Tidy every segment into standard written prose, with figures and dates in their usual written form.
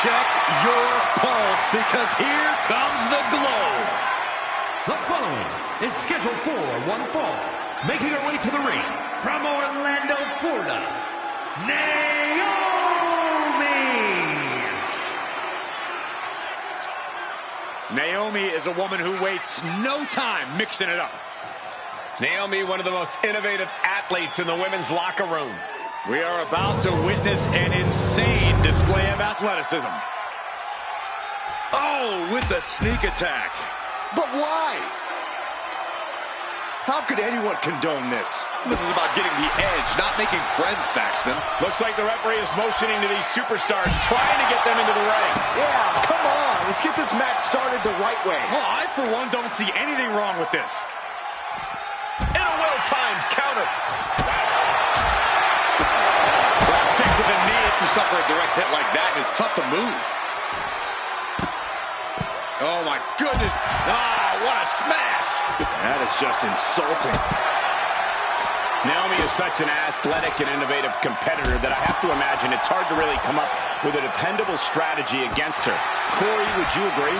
Check your pulse, because here comes the glow. The following is scheduled for one fall. Making her way to the ring from Orlando, Florida, Naomi is a woman who wastes no time mixing it up. Naomi, one of the most innovative athletes in the women's locker room. We are about to witness an insane display of athleticism. Oh, with the sneak attack. But why? How could anyone condone this? This is about getting the edge, not making friends, Saxton. Looks like the referee is motioning to these superstars, trying to get them into the ring. Yeah, come on. Let's get this match started the right way. Well, I, for one, don't see anything wrong with this. And a well-timed counter. Drop kick to the knee. If you suffer a direct hit like that, it's tough to move. Oh, my goodness. Ah, what a smash. That is just insulting. Naomi is such an athletic and innovative competitor that I have to imagine it's hard to really come up with a dependable strategy against her. Corey, would you agree?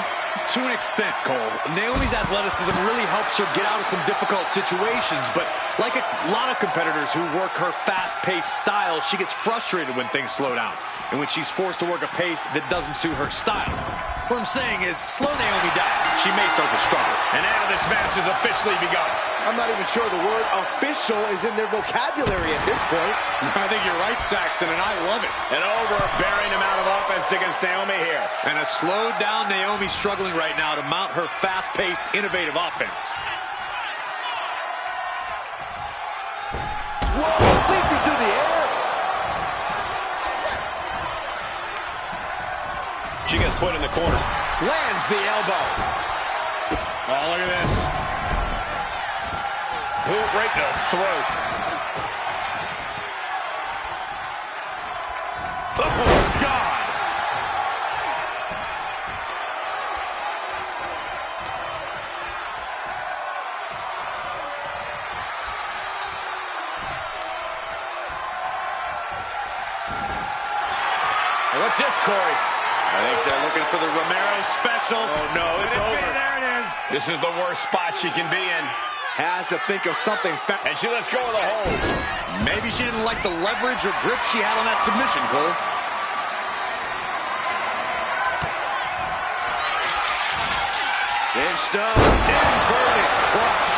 To an extent, Cole. Naomi's athleticism really helps her get out of some difficult situations, but like a lot of competitors who work her fast-paced style, she gets frustrated when things slow down, and when she's forced to work a pace that doesn't suit her style. What I'm saying is, slow Naomi down. She may start to struggle. And now this match has officially begun. I'm not even sure the word official is in their vocabulary at this point. I think you're right, Saxton, and I love it. An overbearing amount of offense against Naomi here. And a slowed down Naomi struggling right now to mount her fast-paced, innovative offense. Whoa, leaping through the air. She gets put in the corner. Lands the elbow. Oh, look at this. Boot right to the throat. Oh, God! What's this, Corey? I think they're looking for the Romero special. Oh, no, it's over. There it is. This is the worst spot she can be in. Has to think of something And she lets go of the hold. Maybe she didn't like the leverage or grip she had on that submission, Cole. cinched up, inverted crush.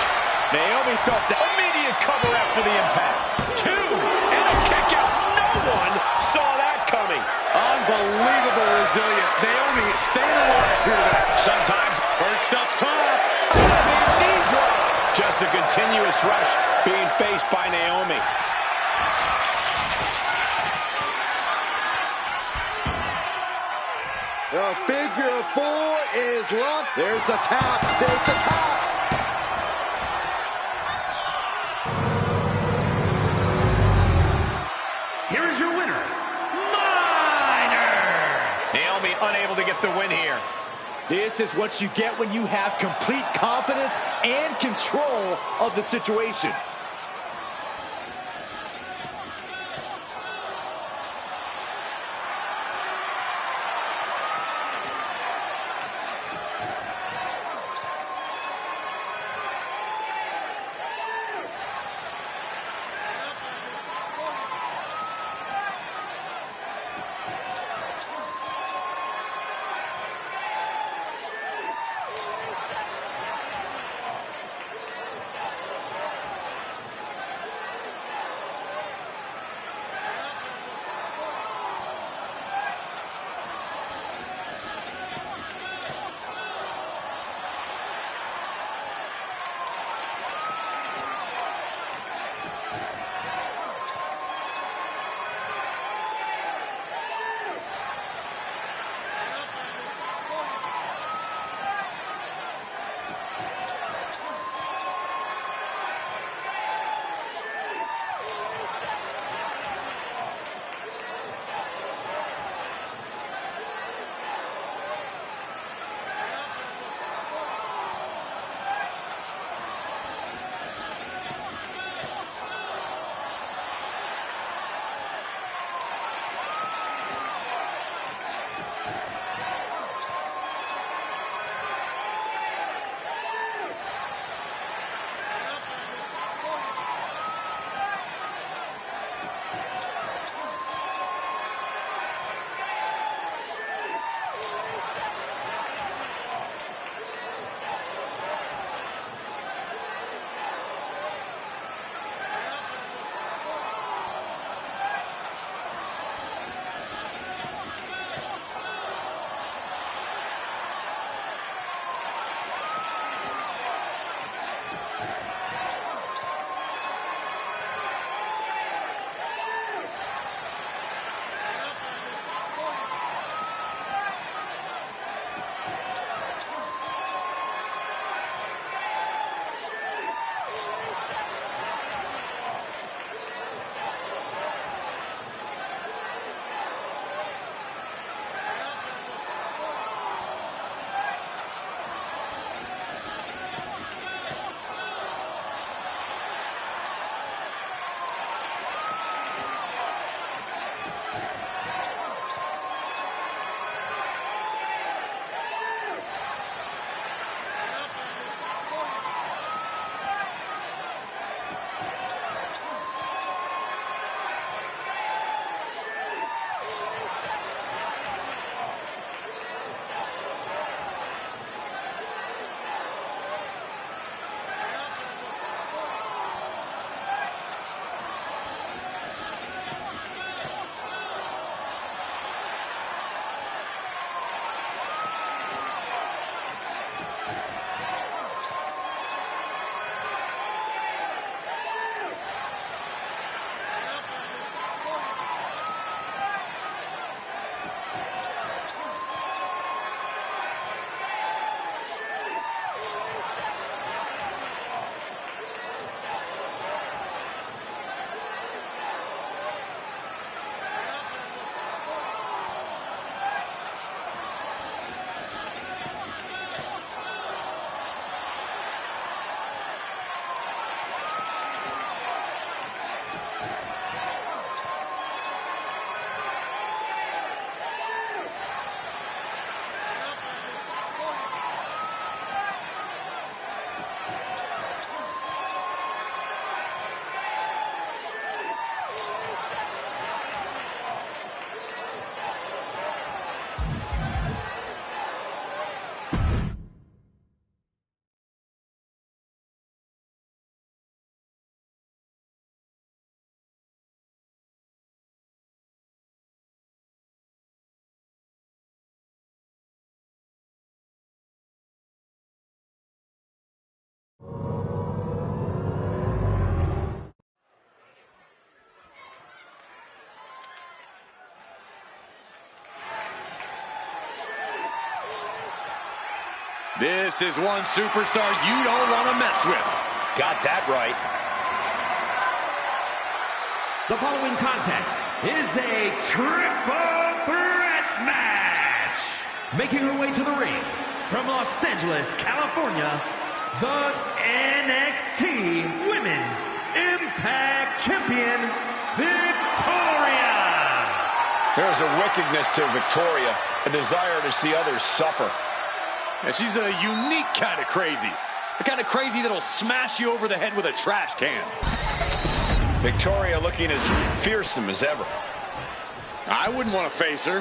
Naomi felt the immediate cover after the impact. 2, and a kick out. No one saw that coming. Unbelievable resilience. Naomi staying alive here tonight. Sometimes perched up top. Knee drop. Just a continuous rush being faced by Naomi. The figure 4 is locked. There's the tap. There's the tap. Here is your winner, Minor. Naomi unable to get the win here. This is what you get when you have complete confidence and control of the situation. This is one superstar you don't want to mess with. Got that right. The following contest is a triple threat match. Making her way to the ring from Los Angeles, California, the NXT Women's Impact Champion, Victoria. There's a wickedness to Victoria, a desire to see others suffer. And she's a unique kind of crazy. The kind of crazy that'll smash you over the head with a trash can. Victoria looking as fearsome as ever. I wouldn't want to face her.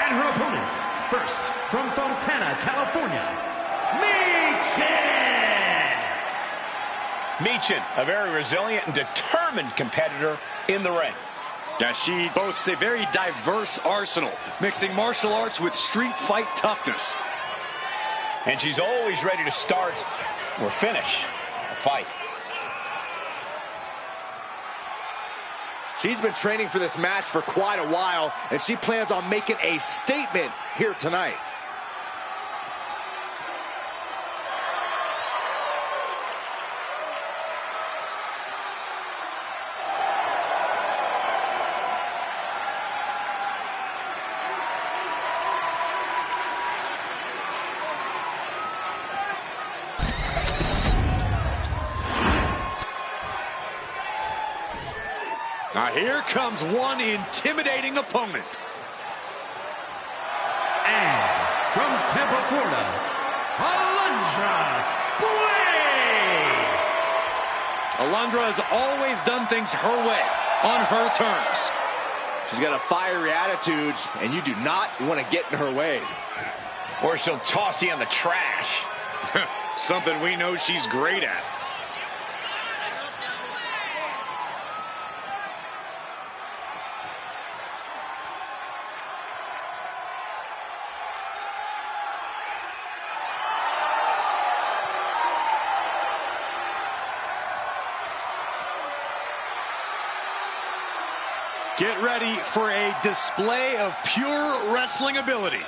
And her opponents, first from Fontana, California, Michin, a very resilient and determined competitor in the ring. Yeah, she boasts a very diverse arsenal, mixing martial arts with street fight toughness. And she's always ready to start or finish a fight. She's been training for this match for quite a while, and she plans on making a statement here tonight. Now here comes one intimidating opponent. And from Tampa, Florida, Alundra Blaze. Alundra has always done things her way, on her terms. She's got a fiery attitude, and you do not want to get in her way. Or she'll toss you in the trash. Something we know she's great at. Get ready for a display of pure wrestling ability.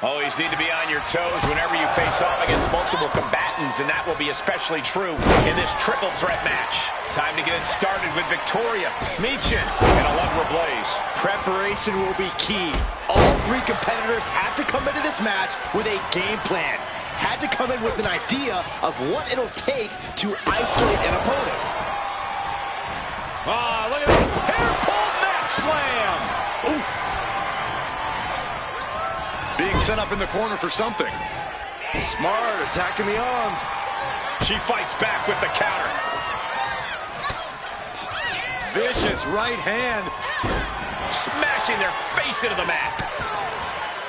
Always need to be on your toes whenever you face off against multiple combatants, and that will be especially true in this triple threat match. Time to get it started with Victoria, Michin, and Alundra Blaze. Preparation will be key. All three competitors have to come into this match with a game plan. Had to come in with an idea of what it'll take to isolate an opponent. Ah, look at this. Hair-pulled mat slam. Oof. Being set up in the corner for something. Smart, attacking the arm. She fights back with the counter. Vicious right hand. Smashing their face into the mat.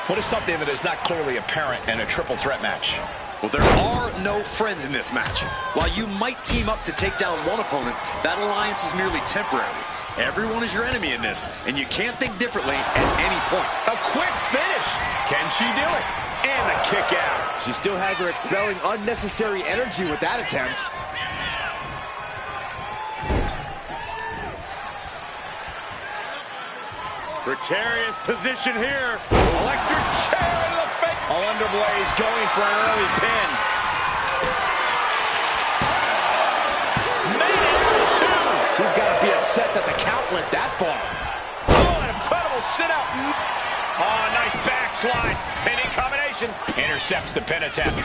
What is something that is not clearly apparent in a triple threat match? Well, there are no friends in this match. While you might team up to take down one opponent, that alliance is merely temporary. Everyone is your enemy in this, and you can't think differently at any point. A quick finish. Can she do it? And a kick out. She still has her expelling unnecessary energy with that attempt. Precarious position here. Electric chair to the face. Alundra Blaze going for an early pin. Made it out of two. She's got to be upset that the count went that far. Oh, an incredible sit-out. Oh, nice backslide. Pinning combination. Intercepts the pin attempt.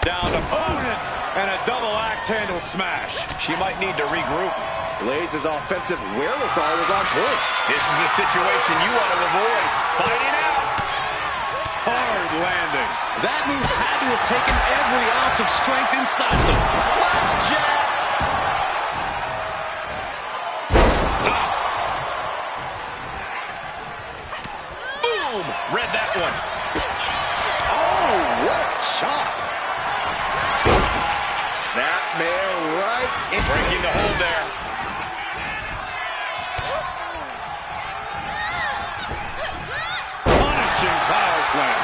Down opponent. And a double axe handle smash. She might need to regroup. Blaze's offensive wherewithal was on point. This is a situation you want to avoid. Fighting out. Hard landing. That move had to have taken every ounce of strength inside of them. Blackjack. Boom! Read that one. Oh, what a chop. Snapmare right in. Breaking the hold there. Punishing power slam.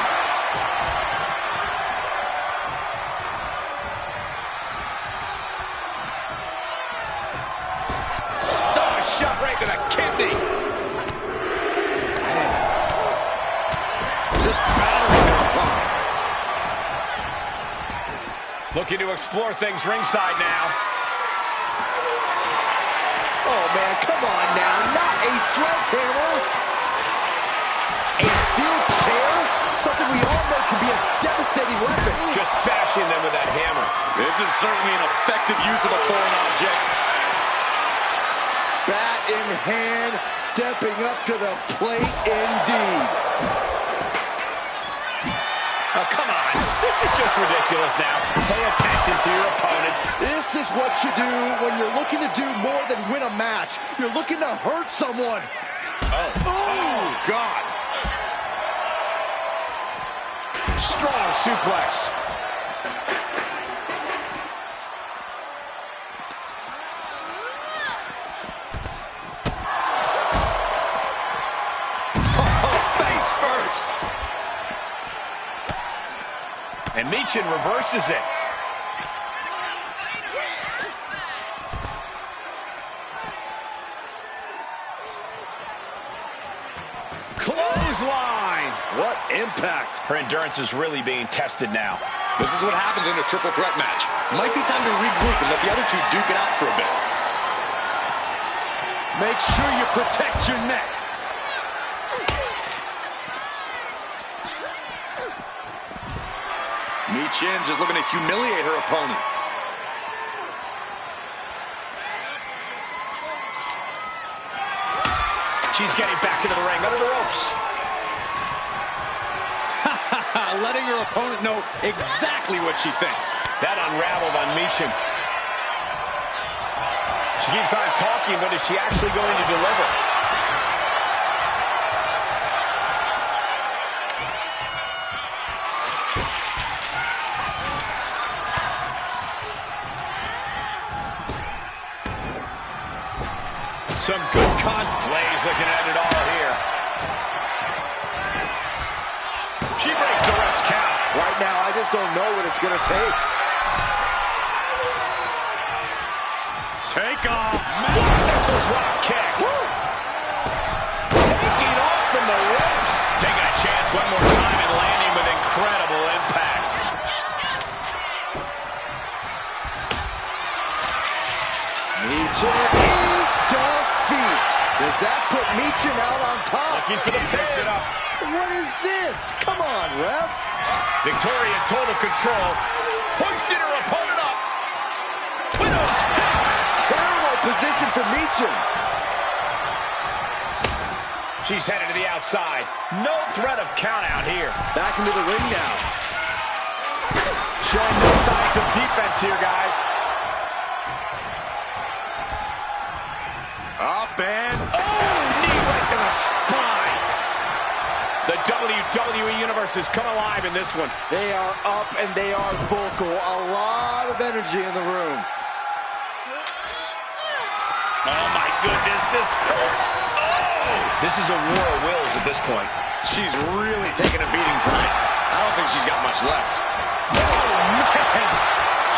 Oh, a shot right to the kidney. Just powering their opponent. Looking to explore things ringside now. Oh, man, come on now. Not a sledgehammer. A steel chair? Something we all know can be a devastating weapon. Just bashing them with that hammer. This is certainly an effective use of a foreign object. Bat in hand, stepping up to the plate indeed. Oh, come on. This is just ridiculous now. Pay attention to your opponent. This is what you do when you're looking to do more than win a match. You're looking to hurt someone. Oh, God. Strong suplex. Face first. And Michin reverses it. Clothesline. What impact. Her endurance is really being tested now. This is what happens in a triple threat match. Might be time to regroup and let the other two duke it out for a bit. Make sure you protect your neck. Michin just looking to humiliate her opponent. She's getting back into the ring, under the ropes. Letting her opponent know exactly what she thinks. That unraveled on Michin. She keeps on talking, but is she actually going to deliver? Some good contact. Blaze looking at it all here. She breaks the ref's count. Right now, I just don't know what it's going to take. Take off. That's a drop kick. Woo! Taking off from the ropes. Taking a chance one more time and landing with incredible impact. Michin, defeat. Does that put Michin out on top? Looking for the pin. What is this? Come on, ref. Victoria in total control. Hoisted her opponent up. Widow's pick. Terrible position for Michin. She's headed to the outside. No threat of count out here. Back into the ring now. Showing no signs of defense here, guys. Up and... Oh, knee right to the spine. The WWE Universe has come alive in this one. They are up and they are vocal. A lot of energy in the room. Oh, my goodness, this hurts. Oh! This is a war of wills at this point. She's really taking a beating tonight. I don't think she's got much left. Oh, man!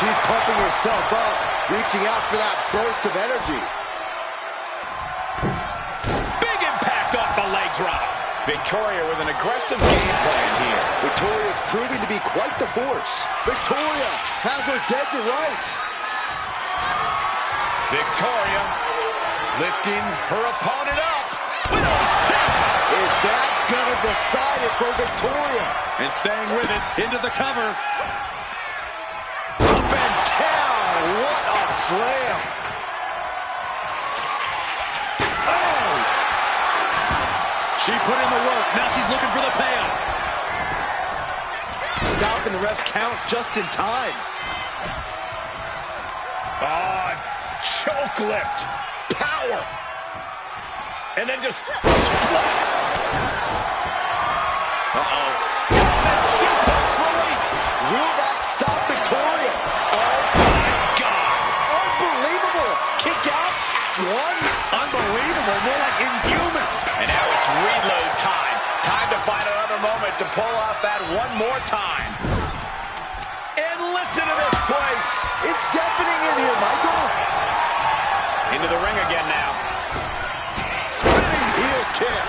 She's pumping herself up, reaching out for that burst of energy. Big impact off the leg drop. Victoria with an aggressive game plan here. Victoria's proving to be quite the force. Victoria has her dead to rights. Victoria lifting her opponent up. Widow's pick. Is that gonna decide it for Victoria? And staying with it, into the cover. Up and down. What a slam. Oh! She put in the work. Now she's looking for the payoff. Stopping the ref's count just in time. Choke lift. Power. And then just splat. Uh-oh. German suplex released. Will that stop Victoria? Oh, my God. Unbelievable. Kick out at one. Unbelievable. More like inhuman. And now it's reload time. Time to find another moment to pull off that one more time. And listen to this place. It's deafening in here, Michael. Into the ring again now. Spinning heel kick.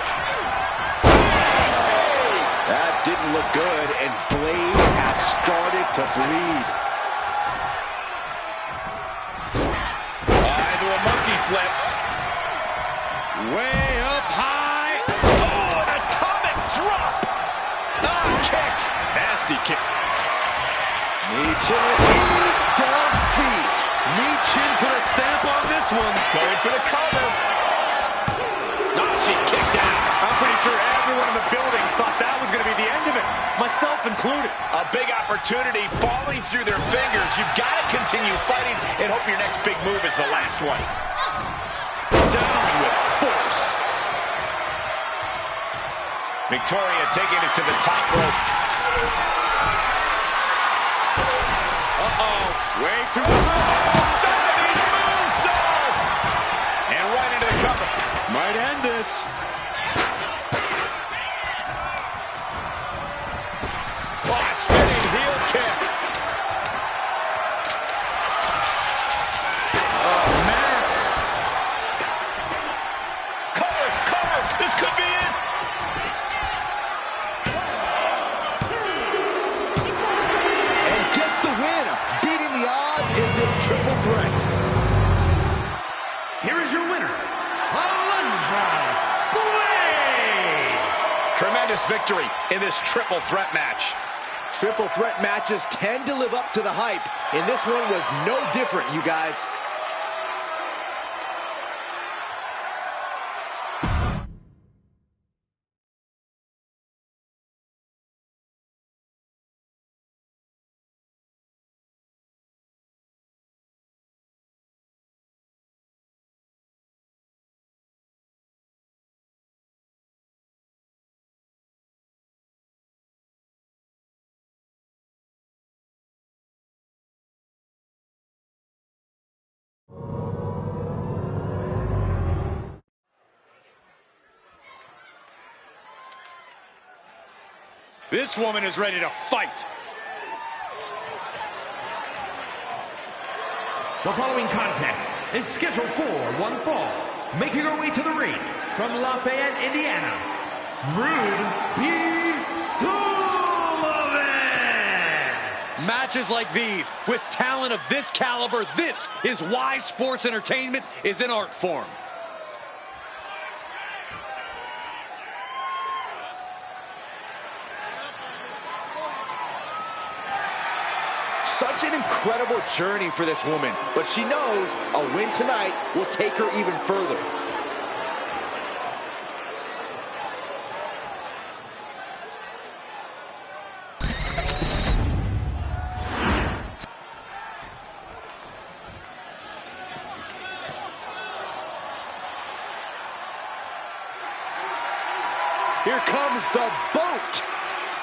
Hey! That didn't look good, and Blaze has started to bleed. Into a monkey flip. Way up high. Oh, an atomic drop. Kick. Nasty kick. Michin defeat. Michin put a stamp on this one. Going for the cover. She kicked out. I'm pretty sure everyone in the building thought that was going to be the end of it. Myself included. A big opportunity falling through their fingers. You've got to continue fighting and hope your next big move is the last one. Down with force. Victoria taking it to the top rope. Uh-oh. Way too long. And right into the cover. Might end this. Spinning heel kick. Oh, man. Cover. This could be it. And in this triple threat. Here is your winner, Alundra Blaze. Tremendous victory in this triple threat match. Triple threat matches tend to live up to the hype, and this one was no different, you guys. This woman is ready to fight. The following contest is scheduled for one fall. Making her way to the ring from Lafayette, Indiana, Rude B. Sullivan. Matches like these, with talent of this caliber, this is why sports entertainment is an art form. Such an incredible journey for this woman, but she knows a win tonight will take her even further. Here comes the boat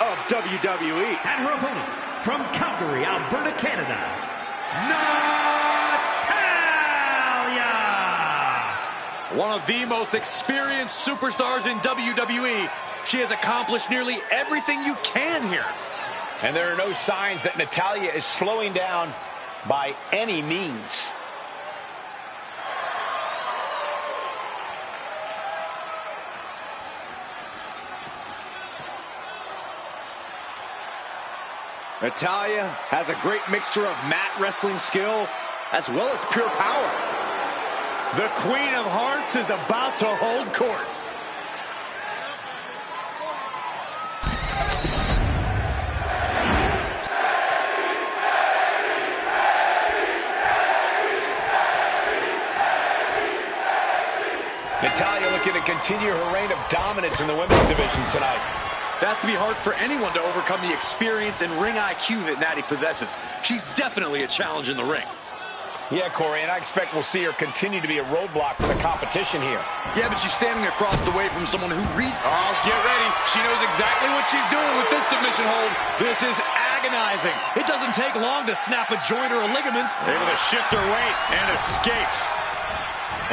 of WWE. And her opponent, from Calgary, Alberta, Canada, Natalya! One of the most experienced superstars in WWE, she has accomplished nearly everything you can here. And there are no signs that Natalya is slowing down by any means. Natalya has a great mixture of mat wrestling skill as well as pure power. The Queen of Hearts is about to hold court. Natalya looking to continue her reign of dominance in the women's division tonight. It has to be hard for anyone to overcome the experience and ring IQ that Natty possesses. She's definitely a challenge in the ring. Yeah, Corey, and I expect we'll see her continue to be a roadblock for the competition here. Yeah, but she's standing across the way from someone who Oh, get ready. She knows exactly what she's doing with this submission hold. This is agonizing. It doesn't take long to snap a joint or a ligament. Able to shift her weight and escapes.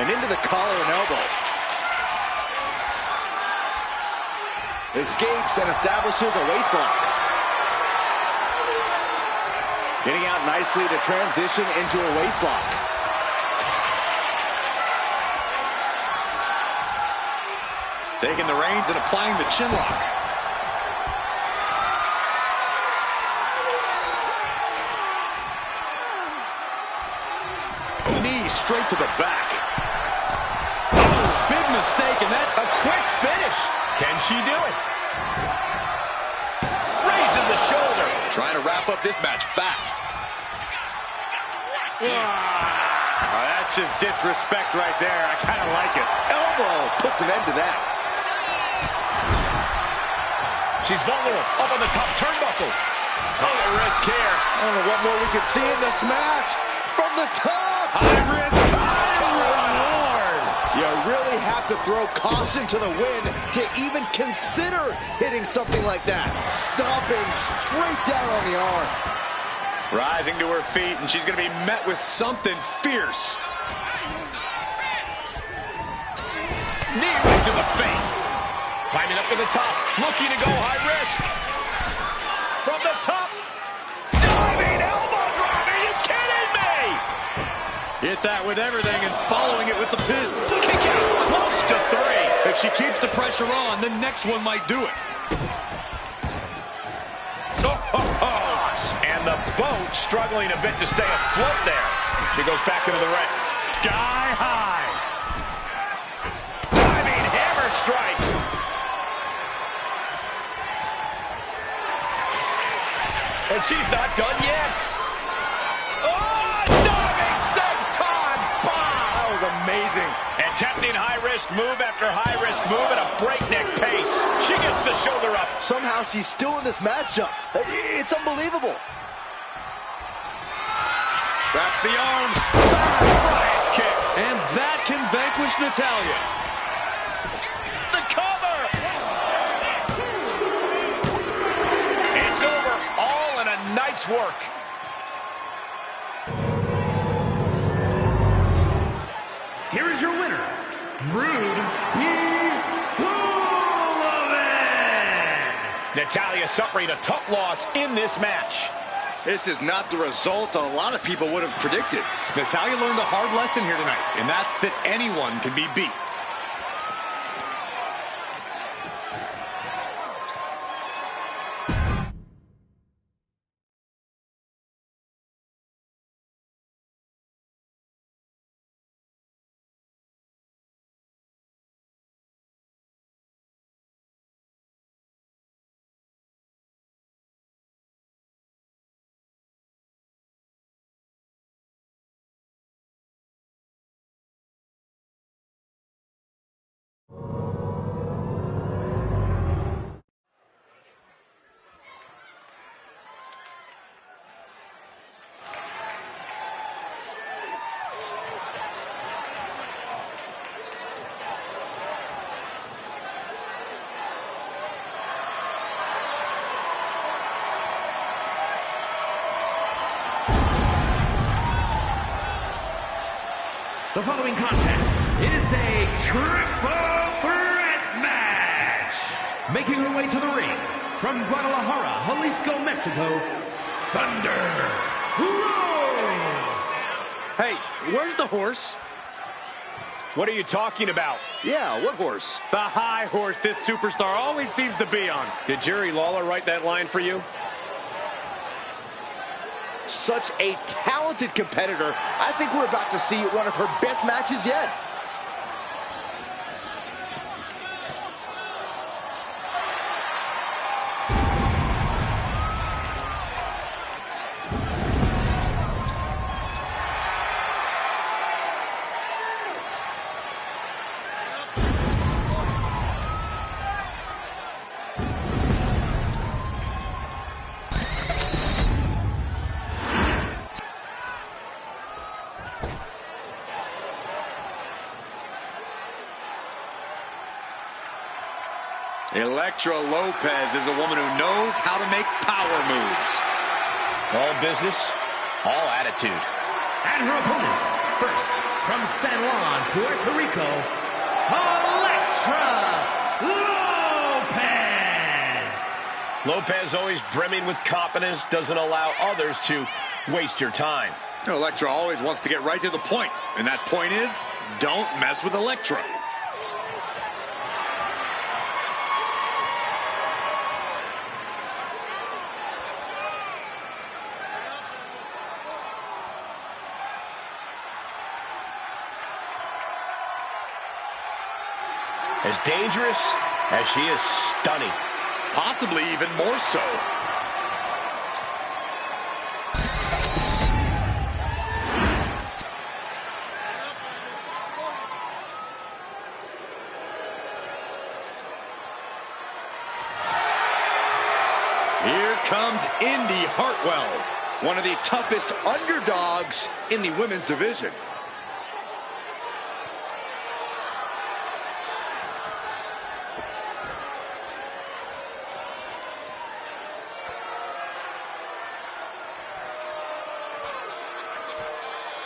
And into the collar and elbow. Escapes and establishes a waistlock. Getting out nicely to transition into a waistlock. Taking the reins and applying the chin lock. Knee straight to the back. Oh, big mistake, and that A quick finish. Can she do it? Raising the shoulder. trying to wrap up this match fast. That's just disrespect right there. I kind of like it. Elbow puts an end to that. She's vulnerable. Up on the top turnbuckle. Oh, the risk here. I don't know what more we could see in this match. From the top. High risk, high reward. You really have to throw caution to the wind to even consider hitting something like that. Stomping straight down on the arm. Rising to her feet, and she's going to be met with something fierce. Knee right to the face. Climbing up to the top. Looking to go high risk. From the top. Diving elbow drop. Are you kidding me? Hit that with everything and following it with the pin. Kick out close to 3. If she keeps the pressure on, the next one might do it. And the boat struggling a bit to stay afloat there. She goes back into the ring. Sky high. Diving hammer strike. And she's not done yet. Oh, diving senton bomb. That was amazing. Attempting high-risk move after high-risk move at a breakneck pace. She gets the shoulder up. Somehow she's still in this matchup. It's unbelievable. Wraps the arm. Riot kick. And that can vanquish Natalya. The cover. It's over. All in a night's work. Here is your winner, Rude Sullivan. Natalya suffering a tough loss in this match. This is not the result a lot of people would have predicted. Natalya learned a hard lesson here tonight, and that's that anyone can be beat. The following contest is a triple threat match. Making her way to the ring from Guadalajara, Jalisco, Mexico, Thunder Rose. Hey, where's the horse? What are you talking about? Yeah, what horse? The high horse this superstar always seems to be on. Did Jerry Lawler write that line for you? Such a talented competitor. I think we're about to see one of her best matches yet. Elektra Lopez is a woman who knows how to make power moves. All business, all attitude. And her opponents, first from San Juan, Puerto Rico, Elektra Lopez. Lopez always brimming with confidence, doesn't allow others to waste your time. Elektra always wants to get right to the point, and that point is, don't mess with Elektra. As dangerous as she is stunning. Possibly even more so. Here comes Indy Hartwell, one of the toughest underdogs in the women's division.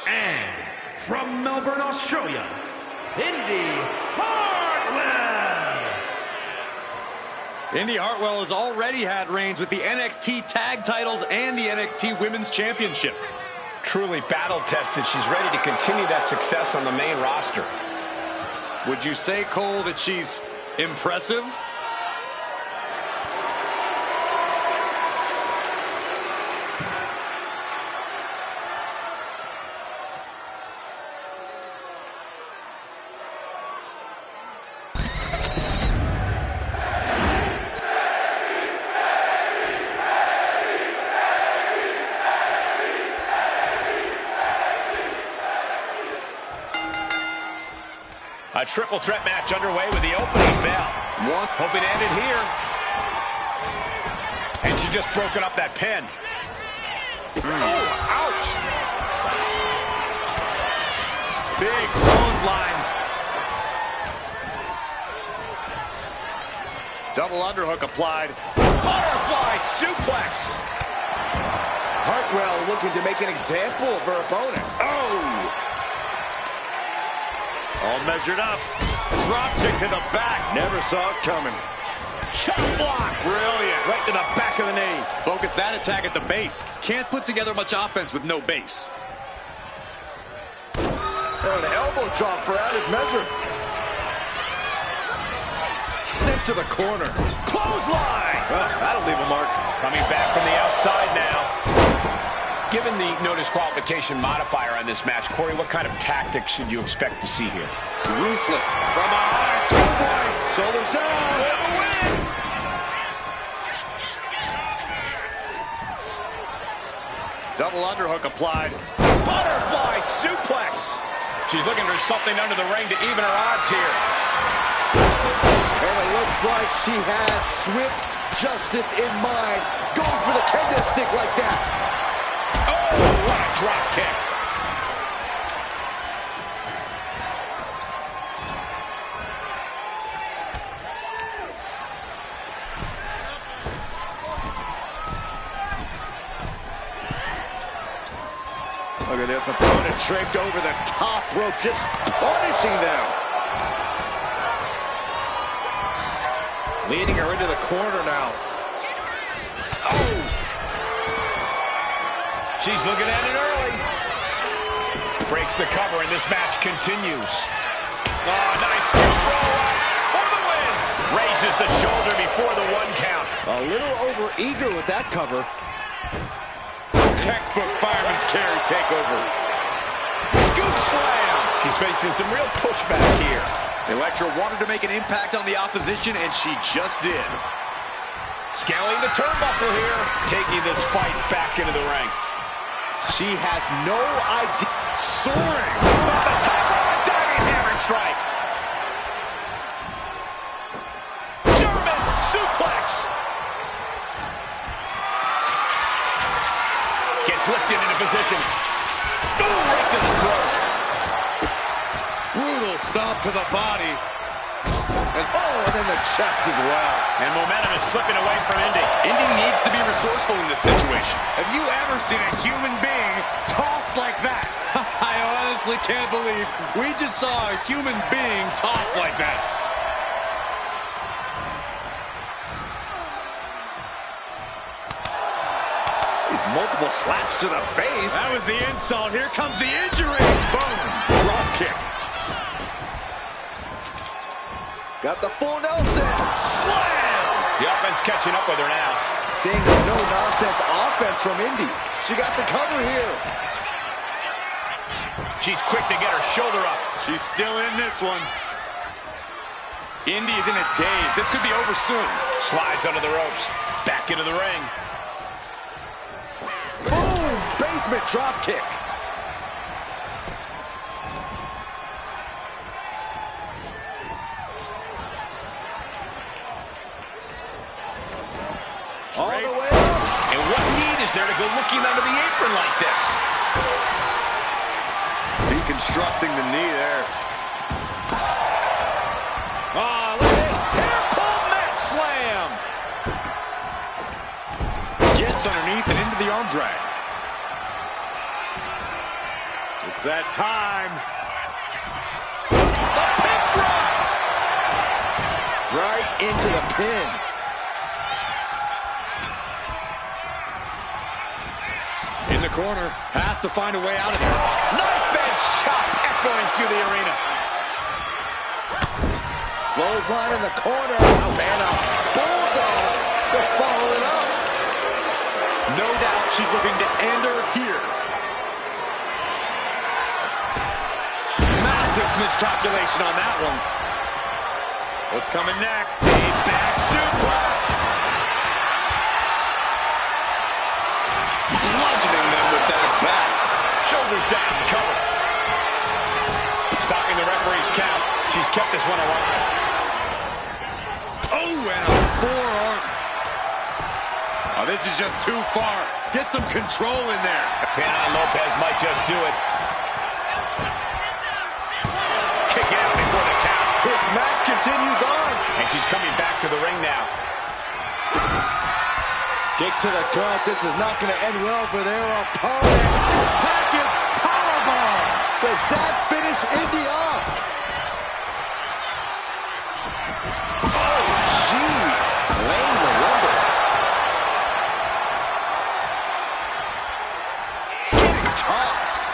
And from Melbourne, Australia, Indy Hartwell. Indy Hartwell has already had reigns with the NXT Tag Titles and the NXT Women's Championship. Truly battle-tested. She's ready to continue that success on the main roster. Would you say, Cole, that she's impressive? A triple threat match underway with the opening bell. Hoping to end it here. And she just broken up that pin. Oh, ouch. Big clothesline. Double underhook applied. Butterfly suplex. Hartwell looking to make an example of her opponent. Oh! All measured up. Drop kick to the back. Never saw it coming. Chop block. Brilliant. Right to the back of the knee. Focus that attack at the base. Can't put together much offense with no base. And an elbow drop for added measure. Sent to the corner. Clothesline. Well, that'll leave a mark. Coming back from the outside now. Given the no disqualification modifier on this match, Corey, what kind of tactics should you expect to see here? Ruthless. From behind. Schoolboy. Shoulders down. Whoever wins. Double underhook applied. Butterfly suplex. She's looking for something under the ring to even her odds here. And it looks like she has swift justice in mind. Going for the kendo stick like that. Oh, what a drop kick. Look at this opponent draped over the top rope, just punishing them. Leading her into the corner now. Oh! She's looking at it early. Breaks the cover, and this match continues. Oh, nice scoop roll for the win. Raises the shoulder before the 1 count. A little over-eager with that cover. Textbook fireman's carry takeover. Scoop slam. She's facing some real pushback here. Elektra wanted to make an impact on the opposition, and she just did. Scaling the turnbuckle here. Taking this fight back into the ring. She has no idea. Soaring. Off the top of a diving hammer strike. German suplex. Gets lifted into position. Ooh, right to the throat. Brutal stomp to the body. And then the chest as well. And momentum is slipping away from Indy. Indy needs to be resourceful in this situation. Have you ever seen a human being tossed like that? I honestly can't believe we just saw a human being tossed like that. Multiple slaps to the face. That was the insult. Here comes the injury. Boom. Drop kick. Got the full Nelson. Slam! The offense catching up with her now. Seeing some no-nonsense offense from Indy. She got the cover here. She's quick to get her shoulder up. She's still in this one. Indy is in a daze. This could be over soon. Slides under the ropes. Back into the ring. Boom! Basement drop kick. All the way up. And what need is there to go looking under the apron like this? Deconstructing the knee there. Oh, look at this. Hair pull mat slam. Gets underneath and into the arm drag. It's that time. The pin drop. Right into the pin. In the corner, has to find a way out of there. Knife edge chop echoing through the arena. Clothesline in the corner. Oh, man, a bulldog to follow it up. No doubt she's looking to end her here. Massive miscalculation on that one. What's coming next? A back suplex. Bludgeoning them with that bat. Shoulders down, cover. Stopping the referee's count. She's kept this one alive. Oh, and a forearm. Oh, this is just too far. Get some control in there. Pin on Lopez might just do it. Kick out before the count. This match continues on. And she's coming back to the ring now. Kick to the gut. This is not going to end well for their opponent. Package powerbomb. Does that finish Indy off? Oh, jeez. Laying the lumber. Getting tossed.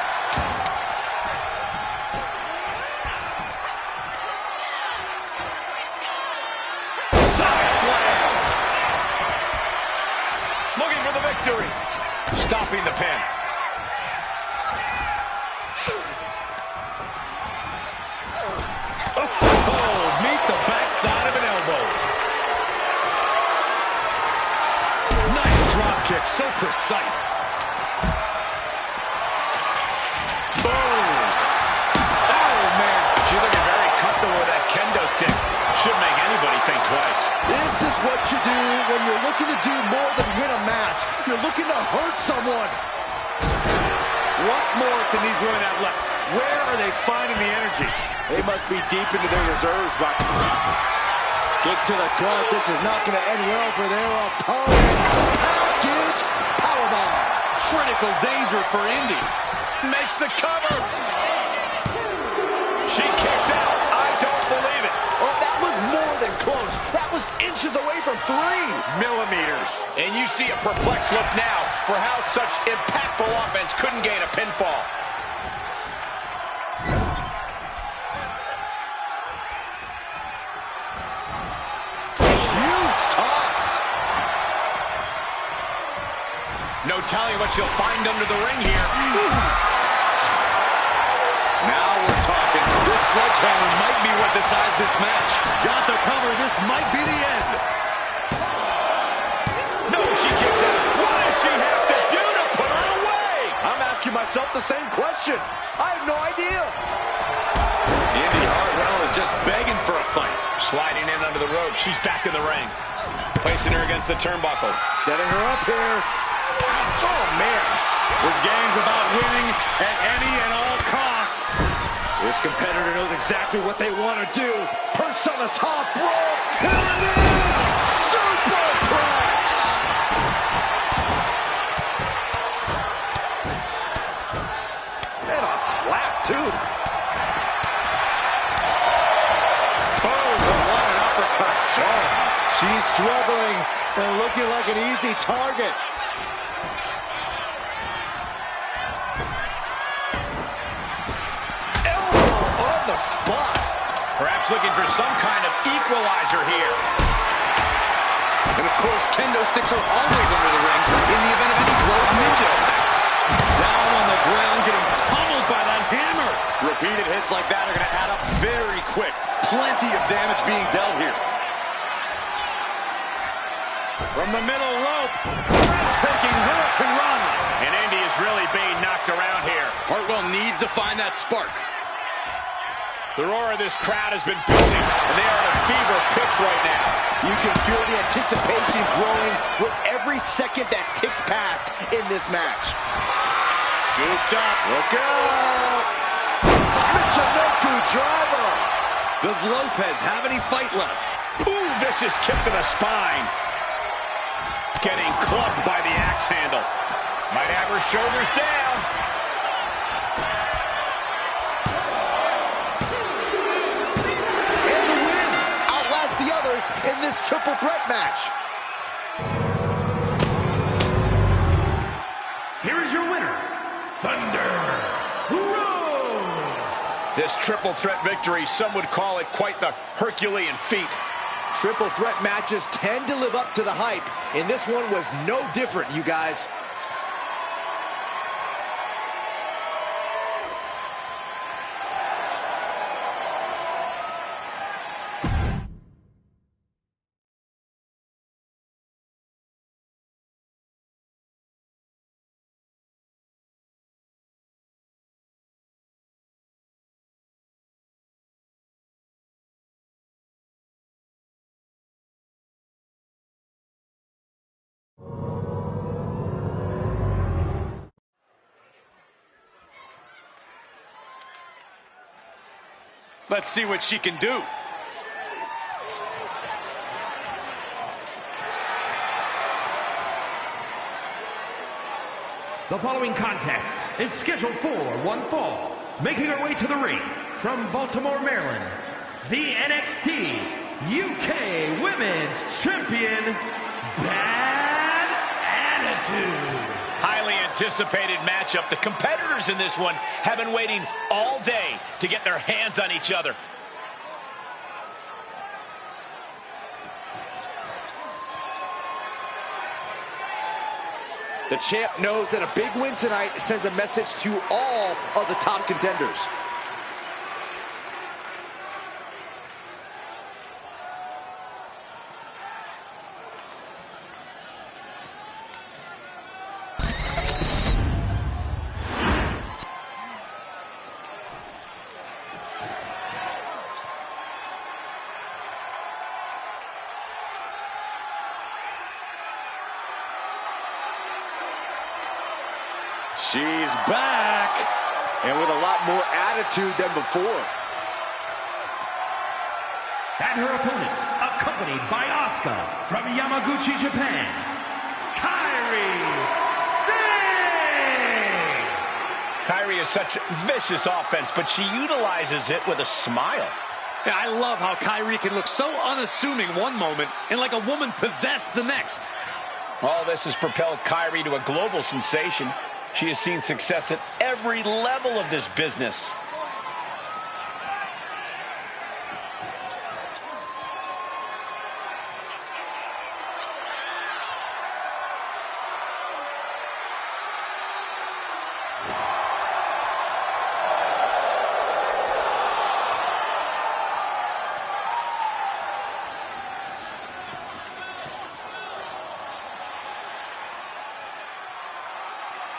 Side slam. Looking for the victory. Stopping the pin. Oh, meet the backside of an elbow. Nice drop kick, so precise. Boom. Oh, man. She's looking very comfortable with that kendo stick. Should make anybody think twice. This is what you do when you're looking to do more than win a match. You're looking to hurt someone. What more can these women have left? Where are they finding the energy? They must be deep into their reserves, but kick to the gut. This is not going to end well for their opponent. Package powerbomb. Critical danger for Indy. Makes the cover. She kicks out. I don't believe it. Oh, that was more than close. That was inches away from 3 Millimeters. And you see a perplexed look now for how such impactful offense couldn't gain a pinfall. Huge toss. No telling what she'll find under the ring here. Now we're talking. This sledgehammer might be what decides this match. Got the cover. This might be the end. No, she kicks out. What does she have to do to put her away? I'm asking myself the same question. I have no idea. Indy Hartwell is just begging for a fight. Sliding in under the rope. She's back in the ring. Placing her against the turnbuckle. Setting her up here. Oh, man. This game's about winning at any and all costs. This competitor knows exactly what they want to do. Perched on the top rope. Here it is. Superplex. And a slap, too. Oh, what an uppercut. Oh, she's struggling and looking like an easy target. Spot. Perhaps looking for some kind of equalizer here. And of course, kendo sticks are always under the ring in the event of any road ninja attacks. Down on the ground, getting pummeled by that hammer. Repeated hits like that are going to add up very quick. Plenty of damage being dealt here. From the middle rope, breathtaking hurricane run. And Indy is really being knocked around here. Hartwell needs to find that spark. The roar of this crowd has been building, and they are at a fever pitch right now. You can feel the anticipation growing with every second that ticks past in this match. Scooped up. Look out! Michinoku driver. Does Lopez have any fight left? Ooh, vicious kick to the spine. Getting clubbed by the axe handle. Might have her shoulders down. In this triple threat match. Here is your winner, Thunder Rose. This triple threat victory, some would call it quite the Herculean feat. Triple threat matches tend to live up to the hype, and this one was no different, you guys. Let's see what she can do. The following contest is scheduled for one fall. Making her way to the ring from Baltimore, Maryland, the NXT UK Women's Champion, Bad Attitude. Highly anticipated matchup. The competitors in this one have been waiting all day to get their hands on each other. The champ knows that a big win tonight sends a message to all of the top contenders. She's back, And with a lot more attitude than before. And her opponent, accompanied by Asuka from Yamaguchi, Japan, Kairi Sane! Kairi is such vicious offense, but she utilizes it with a smile. Yeah, I love how Kairi can look so unassuming one moment and like a woman possessed the next. All this has propelled Kairi to a global sensation. She has seen success at every level of this business.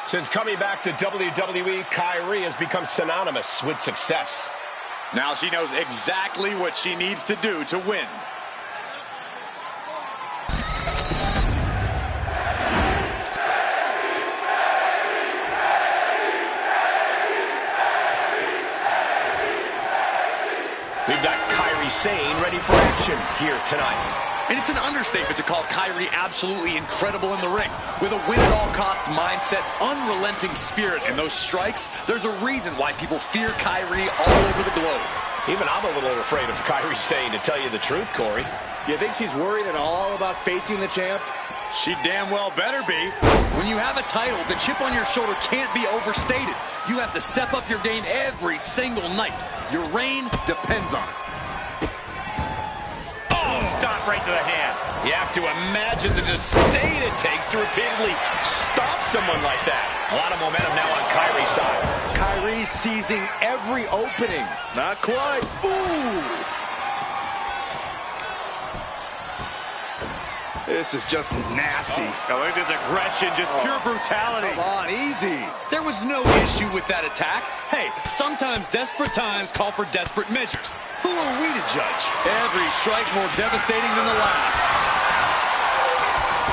Since coming back to WWE, Kairi has become synonymous with success. Now she knows exactly what she needs to do to win. We've got Kairi Sane ready for action here tonight. And it's an understatement to call Kairi absolutely incredible in the ring. With a win-at-all-costs mindset, unrelenting spirit, and those strikes, there's a reason why people fear Kairi all over the globe. Even I'm a little afraid of Kairi Sane, to tell you the truth, Corey. You think she's worried at all about facing the champ? She damn well better be. When you have a title, the chip on your shoulder can't be overstated. You have to step up your game every single night. Your reign depends on it. Stop right to the hand. You have to imagine the disdain it takes to repeatedly stop someone like that. A lot of momentum now on Kairi's side. Kairi seizing every opening. Not quite. Ooh! This is just nasty. Oh, look at this aggression, just pure brutality. Come on, easy. There was no issue with that attack. Hey, sometimes desperate times call for desperate measures. Who are we to judge? Every strike more devastating than the last.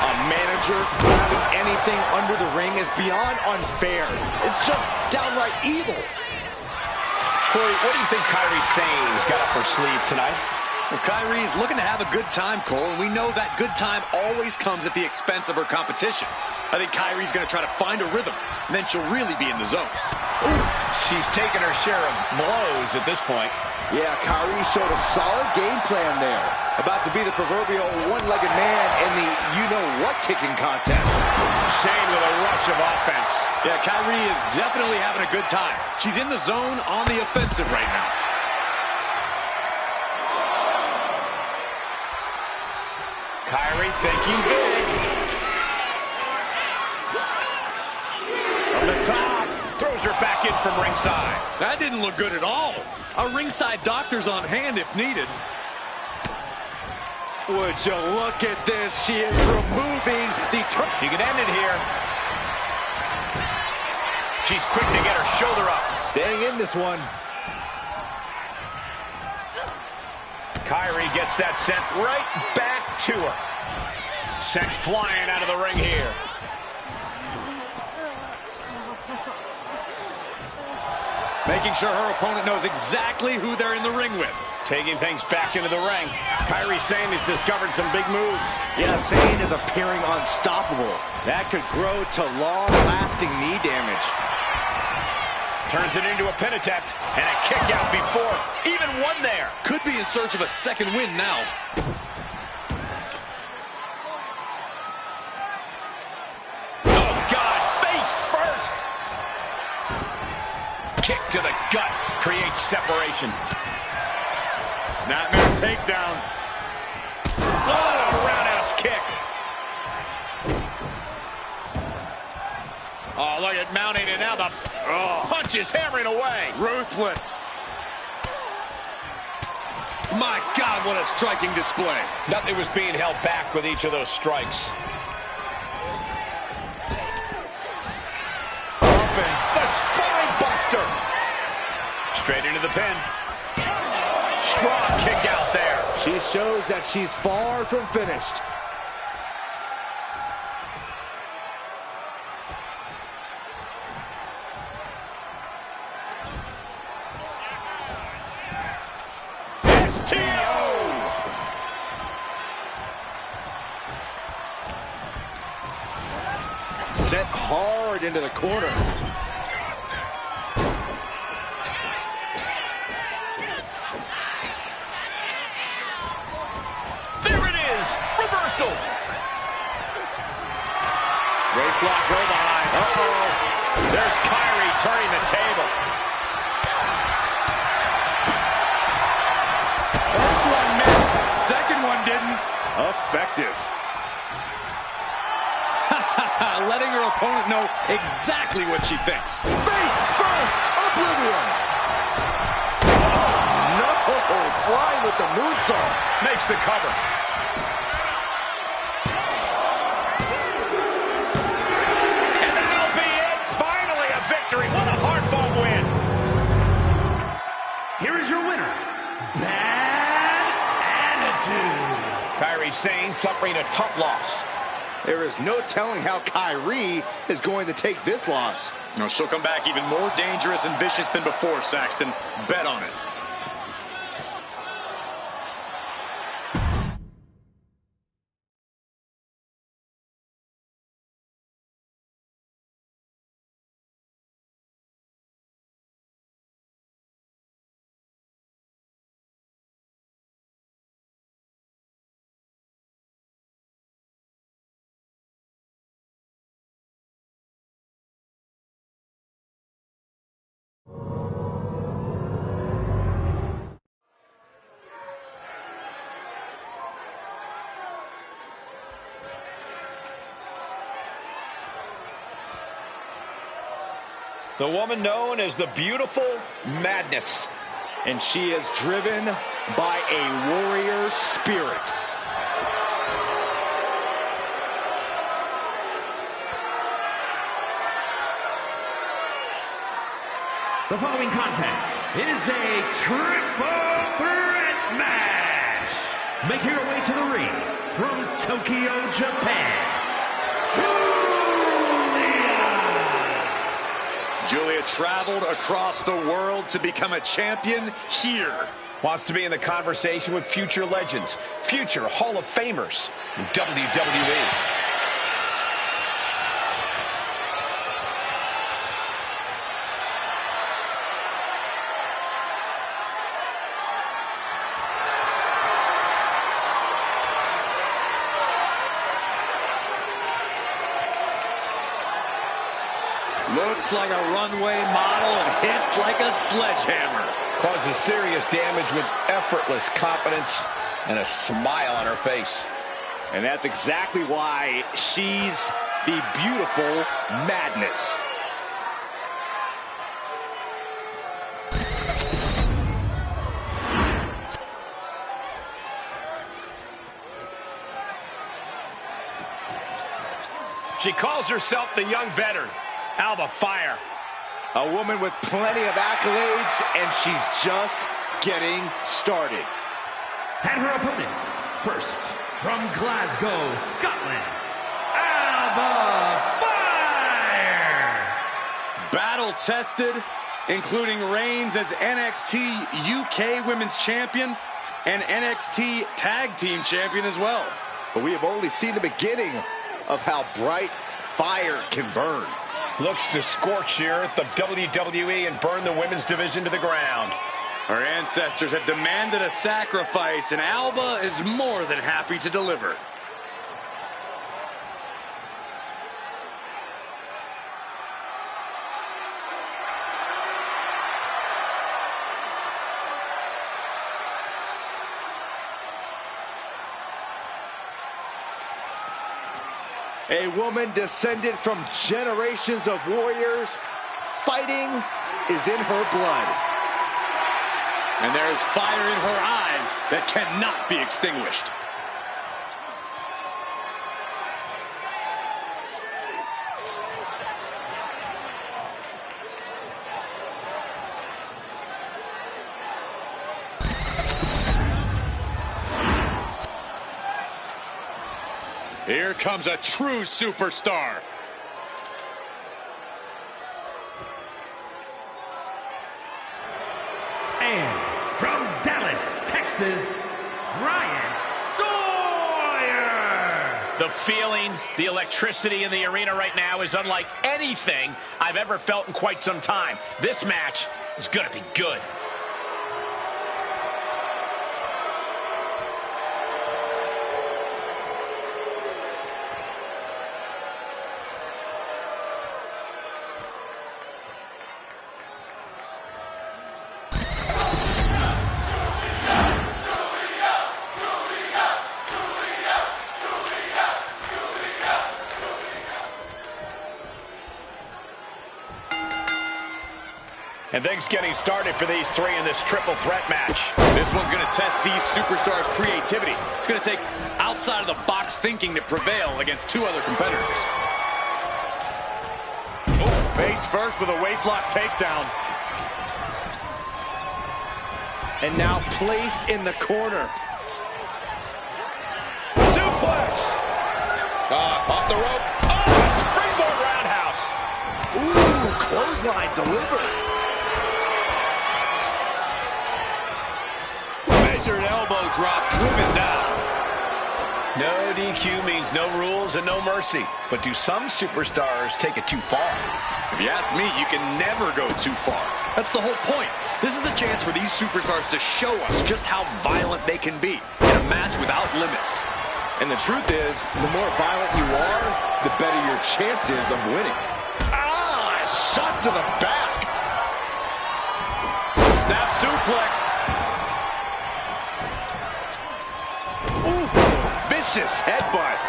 A manager grabbing anything under the ring is beyond unfair. It's just downright evil. Corey, what do you think Kairi Sane's got up her sleeve tonight? Well, Kairi is looking to have a good time, Cole, and we know that good time always comes at the expense of her competition. I think Kairi's going to try to find a rhythm, and then she'll really be in the zone. Ooh, she's taken her share of blows at this point. Yeah, Kairi showed a solid game plan there. About to be the proverbial one-legged man in the you-know-what kicking contest. Sane with a rush of offense. Yeah, Kairi is definitely having a good time. She's in the zone on the offensive right now. Kairi thinking big. From the top. Throws her back in from ringside. That didn't look good at all. A ringside doctor's on hand if needed. Would you look at this? She is removing the... She could end it here. She's quick to get her shoulder up. Staying in this one. Kairi gets that sent right back to her. Sent flying out of the ring here. making sure her opponent knows exactly who they're in the ring with. Taking things back into the ring. Kairi Sane has discovered some big moves. Yeah, Sane is appearing unstoppable. That could grow to long-lasting knee damage. Turns it into a pin attempt and a kick out before even one there. Could be in search of a second win now. Oh, God, face first. Kick to the gut creates separation. Snapmare takedown. Oh, roundhouse kick. Oh, look at mounting, and now the punch is hammering away. Ruthless. My God, what a striking display. Nothing was being held back with each of those strikes. Open. The spine buster. Straight into the pin. Strong kick out there. She shows that she's far from finished. Set hard into the corner. There it is. Reversal. Waist lock, go behind. Uh-oh. There's Kairi turning the table. First one missed. Second one didn't. Effective. Letting her opponent know exactly what she thinks. Face first, oblivion. No, flying with the moonsault. Makes the cover. And that'll be it. Finally a victory. What a hard-fought win. Here is your winner, Bad Attitude. Kairi Sane suffering a tough loss. There is no telling how Kairi is going to take this loss. No, she'll come back even more dangerous and vicious than before, Saxton. Bet on it. The woman known as the Beautiful Madness. And she is driven by a warrior spirit. The following contest is a triple threat match. Making her way to the ring from Tokyo, Japan, Julia traveled across the world to become a champion here. Wants to be in the conversation with future legends, future Hall of Famers in WWE. Looks like a runway model and hits like a sledgehammer. Causes serious damage with effortless confidence and a smile on her face. And that's exactly why she's the Beautiful Madness. She calls herself the young veteran, Alba Fire. A woman with plenty of accolades, and she's just getting started. And her opponents, first from Glasgow, Scotland, Alba Fire. Battle-tested, including reigns as NXT UK Women's Champion and NXT Tag Team Champion as well. But we have only seen the beginning of how bright fire can burn. Looks to scorch here at the WWE and burn the women's division to the ground. Our ancestors have demanded a sacrifice, and Alba is more than happy to deliver. A woman descended from generations of warriors. Fighting is in her blood. And there is fire in her eyes that cannot be extinguished. Here comes a true superstar. And from Dallas, Texas, Ryan Sawyer. The feeling, the electricity in the arena right now is unlike anything I've ever felt in quite some time. This match is going to be good. And things getting started for these three in this triple threat match. This one's going to test these superstars' creativity. It's going to take outside-of-the-box thinking to prevail against two other competitors. Oh, face first with a waistlock takedown. And now placed in the corner. Suplex! Off the rope. Oh, springboard roundhouse. Ooh, clothesline delivered. Measured elbow drop driven down. No DQ means no rules and no mercy. But do some superstars take it too far? If you ask me, you can never go too far. That's the whole point. This is a chance for these superstars to show us just how violent they can be in a match without limits. And the truth is, the more violent you are, the better your chances of winning. Ah, shot to the back. Snap suplex. Ooh, vicious headbutt.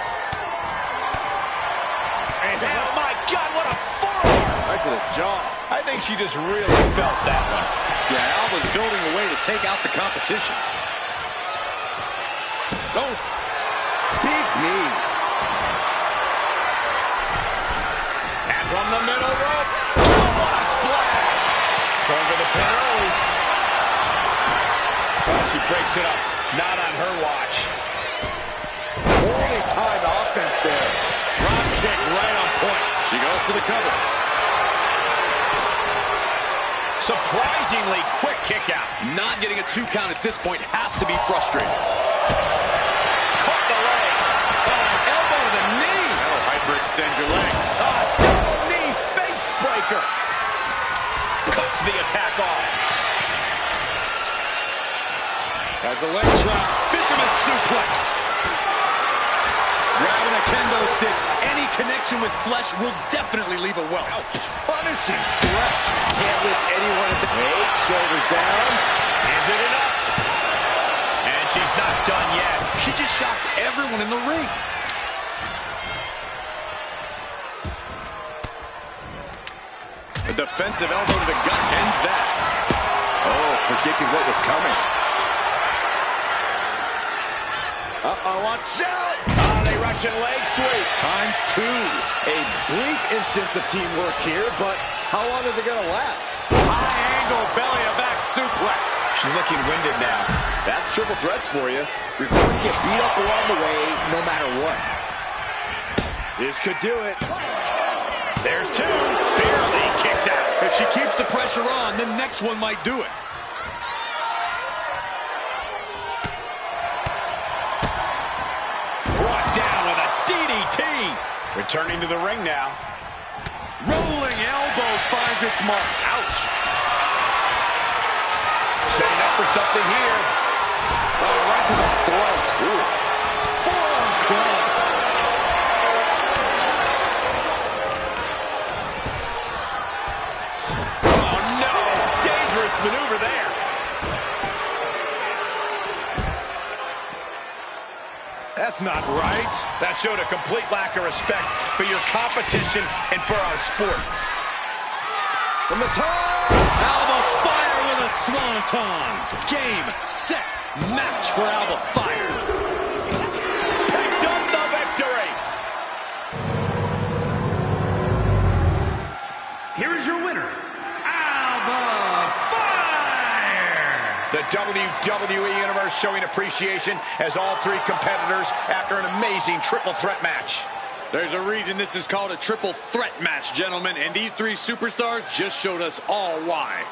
And oh my God, what a forearm! Right to the jaw. I think she just really felt that one. Yeah, Alba's building a way to take out the competition. Oh, big knee. And from the middle rope. Oh, what a splash! Going for the pin early. Well, she breaks it up. Not on her watch. Poorly timed offense there. drop kick right on point. She goes for the cover. Surprisingly quick kick out. Not getting a 2 count at this point has to be frustrating. Caught the leg. Elbow to the knee. That'll hyperextend your leg. Double knee face breaker. Cuts the attack off. As the leg drops, fisherman suplex. Grabbing a kendo stick. Any connection with flesh will definitely leave a welt. Punishing stretch. Can't lift anyone at the weight. Shoulders down. Is it enough? And she's not done yet. She just shocked everyone in the ring. A defensive elbow to the gut ends that. Oh, predicting what was coming. Uh-oh, watch out! Oh, they Russian leg sweep. ×2. A brief instance of teamwork here, but how long is it going to last? High angle belly to back suplex. She's looking winded now. That's triple threats for you. You're going to get beat up along the way, no matter what. This could do it. There's two. Barely kicks out. If she keeps the pressure pressure on, the next one might do it. Brought down with a DDT. Returning to the ring now. Rolling elbow finds its mark. Ouch. Setting up for something here. Oh, right to the throat. Ooh. Forearm club. Oh, no. Dangerous maneuver there. That's not right. That showed a complete lack of respect for your competition and for our sport. From the top. Alba Fire with a swanton. Game, set, match for Alba Fire. Picked up the victory. Here is your winner, Alba Fire! The WWE Universe showing appreciation as all three competitors after an amazing triple threat match. There's a reason this is called a triple threat match, gentlemen, and these three superstars just showed us all why.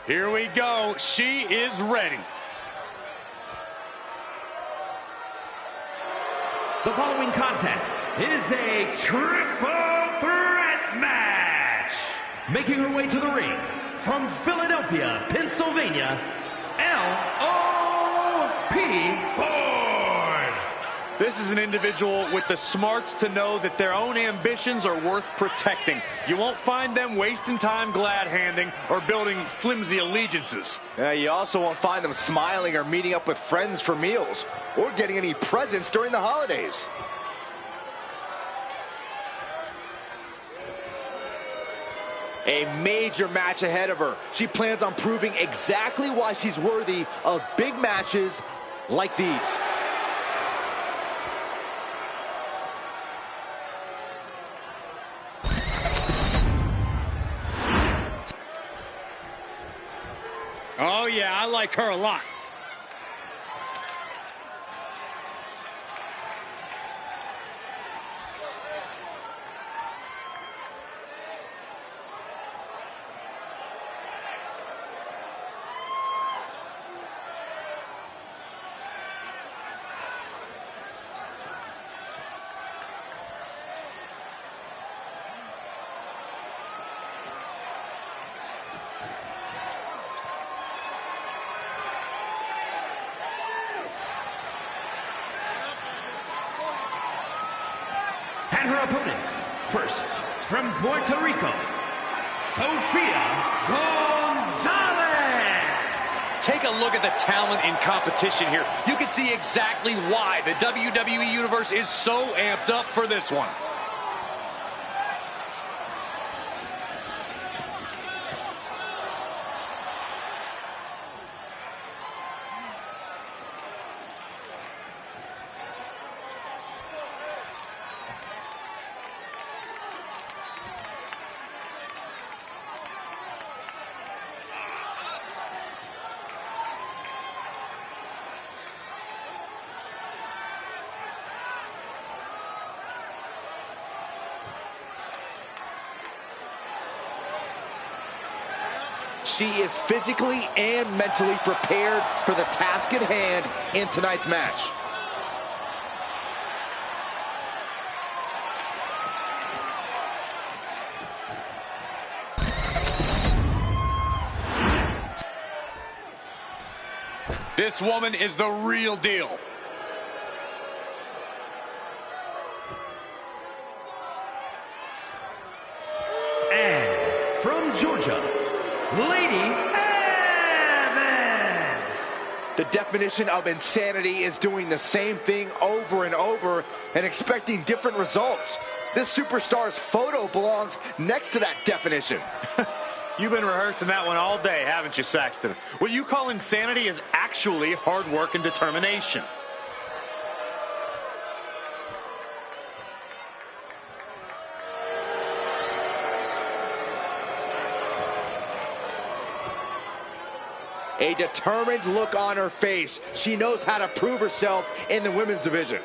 Here we go. She is ready. The following contest is a triple threat match. Making her way to the ring from Philadelphia, Pennsylvania, L.O.P. Ford. This is an individual with the smarts to know that their own ambitions are worth protecting. You won't find them wasting time glad-handing or building flimsy allegiances. You also won't find them smiling or meeting up with friends for meals or getting any presents during the holidays. A major match ahead of her. She plans on proving exactly why she's worthy of big matches like these. Oh, yeah, I like her a lot. And her opponents, first, from Puerto Rico, Sofia Gonzalez. Take a look at the talent in competition here. You can see exactly why the WWE Universe is so amped up for this one. She is physically and mentally prepared for the task at hand in tonight's match. This woman is the real deal. And from Georgia, Lady Evans. The definition of insanity is doing the same thing over and over and expecting different results. This superstar's photo belongs next to that definition. You've been rehearsing that one all day, haven't you, Saxton? What you call insanity is actually hard work and determination. A determined look on her face. She knows how to prove herself in the women's division.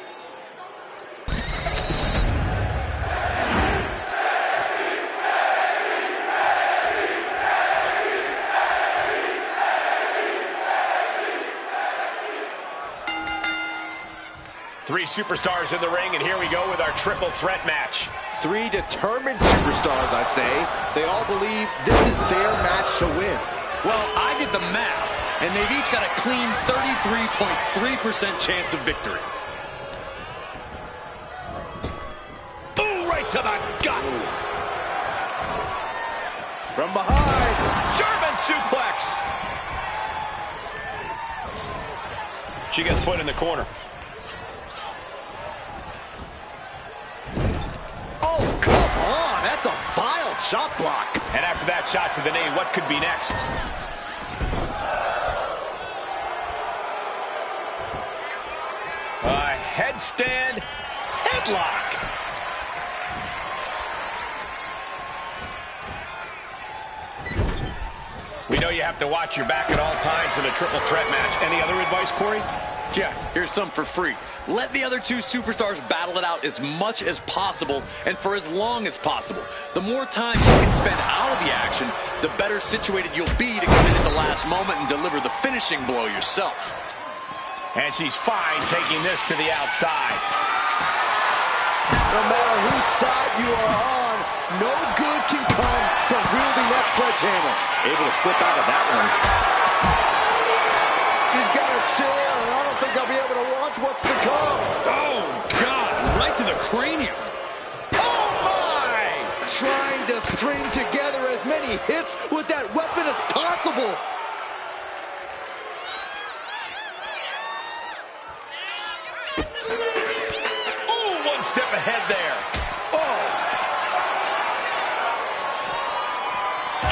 Three superstars in the ring, and here we go with our triple threat match. Three determined superstars, I'd say. They all believe this is their match to win. Well, I did the math, and they've each got a clean 33.3% chance of victory. Ooh, right to the gut. From behind. German suplex. She gets put in the corner. Oh, come on. That's a vile chop block. And after that shot to the knee, what could be next? A headstand headlock. We know you have to watch your back at all times in a triple threat match. Any other advice, Corey? Yeah, here's some for free. Let the other two superstars battle it out as much as possible and for as long as possible. The more time you can spend out of the action, the better situated you'll be to come in at the last moment and deliver the finishing blow yourself. And she's fine taking this to the outside. No matter whose side you are on, no good can come from wielding that sledgehammer. Able to slip out of that one. She's got a chair, and I don't think I'll be able to watch what's to come. Oh, God, right to the cranium. Oh, my! Trying to string together as many hits with that weapon as possible. Ooh, one step ahead there. Oh!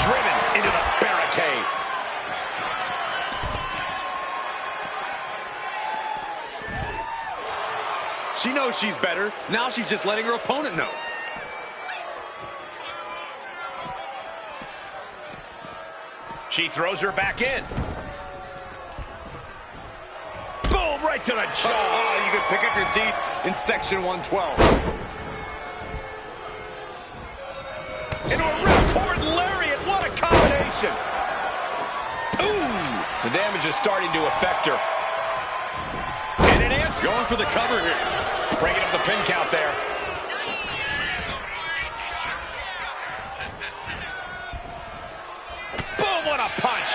Driven into the barricade. She knows she's better. Now she's just letting her opponent know. She throws her back in. Boom, right to the jaw. Oh, you can pick up your teeth in section 112. Into a ripcord lariat. What a combination. Ooh, the damage is starting to affect her. And an answer. Going for the cover here. Breaking up the pin count there. Boom, what a punch.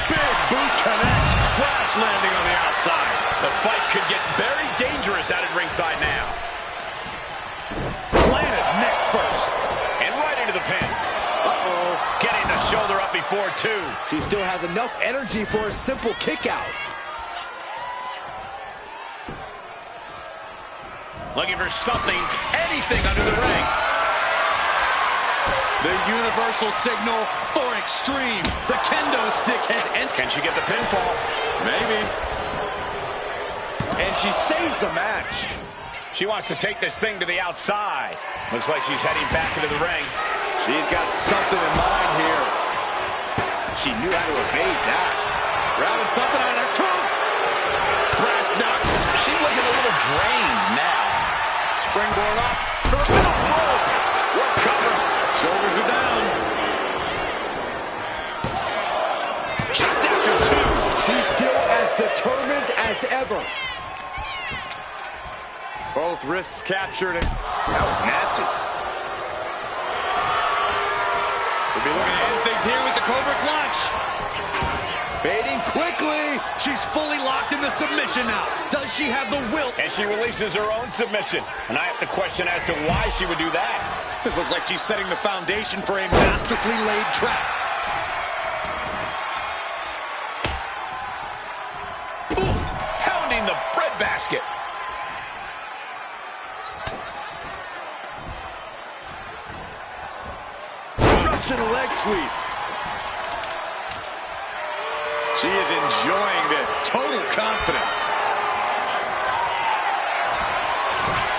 Big boot connects. Crash landing on the outside. The fight could get very dangerous out at ringside now. Planted neck first. And right into the pin. Uh-oh. Getting the shoulder up before two. She still has enough energy for a simple kick out. Looking for something, anything under the ring. The universal signal for extreme. The kendo stick has entered. Can she get the pinfall? Maybe. And she saves the match. She wants to take this thing to the outside. Looks like she's heading back into the ring. She's got something in mind here. She knew how to evade that. Grabbing something out of her trunk. Brass knucks. She's looking a little drained now. Springboard up. For the middle rope. What cover? Shoulders are down. Just after two. She's still as determined as ever. Both wrists captured. And That was nasty. we'll be looking to end things here with the Cobra Clutch. Fading quickly. She's fully locked into submission now. Does she have the will? And she releases her own submission. And I have to question as to why she would do that. This looks like she's setting the foundation for a masterfully laid trap. sweep. She is enjoying this. Total confidence.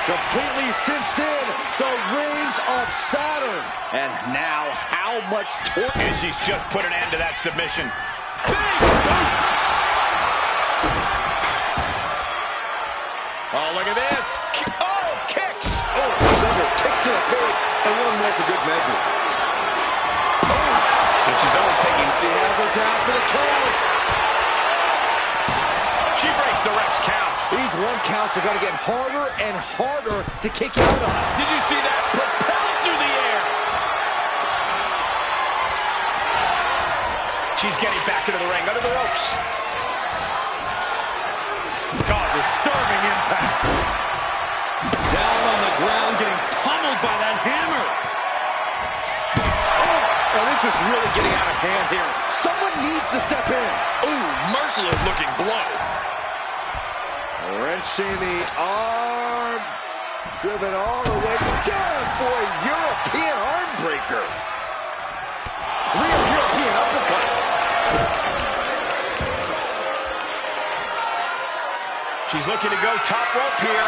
Completely cinched in the rings of Saturn. And now how much torque. And she's just put an end to that submission. Oh, look at this. Oh, kicks. Oh, several kicks to the face. And one more for good measure. Oh. And she's only taking. She has her down for the count. She breaks the ref's count. These 1 counts are going to get harder and harder to kick out of. Did you see that? Propelled through the air. She's getting back into the ring, under the ropes. God, disturbing impact. Down on the ground, getting pummeled by that hammer. Oh, this is really getting out of hand here. Someone needs to step in. Ooh, merciless looking blow. Wrenching the arm. Driven all the way down for a European arm breaker. Real European uppercut. She's looking to go top rope here.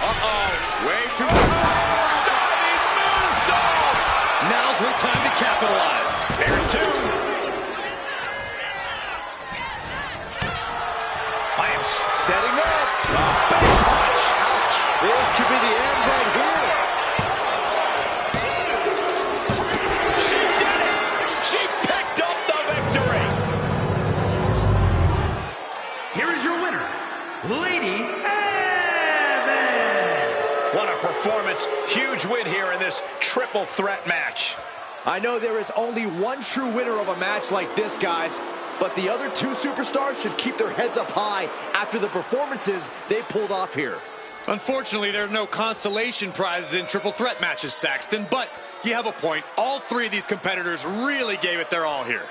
Uh-oh. Way too much. Diving moonsault. Now's her time to capitalize. There's 2. I am Setting up. Big punch. Ouch. This could be the end right here. She did it! She picked up the victory! Here is your winner, Lady Evans. What a performance. Huge win here in this triple threat match. I know there is only one true winner of a match like this, guys, but the other 2 superstars should keep their heads up high after the performances they pulled off here. Unfortunately, there are no consolation prizes in triple threat matches, Saxton, but you have a point. All 3 of these competitors really gave it their all here.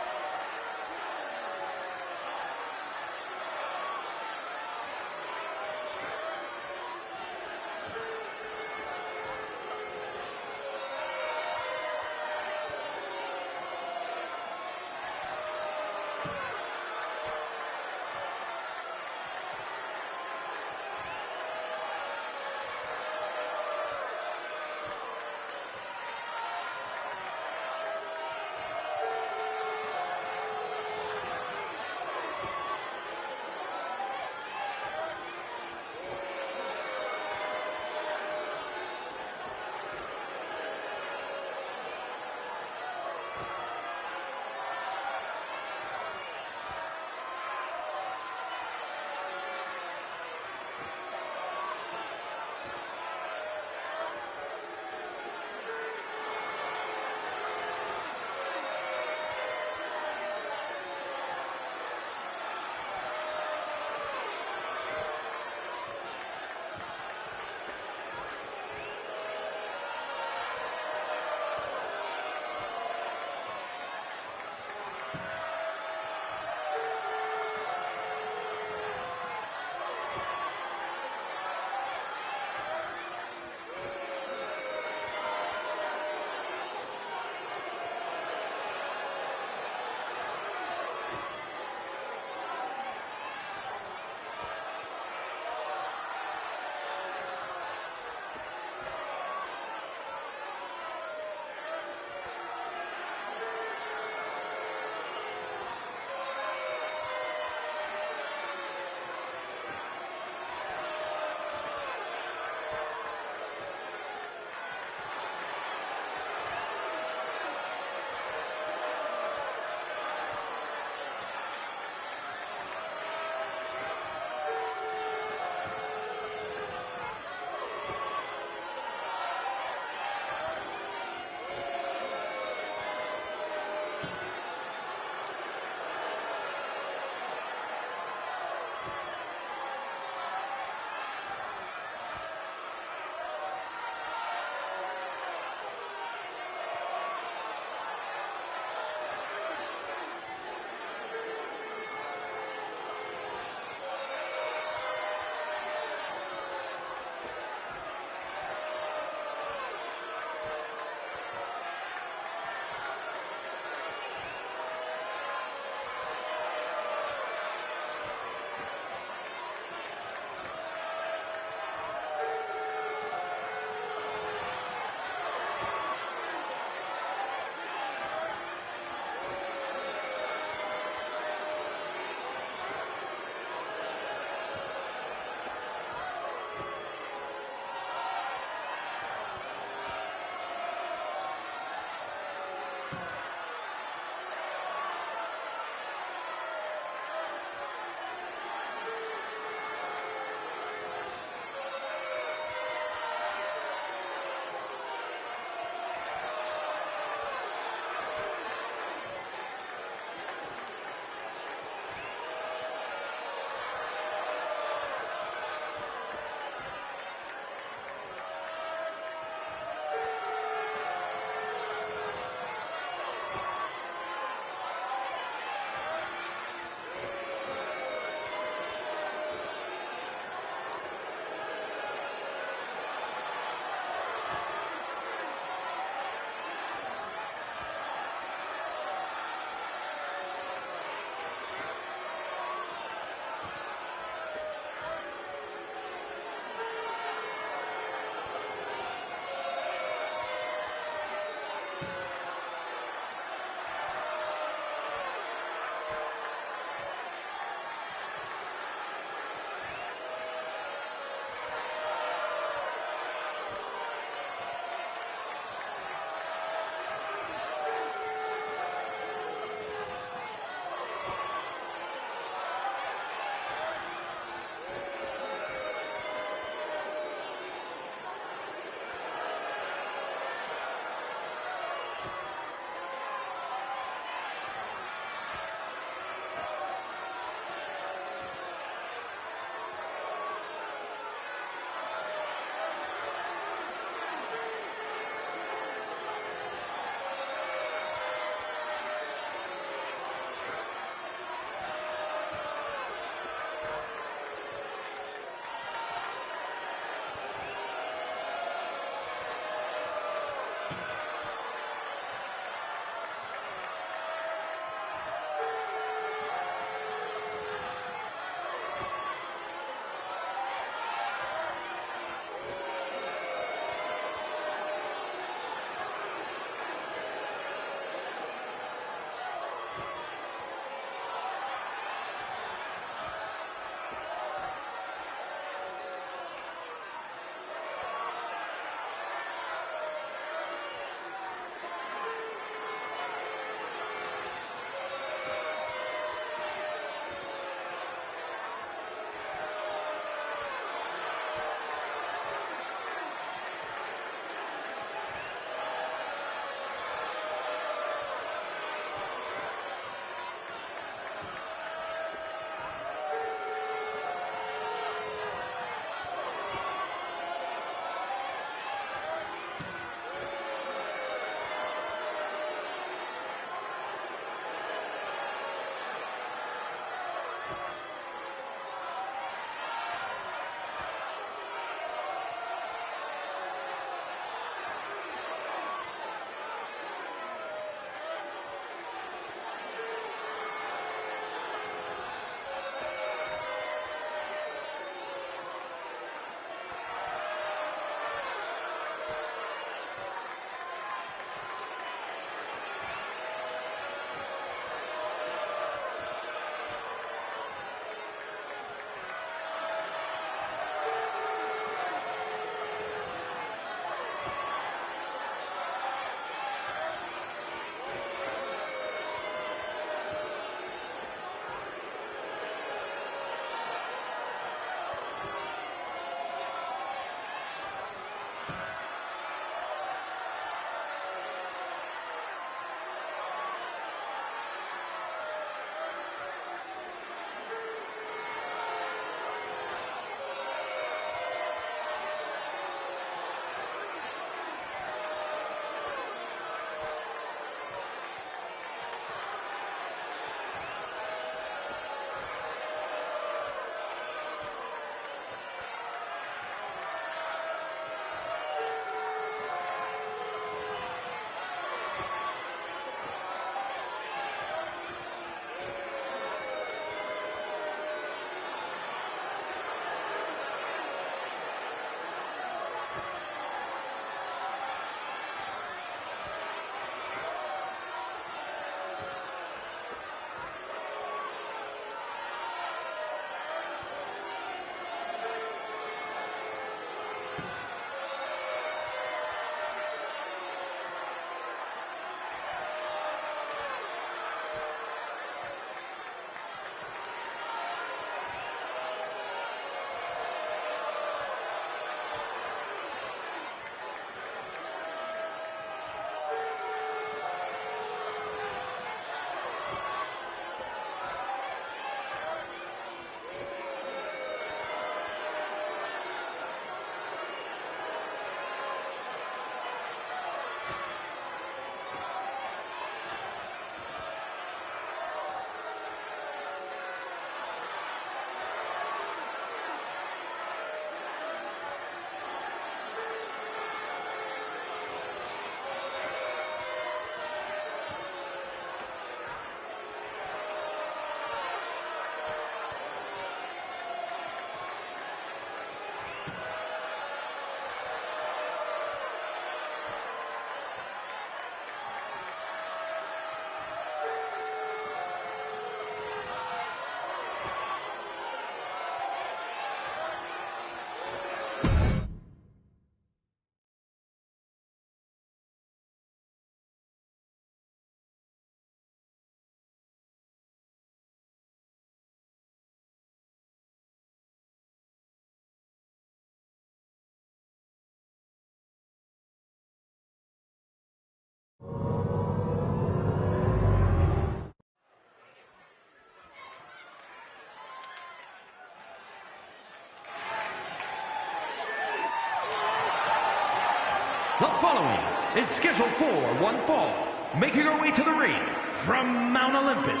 The following is scheduled for one fall, making her way to the ring from Mount Olympus,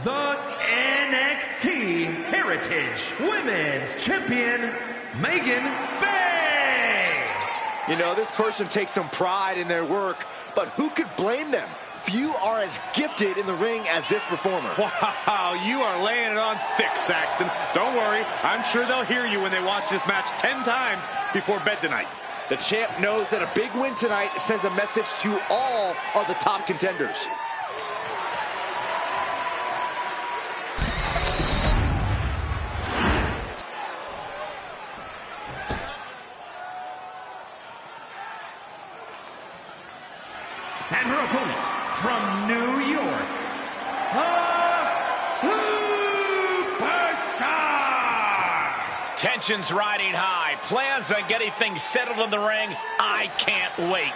the NXT Heritage Women's Champion, Megan Bay. You know, this person takes some pride in their work, but who could blame them? Few are as gifted in the ring as this performer. Wow, you are laying it on thick, Saxton. Don't worry, I'm sure they'll hear you when they watch this match 10 times before bed tonight. The champ knows that a big win tonight sends a message to all of the top contenders. And her opponent from New York, the Superstar! Tensions riding high. Plans on getting things settled in the ring. I can't wait.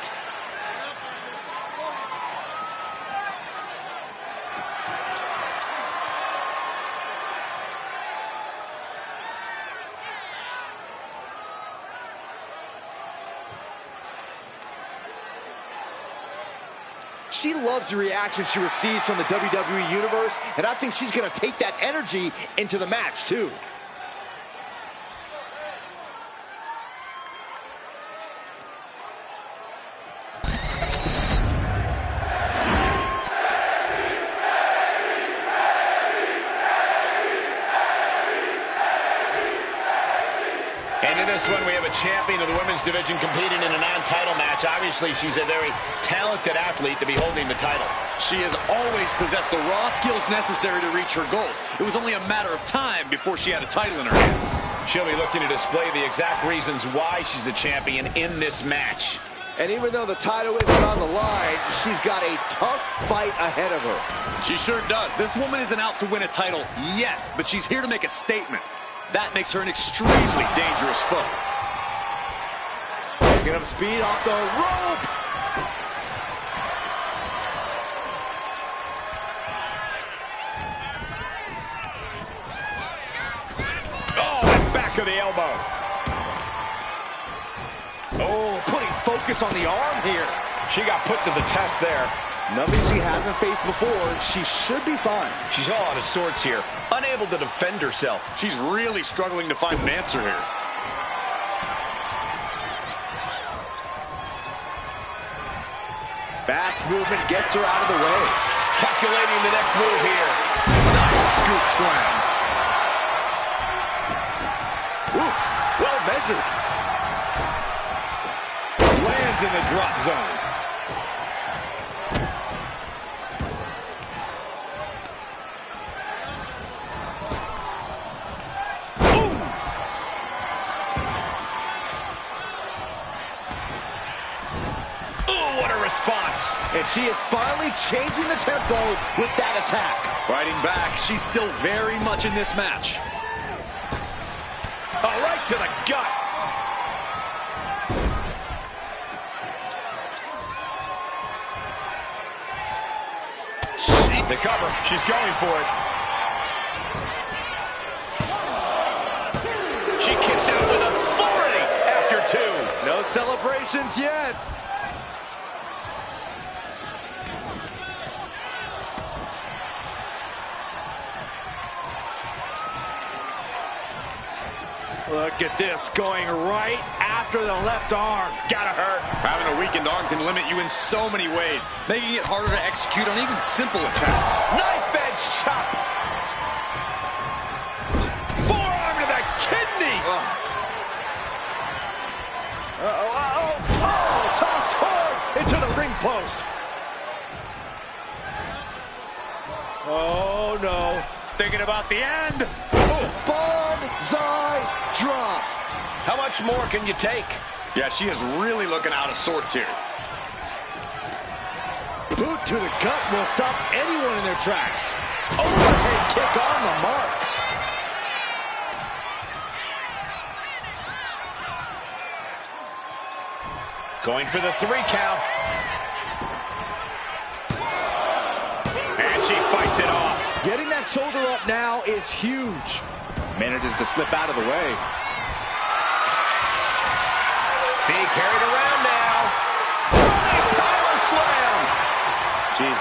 She loves the reaction she receives from the WWE Universe, and I think she's going to take that energy into the match, too. And in this one, we have a champion of the women's division competing in a non-title match. Obviously, she's a very talented athlete to be holding the title. She has always possessed the raw skills necessary to reach her goals. It was only a matter of time before she had a title in her hands. She'll be looking to display the exact reasons why she's the champion in this match. And even though the title isn't on the line, she's got a tough fight ahead of her. She sure does. This woman isn't out to win a title yet, but she's here to make a statement. That makes her an extremely dangerous foe. Picking up speed off the rope. Oh, and back of the elbow. Oh, putting focus on the arm here. She got put to the test there. Nothing she hasn't faced before. She should be fine. She's all out of sorts here, unable to defend herself. She's really struggling to find an answer here. Fast movement gets her out of the way. Calculating the next move here. Nice scoop slam. Ooh, well measured. Lands in the drop zone. Response. And she is finally changing the tempo with that attack. Fighting back, she's still very much in this match. Oh, right to the gut. The cover, she's going for it. She kicks out with authority after two. No celebrations yet. Look at this, going right after the left arm. Gotta hurt. Having a weakened arm can limit you in so many ways, making it harder to execute on even simple attacks. Knife edge chop. Forearm to the kidneys. Tossed hard into the ring post. Oh, no. Thinking about the end. Bullseye drop. How much more can you take? Yeah, she is really looking out of sorts here. Boot to the gut will stop anyone in their tracks. Overhead kick on the mark. Going for the 3 count. And she fights it off. Getting that shoulder up now is huge. Manages to slip out of the way. Being carried around now.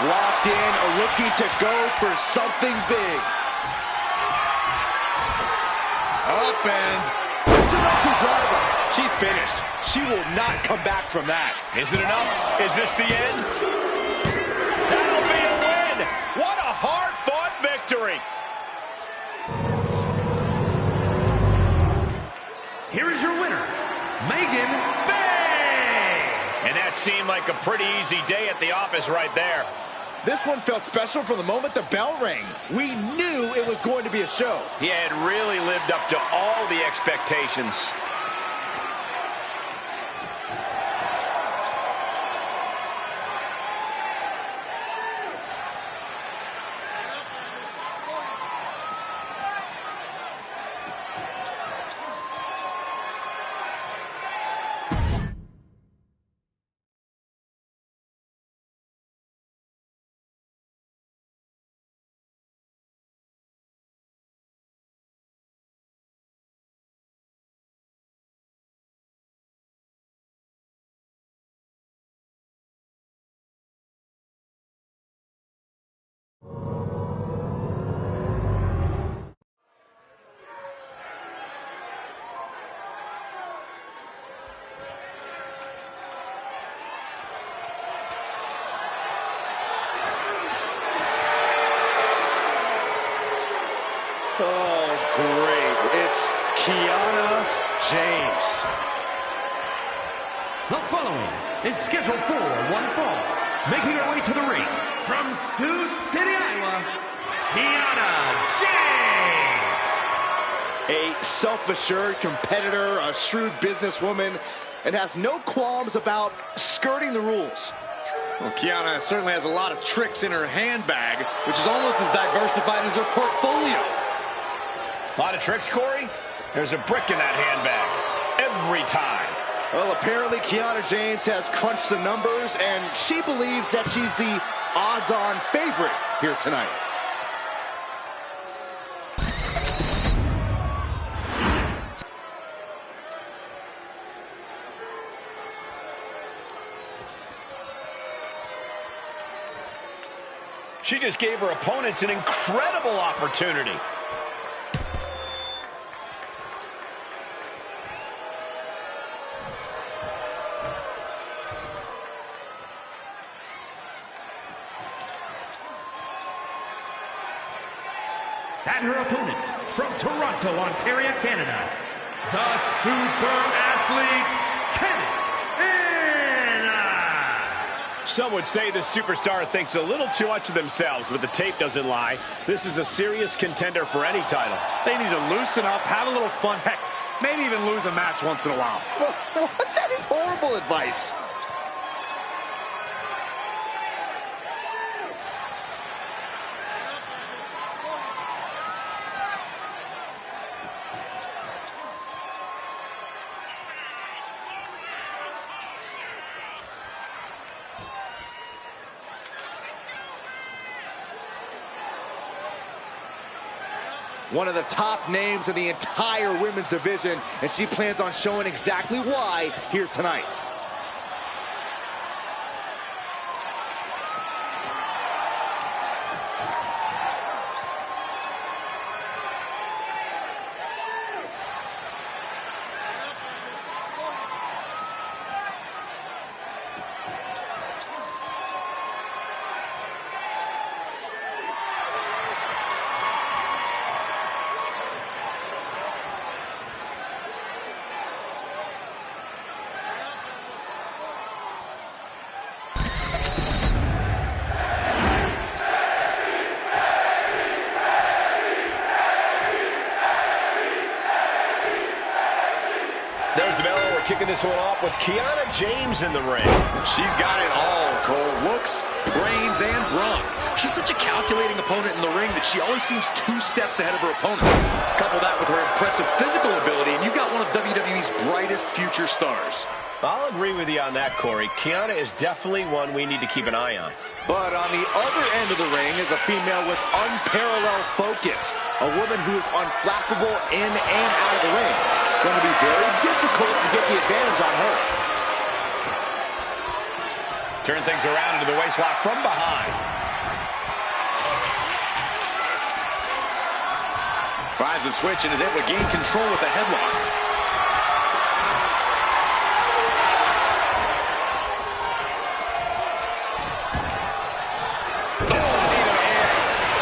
locked in, looking to go for something big. Up and... Michinoku driver. She's finished. She will not come back from that. Is it enough? Is this the end? That'll be a win. What a hard-fought victory. Here is your winner, Megan Bay. And that seemed like a pretty easy day at the office right there. This one felt special from the moment the bell rang. We knew it was going to be a show. He had really lived up to all the expectations. Oh, great. It's Kiana James. The following is scheduled for one fall. Making her way to the ring from Sioux City, Iowa, Kiana James. A self-assured competitor, a shrewd businesswoman, and has no qualms about skirting the rules. Well, Kiana certainly has a lot of tricks in her handbag, which is almost as diversified as her portfolio. A lot of tricks, Corey? There's a brick in that handbag. Every time. Well, apparently Kiana James has crunched the numbers, and she believes that she's the odds-on favorite here tonight. She just gave her opponents an incredible opportunity. And her opponent from Toronto, Ontario, Canada, the Super Athletes, Canada. Some would say the superstar thinks a little too much of themselves, but the tape doesn't lie. This is a serious contender for any title. They need to loosen up, have a little fun, heck, maybe even lose a match once in a while. That is horrible advice. One of the top names in the entire women's division, and she plans on showing exactly why here tonight. There's the bell. We're kicking this one off with Kiana James in the ring. She's got it all, Cole. Looks, brains, and brawn. She's such a calculating opponent in the ring that she always seems 2 steps ahead of her opponent. Couple that with her impressive physical ability, and you've got one of WWE's brightest future stars. I'll agree with you on that, Corey. Kiana is definitely one we need to keep an eye on. But on the other end of the ring is a female with unparalleled focus. A woman who is unflappable in and out of the ring. It's going to be very difficult to get the advantage on her. Turn things around into the waistlock from behind. Finds the switch and is able to gain control with the headlock.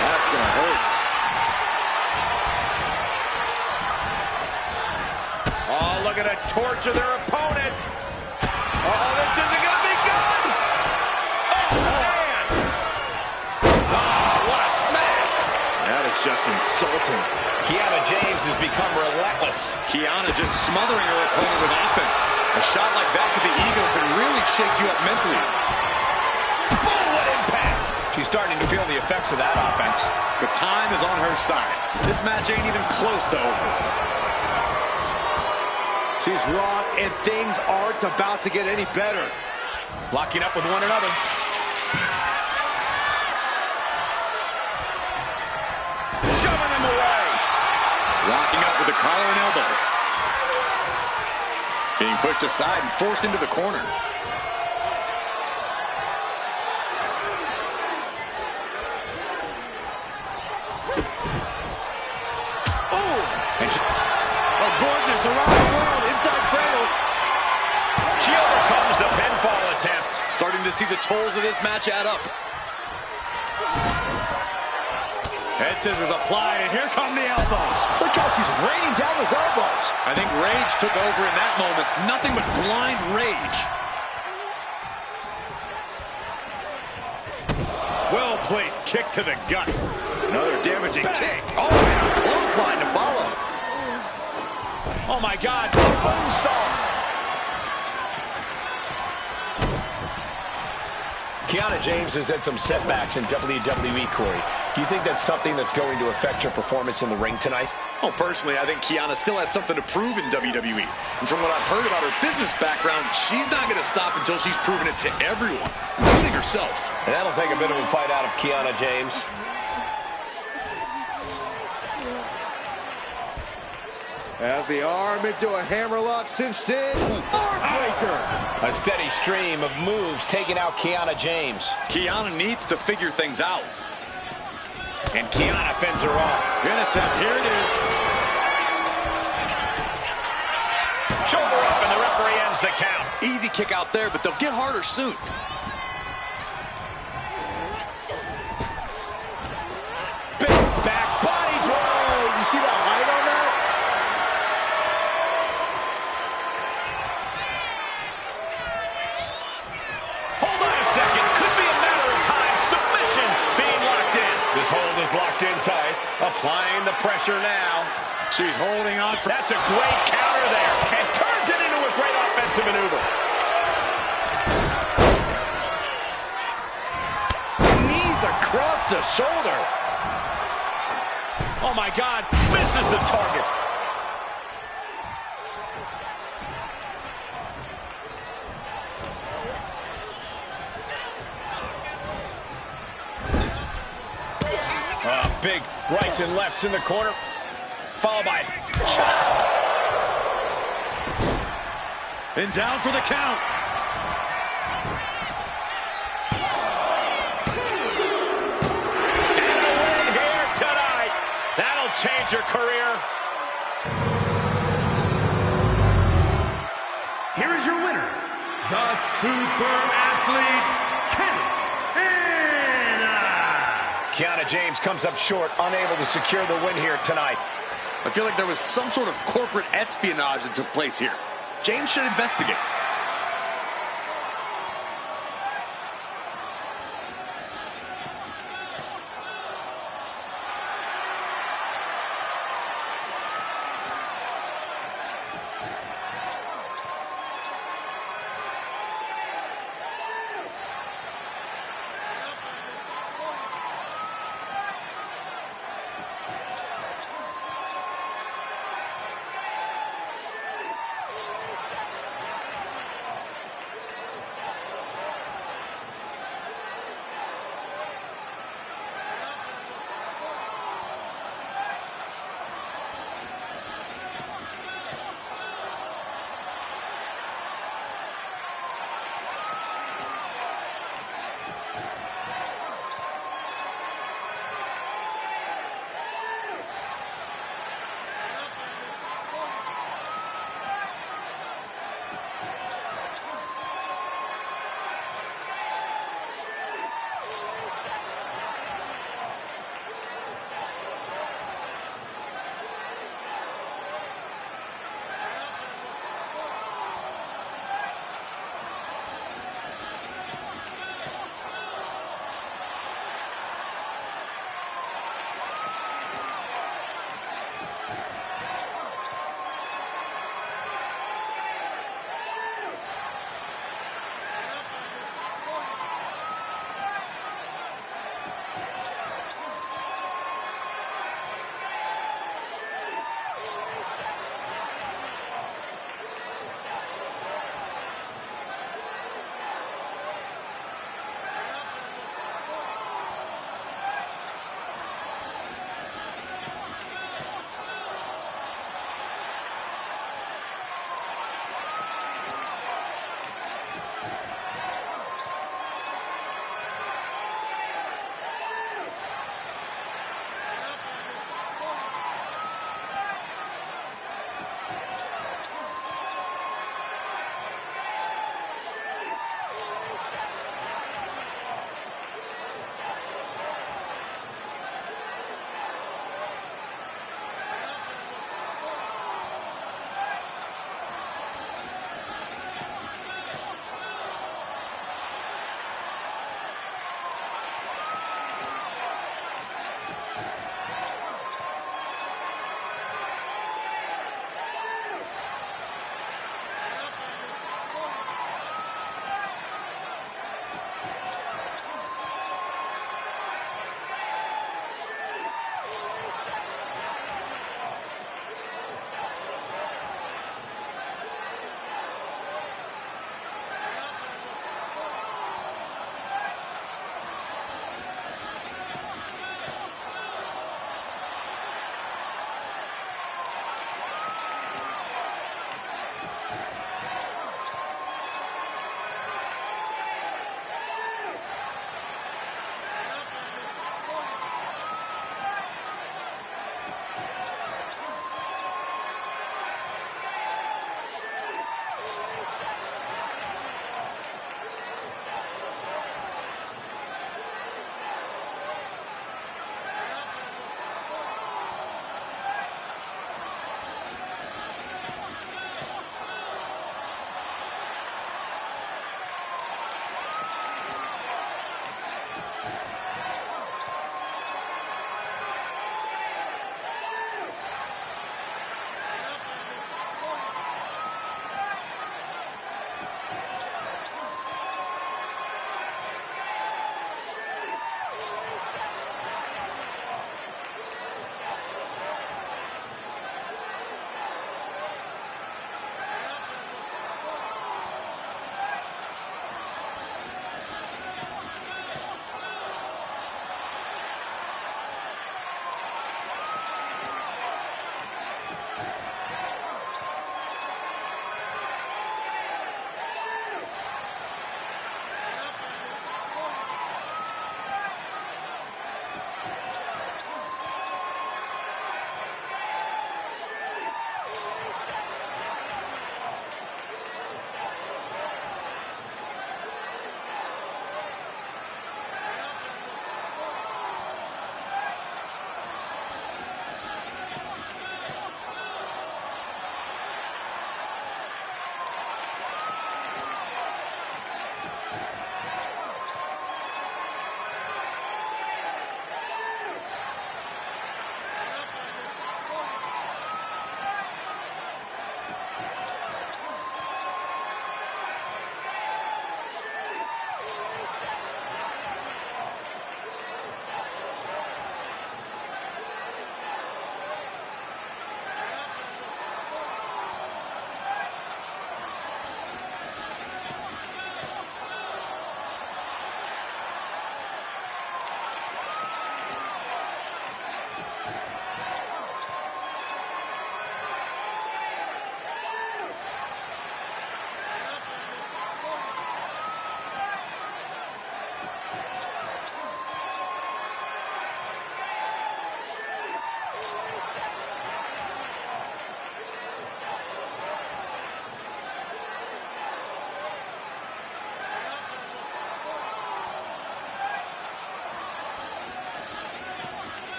That's going to hurt. Oh, look at it torture their opponent. Oh, this isn't going to be good. Oh, man. Oh, what a smash. That is just insulting. Kiana James has become relentless. Kiana just smothering her opponent with offense. A shot like that to the ego can really shake you up mentally. Boom, what impact. She's starting to feel the effects of that offense. The time is on her side. This match ain't even close to over. She's rocked, and things aren't about to get any better. Locking up with one another. Shoving them away. Locking up with the collar and elbow. Being pushed aside and forced into the corner. Oh! And she... Oh, gorgeous. Around the world. Inside cradle. She overcomes the pinfall attempt. Starting to see the tolls of this match add up. Head scissors applied, and here come the elbows. Look how she's raining down those elbows. I think rage took over in that moment. Nothing but blind rage. Well-placed kick to the gut. Another damaging kick. Oh, and a clothesline to follow. Oh, my God. Moonsault. Kiana James has had some setbacks in WWE, Corey. Do you think that's something that's going to affect her performance in the ring tonight? Oh, personally, I think Kiana still has something to prove in WWE. And from what I've heard about her business background, she's not going to stop until she's proven it to everyone, including herself. And that'll take a bit of a fight out of Kiana James. As the arm into a hammerlock cinched in. Arm breaker. A steady stream of moves taking out Kiana James. Kiana needs to figure things out. And Kiana fends her off. Good attempt. Here it is. Shoulder up, and the referee ends the count. Easy kick out there, but they'll get harder soon. Big back body drop. You see that height on that? Hold on a second. Could be a matter of time. Submission being locked in. This hold is locked in tight. Applying the pressure now. She's holding on. That's a great counter there. And turns it into a great offensive maneuver. Knees across the shoulder. Oh, my God. Misses the target. Big rights and lefts in the corner. Followed by chop. And down for the count. And the win here tonight. That'll change your career. Here is your winner, the Super Athletes, Kiana James comes up short, unable to secure the win here tonight. I feel like there was some sort of corporate espionage that took place here. James should investigate.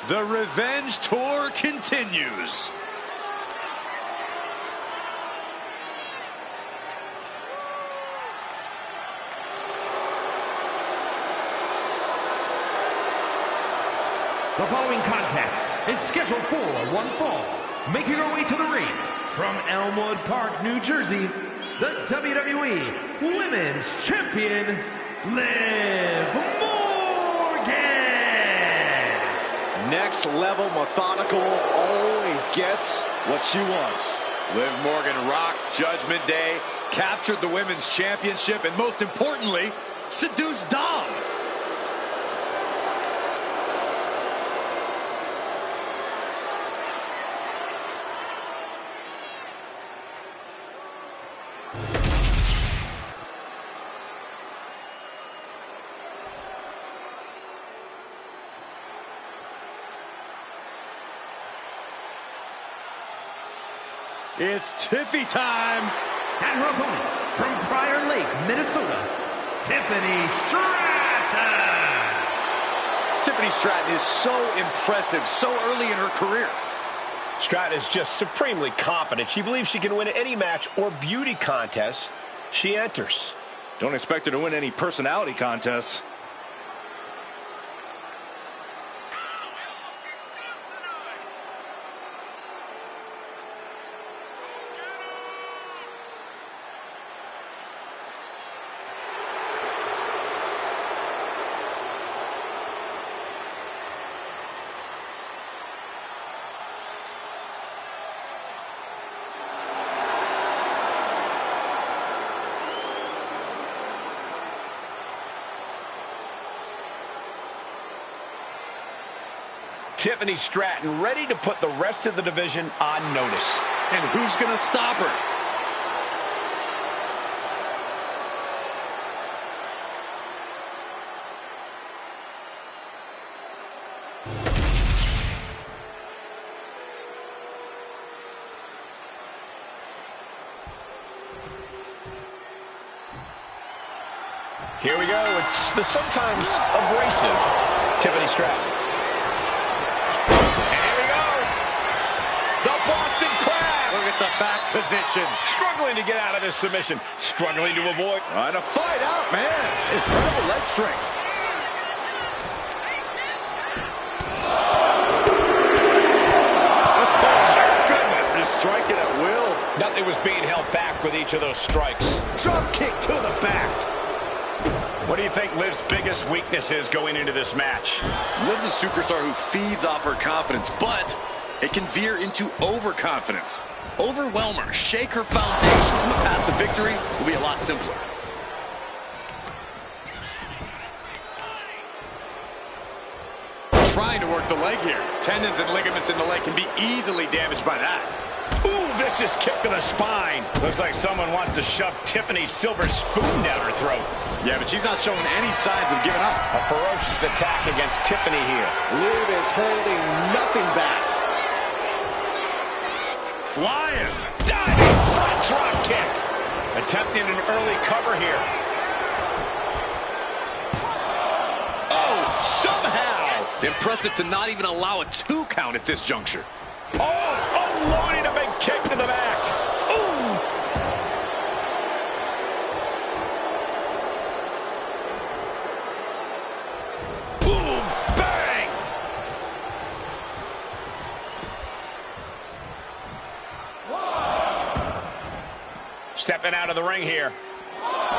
The revenge tour continues. The following contest is scheduled for one fall. Making her way to the ring from Elmwood Park, New Jersey, the WWE Women's Champion, Liv Morgan. Next level methodical, always gets what she wants. Liv Morgan rocked Judgment Day, captured the Women's Championship, and most importantly, seduced Dom. It's Tiffy time. And her opponent from Prior Lake, Minnesota, Tiffany Stratton. Tiffany Stratton is so impressive so early in her career. Stratton is just supremely confident. She believes she can win any match or beauty contest she enters. Don't expect her to win any personality contests. Tiffany Stratton ready to put the rest of the division on notice. And who's going to stop her? Here we go. It's the sometimes abrasive Tiffany Stratton. The back position. Struggling to get out of this submission. Struggling to avoid. Trying to fight out, man. Incredible leg strength. Oh, goodness. They're striking at will. Nothing was being held back with each of those strikes. Drop kick to the back. What do you think Liv's biggest weakness is going into this match? Liv's a superstar who feeds off her confidence, but it can veer into overconfidence. Overwhelm her, shake her foundations, and the path to victory will be a lot simpler. Trying to work the leg here. Tendons and ligaments in the leg can be easily damaged by that. Ooh, vicious kick to the spine. Looks like someone wants to shove Tiffany's silver spoon down her throat. Yeah, but she's not showing any signs of giving up. A ferocious attack against Tiffany here. Liv is holding nothing back. Flying. Diving front drop kick. Attempting an early cover here. Oh, somehow. Impressive to not even allow a 2 count at this juncture. Oh, unloading a big kick to the back. Ooh. Boom, bang. Stepping out of the ring here.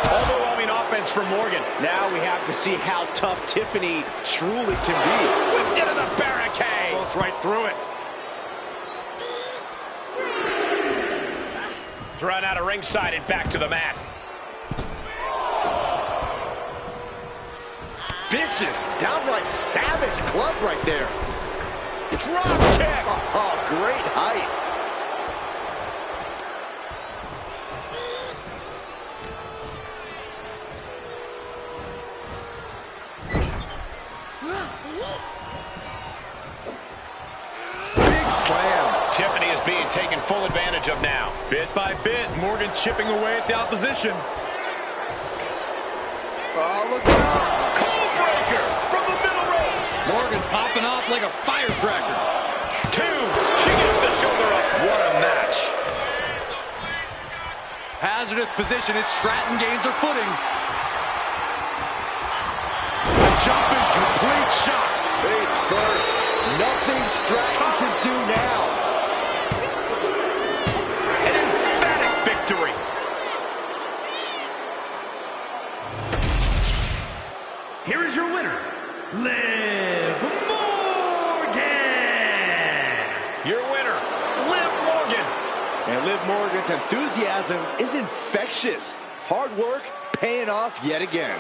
Overwhelming offense for Morgan. Now we have to see how tough Tiffany truly can be. Whipped into the barricade. Goes right through it. Thrown out of ringside and back to the mat. Vicious, downright savage club right there. Drop kick. Oh, great height. Big slam. Tiffany is being taken full advantage of now. Bit by bit, Morgan chipping away at the opposition. Oh, look out. Cold breaker from the middle rope. Morgan popping off like a fire match record. 2. She gets the shoulder up. What a match. Hazardous position as Stratton gains her footing. A jumping complete shot. Face first. Nothing Stratton can do now. An emphatic victory. Here is your winner, Liv Morgan. Your winner, Liv Morgan. And Liv Morgan's enthusiasm is infectious. Hard work paying off yet again.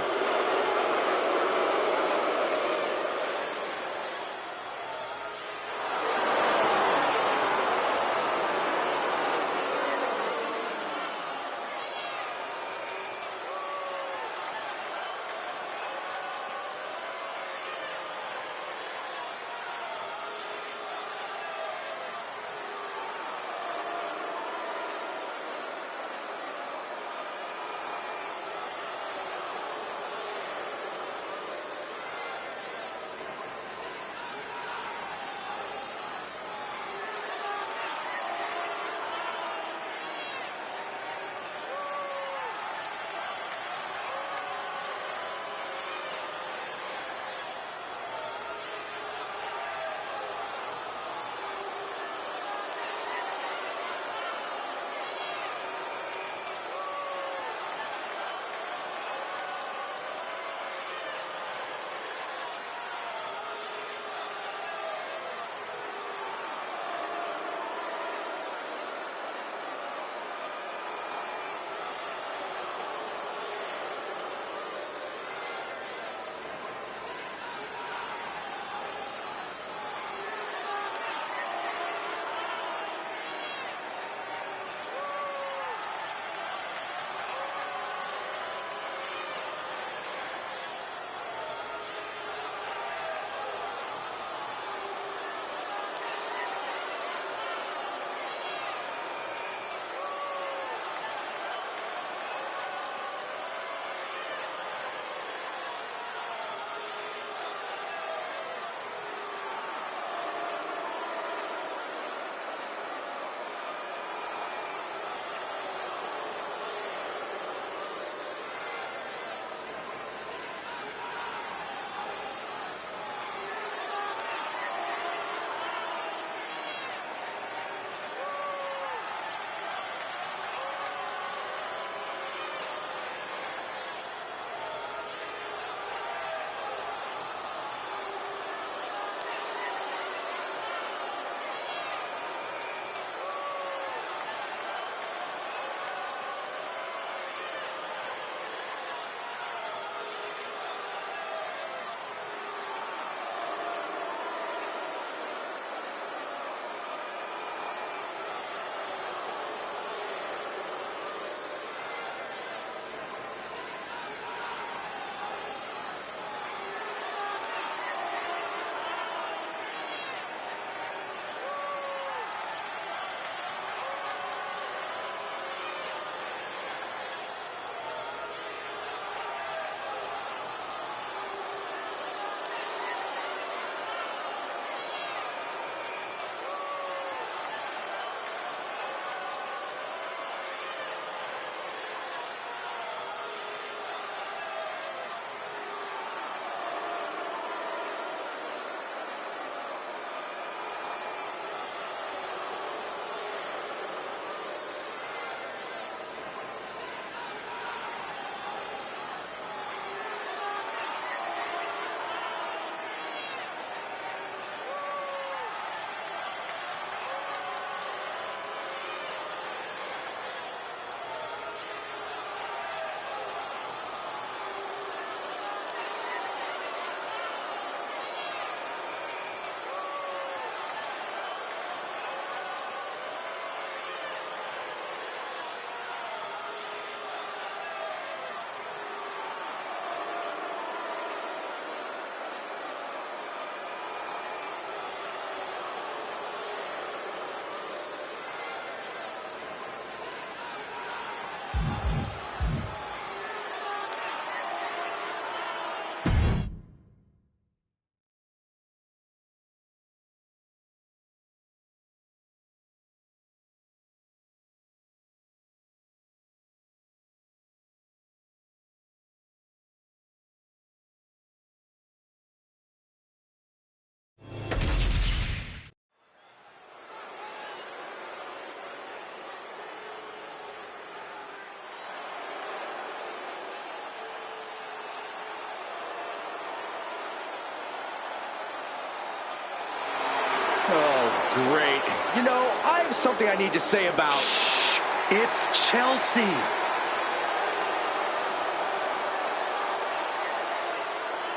Oh, great. You know, I have something I need to say about... Shh. It's Chelsea.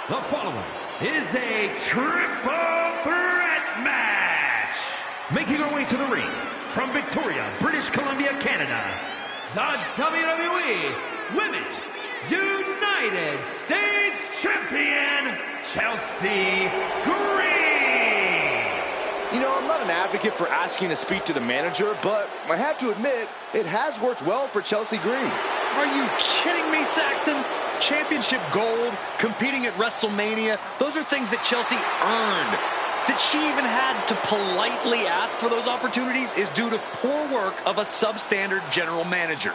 The following is a triple threat match. Making her way to the ring from Victoria, British Columbia, Canada, the WWE Women's United States Champion, Chelsea Green. You know, I'm not an advocate for asking to speak to the manager, but I have to admit, it has worked well for Chelsea Green. Are you kidding me, Saxton? Championship gold, competing at WrestleMania, those are things that Chelsea earned. That she even had to politely ask for those opportunities is due to poor work of a substandard general manager.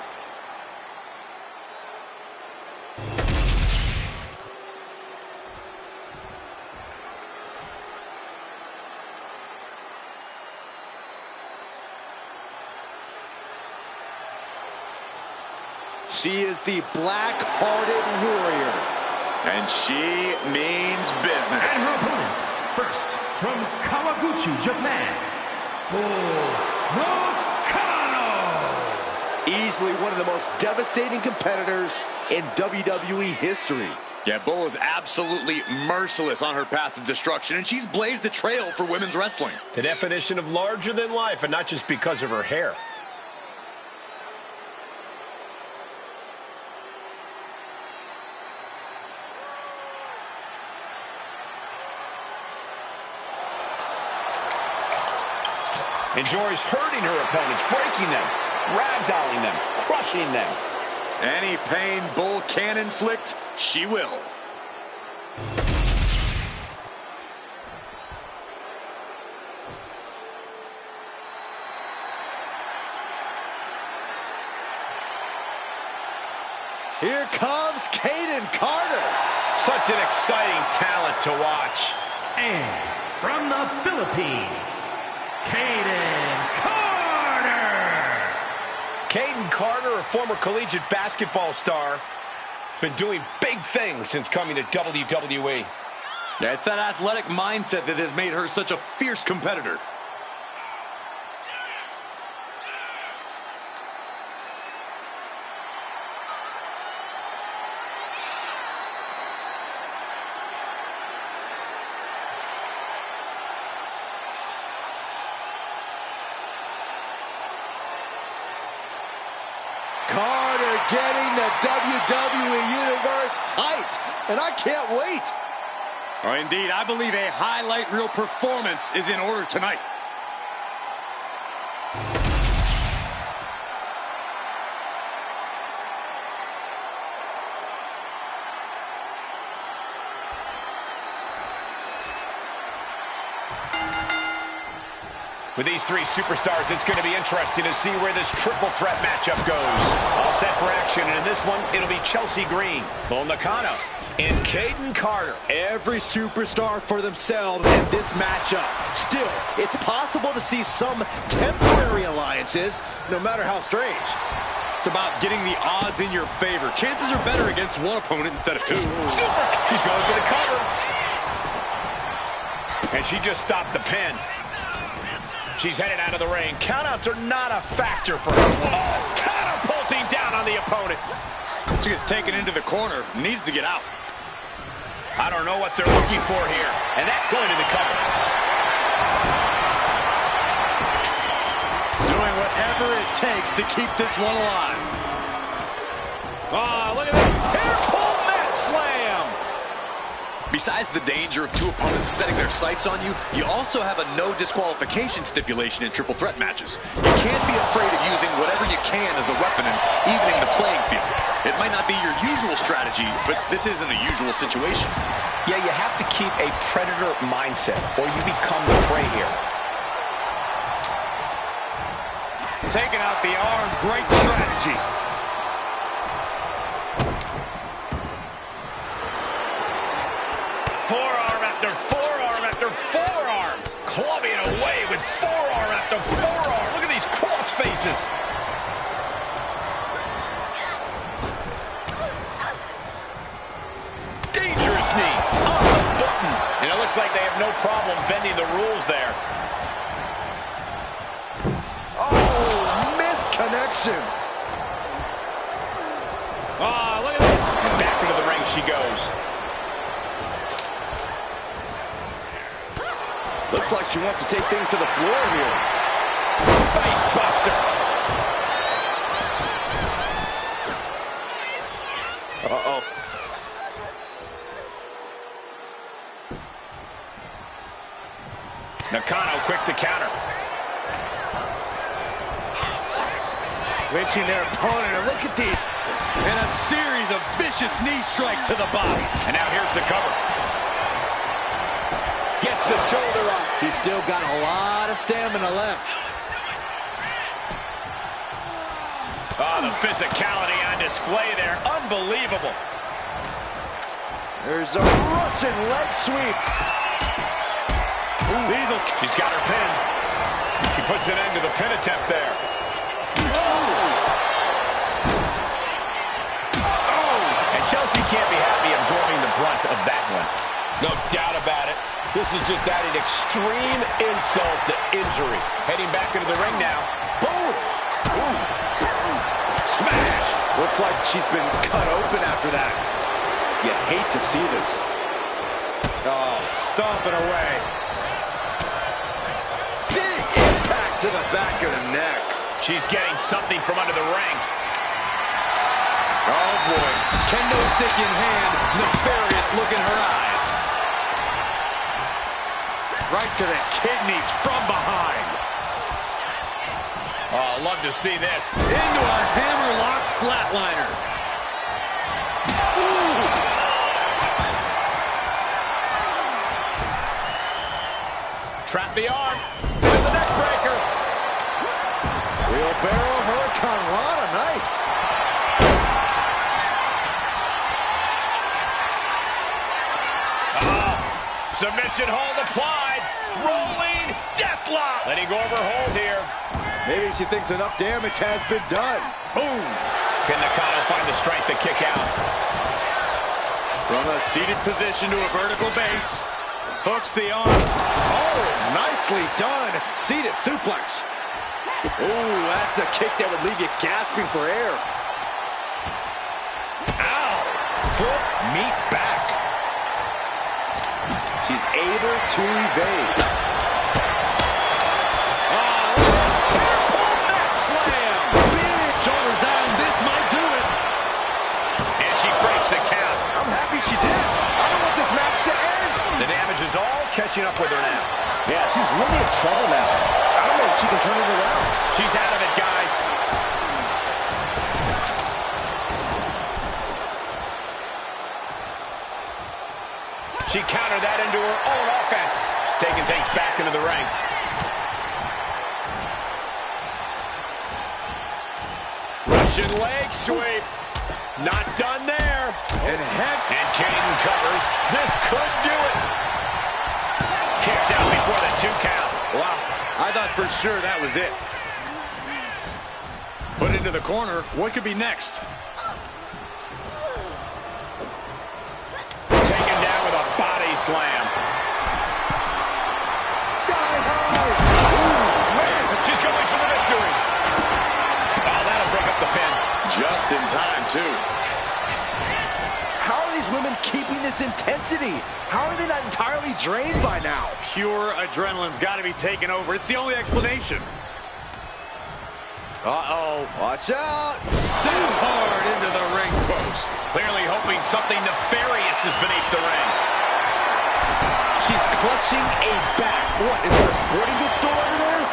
She is the black-hearted warrior. And she means business. And her opponents, first, from Kawaguchi, Japan, Bull Nakano. Easily one of the most devastating competitors in WWE history. Yeah, Bull is absolutely merciless on her path of destruction, and she's blazed the trail for women's wrestling. The definition of larger than life, and not just because of her hair. Enjoys hurting her opponents, breaking them, ragdolling them, crushing them. Any pain Bull can inflict, she will. Here comes Kaden Carter. Such an exciting talent to watch. And from the Philippines, Kaden Carter. Kaden Carter, a former collegiate basketball star, has been doing big things since coming to WWE. Yeah, it's that athletic mindset that has made her such a fierce competitor. Carter getting the WWE Universe hyped, and I can't wait. Oh, indeed, I believe a highlight reel performance is in order tonight. With these three superstars, it's going to be interesting to see where this triple threat matchup goes. All set for action, and in this one, it'll be Chelsea Green, Bull Nakano, and Kaden Carter. Every superstar for themselves in this matchup. Still, it's possible to see some temporary alliances, no matter how strange. It's about getting the odds in your favor. Chances are better against one opponent instead of two. Super! She's going for the cover. And she just stopped the pin. She's headed out of the ring. Countouts are not a factor for her. Oh, catapulting down on the opponent. She gets taken into the corner. Needs to get out. I don't know what they're looking for here. And that going to the cover. Doing whatever it takes to keep this one alive. Oh, look at this. Hair pull mat slam. Besides the danger of two opponents setting their sights on you, you also have a no disqualification stipulation in triple threat matches. You can't be afraid of using whatever you can as a weapon and evening the playing field. It might not be your usual strategy, but this isn't a usual situation. Yeah, you have to keep a predator mindset, or you become the prey here. Taking out the arm, great strategy. Forearm after forearm after forearm. Clubbing away with forearm after forearm. Look at these cross faces. Dangerous knee on the button. And it looks like they have no problem bending the rules there. action. Oh, look at this. Back into the ring she goes. Looks like she wants to take things to the floor here. Face buster. Uh-oh. Nakano quick to counter. Reaching their opponent, and look at these. And a series of vicious knee strikes to the body. And now here's the cover. Gets the shoulder up. She's still got a lot of stamina left. Oh, the physicality on display there. Unbelievable. There's a Russian leg sweep. Diesel. She's got her pin. She puts an end to the pin attempt there. And Chelsea can't be happy absorbing the brunt of that one. No doubt about it. This is just adding extreme insult to injury. Heading back into the ring now. Boom! Ooh. Smash! Looks like she's been cut open after that. You hate to see this. Oh, stomping away. Big impact to the back of the neck. She's getting something from under the ring. Oh, boy. Kendo stick in hand, nefarious look in her eyes. Right to the kidneys from behind. Oh, I'd love to see this. Into a hammerlock flatliner. Trap the arm. To the neck breaker. Wheelbarrow Hurricane Rana, nice. Submission hold applied. Rolling deathlock. Letting go of her hold here. Maybe she thinks enough damage has been done. Boom. Can Nakano find the strength to kick out? From a seated position to a vertical base. Hooks the arm. Oh, nicely done. Seated suplex. Oh, that's a kick that would leave you gasping for air. Ow. Foot meet back. She's able to evade. Slam. Big shoulders down. This might do it. And she breaks the count. I'm happy she did. I don't want this match to end. The damage is all catching up with her now. Yeah, she's really in trouble now. I don't know if she can turn it around. She's out of it, guys. She countered that into her own offense. She's taking things back into the ring. Russian leg sweep. Not done there. And Kane covers. This could do it. Kicks out before the 2 count. Wow, I thought for sure that was it. Put into the corner. What could be next? Taken down with a body slam. sky high. Ooh, man. She's going for the victory. Oh, that'll break up the pin. Just in time, too. How are these women keeping this intensity? How are they not entirely drained by now? Pure adrenaline's got to be taken over. It's the only explanation. Uh-oh. Watch out. Sent hard into the ring post. Clearly hoping something nefarious is beneath the ring. She's clutching a back. What, is there a sporting goods store over there?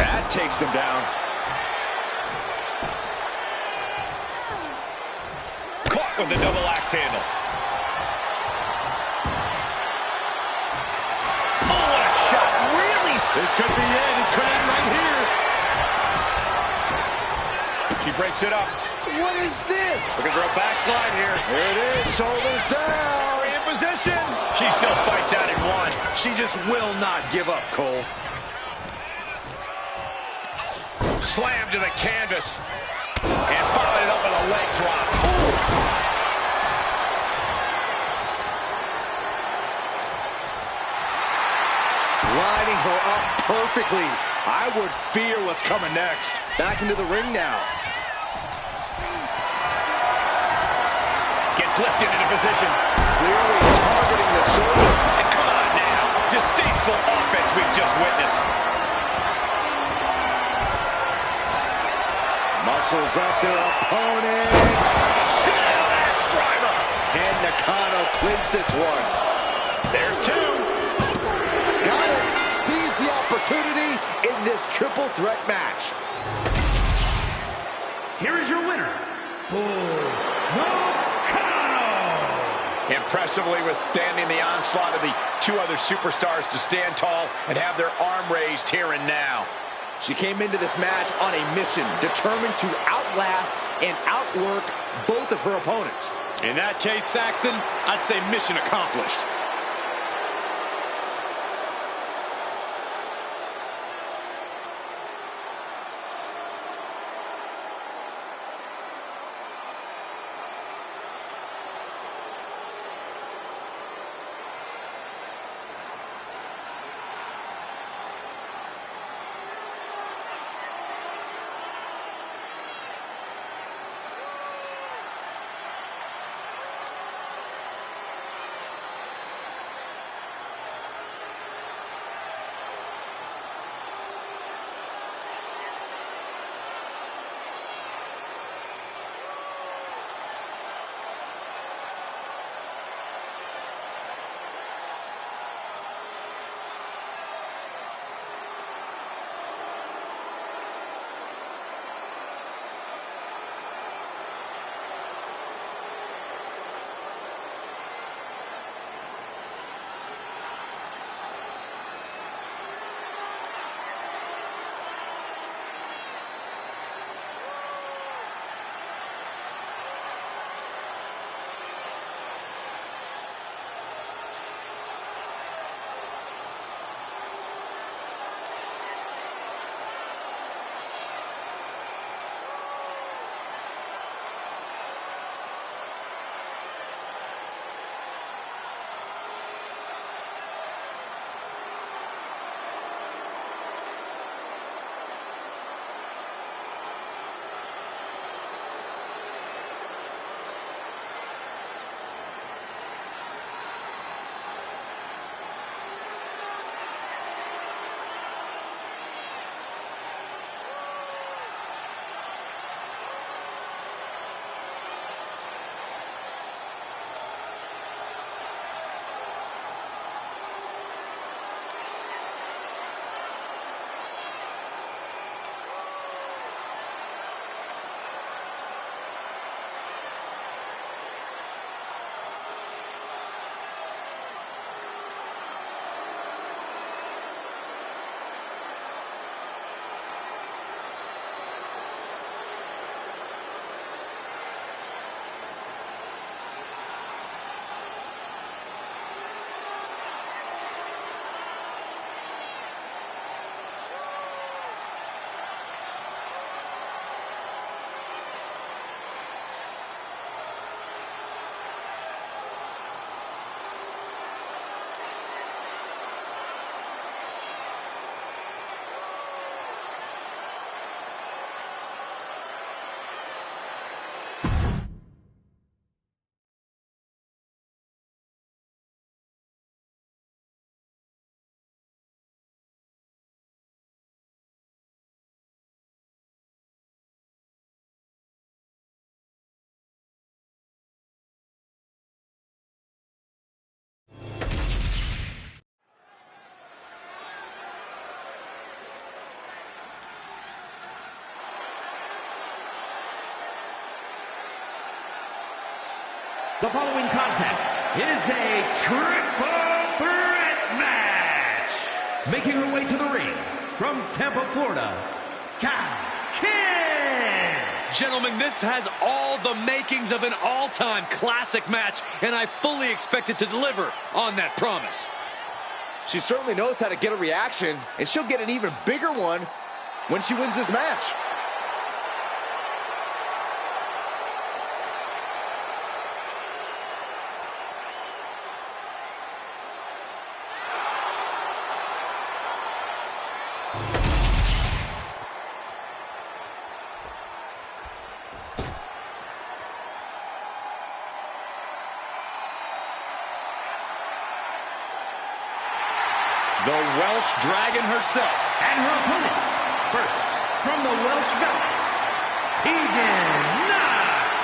That takes them down. Caught with the double axe handle. Oh, what a shot. Really? This could be it. It could end right here. She breaks it up. What is this? Looking for a backslide here. Here it is. Shoulders down. In position. She still fights out in one. She just will not give up, Cole. Slam to the canvas. And followed it up with a leg drop. Ooh. her up perfectly. I would fear what's coming next. Back into the ring now. Gets lifted into position. Clearly targeting the shoulder. And come on now. Distasteful offense we've just witnessed. Muscles up their opponent. Sit out axe driver. Can Nakano clinch this one? There's two. Got it. Seize the opportunity in this triple threat match. Here is your winner, Nakano. Impressively withstanding the onslaught of the two other superstars to stand tall and have their arm raised here and now. She came into this match on a mission, determined to outlast and outwork both of her opponents. In that case, Saxton, I'd say mission accomplished. The following contest is a triple threat match. Making her way to the ring from Tampa, Florida, Ken. Gentlemen, this has all the makings of an all-time classic match, and I fully expect it to deliver on that promise. She certainly knows how to get a reaction, and she'll get an even bigger one when she wins this match. The Welsh Dragon herself. And her opponents, first, from the Welsh Valleys, Tegan Knox.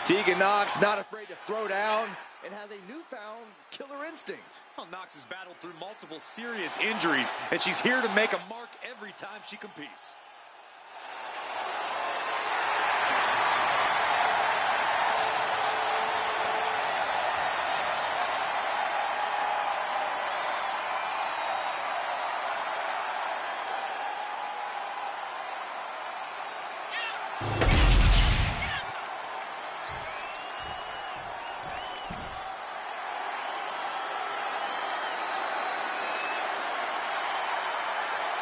Tegan Knox not afraid to throw down and has a newfound killer instinct. Well, Knox has battled through multiple serious injuries, and she's here to make a mark every time she competes.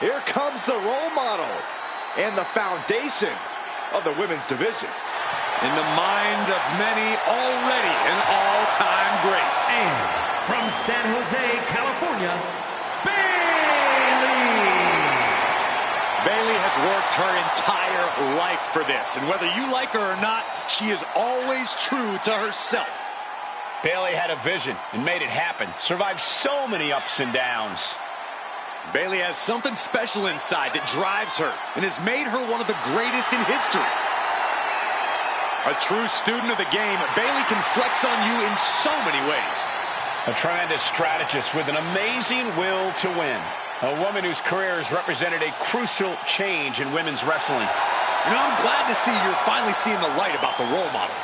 Here comes the role model and the foundation of the women's division. In the minds of many, already an all-time great. And from San Jose, California, Bayley. Bayley has worked her entire life for this, and whether you like her or not, she is always true to herself. Bayley had a vision and made it happen. Survived so many ups and downs. Bayley has something special inside that drives her and has made her one of the greatest in history. A true student of the game, Bayley can flex on you in so many ways. A tremendous strategist with an amazing will to win. A woman whose career has represented a crucial change in women's wrestling. You know, I'm glad to see you're finally seeing the light about the role model.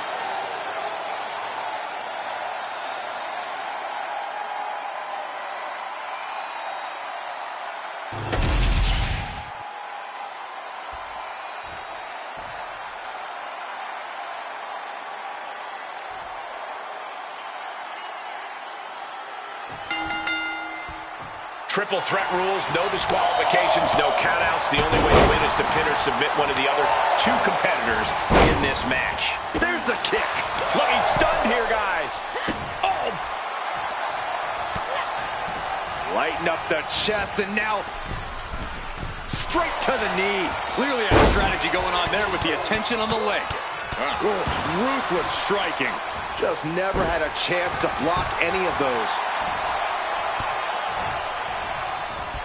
Triple threat rules, no disqualifications, no countouts. The only way to win is to pin or submit one of the other two competitors in this match. There's the kick. Looking stunned here, guys. Oh! Lighten up the chest and now straight to the knee. Clearly a strategy going on there with the attention on the leg. Ruthless striking. Just never had a chance to block any of those.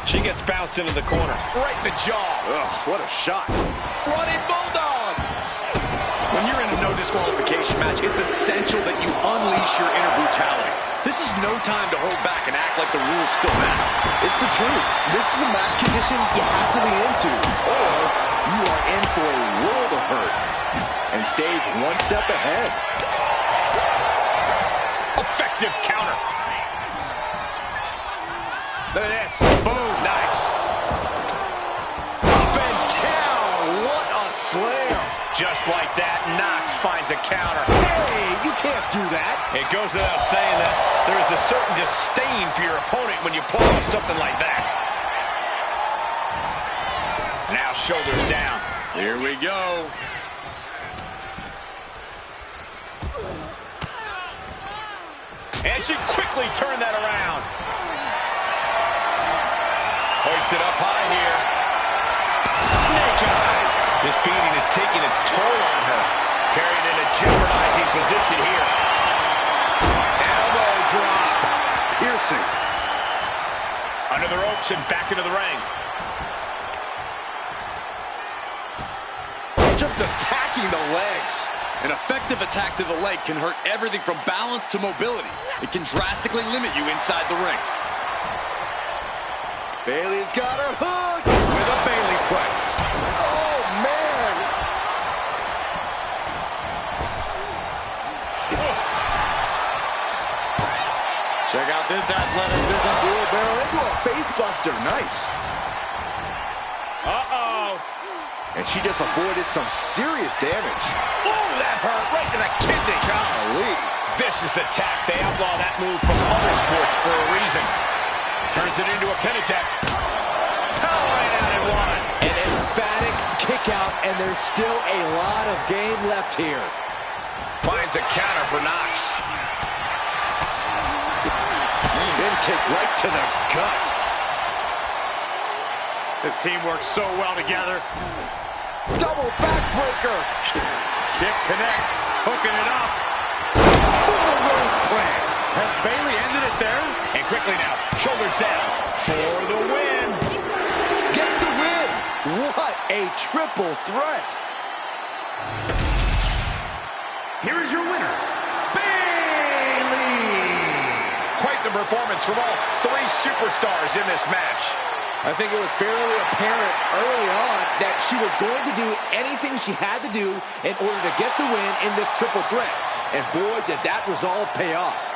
She gets bounced into the corner. Right in the jaw. Ugh, what a shot. Running Bulldog. When you're in a no disqualification match, it's essential that you unleash your inner brutality. This is no time to hold back and act like the rules still matter. It's the truth. This is a match condition you have to lean into, or you are in for a world of hurt and stays one step ahead. Effective counter. Look at this. Boom. Nice. Up and down. What a slam. Just like that, Knox finds a counter. Hey, you can't do that. It goes without saying that there is a certain disdain for your opponent when you pull off something like that. Now shoulders down. Here we go. And she quickly turned that around. Hoisted up high here. Snake eyes. This beating is taking its toll on her. Carried in a jeopardizing position here. Elbow drop. Piercing. Under the ropes and back into the ring. Just attacking the legs. An effective attack to the leg can hurt everything from balance to mobility. It can drastically limit you inside the ring. Bayley's got her hooked with a Bayley Plex. Oh, man. Check out this athleticism. Wheelbarrow into a face buster. Nice. Uh-oh. And she just avoided some serious damage. Ooh, that hurt right to the kidney. Golly. Vicious attack. They outlaw that move from other sports for a reason. Turns it into a pin attempt. Power right out at one. An emphatic kick out, and there's still a lot of game left here. Finds a counter for Knox. Then kick right to the gut. This team works so well together. Double backbreaker. Kick connects. Hooking it up. Full rose plant. Has Bayley ended it there? And quickly now, shoulders down for the win. Gets the win. What a triple threat. Here is your winner, Bayley. Quite the performance from all three superstars in this match. I think it was fairly apparent early on that she was going to do anything she had to do in order to get the win in this triple threat. And boy, did that resolve pay off.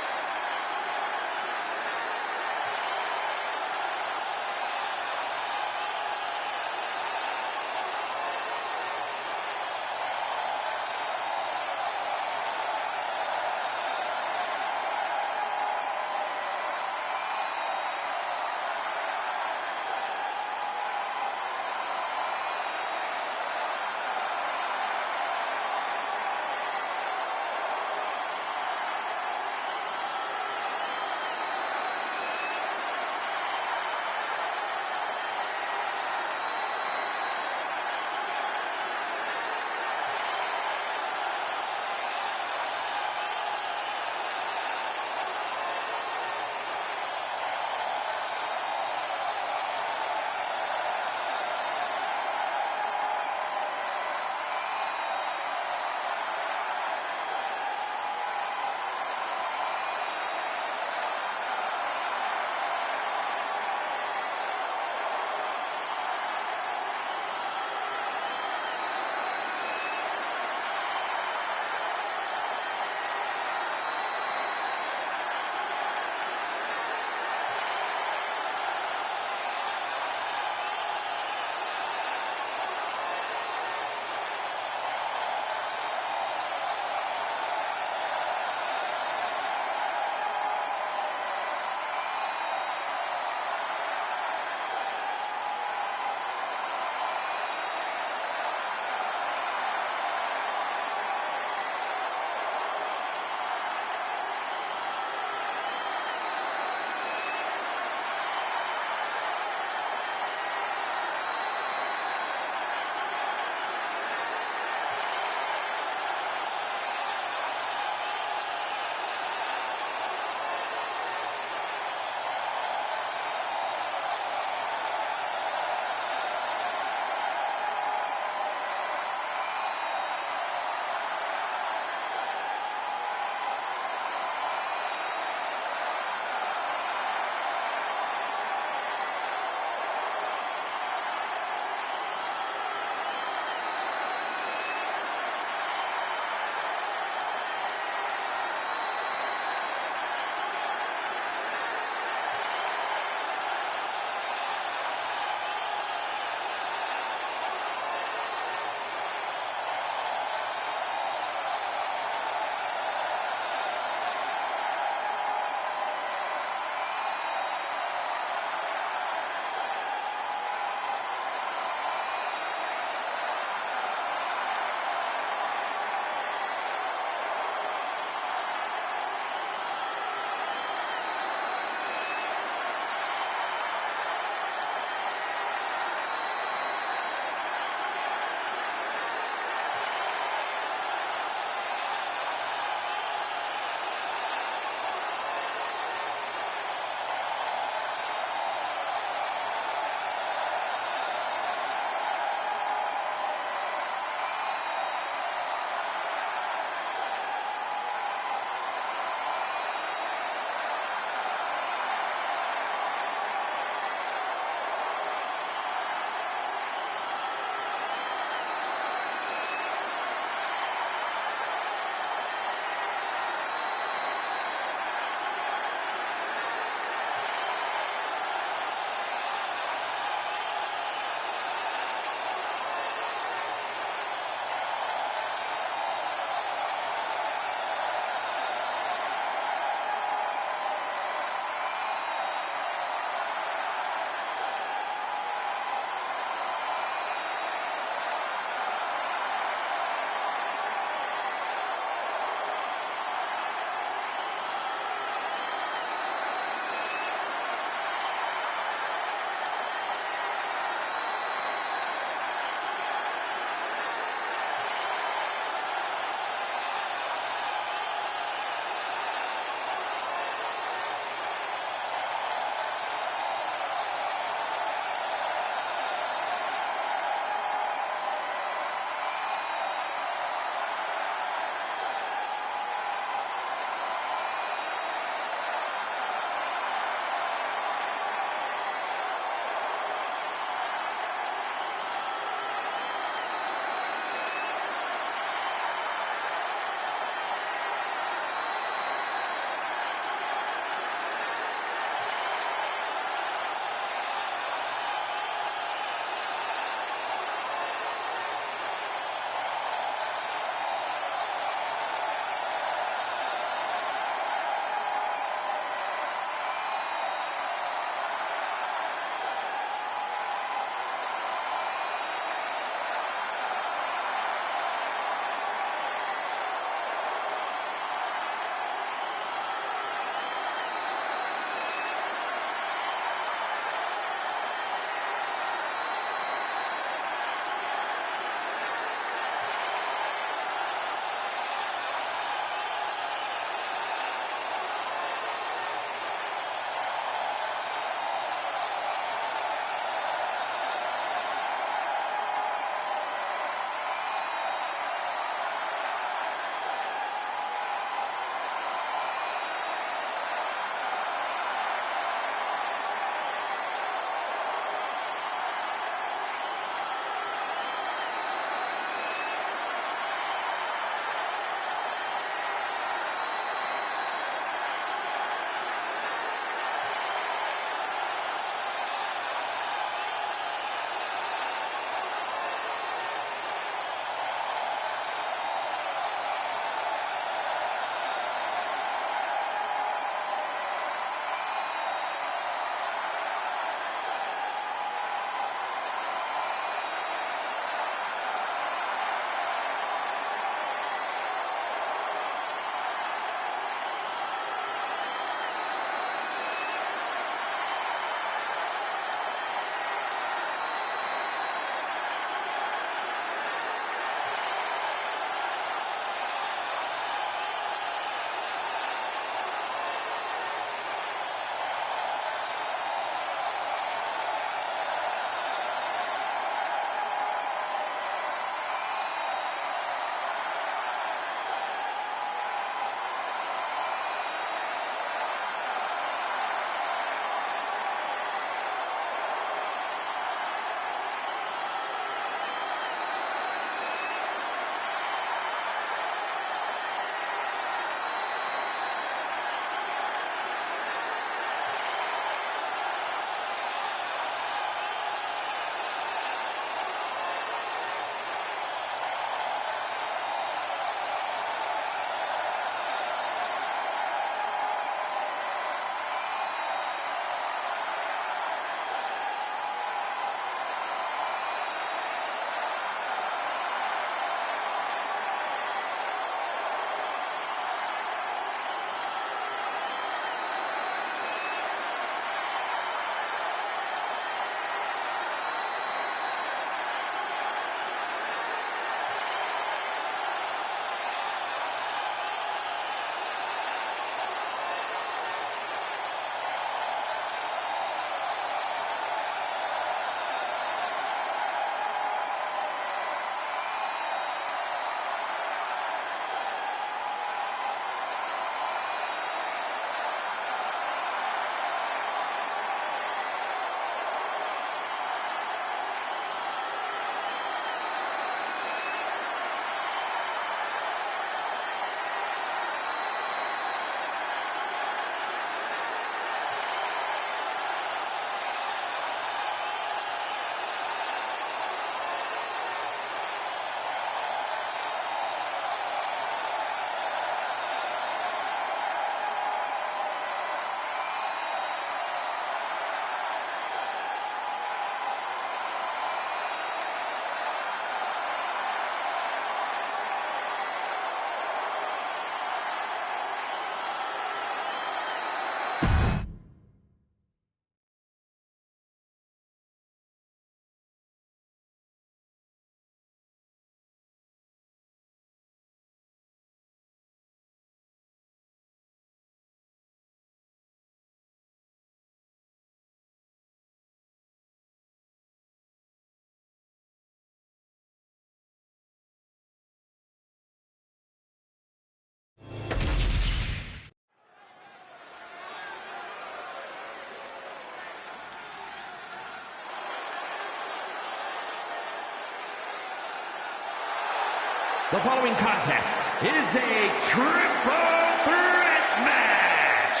The following contest is a triple threat match.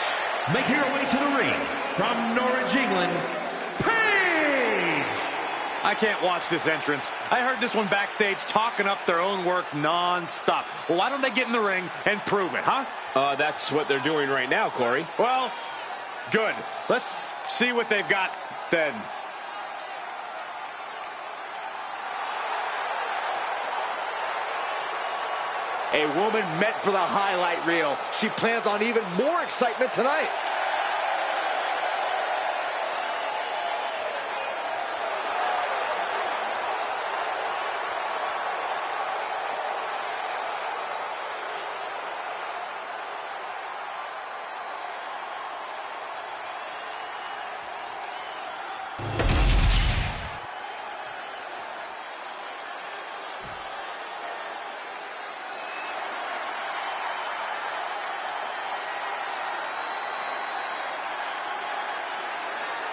Making her way to the ring from Norwich, England, Paige! I can't watch this entrance. I heard this one backstage talking up their own work non-stop. Well, why don't they get in the ring and prove it, huh? That's what they're doing right now, Corey. Well, good. Let's see what they've got then. A woman meant for the highlight reel. She plans on even more excitement tonight.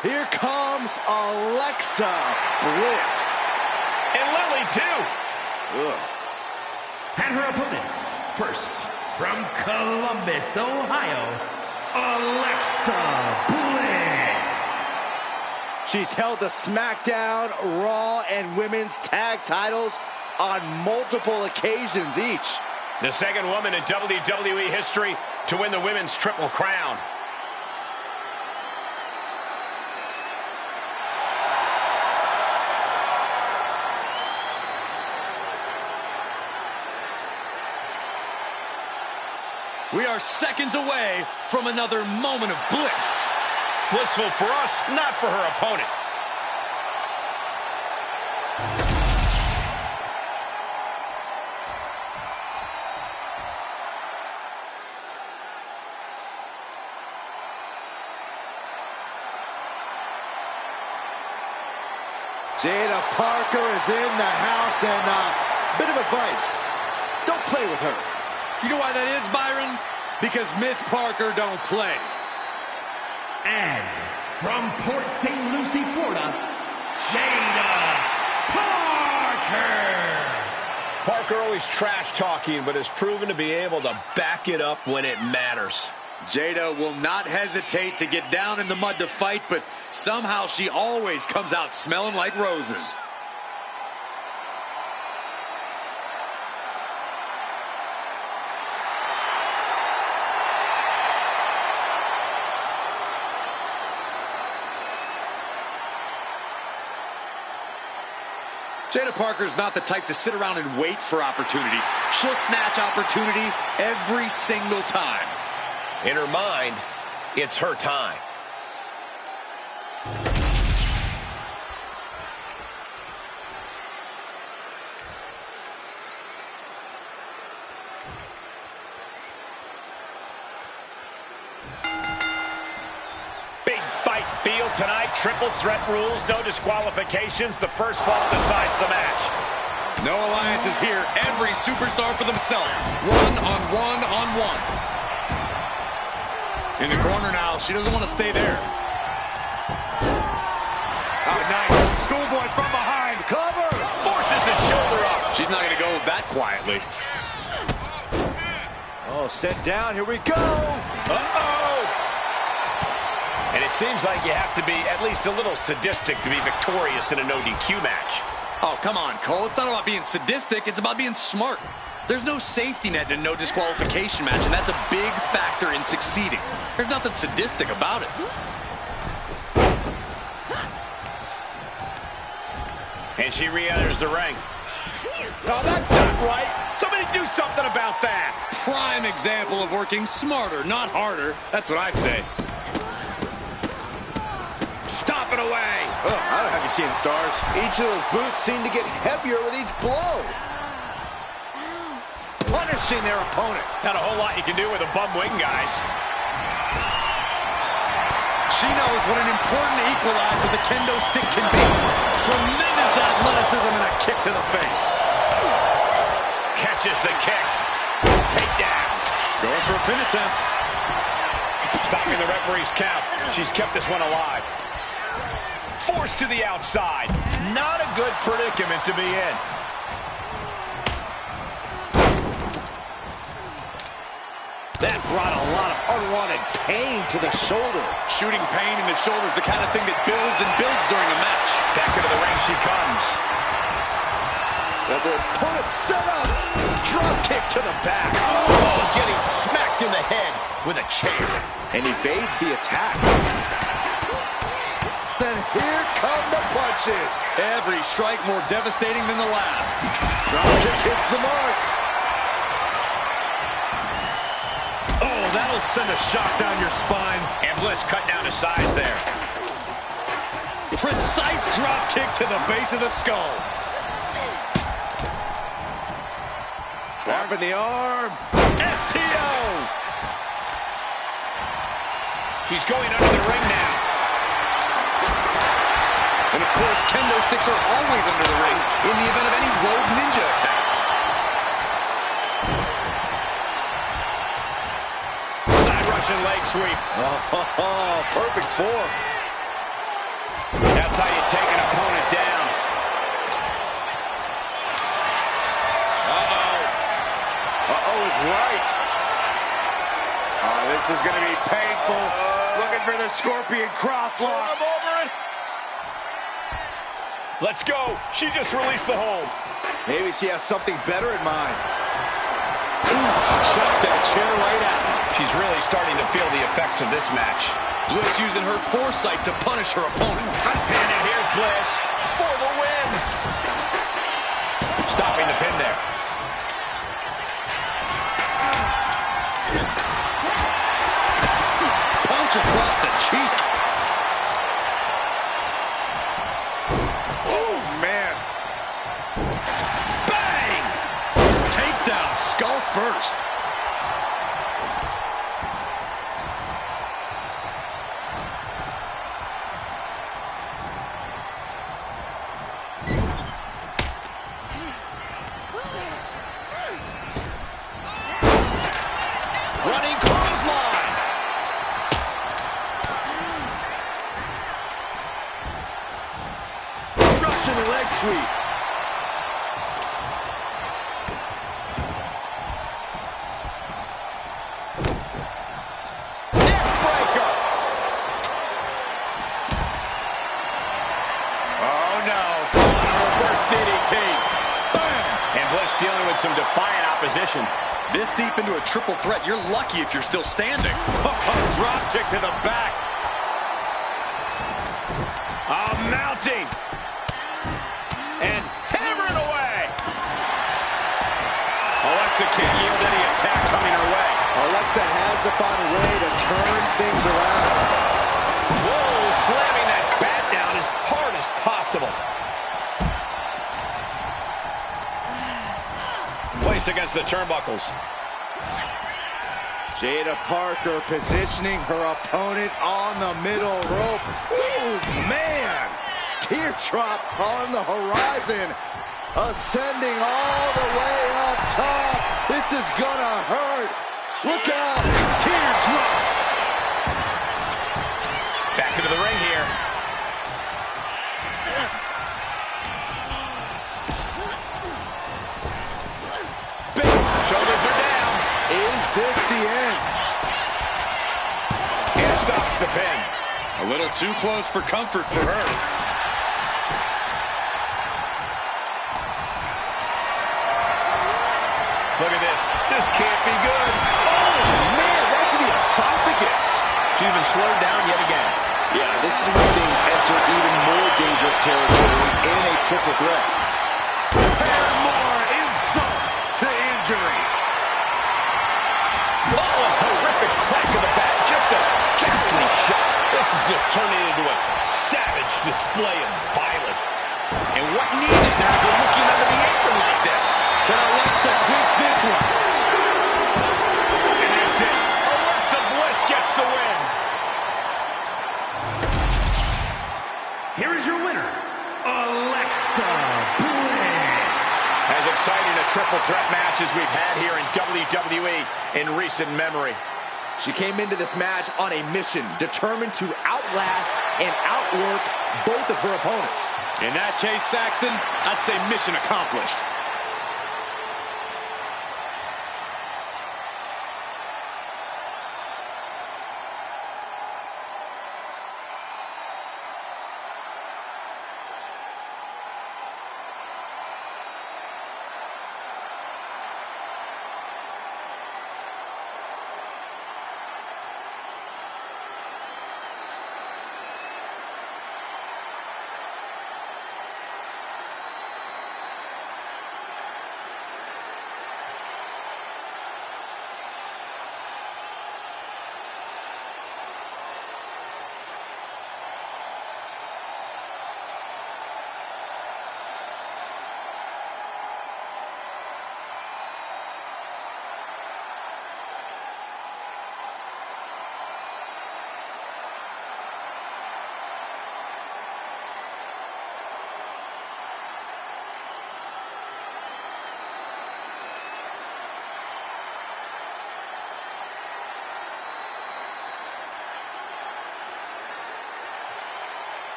Here comes Alexa Bliss. And Lily, too. Ugh. And her opponents, first, from Columbus, Ohio, Alexa Bliss. She's held the SmackDown, Raw, and Women's Tag titles on multiple occasions each. The second woman in WWE history to win the Women's Triple Crown. We are seconds away from another moment of bliss. Blissful for us, not for her opponent. Jada Parker is in the house, and a bit of advice. Don't play with her. You know why that is, Byron? Because Miss Parker don't play. And from Port St. Lucie, Florida, Jada Parker. Parker always trash talking, but has proven to be able to back it up when it matters. Jada will not hesitate to get down in the mud to fight, but somehow she always comes out smelling like roses. Jada Parker's not the type to sit around and wait for opportunities. She'll snatch opportunity every single time. In her mind, it's her time. Big fight field tonight. Triple threat rules, no disqualifications. The first fall decides the match. No alliances here. Every superstar for themselves. One-on-one-on-one. In the corner now. She doesn't want to stay there. Oh, nice. Schoolboy from behind. Cover! Forces the shoulder up. She's not going to go that quietly. Oh, set down. Here we go. Uh-oh! And it seems like you have to be at least a little sadistic to be victorious in a no-DQ match. Oh, come on, Cole. It's not about being sadistic. It's about being smart. There's no safety net in a no disqualification match, and that's a big factor in succeeding. There's nothing sadistic about it. And she re-enters the ring. No, that's not right. Somebody do something about that. Prime example of working smarter, not harder. That's what I say. Stop it away. Oh, I don't have you seeing stars. Each of those boots seem to get heavier with each blow. Punishing their opponent. Not a whole lot you can do with a bum wing, guys. She knows what an important equalizer the kendo stick can be. Tremendous athleticism and a kick to the face. Catches the kick. Takedown. Going for a pin attempt. Stopping the referee's count. She's kept this one alive. Forced to the outside. Not a good predicament to be in. That brought a lot of unwanted pain to the shoulder. Shooting pain in the shoulder is the kind of thing that builds and builds during a match. Back into the ring she comes. The opponent set up. Drop kick to the back. Oh, getting smacked in the head with a chair. And evades the attack. Then here come the punches. Every strike more devastating than the last. Drop kick hits the mark. Oh, that'll send a shock down your spine. And Bliss cut down to size there. Precise drop kick to the base of the skull. Trap in the arm. STO. She's going under the ring now. And of course, kendo sticks are always under the ring in the event of any rogue ninja attacks. Side Russian leg sweep. Oh, perfect form. That's how you take an opponent down. Uh-oh is right. Oh, this is going to be painful. Looking for the Scorpion crosslock. I'm over it. Let's go. She just released the hold. Maybe she has something better in mind. Ooh, she chucked that chair right at him. She's really starting to feel the effects of this match. Bliss using her foresight to punish her opponent. And here's Bliss for the win. Stopping the pin there. Punch across the cheek. Oh, man. Bang! Takedown, skull first. Running clothesline. Russian leg sweep. Neckbreaker. Oh, no. Reverse DDT. Bam! And Bliss dealing with some defiant opposition. This deep into a triple threat, you're lucky if you're still standing. Drop kick to the back. Mounting. And hammering away. Alexa can't yield any attack coming her way. Alexa has to find a way to turn things around. Whoa, slamming that bat down as hard as possible. Placed against the turnbuckles. Jada Parker positioning her opponent on the middle rope. Ooh, man! Teardrop on the horizon. Ascending all the way up top. This is gonna hurt. Look out! Teardrop! Back into the ring here. Shoulders are down. Is this the end? And stops the pin. A little too close for comfort for her. Look at this. This can't be good. Oh, man, right to the esophagus. She's been slowed down yet again. Yeah, this is where things enter even more dangerous territory in a triple threat. And more insult to injury. Oh, a horrific crack in the back. Just a ghastly shot. This is just turning into a savage display of violence. And what need is there to go looking under the apron like this? Can Alexa clinch this one? And that's it. Alexa Bliss gets the win. Here is your winner, Alexa Bliss. As exciting a triple threat match as we've had here in WWE in recent memory. She came into this match on a mission, determined to outlast and outwork both of her opponents. In that case, Saxton, I'd say mission accomplished.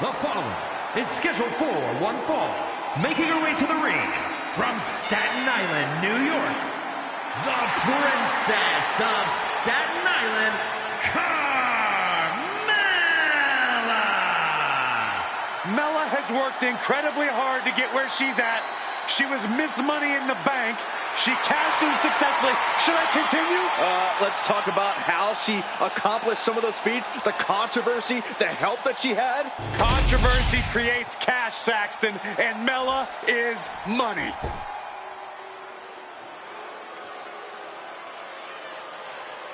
The following is scheduled for one fall, making her way to the ring from Staten Island, New York, the Princess of Staten Island, Carmella! Mella has worked incredibly hard to get where she's at. She was Miss Money in the Bank. She cashed in successfully. Should I continue? Let's talk about how she accomplished some of those feats, the controversy, the help that she had. Controversy creates cash, Saxton, and Mella is money.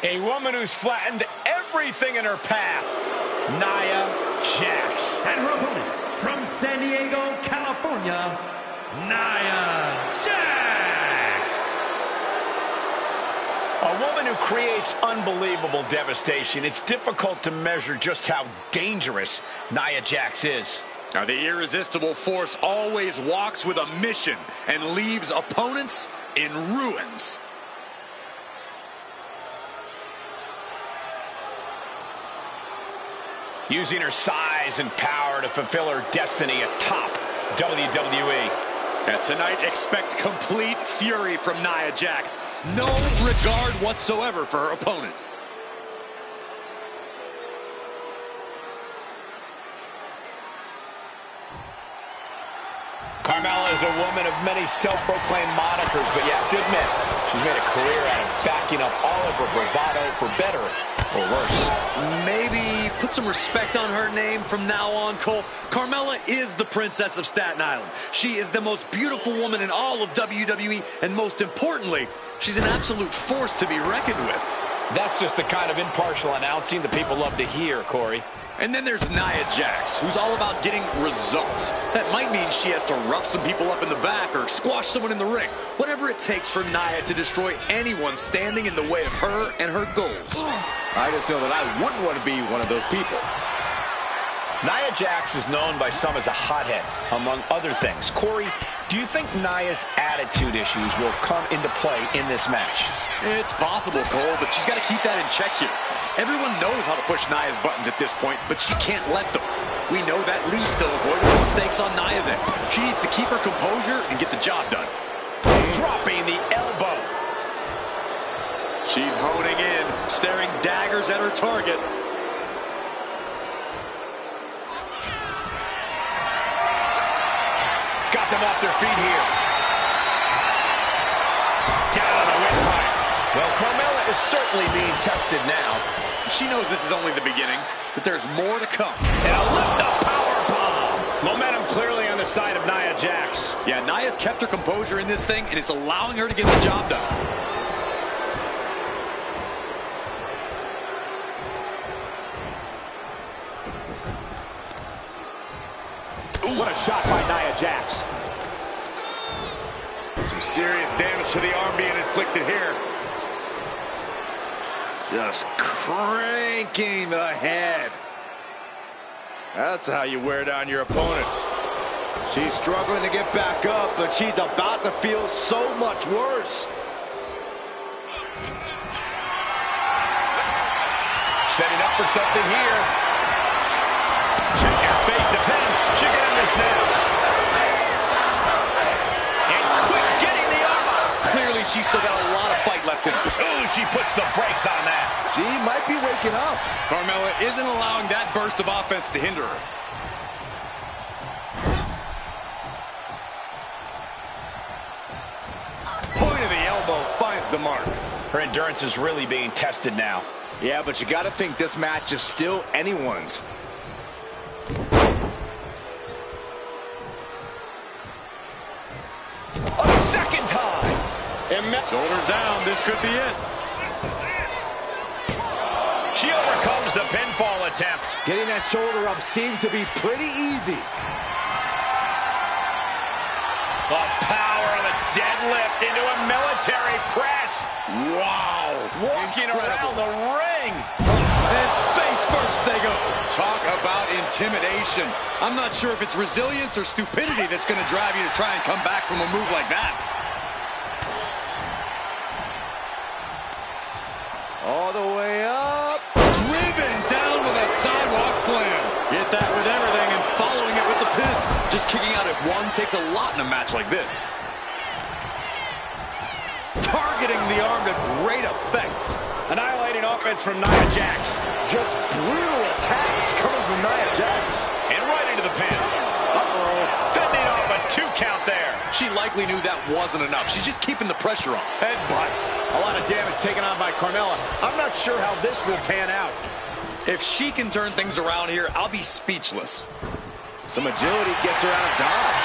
A woman who's flattened everything in her path, Nia Jax. And her opponent from San Diego, California, Nia Jax. A woman who creates unbelievable devastation. It's difficult to measure just how dangerous Nia Jax is. Now, the irresistible force always walks with a mission and leaves opponents in ruins. Using her size and power to fulfill her destiny atop WWE. And tonight, expect complete fury from Nia Jax. No regard whatsoever for her opponent. Carmella is a woman of many self-proclaimed monikers, but you have to admit, she's made a career out of backing up all of her bravado for better or worse. Maybe put some respect on her name from now on, Cole. Carmella is the Princess of Staten Island. She is the most beautiful woman in all of WWE, and most importantly, she's an absolute force to be reckoned with. That's just the kind of impartial announcing that people love to hear, Corey. And then there's Nia Jax, who's all about getting results. That might mean she has to rough some people up in the back or squash someone in the ring. Whatever it takes for Nia to destroy anyone standing in the way of her and her goals. I just know that I wouldn't want to be one of those people. Nia Jax is known by some as a hothead, among other things. Corey, do you think Nia's attitude issues will come into play in this match? It's possible, Cole, but she's got to keep that in check here. Everyone knows how to push Nia's buttons at this point, but she can't let them. We know that leads to avoidable mistakes on Nia's end. She needs to keep her composure and get the job done. Dropping the elbow. She's honing in, staring daggers at her target. Got them off their feet here. Down on the windpipe. Well, Carmella is certainly being tested now. She knows this is only the beginning, that there's more to come. And a lift-up powerbomb. Momentum clearly on the side of Nia Jax. Yeah, Nia's kept her composure in this thing, and it's allowing her to get the job done. Ooh, what a shot by Nia Jax. Some serious damage to the arm being inflicted here. Just cranking the head. That's how you wear down your opponent. She's struggling to get back up, but she's about to feel so much worse. Setting up for something here. Check your face at him. She can end this now. And quick getting the arm up. Clearly, she's still got a lot of fight left in her. Ooh, she puts the brakes on that. She might be waking up. Carmella isn't allowing that burst of offense to hinder her. Point of the elbow finds the mark. Her endurance is really being tested now. Yeah, but you got to think this match is still anyone's. A second time. Shoulders down, this could be it. She overcomes the pinfall attempt. Getting that shoulder up seemed to be pretty easy. The power of a deadlift into a military press. Wow. Walking around the ring. And face first they go. Talk about intimidation. I'm not sure if it's resilience or stupidity that's going to drive you to try and come back from a move like that. All the way up. Driven down with a sidewalk slam. Get that with everything and takes a lot in a match like this. Targeting the arm to great effect. Annihilating offense from Nia Jax. Just brutal attacks coming from Nia Jax. And right into the pin. Uh-oh. Fending off a 2 count there. She likely knew that wasn't enough. She's just keeping the pressure on. Headbutt. A lot of damage taken on by Carmella. I'm not sure how this will pan out. If she can turn things around here, I'll be speechless. Some agility gets her out of dodge.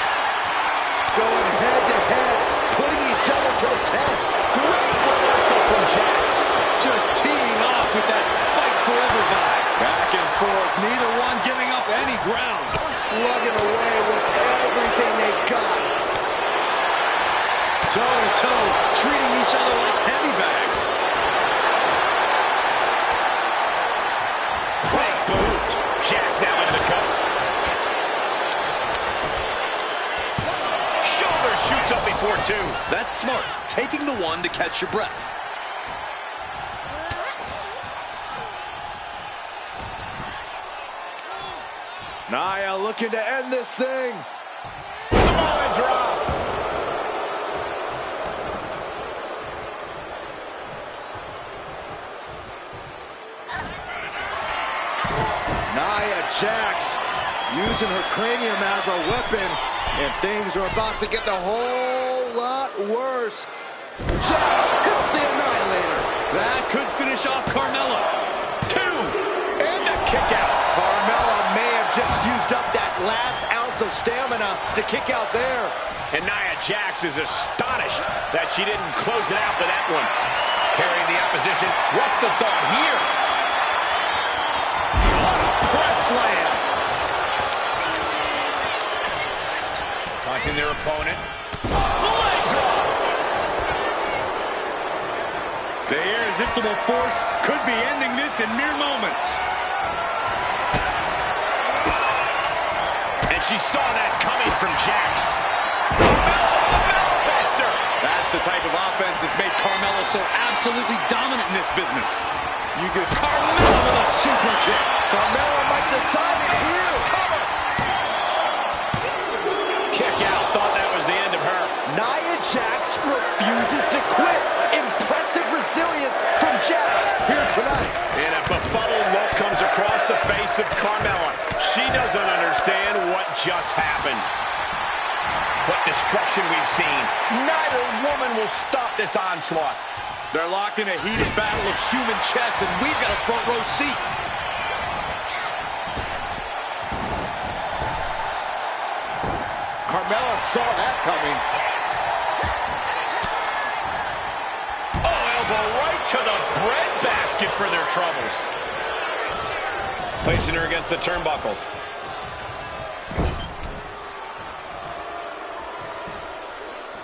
Going head to head, putting each other to the test. Great reversal from Jax. Just teeing off with that fight forever vibe. Back and forth, neither one giving up any ground. Slugging away with everything they've got. Toe to toe, treating each other like heavy bags. Big boot. Jax now into the cover. Shoulder shoots up before 2. That's smart, taking the one to catch your breath. Nia looking to end this thing. Samoan drop. Nia Jax using her cranium as a weapon, and things are about to get a whole lot worse. Jax hits the Annihilator. That could finish off Carmella. 2. And the kick out. Carmella may have just used up that last ounce of stamina to kick out there. And Nia Jax is astonished that she didn't close it out with that one. Carrying the opposition. What's the thought here? On a press slam. Taunting their opponent. Leg drop. The irresistible force could be ending this in mere moments. And she saw that coming from Jax. Mouthbuster. That's the type of offense that's made Carmella so absolutely dominant in this business. You get Carmella with a super kick. Carmella might decide it here. Cover. Kick out. Thought that was the end of her. Nia Jax refuses to quit. Impressive resilience from Jax here tonight. And a befuddled look comes across the face of Carmella. She doesn't understand what just happened. What destruction we've seen. Neither woman will stop this onslaught. They're locked in a heated battle of human chess, and we've got a front row seat. Carmella saw that coming. Oh, elbow right to the breadbasket for their troubles. Placing her against the turnbuckle.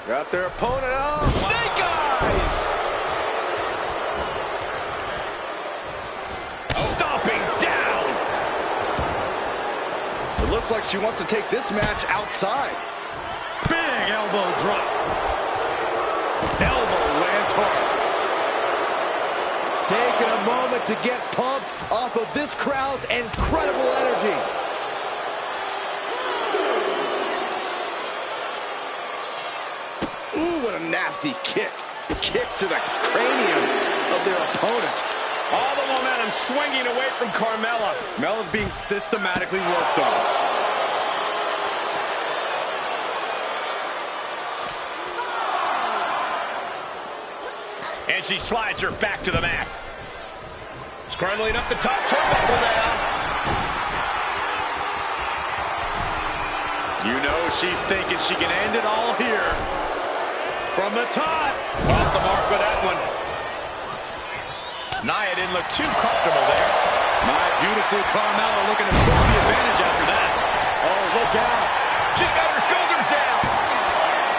Got their opponent out. Snake eyes! Stomping down! It looks like she wants to take this match outside. Big elbow drop. Elbow lands hard. Taking a moment to get pumped off of this crowd's incredible energy. Ooh, what a nasty kick. Kicks to the cranium of their opponent. All the momentum swinging away from Carmella. Mella's being systematically worked on. And she slides her back to the mat. Scrambling up the top turnbuckle now. You know she's thinking she can end it all here. From the top. Off the mark with that one. Nia didn't look too comfortable there. My beautiful Carmella looking to push the advantage after that. Oh, look out. She got her shoulders down.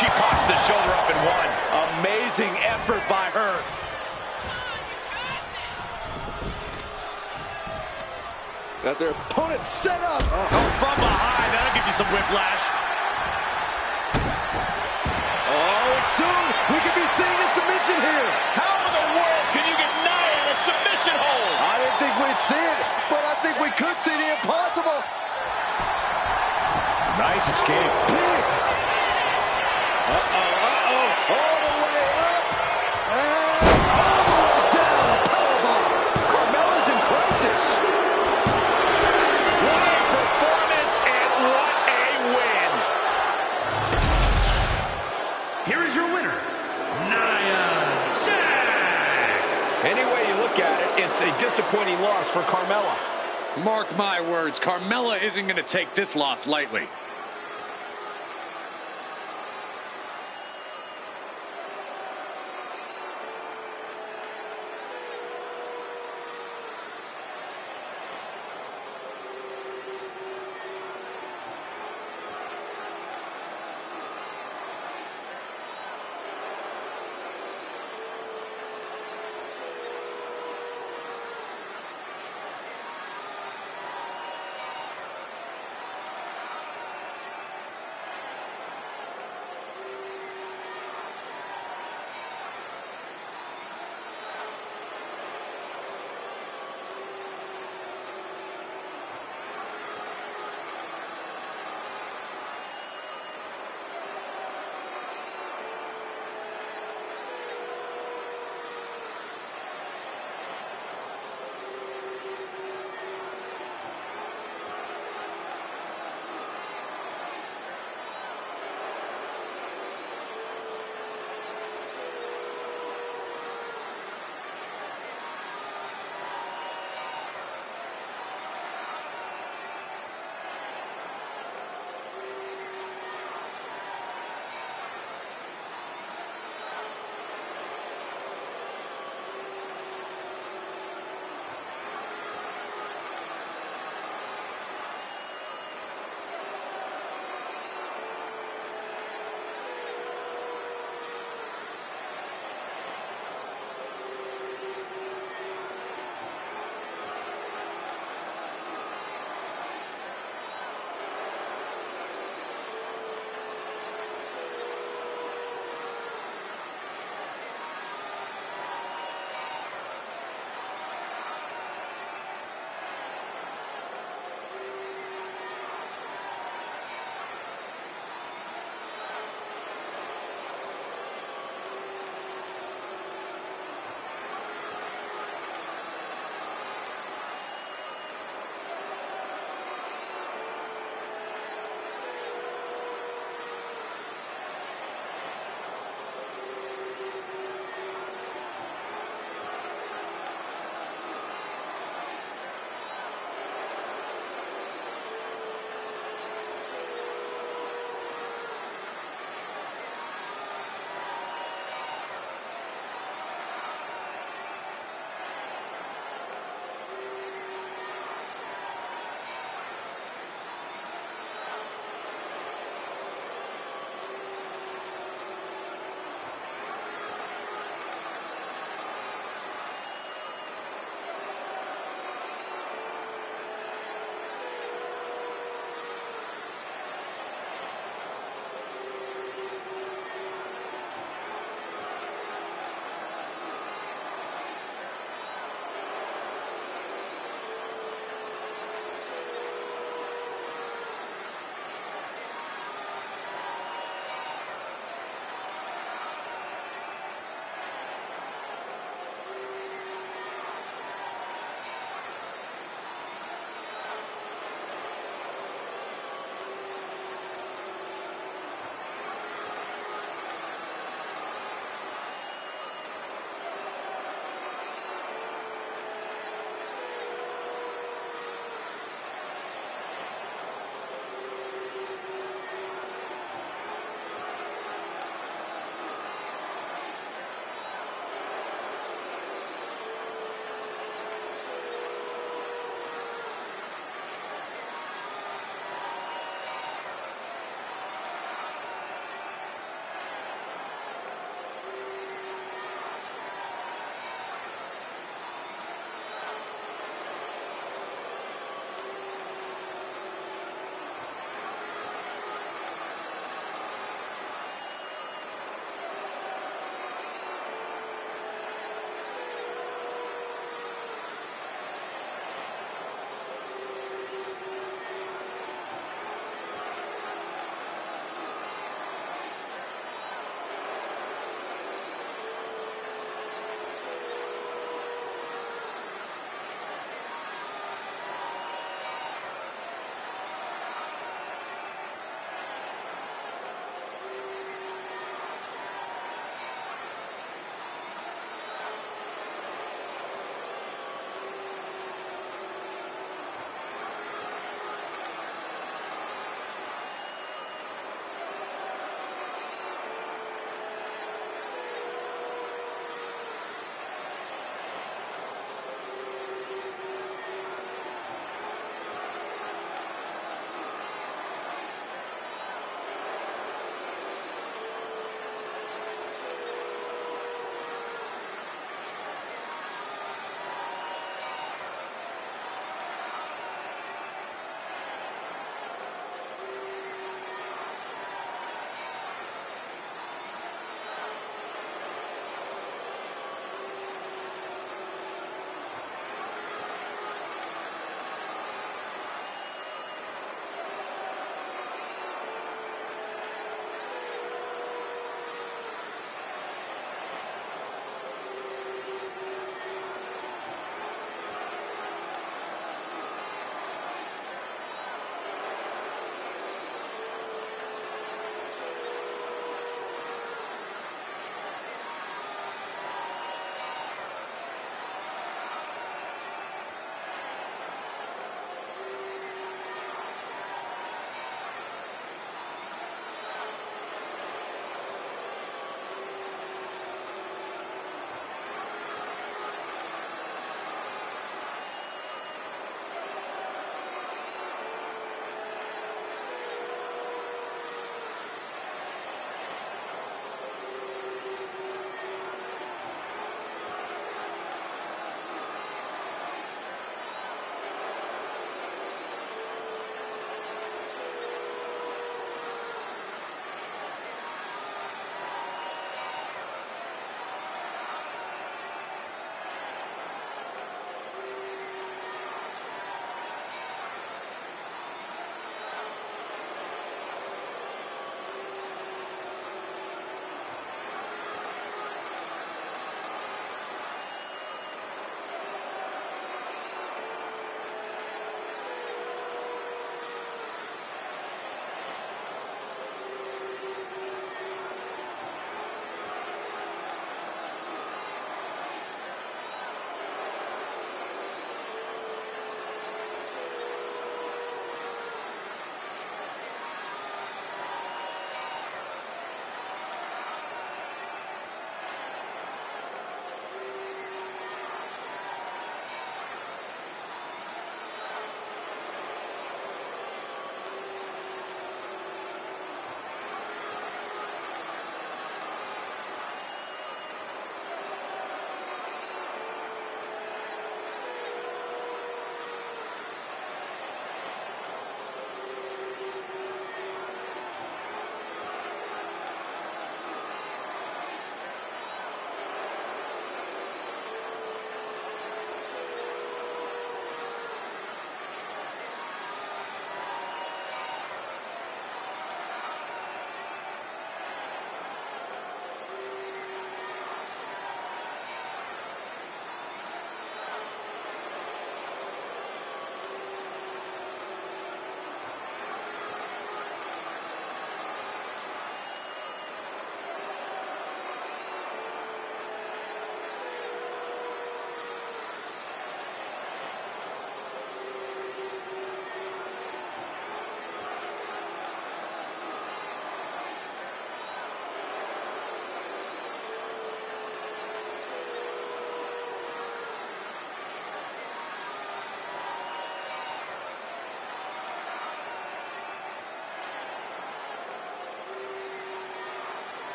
She pops the shoulder up and one. Amazing effort by her. Got their opponent set up. Oh, from behind. That'll give you some whiplash. Oh, soon we could be seeing a submission here. How in the world can you get Nia in a submission hold? I didn't think we'd see it, but I think we could see the impossible. Nice escape. Big. All the way up. And all the way down. Powerbomb. Carmella's in crisis. What a performance and what a win. Here is your winner, Nia Jax. Any way you look at it, it's a disappointing loss for Carmella. Mark my words, Carmella isn't going to take this loss lightly.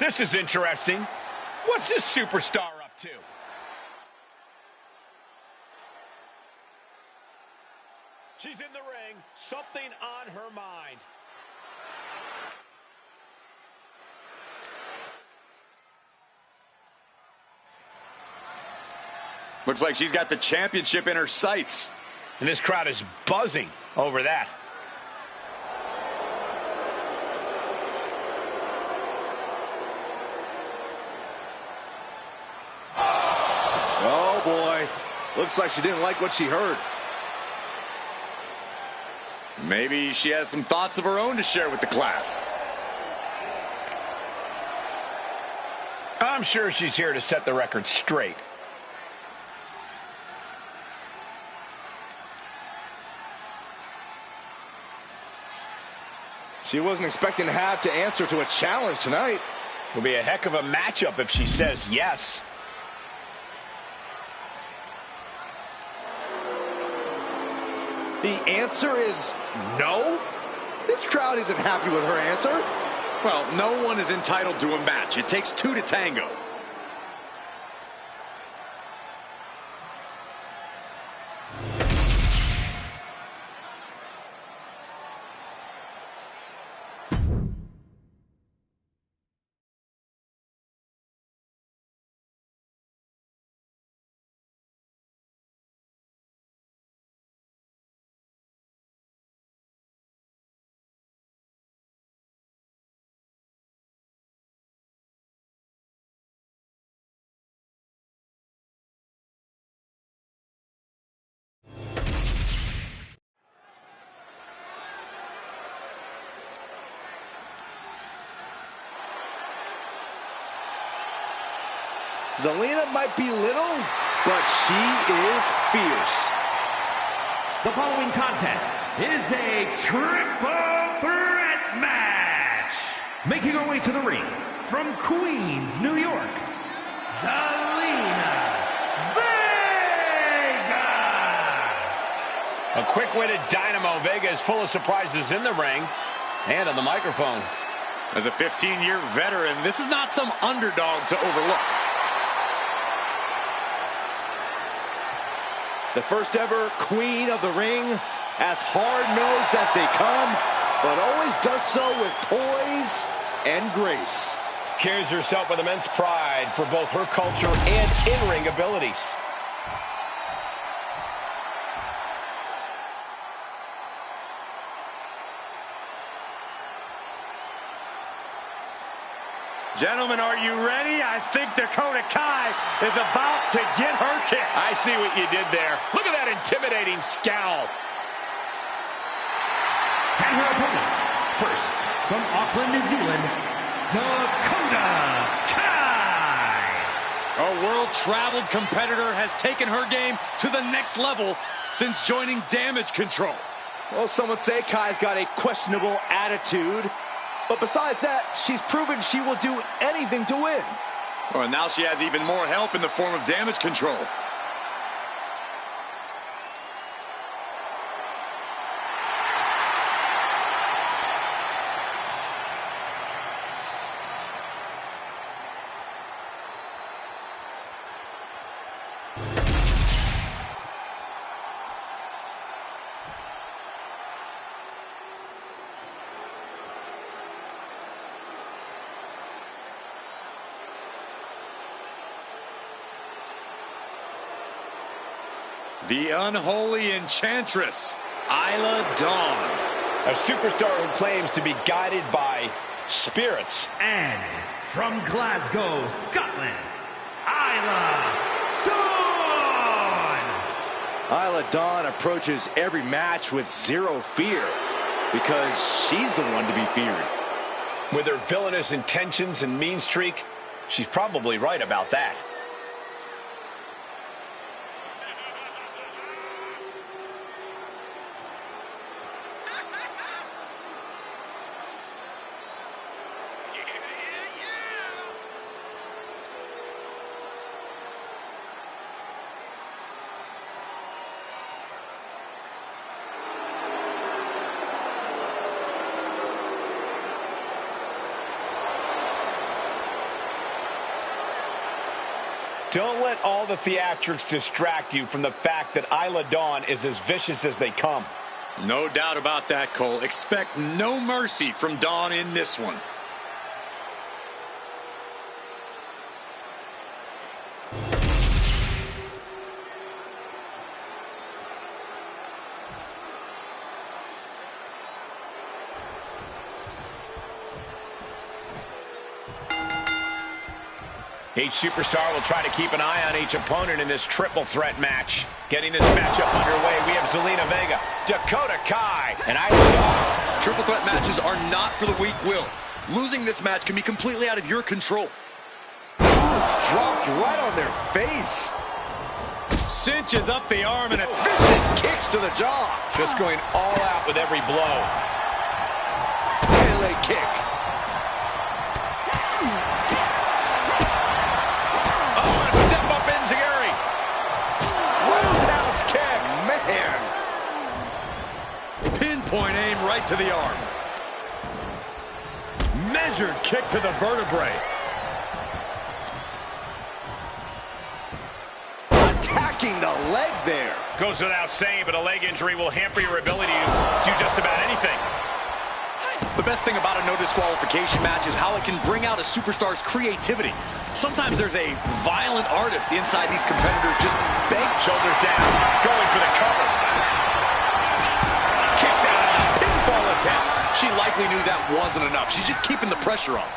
This is interesting. What's this superstar up to? She's in the ring. Something on her mind. Looks like she's got the championship in her sights. And this crowd is buzzing over that. Oh, boy. Looks like she didn't like what she heard. Maybe she has some thoughts of her own to share with the class. I'm sure she's here to set the record straight. She wasn't expecting to have to answer to a challenge tonight. It'll be a heck of a matchup if she says yes. The answer is no? This crowd isn't happy with her answer. Well, no one is entitled to a match. It takes two to tango. Zelina might be little, but she is fierce. The following contest is a triple threat match. Making her way to the ring from Queens, New York, Zelina Vega. A quick-witted Dynamo. Vega is full of surprises in the ring and on the microphone. As a 15-year veteran, this is not some underdog to overlook. The first ever queen of the ring, as hard-nosed as they come, but always does so with poise and grace. Carries herself with immense pride for both her culture and in-ring abilities. Gentlemen, are you ready? I think Dakota Kai is about to get her kick. I see what you did there. Look at that intimidating scowl. And her opponents, first from Auckland, New Zealand, Dakota Kai. A world-traveled competitor has taken her game to the next level since joining Damage Control. Well, some would say Kai's got a questionable attitude. But besides that, she's proven she will do anything to win. Oh, and now she has even more help in the form of Damage Control. The unholy enchantress, Isla Dawn. A superstar who claims to be guided by spirits. And from Glasgow, Scotland, Isla Dawn. Isla Dawn approaches every match with zero fear because she's the one to be feared. With her villainous intentions and mean streak, she's probably right about that. Don't let all the theatrics distract you from the fact that Isla Dawn is as vicious as they come. No doubt about that, Cole. Expect no mercy from Dawn in this one. Each superstar will try to keep an eye on each opponent in this triple threat match. Getting this matchup underway, we have Zelina Vega, Dakota Kai, and Isla Dawn. Triple threat matches are not for the weak-willed. Losing this match can be completely out of your control. Dropped right on their face. Cinches up the arm and a Vicious kicks to the jaw. Just going all out with every blow. Melee kick. Oh, a step up enziguri. Roundhouse kick. Man. pinpoint aim right to the arm. Measured kick to the vertebrae. Attacking the leg there. Goes without saying, but a leg injury will hamper your ability to do just about anything. The best thing about a no disqualification match is how it can bring out a superstar's creativity. Sometimes there's a violent artist inside these competitors just beg. Shoulders down, going for the cover. Kicks out on a pinfall attempt. She likely knew that wasn't enough. She's just keeping the pressure on.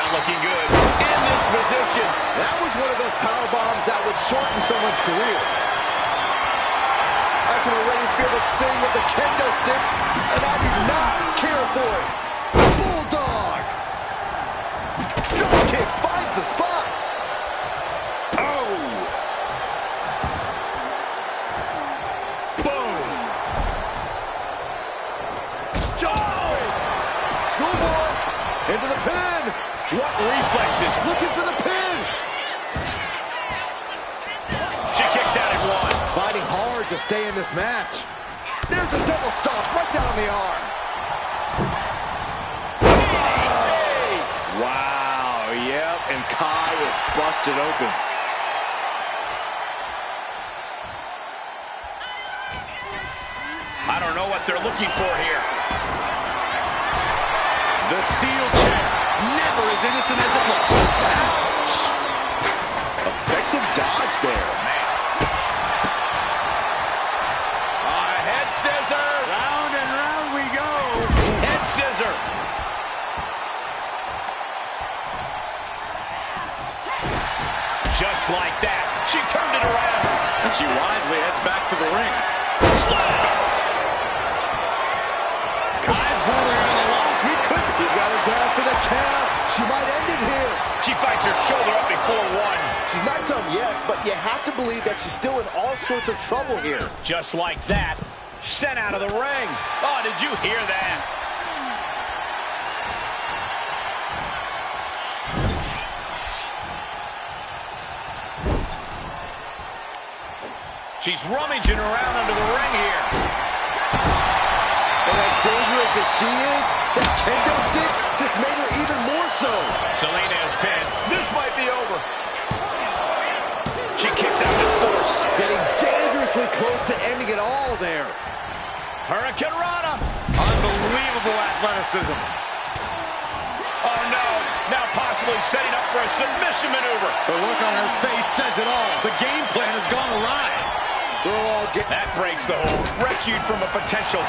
Not looking good in this position. That was one of those power bombs that would shorten someone's career. I can already feel the sting of the kendo stick, and I do not care for it. Bulldog. Drop kick finds the spot. Oh. Boom. Joe. Schoolboy into the pin. What reflexes? Looking for the pin. She kicks out at one. Fighting hard to stay in this match. There's a double stomp right down the arm. Wow, yep, and Kai is busted open. I don't know what they're looking for here. The steel chair, never as innocent as it looks. Ouch! Effective dodge there. Head scissor. Round and round we go. Head scissor. Just like that, she turned it around. And she wisely heads back to the ring. Kai's bordering on the loss. We couldn't. He's got her down for the count. She might end it here. She fights her shoulder up before one. She's not done yet, but you have to believe that she's still in all sorts of trouble here. Just like that, sent out of the ring. Oh, did you hear that? She's rummaging around under the ring here. And as dangerous as she is, that kendo stick just made her even more so. Zelina is pinned. This might be over. She kicks out with force. Getting dangerously close to ending it all there. Hurricane Rana. Unbelievable athleticism. Oh, no. Now possibly setting up for a submission maneuver. The look on her face says it all. The game plan has gone awry. That breaks the hold. Rescued from a potential...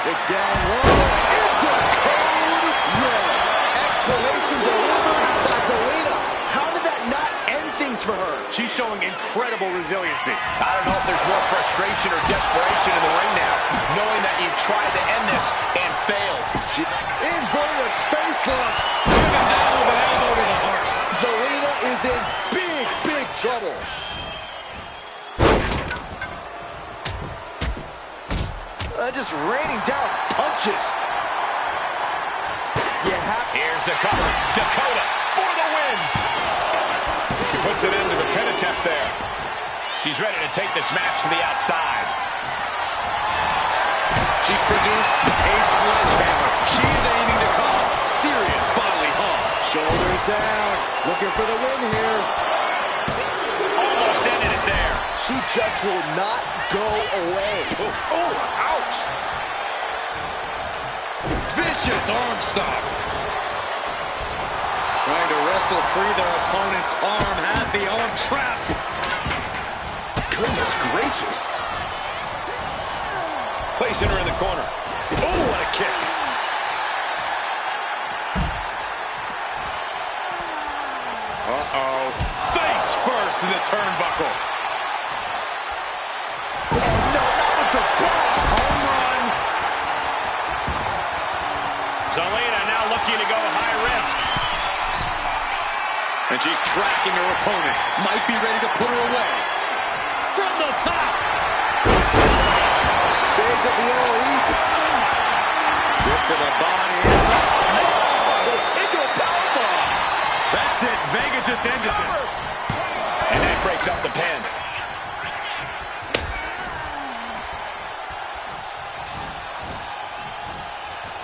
Big down low. Into code red. Exclamation delivered by Zelina. How did that not end things for her? She's showing incredible resiliency. I don't know if there's more frustration or desperation in the ring now, knowing that you've tried to end this and failed. Inverted face lock. Driven down with an elbow to the heart. Zelina is in big, big trouble. Just raining down punches. Here's the cover. Dakota for the win. She puts an end to the pin attempt there. She's ready to take this match to the outside. She's produced a sledgehammer. She's aiming to cause serious bodily harm. Shoulders down, looking for the win here. Almost ended it there. She just will not go away. Oh, ouch. Vicious arm stomp. Trying to wrestle free their opponent's arm. Has the arm trapped. Goodness gracious. Placing her in the corner. Oh, what a kick. Uh-oh. Face first in the turnbuckle. No, not with the ball. Home run. Zelina now looking to go high risk. And she's tracking her opponent. Might be ready to put her away. From the top. Shades of the old East. Whip to the body. Oh, into a powerbomb. That's it. Vega just ended this. And that breaks up the pin.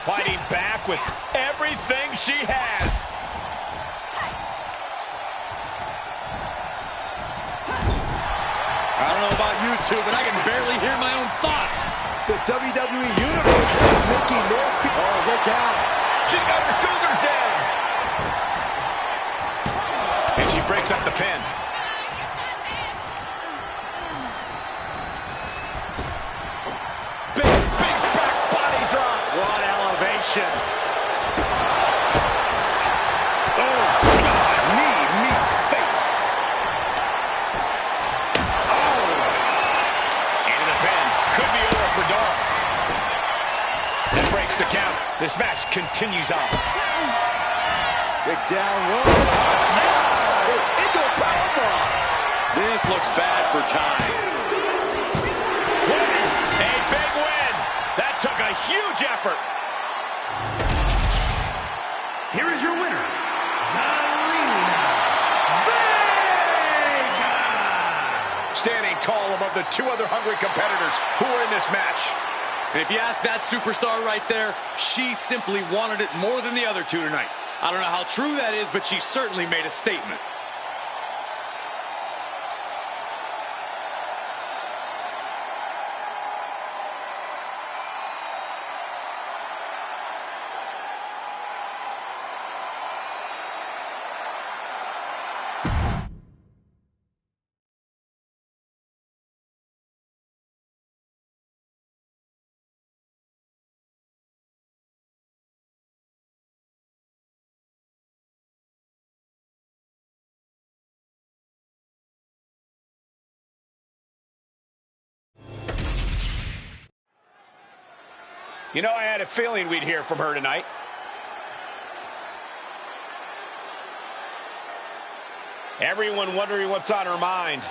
Fighting back with everything she has. I don't know about you two, but I can barely hear my own thoughts. The WWE Universe is making their feet. Oh, look out. She's got her shoulders down. And she breaks up the pin. Big back body drop. What elevation. Oh, God. Knee meets face. Oh. Into the pin. Could be over for Dolph. That breaks the count. This match continues on. Big down low. Oh, into a powerbomb. This looks bad for Kai. A big win. That took a huge effort. Here is your winner, Zelina Vega. Standing tall above the two other hungry competitors who are in this match. And if you ask that superstar right there, she simply wanted it more than the other two tonight. I don't know how true that is, but she certainly made a statement. You know, I had a feeling we'd hear from her tonight. Everyone wondering what's on her mind.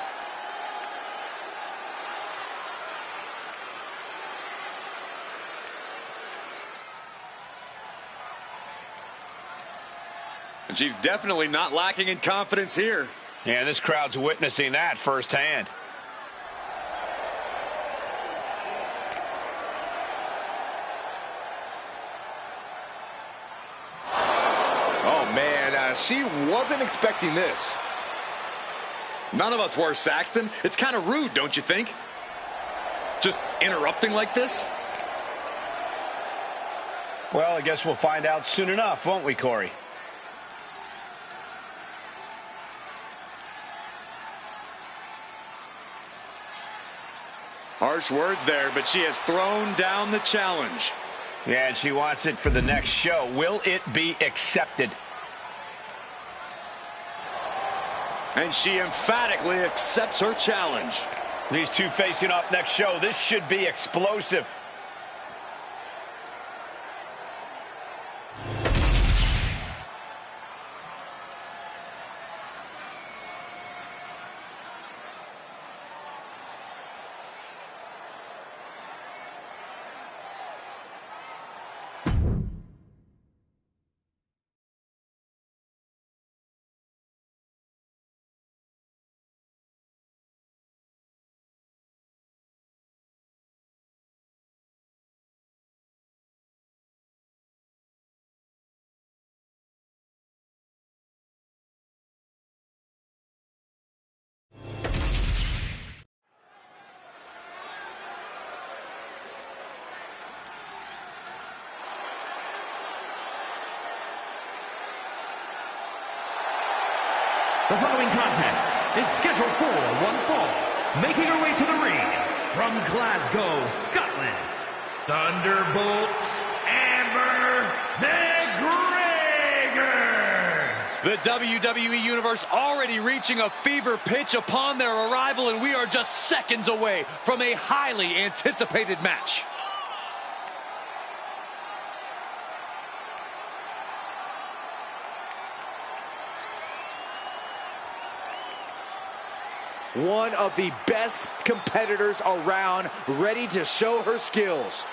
And she's definitely not lacking in confidence here. Yeah, this crowd's witnessing that firsthand. Oh, man, she wasn't expecting this. None of us were, Saxton. It's kind of rude, don't you think? Just interrupting like this? Well, I guess we'll find out soon enough, won't we, Corey? Harsh words there, but she has thrown down the challenge. Yeah, and she wants it for the next show. Will it be accepted? And she emphatically accepts her challenge. These two facing off next show. This should be explosive. The following contest is scheduled for one fall. Making her way to the ring from Glasgow, Scotland, Thunderbolt Amber McGregor. The WWE Universe already reaching a fever pitch upon their arrival, and we are just seconds away from a highly anticipated match. One of the best competitors around, ready to show her skills.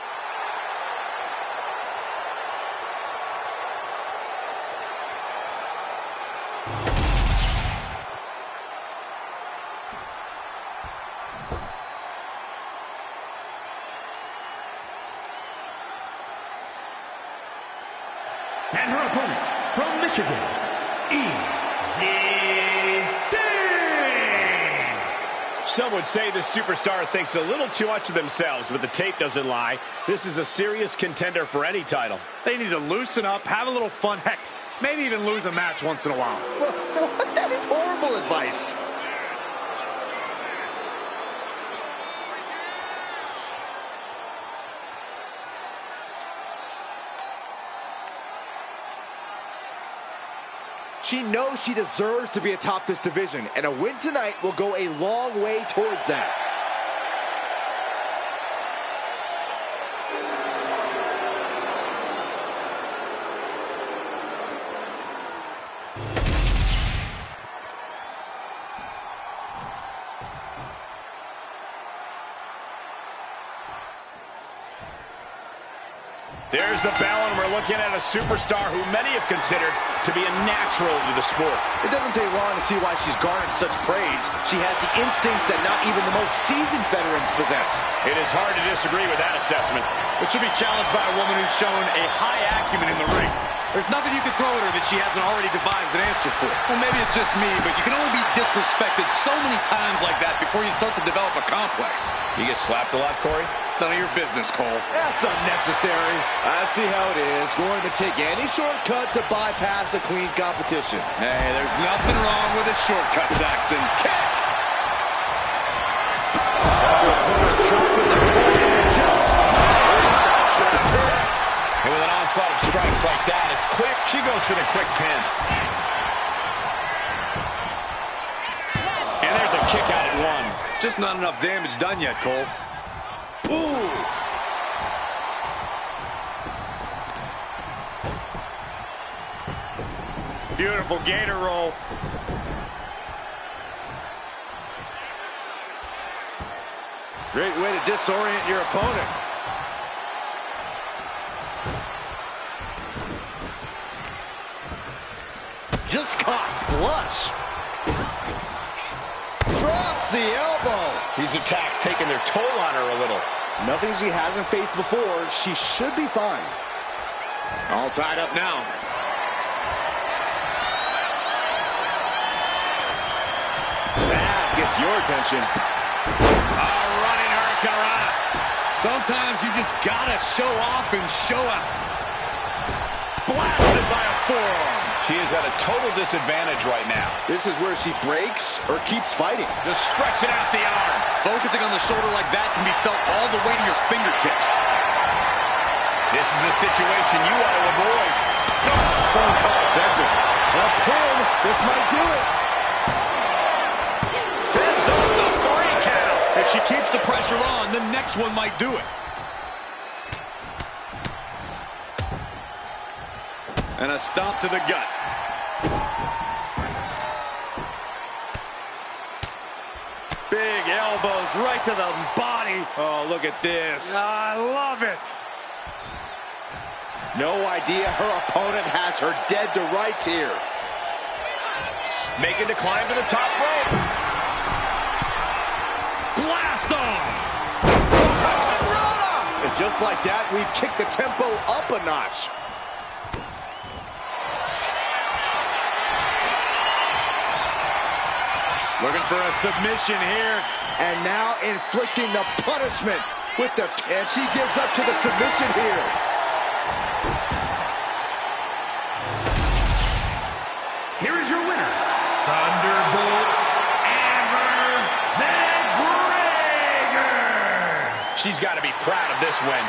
And her opponent from Michigan, Some would say this superstar thinks a little too much of themselves, but the tape doesn't lie. This is a serious contender for any title. They need to loosen up, have a little fun, heck, maybe even lose a match once in a while. That is horrible advice. She knows she deserves to be atop this division, and a win tonight will go a long way towards that. There's the bell, and we're looking at a superstar who many have considered to be a natural to the sport. It doesn't take long to see why she's garnered such praise. She has the instincts that not even the most seasoned veterans possess. It is hard to disagree with that assessment. But she'll be challenged by a woman who's shown a high acumen in the ring. There's nothing you can throw at her that she hasn't already devised an answer for. Well, maybe it's just me, but you can only be disrespected so many times like that before you start to develop a complex. You get slapped a lot, Corey? It's none of your business, Cole. That's unnecessary. I see how it is. Going to take any shortcut to bypass a clean competition. Hey, there's nothing wrong with a shortcut, Saxton. Kick! And with an onslaught of strikes like that, it's clear she goes for the quick pin. And there's a kick out at one. Just not enough damage done yet, Cole. Ooh. Beautiful gator roll. Great way to disorient your opponent. Just caught flush. Drops the elbow. These attacks taking their toll on her a little. Nothing she hasn't faced before. She should be fine. All tied up now. That gets your attention. A running hurricanrana. Sometimes you just gotta show off and show out. Blasted by a forearm. She is at a total disadvantage right now. This is where she breaks or keeps fighting. Just stretching out the arm. Focusing on the shoulder like that can be felt all the way to your fingertips. This is a situation you want to avoid. Someone call it dentist. A pin. This might do it. Sends off the 3 count. If she keeps the pressure on, the next one might do it. And a stomp to the gut. Big elbows right to the body. Oh, look at this. I love it. No idea her opponent has her dead to rights here. Making the climb to the top rope. Blast off. And just like that, we've kicked the tempo up a notch. Looking for a submission here. And now inflicting the punishment with the... And she gives up to the submission here. Here is your winner, Thunder she's got to be proud of this win.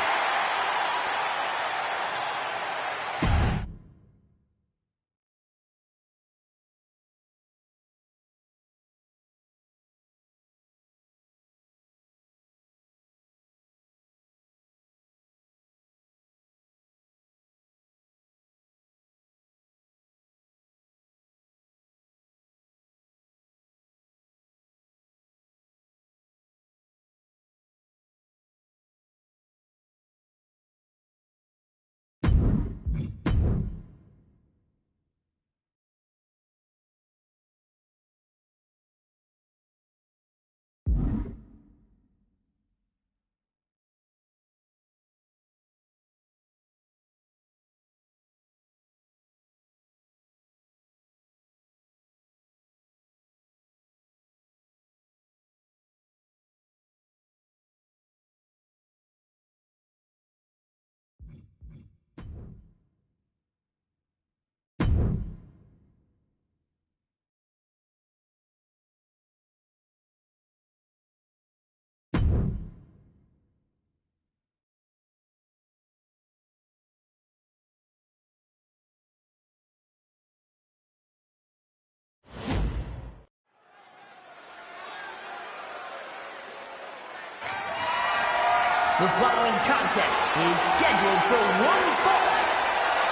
The following contest is scheduled for one fall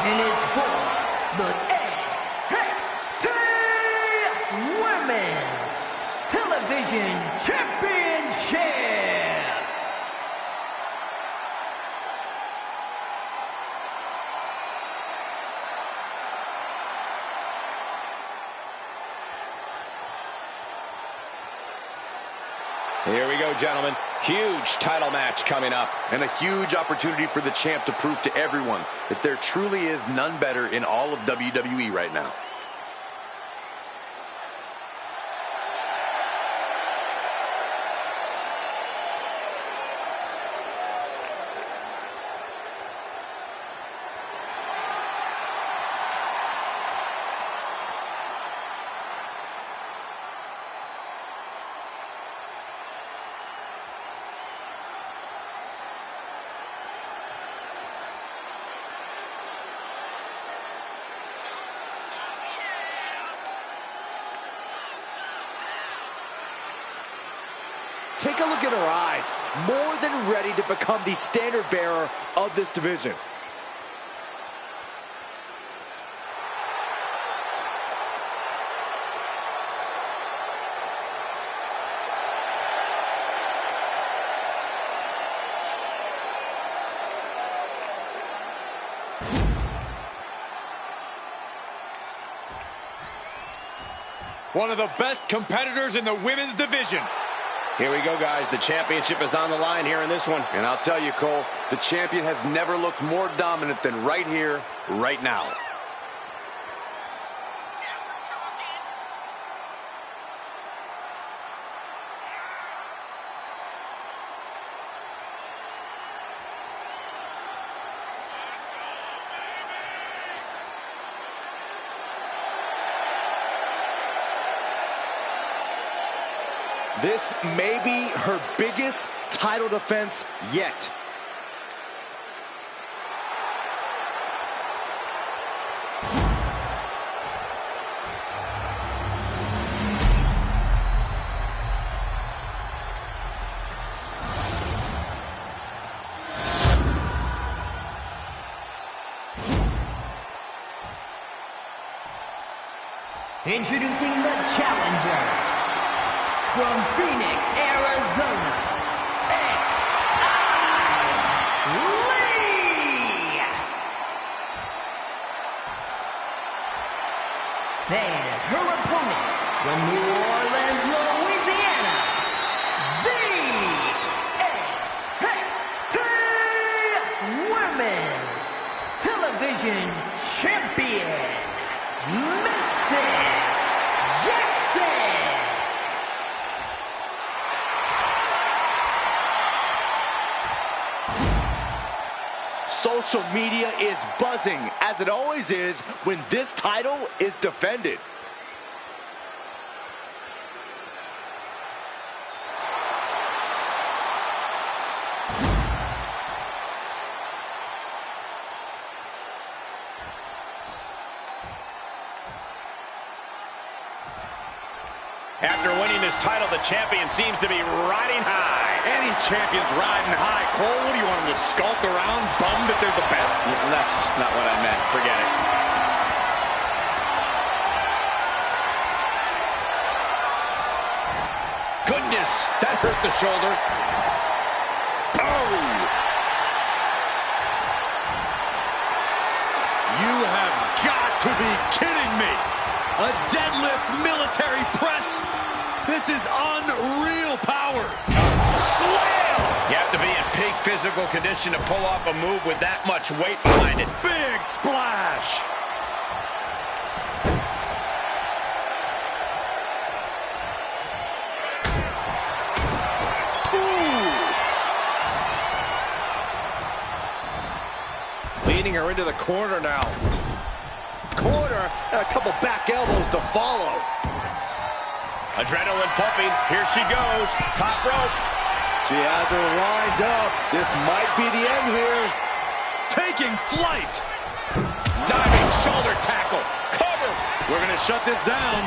and is for the NXT Women's Television Championship. Here we go, gentlemen. Huge title match coming up. And a huge opportunity for the champ to prove to everyone that there truly is none better in all of WWE right now. Take a look at her eyes, more than ready to become the standard bearer of this division. One of the best competitors in the women's division. Here we go, guys. The championship is on the line here in this one. And I'll tell you, Cole, the champion has never looked more dominant than right here, right now. This may be her biggest title defense yet. Introducing the challenger. From Phoenix, Arizona, Lee! And her opponent, from New Orleans, Louisiana, the NXT Women's Television Champion, Mrs. Jackson! Social media is buzzing, as it always is when this title is defended. After winning this title, the champion seems to be riding high. Any champion's riding high. Cole, what do you want them to skulk around, bummed that they're the best? That's not what I meant. Forget it. Goodness, that hurt the shoulder. Oh! You have got to be kidding me! A deadlift military press? This is unreal power! Slam! You have to be in peak physical condition to pull off a move with that much weight behind it. Big splash! Leading her into the corner now. Corner and a couple back elbows to follow. Adrenaline pumping. Here she goes. Top rope. She has her lined up. This might be the end here. Taking flight. Diving shoulder tackle. Cover. We're going to shut this down.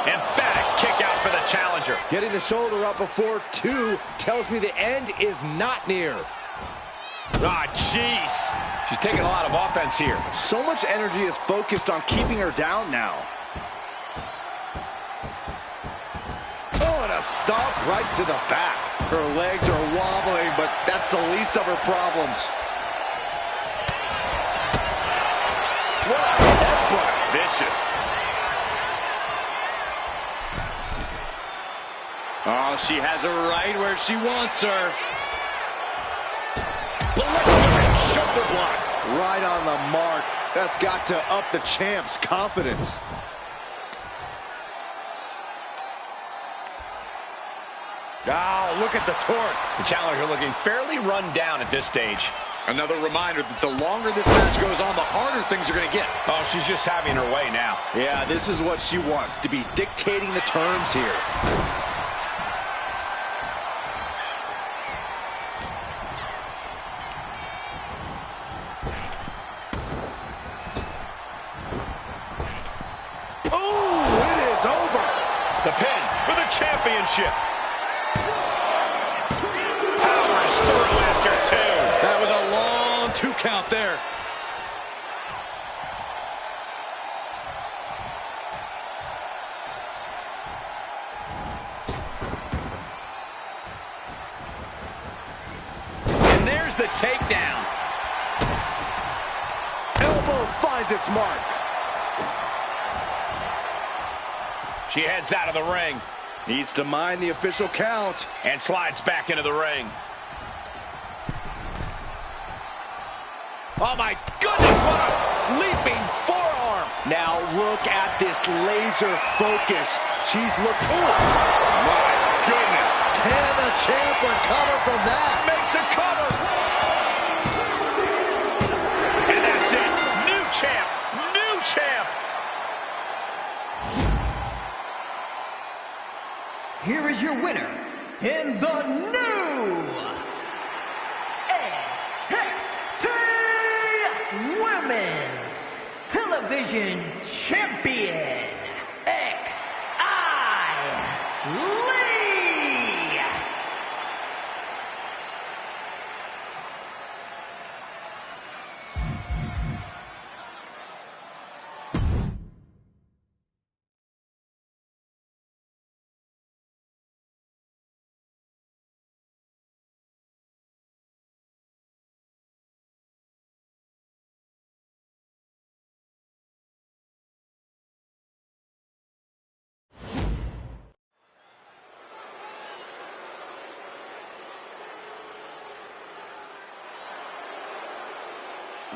Emphatic kick out for the challenger. Getting the shoulder up before 2 tells me the end is not near. Ah, jeez. She's taking a lot of offense here. So much energy is focused on keeping her down now. Oh, and a stomp right to the back. Her legs are wobbling, but that's the least of her problems. What a headbutt. Vicious. Oh, she has her right where she wants her. Blistering shoulder block. Right on the mark. That's got to up the champ's confidence. Oh, look at the torque. The challenger looking fairly run down at this stage. Another reminder that the longer this match goes on, the harder things are going to get. Oh, she's just having her way now. Yeah, this is what she wants, to be dictating the terms here. The pin for the championship. Powers through after 2. That was a long 2 count there. And there's the takedown. Elbow finds its mark. She heads out of the ring. Needs to mind the official count. And slides back into the ring. Oh my goodness, what a leaping forearm. Now look at this laser focus. She's looking. Oh, my goodness. Can the champ recover from that? Makes a cover. And that's it. New champ. New champ. Here is your winner, in the new NXT Women's Television Champion, Lee.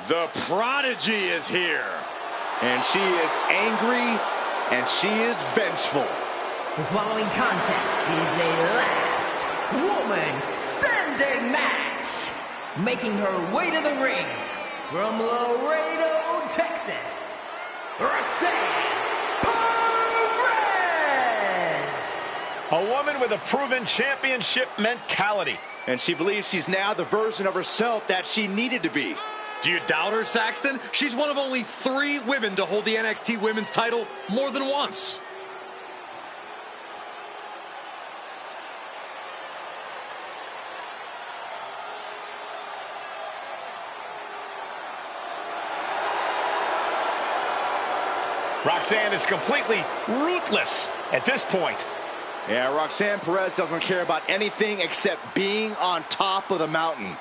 The Prodigy is here. And she is angry, and she is vengeful. The following contest is a last woman standing match. Making her way to the ring from Laredo, Texas, Roxanne Perez. A woman with a proven championship mentality. And she believes she's now the version of herself that she needed to be. Do you doubt her, Saxton? She's one of only 3 women to hold the NXT Women's title more than once. Roxanne is completely ruthless at this point. Yeah, Roxanne Perez doesn't care about anything except being on top of the mountain.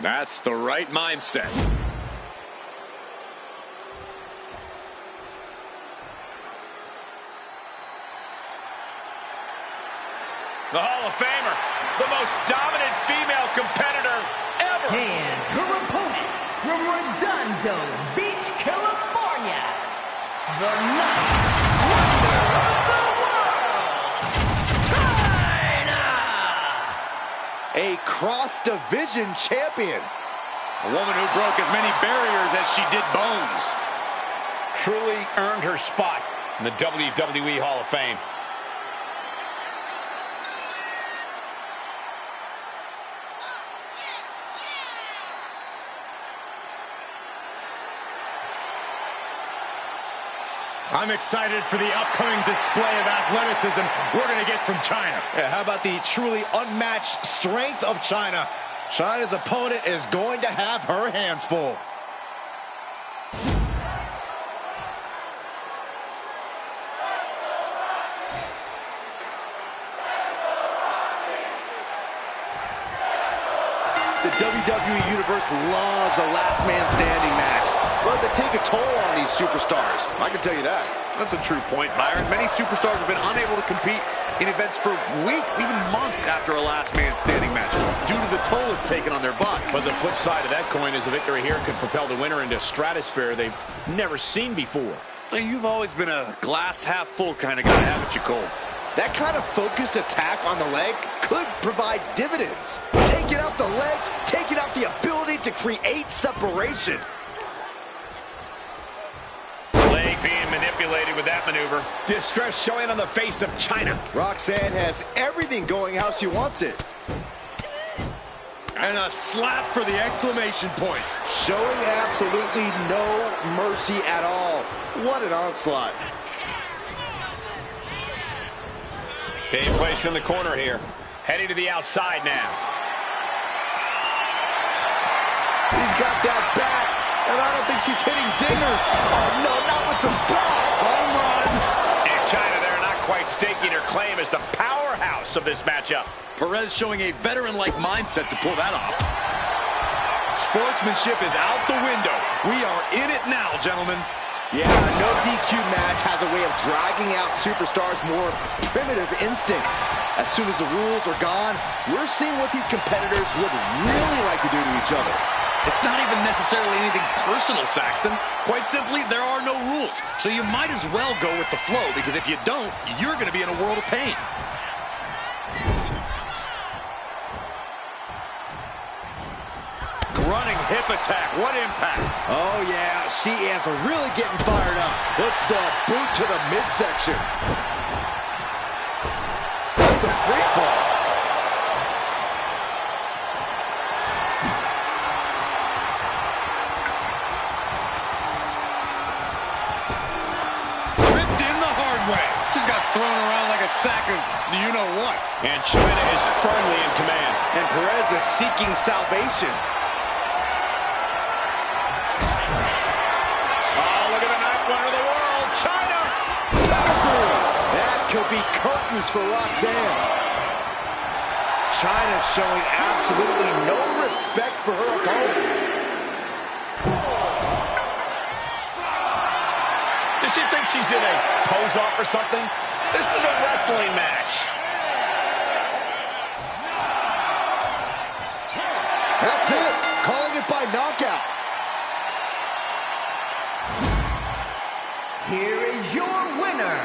That's the right mindset. The Hall of Famer, the most dominant female competitor ever. And her opponent from Redondo Beach, California, the Night Wonder of the World, China! A cross-division champion. A woman who broke as many barriers as she did bones. Truly earned her spot in the WWE Hall of Fame. I'm excited for the upcoming display of athleticism we're going to get from China. Yeah, how about the truly unmatched strength of China? China's opponent is going to have her hands full. The WWE Universe loves a last man standing match, but they take a toll on these superstars. I can tell you that. That's a true point, Byron. Many superstars have been unable to compete in events for weeks, even months after a last man standing match due to the toll it's taken on their body. But the flip side of that coin is a victory here could propel the winner into a stratosphere they've never seen before. You've always been a glass half full kind of guy, haven't you, Cole? That kind of focused attack on the leg could provide dividends. Taking out the legs, taking out the ability to create separation. Leg being manipulated with that maneuver. Distress showing on the face of China. Roxanne has everything going how she wants it. And a slap for the exclamation point. Showing absolutely no mercy at all. What an onslaught. Being placed in the corner here. Heading to the outside now. He's got that back, and I don't think she's hitting dingers. Oh, no, not with the bat. Home run. And China there not quite staking her claim as the powerhouse of this matchup. Perez showing a veteran-like mindset to pull that off. Sportsmanship is out the window. We are in it now, gentlemen. Yeah, no DQ match has a way of dragging out superstars' more primitive instincts. As soon as the rules are gone, we're seeing what these competitors would really like to do to each other. It's not even necessarily anything personal, Saxton. Quite simply, there are no rules. So you might as well go with the flow, because if you don't, you're going to be in a world of pain. Running hip attack. What impact? Oh, yeah, she is really getting fired up. Puts the boot to the midsection. That's a free fall. Ripped in the hard way. Just got thrown around like a sack of you-know-what. And China is firmly in command. And Perez is seeking salvation. Could be curtains for Roxanne. China showing absolutely no respect for her opponent. Does she think she's in a pose-off or something? This is a wrestling match. That's it. Calling it by knockout. Here is your winner,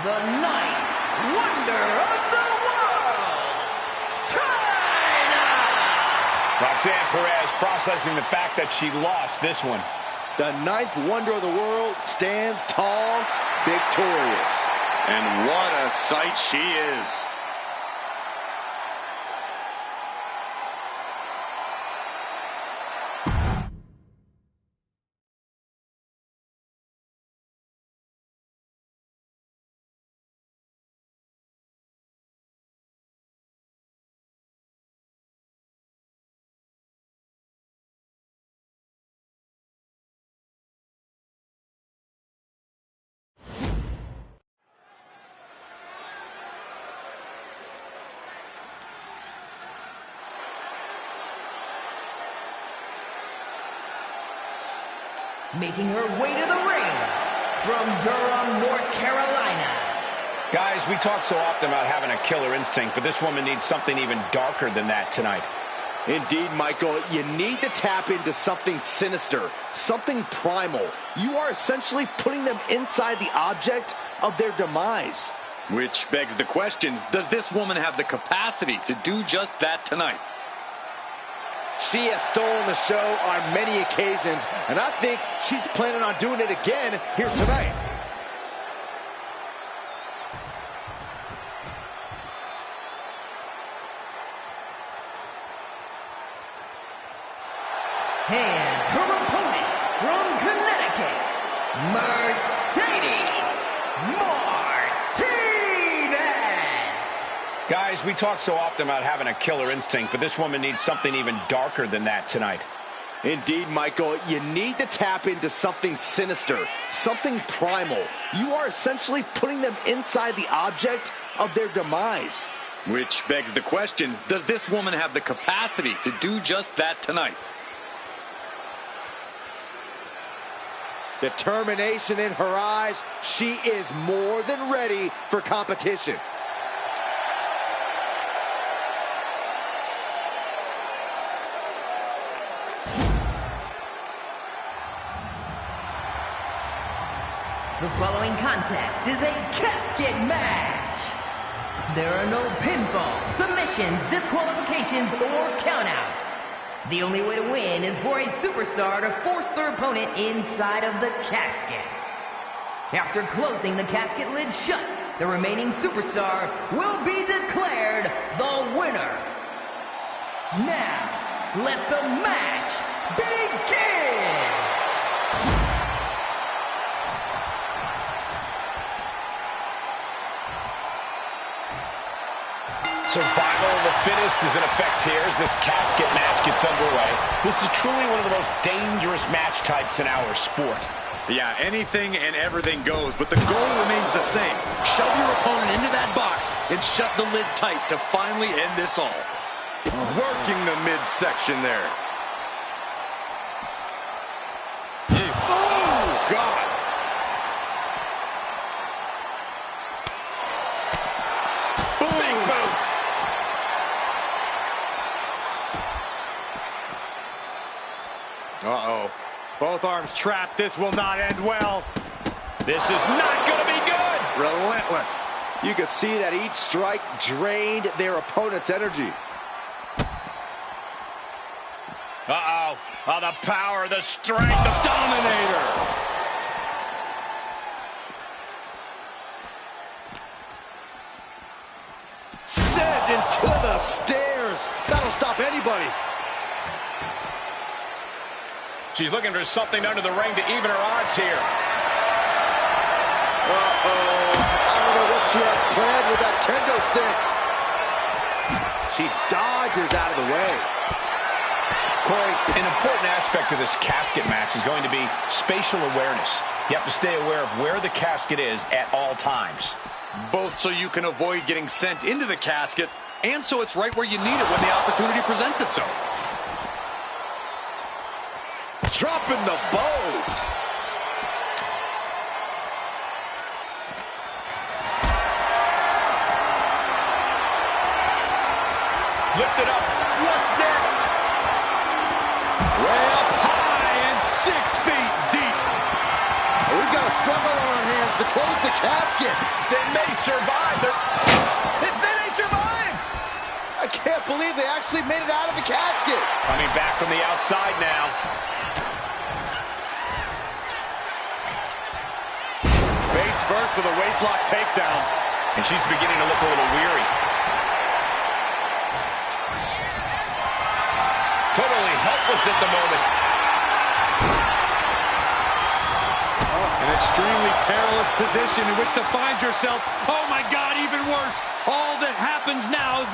the Night Wonder of the World, China! Roxanne Perez processing the fact that she lost this one. The ninth wonder of the world stands tall, victorious. And what a sight she is. making her way to the ring from Durham, North Carolina. Guys, we talk so often about having a killer instinct, but this woman needs something even darker than that tonight. Indeed, Michael, you need to tap into something sinister, something primal. You are essentially putting them inside the object of their demise. Which begs the question, does this woman have the capacity to do just that tonight? She has stolen the show on many occasions, and I think she's planning on doing it again here tonight. And her opponent from Connecticut, Mercedes Martinez. Guys, we talk so often about having a killer instinct, but this woman needs something even darker than that tonight. Indeed, Michael, you need to tap into something sinister, something primal. You are essentially putting them inside the object of their demise. Which begs the question, does this woman have the capacity to do just that tonight? Determination in her eyes. She is more than ready for competition. The following contest is a casket match. There are no pinfalls, submissions, disqualifications, or countouts. The only way to win is for a superstar to force their opponent inside of the casket. After closing the casket lid shut, the remaining superstar will be declared the winner. Now, let the match begin! Survival of the fittest is in effect here as this casket match gets underway. This is truly one of the most dangerous match types in our sport. Yeah, anything and everything goes, but the goal remains the same. Shove your opponent into that box and shut the lid tight to finally end this all. Working the midsection there. Oh, God. Big boot. Uh-oh. Both arms trapped. This will not end well. This is not going to be good. Relentless. You can see that each strike drained their opponent's energy. Uh-oh. Oh, the power, the strength, the Dominator. Sent into the stairs. That'll stop anybody. She's looking for something under the ring to even her odds here. Uh-oh. I don't know what she has planned with that kendo stick. She dodges out of the way. Corey, an important aspect of this casket match is going to be spatial awareness. You have to stay aware of where the casket is at all times. Both so you can avoid getting sent into the casket, and so it's right where you need it when the opportunity presents itself. Dropping the bow. Lift it up. What's next? Way up high and 6 feet deep. We've got a struggle on our hands to close the casket. They may survive. They may survive. I can't believe they actually made it out of the casket. Coming back from the outside now. Face first with a waistlock takedown. And she's beginning to look a little weary. Totally helpless at the moment. An extremely perilous position in which to find yourself. Oh my God, even worse. All that happens now is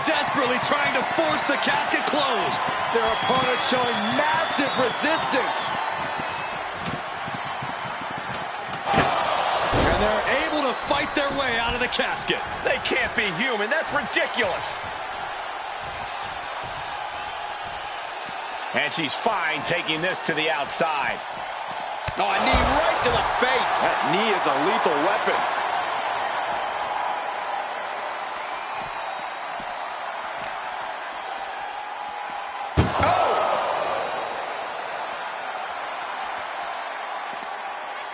desperately trying to force the casket closed. Their opponent showing massive resistance. And they're able to fight their way out of the casket. They can't be human. That's ridiculous. And she's fine taking this to the outside. Oh, a knee right to the face. That knee is a lethal weapon.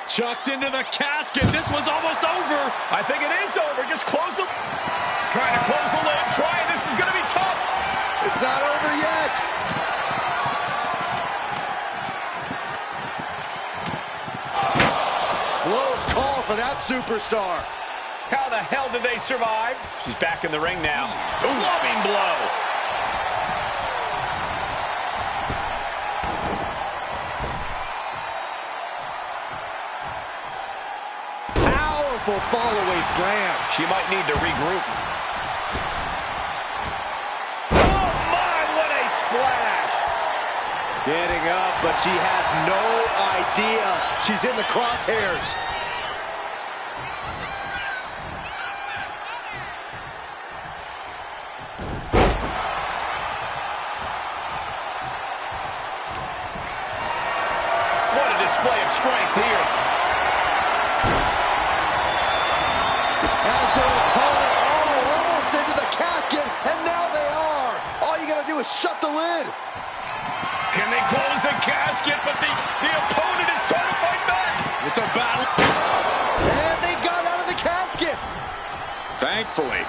Chucked into the casket. This one's almost over. I think it is over. Just close the... Trying to close the lid. Trying. This is going to be tough. It's not over yet. Close call for that superstar. How the hell did they survive? She's back in the ring now. Loving blow. Powerful fall-away slam. She might need to regroup. Oh, my, what a splash. Getting up, but she has no idea she's in the crosshairs. What a display of strength here. As their opponent almost into the casket, and now they are. All you gotta do is shut the lid. Can they close the casket? But the opponent is trying to fight back. It's a battle. And they got out of the casket. Thankfully.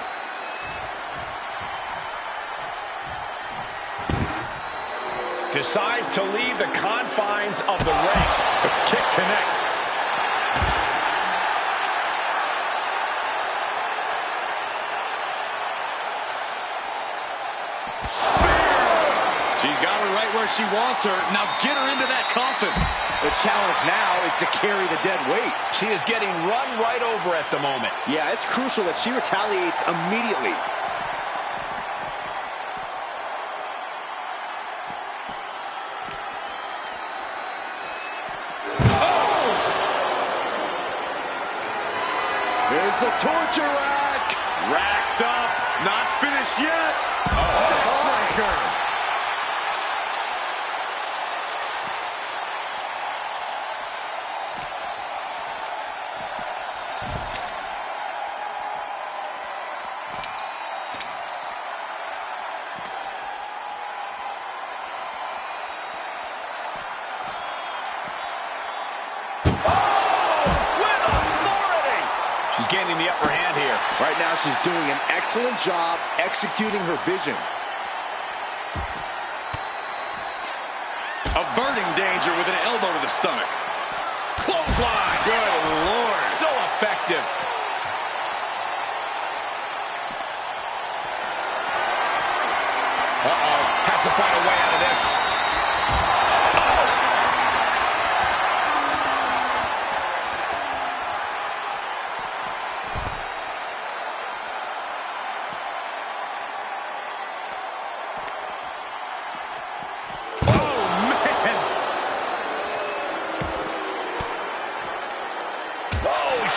Decides to leave the confines of the ring. The kick connects. She's got her right where she wants her. Now get her into that coffin. The challenge now is to carry the dead weight. She is getting run right over at the moment. Yeah, it's crucial that she retaliates immediately. Oh! There's the torture rack. Racked up. Not finished yet. Backbreaker. Gaining the upper hand here. Right now, she's doing an excellent job executing her vision. Averting danger with an elbow to the stomach. Clothesline. Good Lord. So effective. Uh-oh. Has to find a way out of this.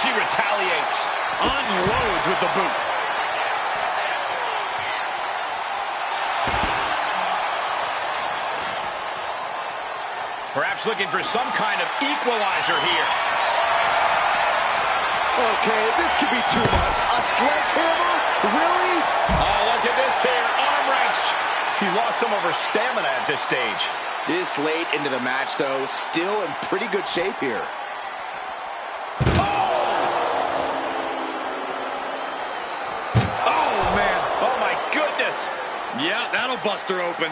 She retaliates. Unloads with the boot. Perhaps looking for some kind of equalizer here. Okay, this could be too much. A sledgehammer? Really? Oh, look at this here. Arm wrench. She lost some of her stamina at this stage. This late into the match, though, still in pretty good shape here. Yeah, that'll bust her open.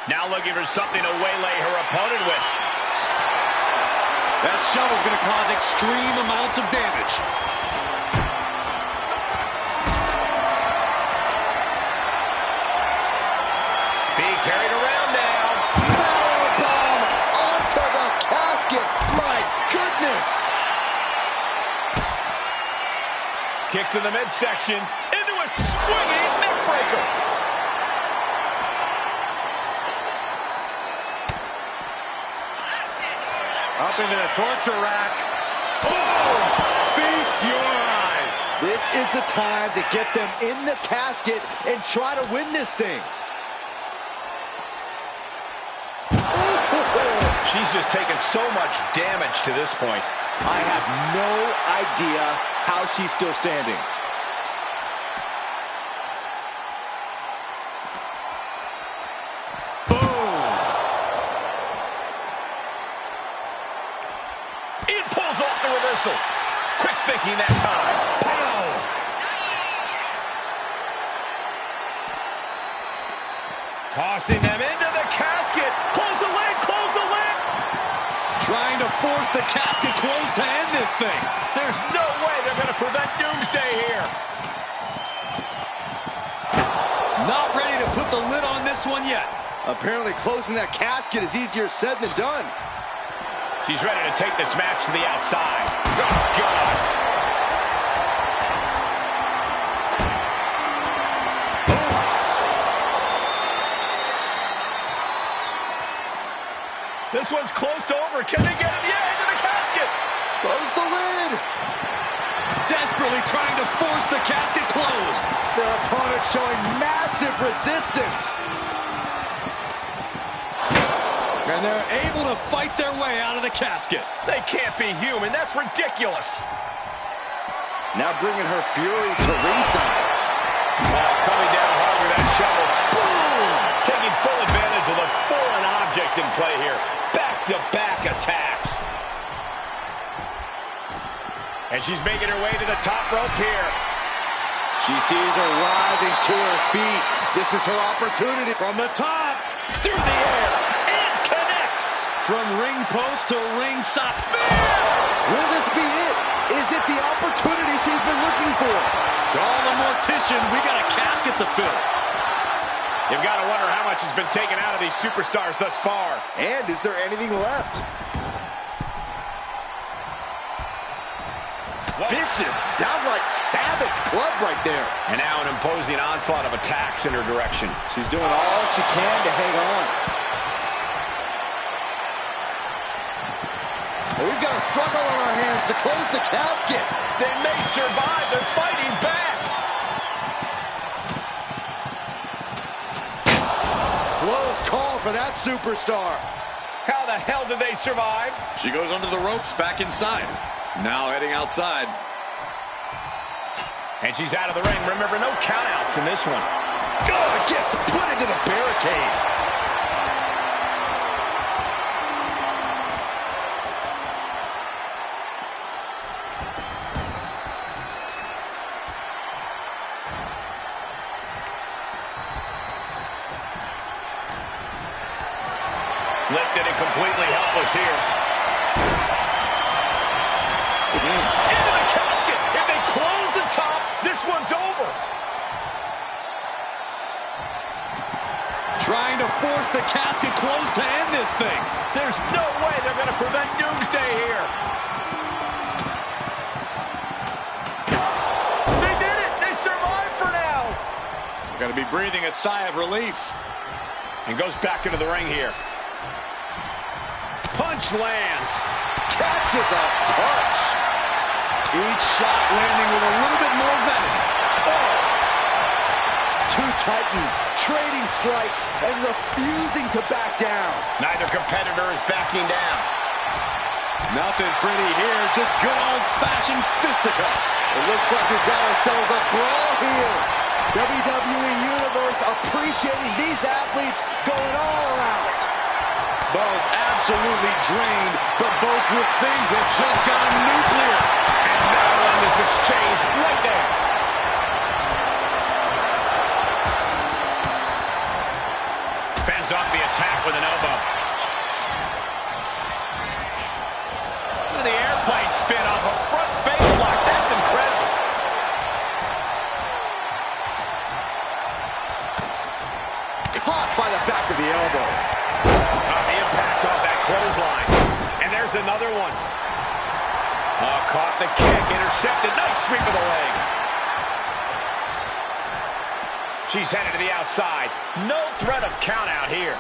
Now looking for something to waylay her opponent with. That shovel's going to cause extreme amounts of damage. Being carried around now. Powerbomb onto the casket. My goodness. Kick to the midsection. Swinging neckbreaker. Up into the torture rack. Oh! Feast your eyes. This is the time to get them in the casket and try to win this thing. she's just taken so much damage to this point. I have no idea how she's still standing. Boom! It pulls off the reversal. Quick thinking that time. Pow! Tossing them into the casket. Close the lid, close the lid. Trying to force the casket closed to end this thing. There's no way they're going to prevent Doomsday here. Not ready to put the lid on this one yet. Apparently closing that casket is easier said than done. She's ready to take this match to the outside. Oh, God. This one's close to over. Can they get it? Yeah, into the casket. Close the lid. Desperately trying to force the casket closed. Their opponent showing massive resistance. And they're able to fight their way out of the casket. They can't be human. That's ridiculous. Now bringing her fury to ringside. Coming down hard with that shovel. Boom! Taking full advantage of the foreign object in play here. Back-to-back attacks. And she's making her way to the top rope here. She sees her rising to her feet. This is her opportunity. From the top, Through the air. It connects. from ring post to ringside. Will this be it? Is it the opportunity she's been looking for? Call the mortician. We got a casket to fill. You've got to wonder how much has been taken out of these superstars thus far. And is there anything left? Vicious, downright savage club right there. And now an imposing onslaught of attacks in her direction. She's doing all she can to hang on. And we've got a struggle on our hands to close the casket. They may survive. They're fighting back. Close call for that superstar. How the hell did they survive? She goes under the ropes, back inside. Now heading outside. And she's out of the ring. Remember, no countouts in this one. Oh, gets put into the barricade. Lifted and completely helpless here. Into the casket. If they close the top, this one's over. Trying to force the casket closed to end this thing. There's no way they're going to prevent Doomsday here. They did it. They survived for now. Got to be breathing a sigh of relief. And goes back into the ring here. Punch lands. Catches a punch. Each shot landing with a little bit more venom. Oh. Two titans trading strikes and refusing to back down. Neither competitor is backing down. Nothing pretty here, just good old-fashioned fisticuffs. It looks like we've got ourselves a brawl here. WWE Universe appreciating these athletes going all out. Both absolutely drained, but both with things that just gone nuclear. And now in this exchange right there. Fends off the attack with an elbow. Look at the airplane spin off a front face lock. That's incredible. Caught by the back of the elbow. The impact off that clothesline. And there's another one. Caught the kick, intercepted. Nice sweep of the leg. She's headed to the outside. No threat of count out here.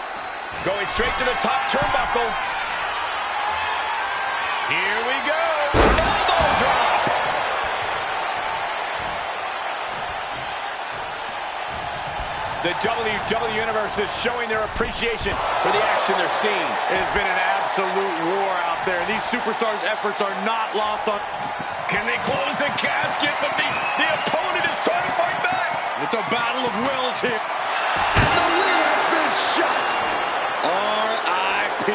Going straight to the top turnbuckle. Here we go. Elbow drop. The WWE Universe is showing their appreciation for the action they're seeing. It has been an absolute war out there. These superstars' efforts are not lost on... Can they close the casket? But the opponent is trying to fight back. It's a battle of wills here. And the lid has been shut. R.I.P.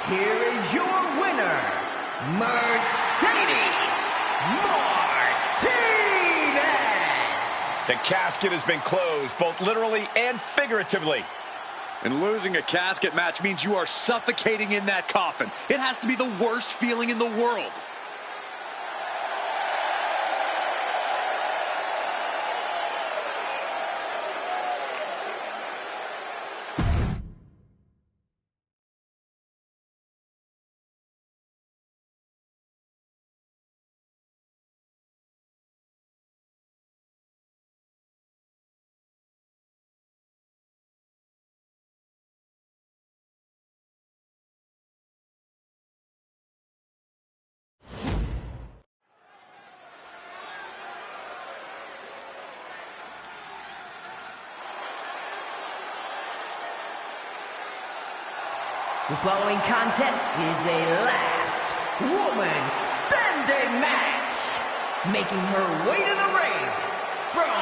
Here is your winner, Mercedes Martinez. The casket has been closed, both literally and figuratively. And losing a casket match means you are suffocating in that coffin. It has to be the worst feeling in the world. The following contest is a last woman standing match. Making her way to the ring from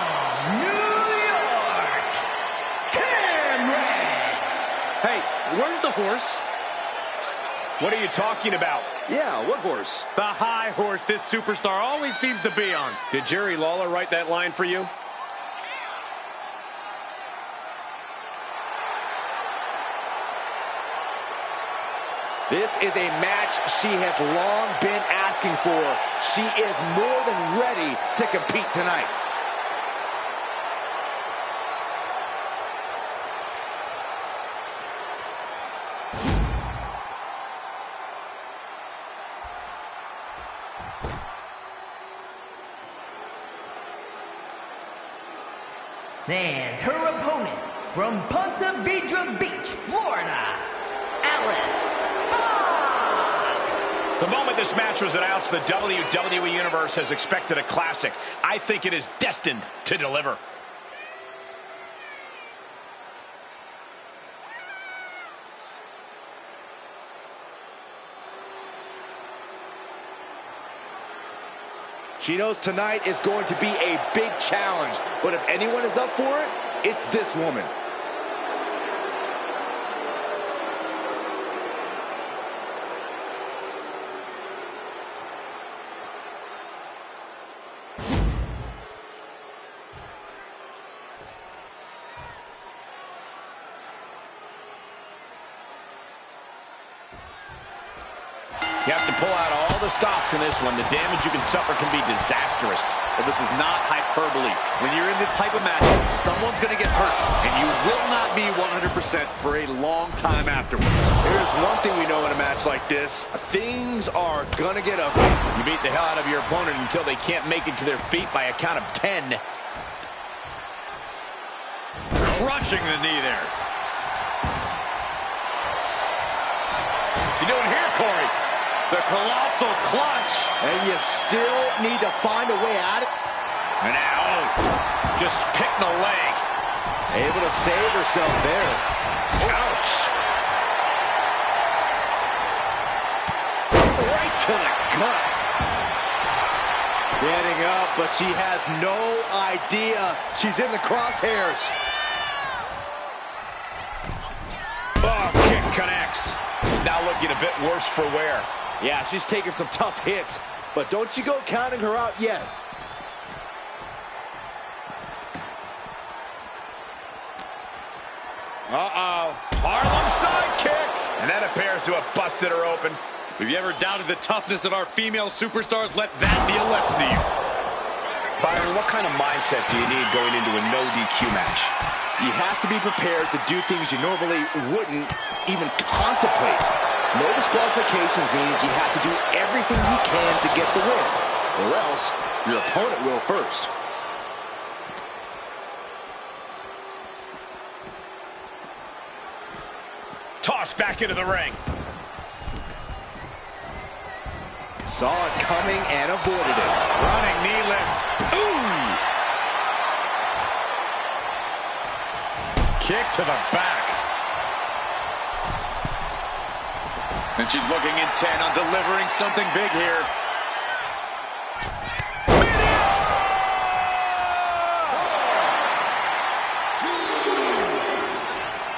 New York, Cameron. Hey, where's the horse? What are you talking about? Yeah, what horse? The high horse this superstar always seems to be on. Did Jerry Lawler write that line for you? This is a match she has long been asking for. She is more than ready to compete tonight. And her opponent from Ponte Vedra Beach, Florida, Alice. The moment this match was announced, the WWE Universe has expected a classic. I think it is destined to deliver. She knows tonight is going to be a big challenge, but if anyone is up for it, it's this woman. You have to pull out all the stops in this one. The damage you can suffer can be disastrous. Well, this is not hyperbole. When you're in this type of match, someone's going to get hurt, and you will not be 100% for a long time afterwards. Here's one thing we know in a match like this. Things are going to get ugly. You beat the hell out of your opponent until they can't make it to their feet by a count of 10. Crushing the knee there. What's he doing here, Corey? The colossal clutch. And you still need to find a way out of it. And now, just pick the leg. Able to save herself there. Ouch. Right to the gut. Getting up, but she has no idea she's in the crosshairs. Oh, kick connects. Now looking a bit worse for wear. Yeah, she's taking some tough hits, but don't you go counting her out yet. Uh-oh. Harlem sidekick. And that appears to have busted her open. Have you ever doubted the toughness of our female superstars? Let that be a lesson to you. Byron, what kind of mindset do you need going into a no DQ match? You have to be prepared to do things you normally wouldn't even contemplate. No disqualifications means you have to do everything you can to get the win, or else your opponent will first. Tossed back into the ring. Saw it coming and avoided it. Running knee lift. Ooh! kick to the back. And she's looking intent on delivering something big here.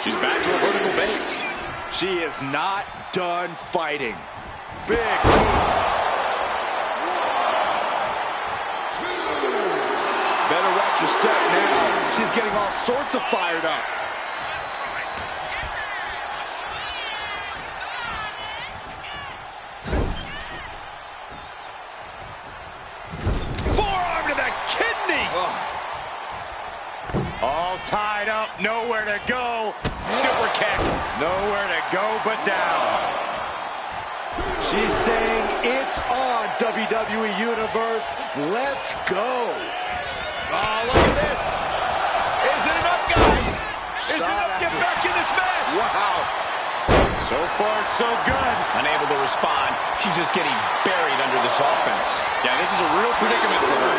She's back to a vertical base. She is not done fighting. Big move. Better watch your step now. She's getting all sorts of fired up. Forearm to the kidneys. All tied up, nowhere to go. Super kick. Nowhere to go but down. She's saying it's on, WWE Universe. Let's go. Oh, look at this. Is it enough, guys? Is it enough to get back in this match? Wow. So far, so good. Unable to respond. She's just getting buried under this offense. Yeah, this is a real predicament for her.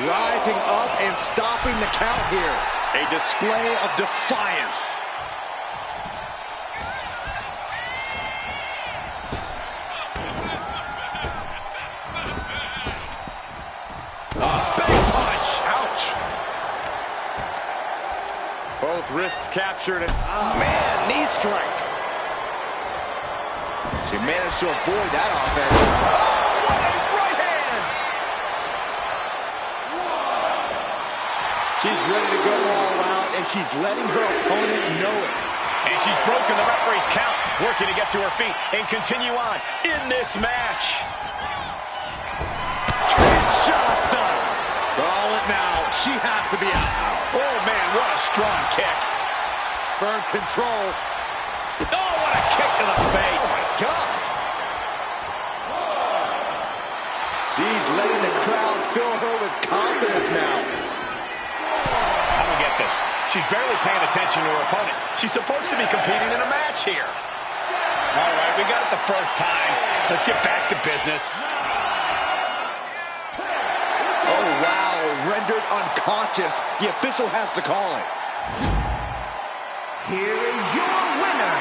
Rising up and stopping the count here. A display of defiance. Big punch. Ouch. Both wrists captured. And, Man, knee strike. She managed to avoid that offense. oh, what a right hand. She's ready to go all out, and she's letting her opponent know it. And she's broken the referee's count, working to get to her feet and continue on in this match. Kinshasa. Call it now. She has to be out. Oh, man, what a strong kick. Firm control. Oh, what a kick to the face. Oh, my God. She's letting the crowd fill her with confidence now. I don't get this. She's barely paying attention to her opponent. She's supposed to be competing in a match here. All right, we got it the first time. Let's get back to business. Oh, wow. Rendered unconscious. The official has to call it. Here is your winner,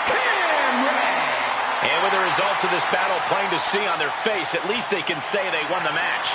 Cameron. And with the results of this battle plain to see on their face, at least they can say they won the match.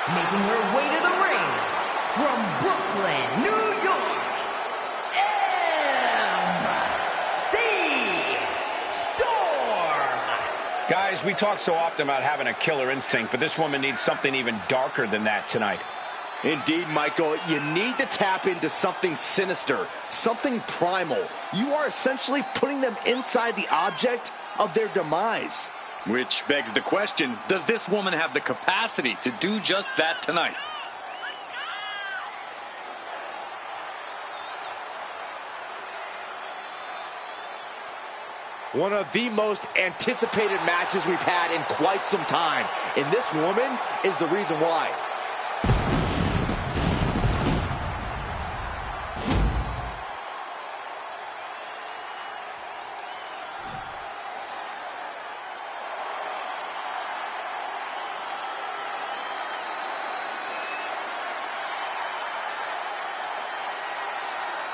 Making her way to the ring from Brooklyn, New York, MC Storm. Guys, we talk so often about having a killer instinct, but this woman needs something even darker than that tonight. Indeed, Michael, you need to tap into something sinister, something primal. You are essentially putting them inside the object of their demise. Which begs the question, does this woman have the capacity to do just that tonight? One of the most anticipated matches we've had in quite some time. And this woman is the reason why.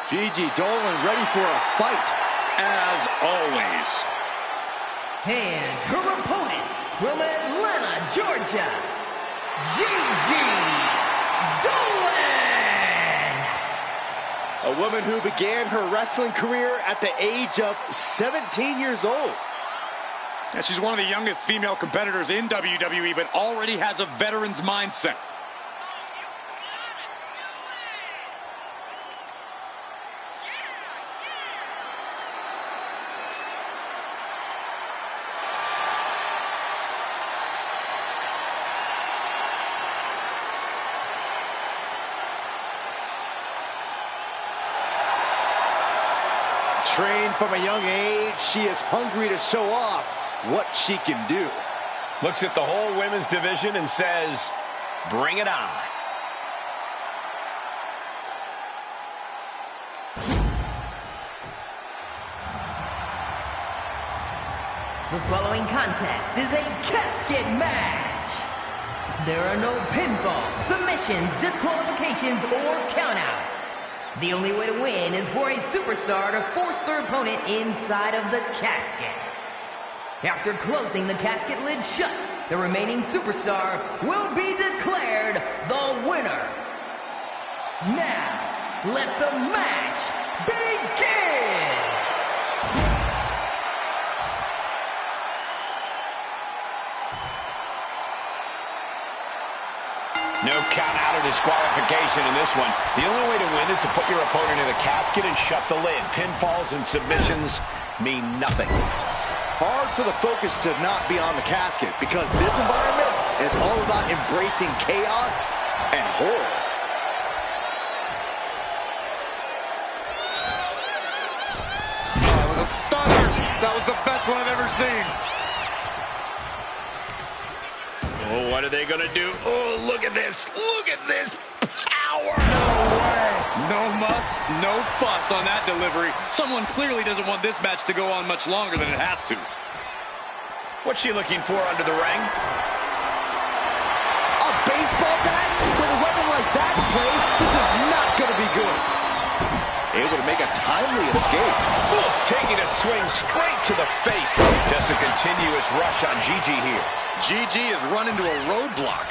Gigi Dolan ready for a fight. As always. And her opponent from Atlanta, Georgia, Gigi Dolan. A woman who began her wrestling career at the age of 17 years old. Yeah, she's one of the youngest female competitors in WWE, but already has a veteran's mindset. Trained from a young age, she is hungry to show off what she can do. Looks at the whole women's division and says, bring it on. The following contest is a casket match. There are no pinfalls, submissions, disqualifications, or countouts. The only way to win is for a superstar to force their opponent inside of the casket. After closing the casket lid shut, the remaining superstar will be declared the winner. Now, let the match begin! No count out or disqualification in this one. The only way to win is to put your opponent in a casket and shut the lid. Pinfalls and submissions mean nothing. Hard for the focus to not be on the casket because this environment is all about embracing chaos and horror. That was a stunner. That was the best one I've ever seen. Oh, what are they going to do? Oh, look at this. Look at this power. No way. No muss, no fuss on that delivery. Someone clearly doesn't want this match to go on much longer than it has to. What's she looking for under the ring? A baseball bat with a weapon like that in play, this is not going to be good. Able to make a timely escape. Ooh, taking a swing straight to the face. Just a continuous rush on Gigi here. Gigi has run into a roadblock.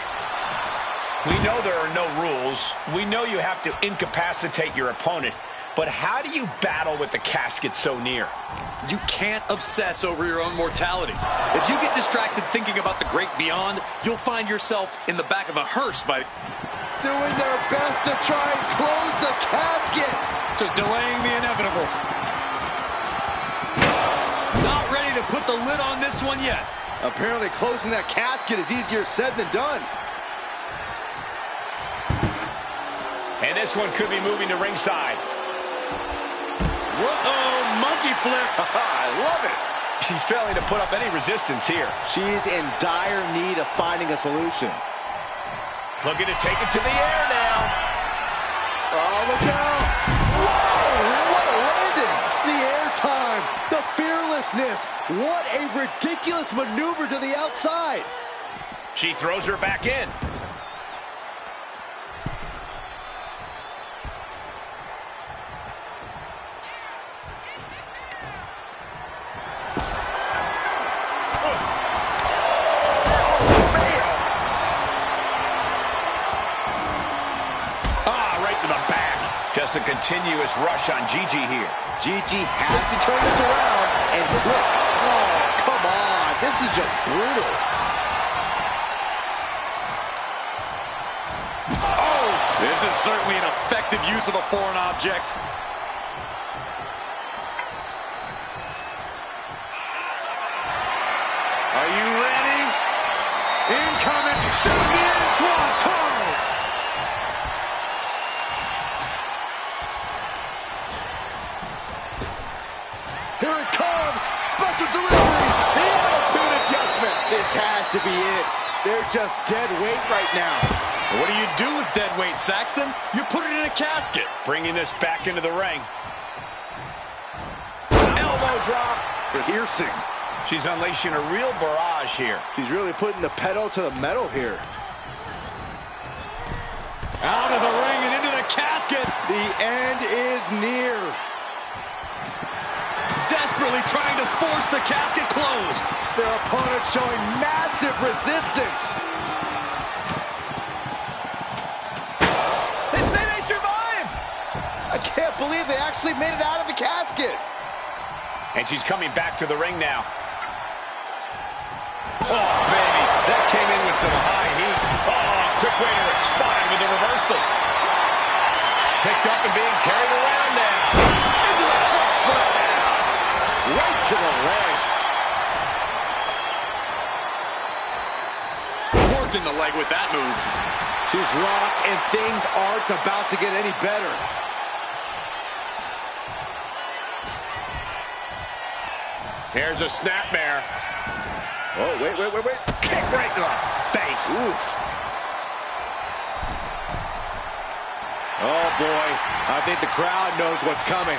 We know there are no rules. We know you have to incapacitate your opponent. But how do you battle with the casket so near? You can't obsess over your own mortality. If you get distracted thinking about the great beyond, you'll find yourself in the back of a hearse by Doing their best to try and close the casket. just delaying the inevitable. Not ready to put the lid on this one yet. Apparently closing that casket is easier said than done. And this one could be moving to ringside. Whoa, monkey flip. I love it. She's failing to put up any resistance here. She's in dire need of finding a solution. Looking to take it to the air now. Oh, look out. Whoa, what a landing. The air time, the fearlessness. What a ridiculous maneuver to the outside. She throws her back in. Just a continuous rush on Gigi here. Gigi has to turn this around and quick. Oh, come on. This is just brutal. Oh, this is certainly an effective use of a foreign object. Are you ready? Incoming. Shooting Here it comes. Special delivery. The attitude adjustment. This has to be it. They're just dead weight right now. What do you do with dead weight, Saxton? You put it in a casket. Bringing this back into the ring. Elbow drop. Piercing. She's unleashing a real barrage here. She's really putting the pedal to the metal here. Out of the ring and into the casket. The end is near. Desperately trying to force the casket closed. Their opponent showing massive resistance. They may survive. I can't believe they actually made it out of the casket. And she's coming back to the ring now. Oh, baby, that came in with some high heat. Oh, quick way to respond with a reversal. Picked up and being carried around now. Into the foot slam. Right to the leg. Worked in the leg with that move. She's rocked, and things aren't about to get any better. Here's a snapmare. Oh, wait. Kick right to the face. Oof. Oh, boy. I think the crowd knows what's coming.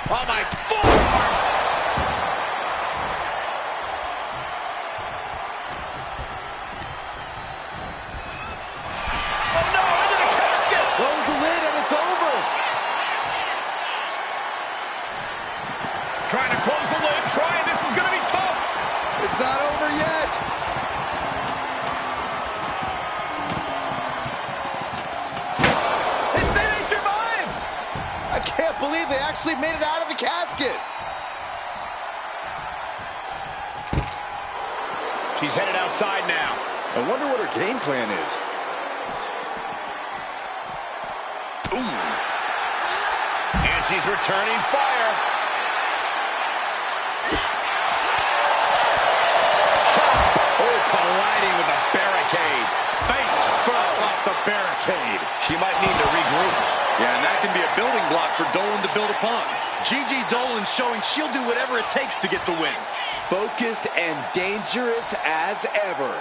Oh, my forearm. Oh, no, into the casket. Close the lid, and it's over. Trying to close the lid. This is going to be tough. It's not over yet. They may survive. I can't believe they actually made it out of the casket. She's headed outside now. I wonder what her game plan is. Ooh. And she's returning fire. Oh, colliding with the barricade. Face first off the barricade. She might need to regroup. Yeah, and that can be a building block for Dolan to build upon. Gigi Dolan showing she'll do whatever it takes to get the win. Focused and dangerous as ever.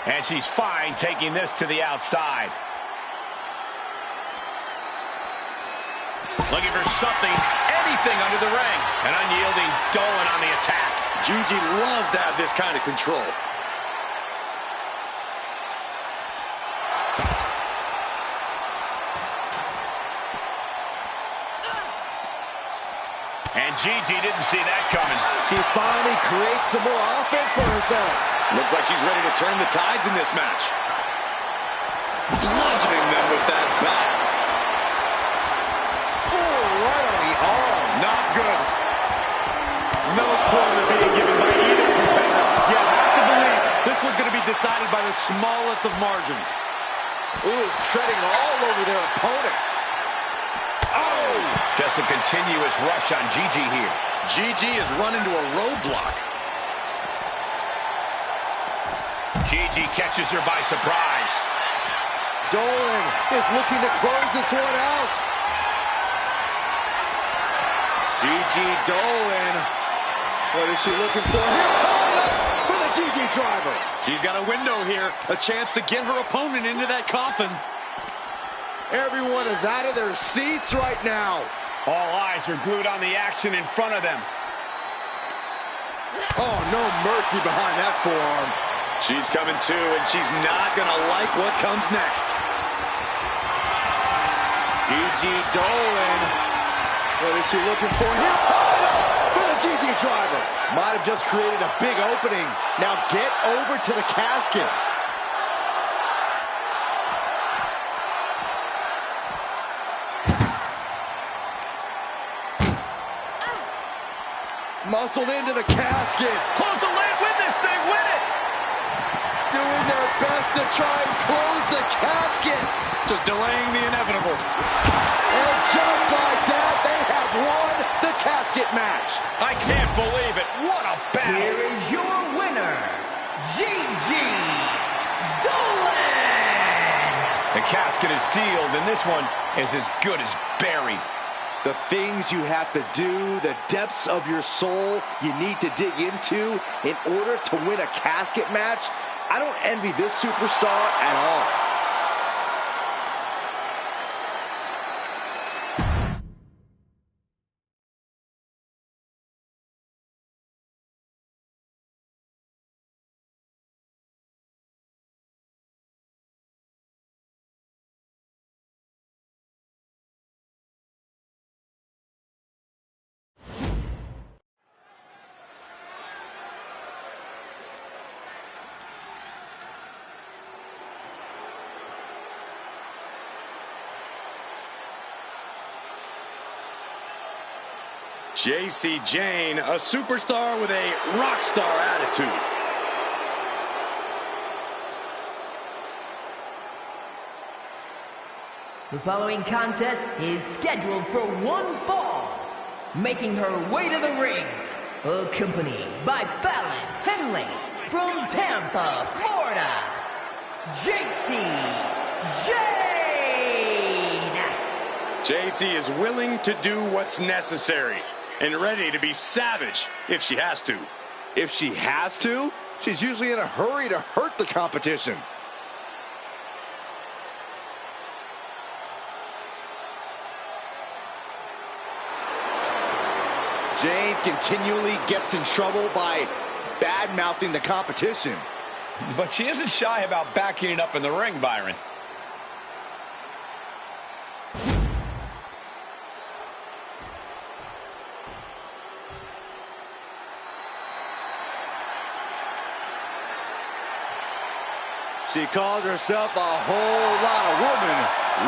And she's fine taking this to the outside. Looking for something, anything under the ring. An unyielding Dolan on the attack. Gigi loves to have this kind of control. And Gigi didn't see that coming. She finally creates some more offense for herself. Looks like she's ready to turn the tides in this match. Bludgeoning them with that bat. Oh, right on the arm. Not good. No pointer being given by either competitor. You have to believe this one's going to be decided by the smallest of margins. Ooh, treading all over their opponent. Oh! Just a continuous rush on Gigi here. Gigi has run into a roadblock. Gigi catches her by surprise. Dolan is looking to close this one out. Gigi Dolan. What is she looking for? Here comes for the Gigi driver. She's got a window here, a chance to get her opponent into that coffin. Everyone is out of their seats right now. All eyes are glued on the action in front of them. Oh, no mercy behind that forearm. She's coming too, and she's not going to like what comes next. Gigi Dolan. What is she looking for? Here comes for the Gigi driver. Might have just created a big opening. Now get over to the casket. Muscled into the casket. Close the lid, win this thing, win it! Doing their best to try and close the casket. Just delaying the inevitable. And just like that, they have won the casket match. I can't believe it. What a battle. Here is your winner, Gigi Dolan! The casket is sealed, and this one is as good as buried. The things you have to do, the depths of your soul you need to dig into in order to win a casket match. I don't envy this superstar at all. Jacy Jayne, a superstar with a rock star attitude. The following contest is scheduled for one fall. Making her way to the ring, accompanied by Fallon Henley from Tampa, Florida, Jacy Jayne. Jacy is willing to do what's necessary and ready to be savage if she has to. If she has to, she's usually in a hurry to hurt the competition. Jayne continually gets in trouble by bad-mouthing the competition. But she isn't shy about backing it up in the ring, Byron. She calls herself a whole lot of woman,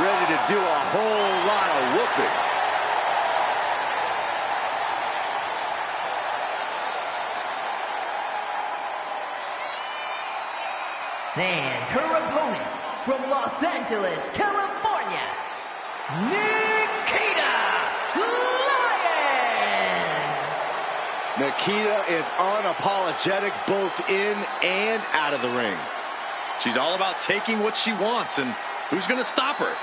ready to do a whole lot of whooping. And her opponent from Los Angeles, California, Nikita Lyons. Nikita is unapologetic both in and out of the ring. She's all about taking what she wants, and who's going to stop her?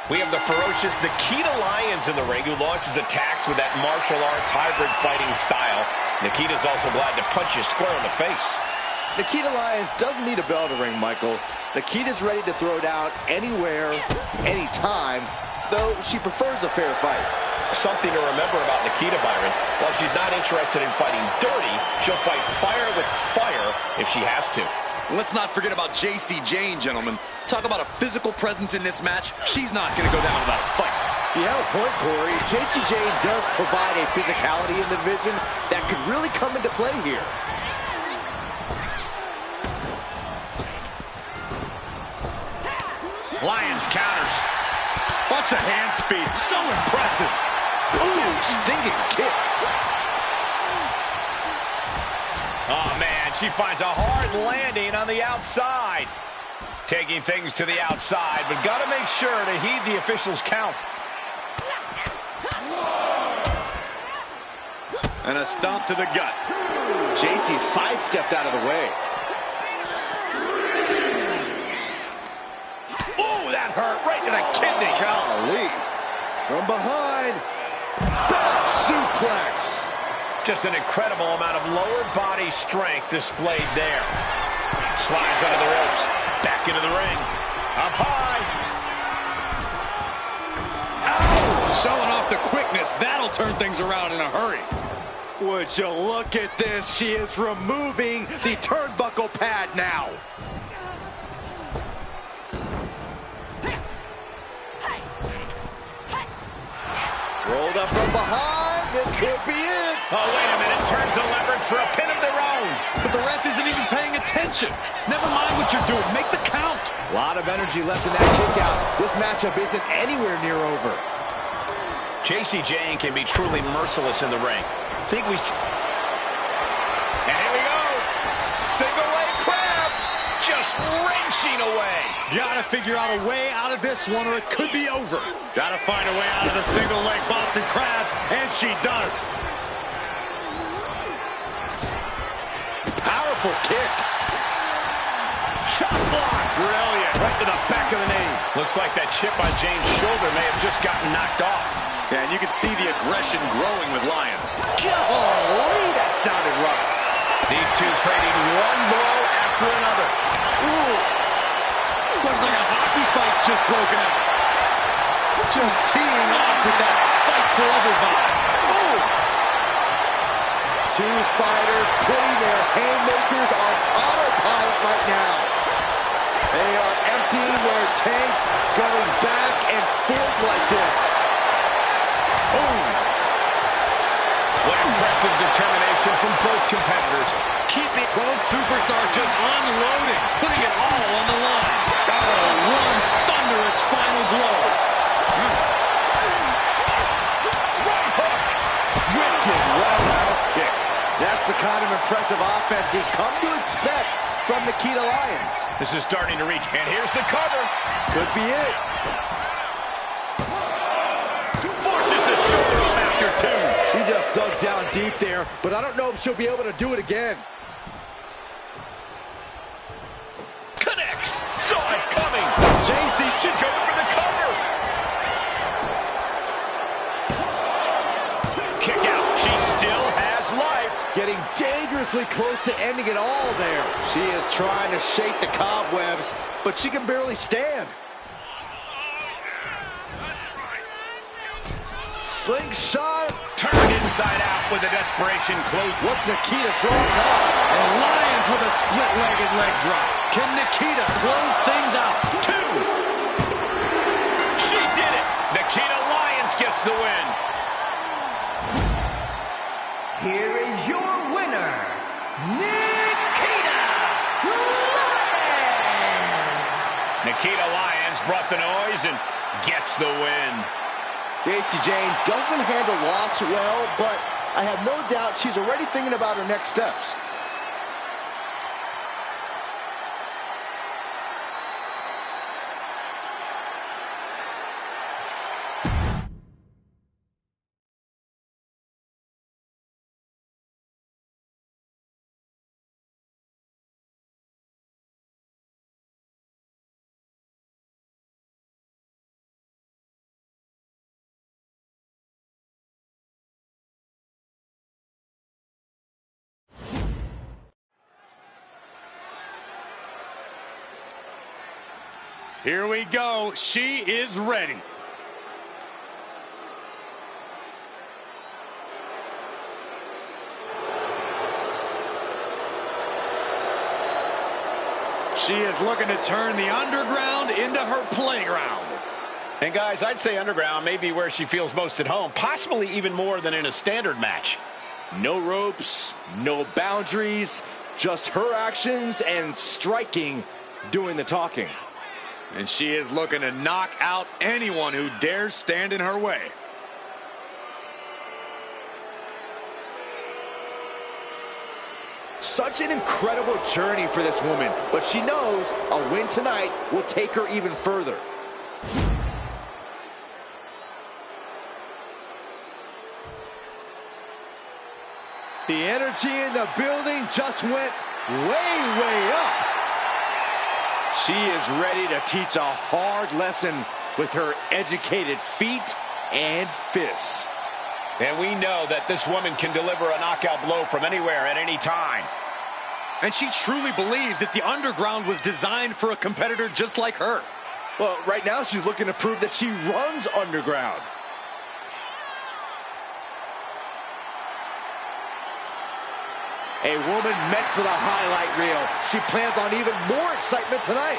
We have the ferocious Nikita Lyons in the ring, who launches attacks with that martial arts hybrid fighting style. Nikita's also glad to punch you square in the face. Nikita Lyons doesn't need a bell to ring, Michael. Nikita's ready to throw down anywhere, anytime, though she prefers a fair fight. Something to remember about Nikita, Byron. While she's not interested in fighting dirty, she'll fight fire with fire if she has to. Let's not forget about Jacy Jayne, gentlemen. Talk about a physical presence in this match. She's not going to go down without a fight. You have a point, Corey. Jacy Jayne does provide a physicality in the division that could really come into play here. Lyons counters. Watch the hand speed. So impressive. Ooh, stinging kick. Oh, man, she finds a hard landing on the outside. Taking things to the outside, but got to make sure to heed the officials' count. And a stomp to the gut. Jacy sidestepped out of the way. Ooh, that hurt right to the kidney. Golly. From behind. Back suplex. Just an incredible amount of lower body strength displayed there. Slides under the ropes. Back into the ring. Up high. Ow! Showing off the quickness. That'll turn things around in a hurry. Would you look at this? She is removing the turnbuckle pad now. Rolled up from behind. This could be it. Oh, wait a minute. Turns the leverage for a pin of their own. But the ref isn't even paying attention. Never mind what you're doing. Make the count. A lot of energy left in that kick out. This matchup isn't anywhere near over. Jacy Jayne can be truly merciless in the ring. And here we go. Single leg crab. Just wrenching away. Gotta figure out a way out of this one or it could be over. Gotta find a way out of the single leg Boston Crab, and she does. Powerful kick. Shot block. Brilliant. Right to the back of the knee. Looks like that chip on Jayne's shoulder may have just gotten knocked off. Yeah, and you can see the aggression growing with Lyons. Golly, that sounded rough. These two trading one blow after another. Ooh. Looks like a hockey fight's just broken out. Just teeing off with that fight for everybody. Oh! Two fighters putting their haymakers on autopilot right now. They are emptying their tanks, going back and forth like this. Boom! What impressive determination from both competitors. Keeping both superstars just unloading, putting it all on the line. Oh, one thunderous final blow. Right hook! Wicked roundhouse kick. That's the kind of impressive offense we've come to expect from Nikita Lyons. This is starting to reach, and here's the cover. Could be it. Forces the shoulder up after two. She just dug down deep there, but I don't know if she'll be able to do it again. Connects. Saw it coming. JC, she's going for the cover. Kick out. She still has life. Getting dangerously close to ending it all there. She is trying to shake the cobwebs, but she can barely stand. Slingshot. Turned inside out with a desperation close. What's Nikita throwing up? And Lyons with a split-legged leg drop. Can Nikita close things out? Two. She did it. Nikita Lyons gets the win. Here is your winner, Nikita Lyons! Nikita Lyons brought the noise and gets the win. Jacy Jayne doesn't handle loss well, but I have no doubt she's already thinking about her next steps. Here we go. She is ready. She is looking to turn the underground into her playground. And guys, I'd say underground may be where she feels most at home, possibly even more than in a standard match. No ropes, no boundaries, just her actions and striking doing the talking. And she is looking to knock out anyone who dares stand in her way. Such an incredible journey for this woman, but she knows a win tonight will take her even further. The energy in the building just went way up. She is ready to teach a hard lesson with her educated feet and fists. And we know that this woman can deliver a knockout blow from anywhere at any time. And she truly believes that the underground was designed for a competitor just like her. Well, right now she's looking to prove that she runs underground. A woman meant for the highlight reel. She plans on even more excitement tonight.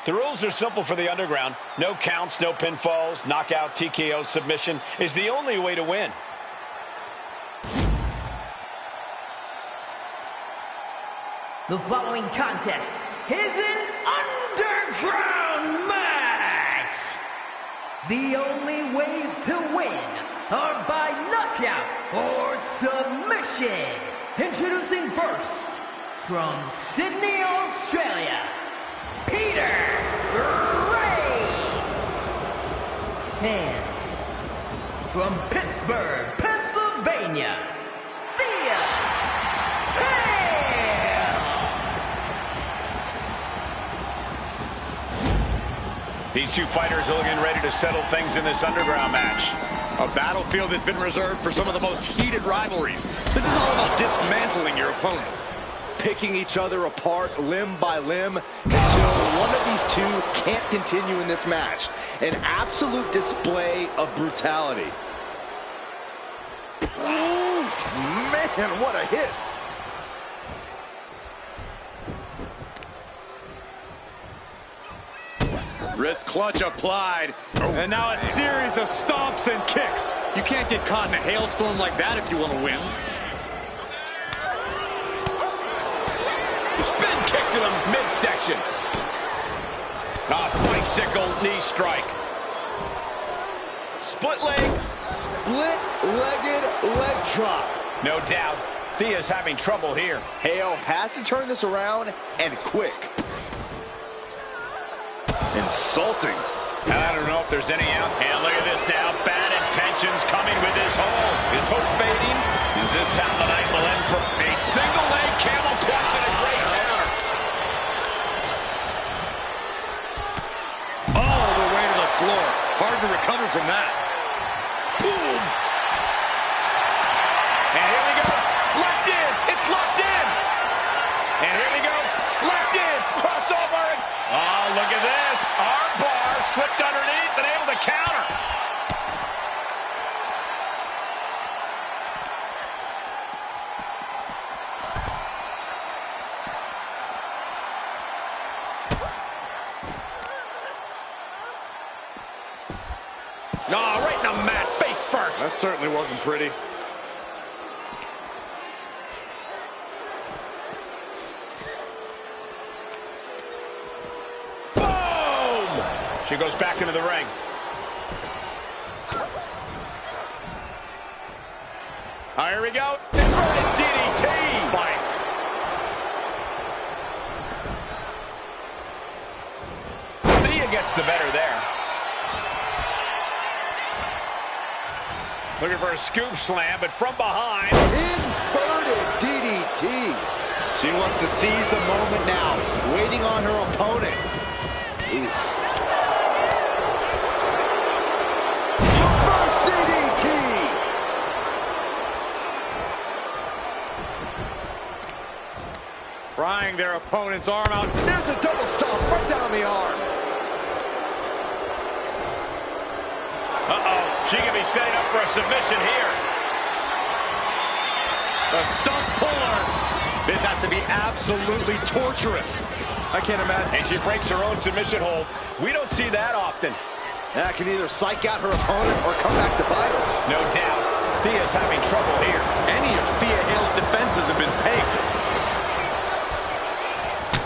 The rules are simple for the underground. No counts, no pinfalls, knockout, TKO, submission is the only way to win. The following contest is an underground match. The only ways to win are by knockout or submission. Introducing first, from Sydney, Australia, Peter Race. And from Pittsburgh, Pennsylvania, Thea Hale. These two fighters are looking ready to settle things in this underground match. A battlefield that's been reserved for some of the most heated rivalries. This is all about dismantling your opponent. picking each other apart limb by limb until one of these two can't continue in this match. An absolute display of brutality. Oof, man, what a hit. Wrist clutch applied. And now a series of stomps and kicks. You can't get caught in a hailstorm like that if you want to win. Spin kick to the midsection. Bicycle knee strike. Split leg. Split-legged leg drop. No doubt, Thea's having trouble here. Hale has to turn this around, and quick. Insulting. I don't know if there's any out. And look at this now. Bad intentions coming with his hold. Is hope fading? Is this how the night will end for a single leg camel clutch and a great counter? All the way to the floor. Hard to recover from that. Boom. And here we go. Locked in. It's locked in. And here we go. Locked in. Crossover. Oh, look at this. Arm bar slipped underneath and able to counter. Oh, right in the mat, face first. That certainly wasn't pretty. Boom! She goes back into the ring. Oh, here we go. Inverted DDT. Spiked. Thea gets the better there. Looking for a scoop slam, but from behind. Inverted DDT. She wants to seize the moment now, waiting on her opponent. Oof. Reverse DDT. Prying their opponent's arm out. There's a double stomp right down the arm. Uh-oh. She can be setting up for a submission here. The stump puller. This has to be absolutely torturous. I can't imagine. And she breaks her own submission hold. We don't see that often. That can either psych out her opponent or come back to bite her. No doubt. Thea's having trouble here. Any of Thea Hale's defenses have been pegged.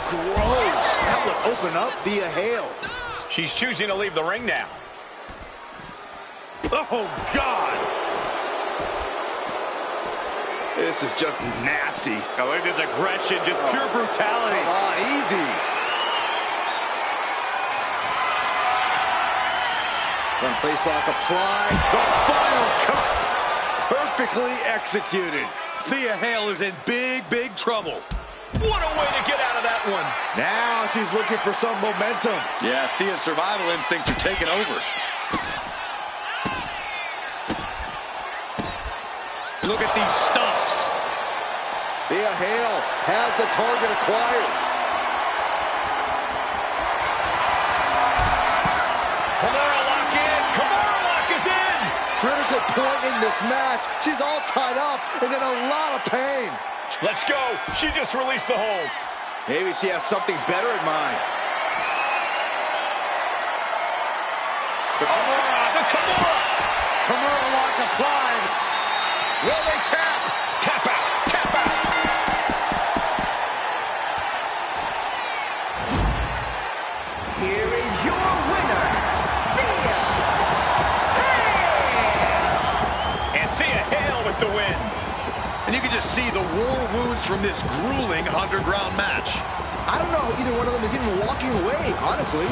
Gross. That would open up Thea Hale. She's choosing to leave the ring now. Oh, God. This is just nasty. I like this aggression, just pure brutality. Come on, easy. One face lock applied. The final cut. Perfectly executed. Thea Hale is in big, big trouble. What a way to get out of that one. Now she's looking for some momentum. Yeah, Thea's survival instincts are taking over. Look at these stumps. Thea Hale has the target acquired. Kimura lock in. Kimura lock is in. Critical point in this match. She's all tied up and in a lot of pain. Let's go. She just released the hold. Maybe she has something better in mind. The Kimura. Kimura lock applied. Will they tap? Tap out. Tap out. Here is your winner, Thea Hale! And Thea Hale with the win. And you can just see the war wounds from this grueling underground match. I don't know either one of them is even walking away, honestly.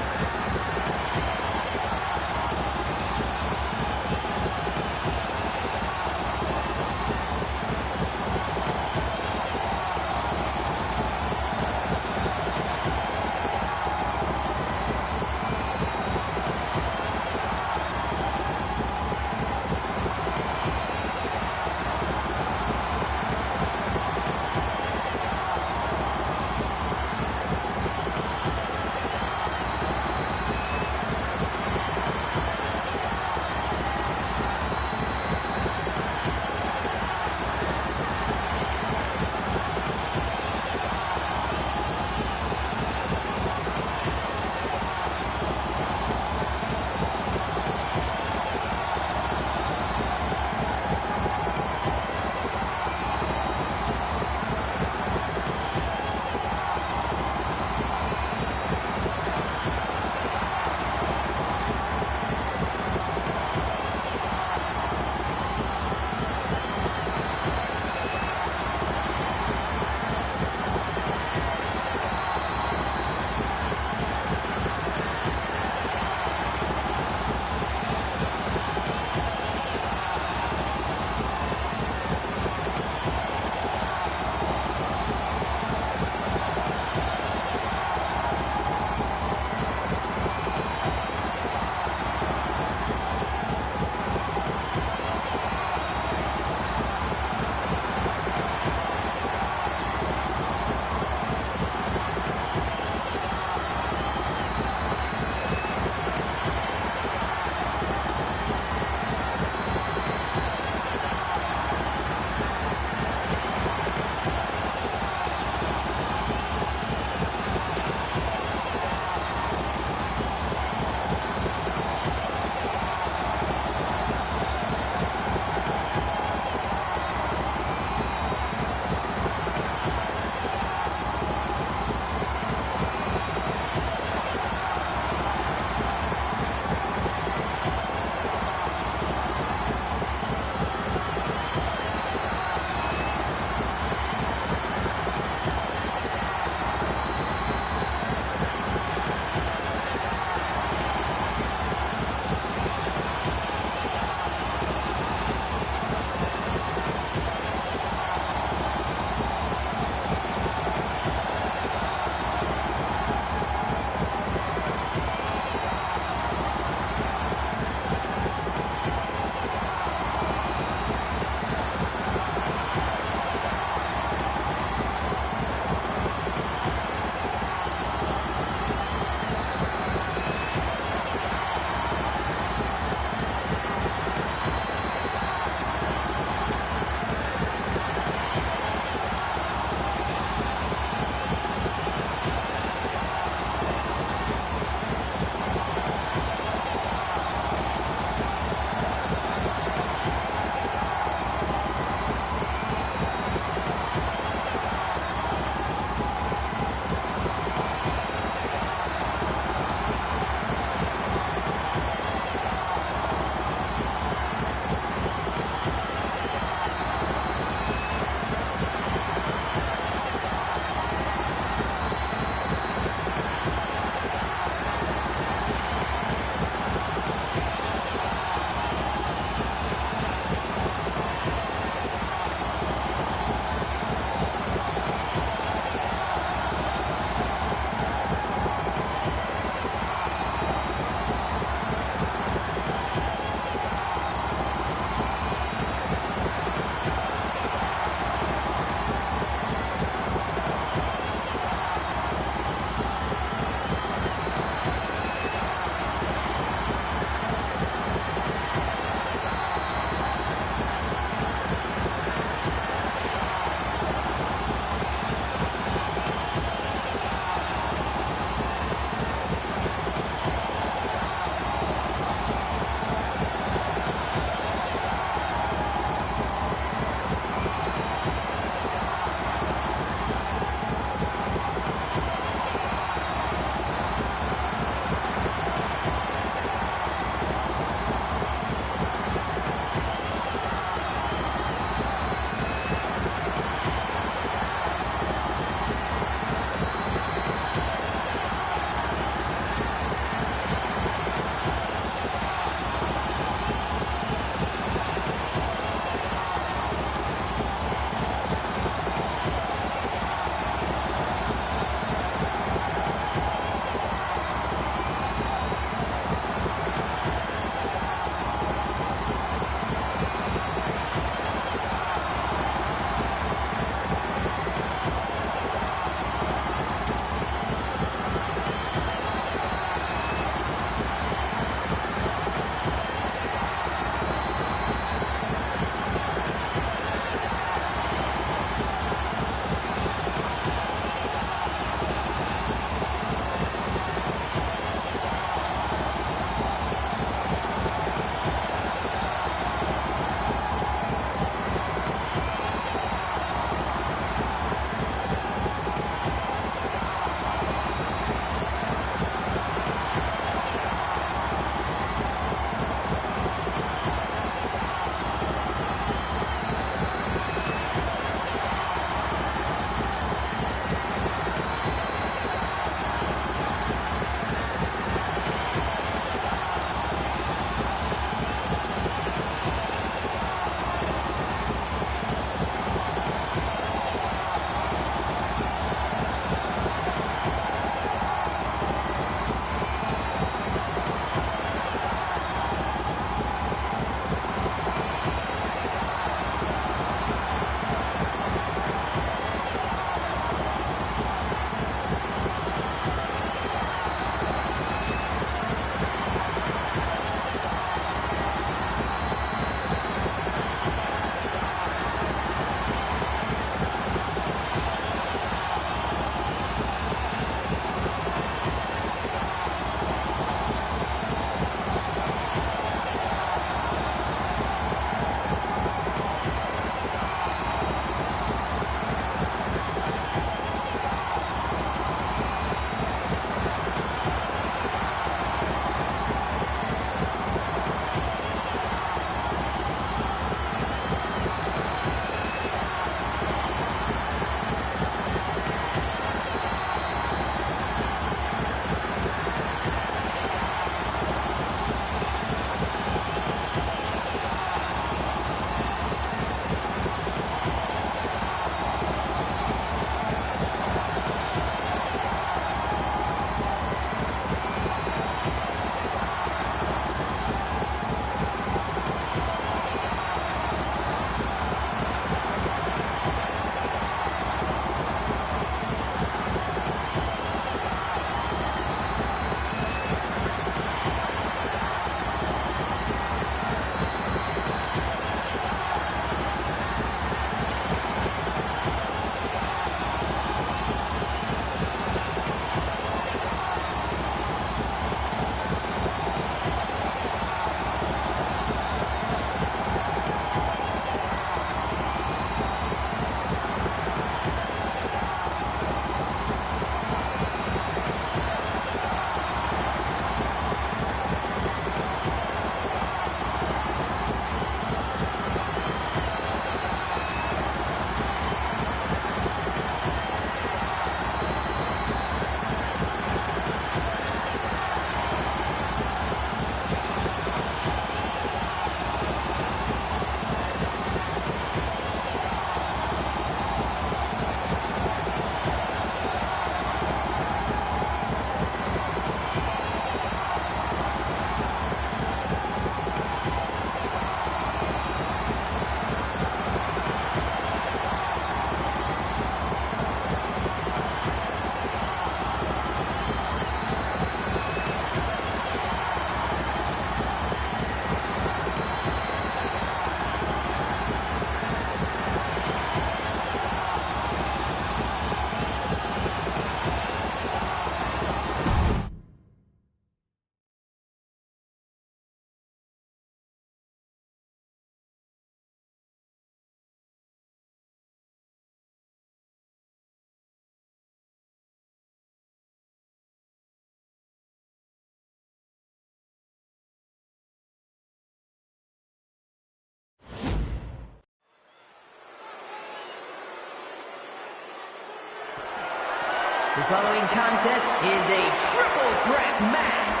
The following contest is a triple threat match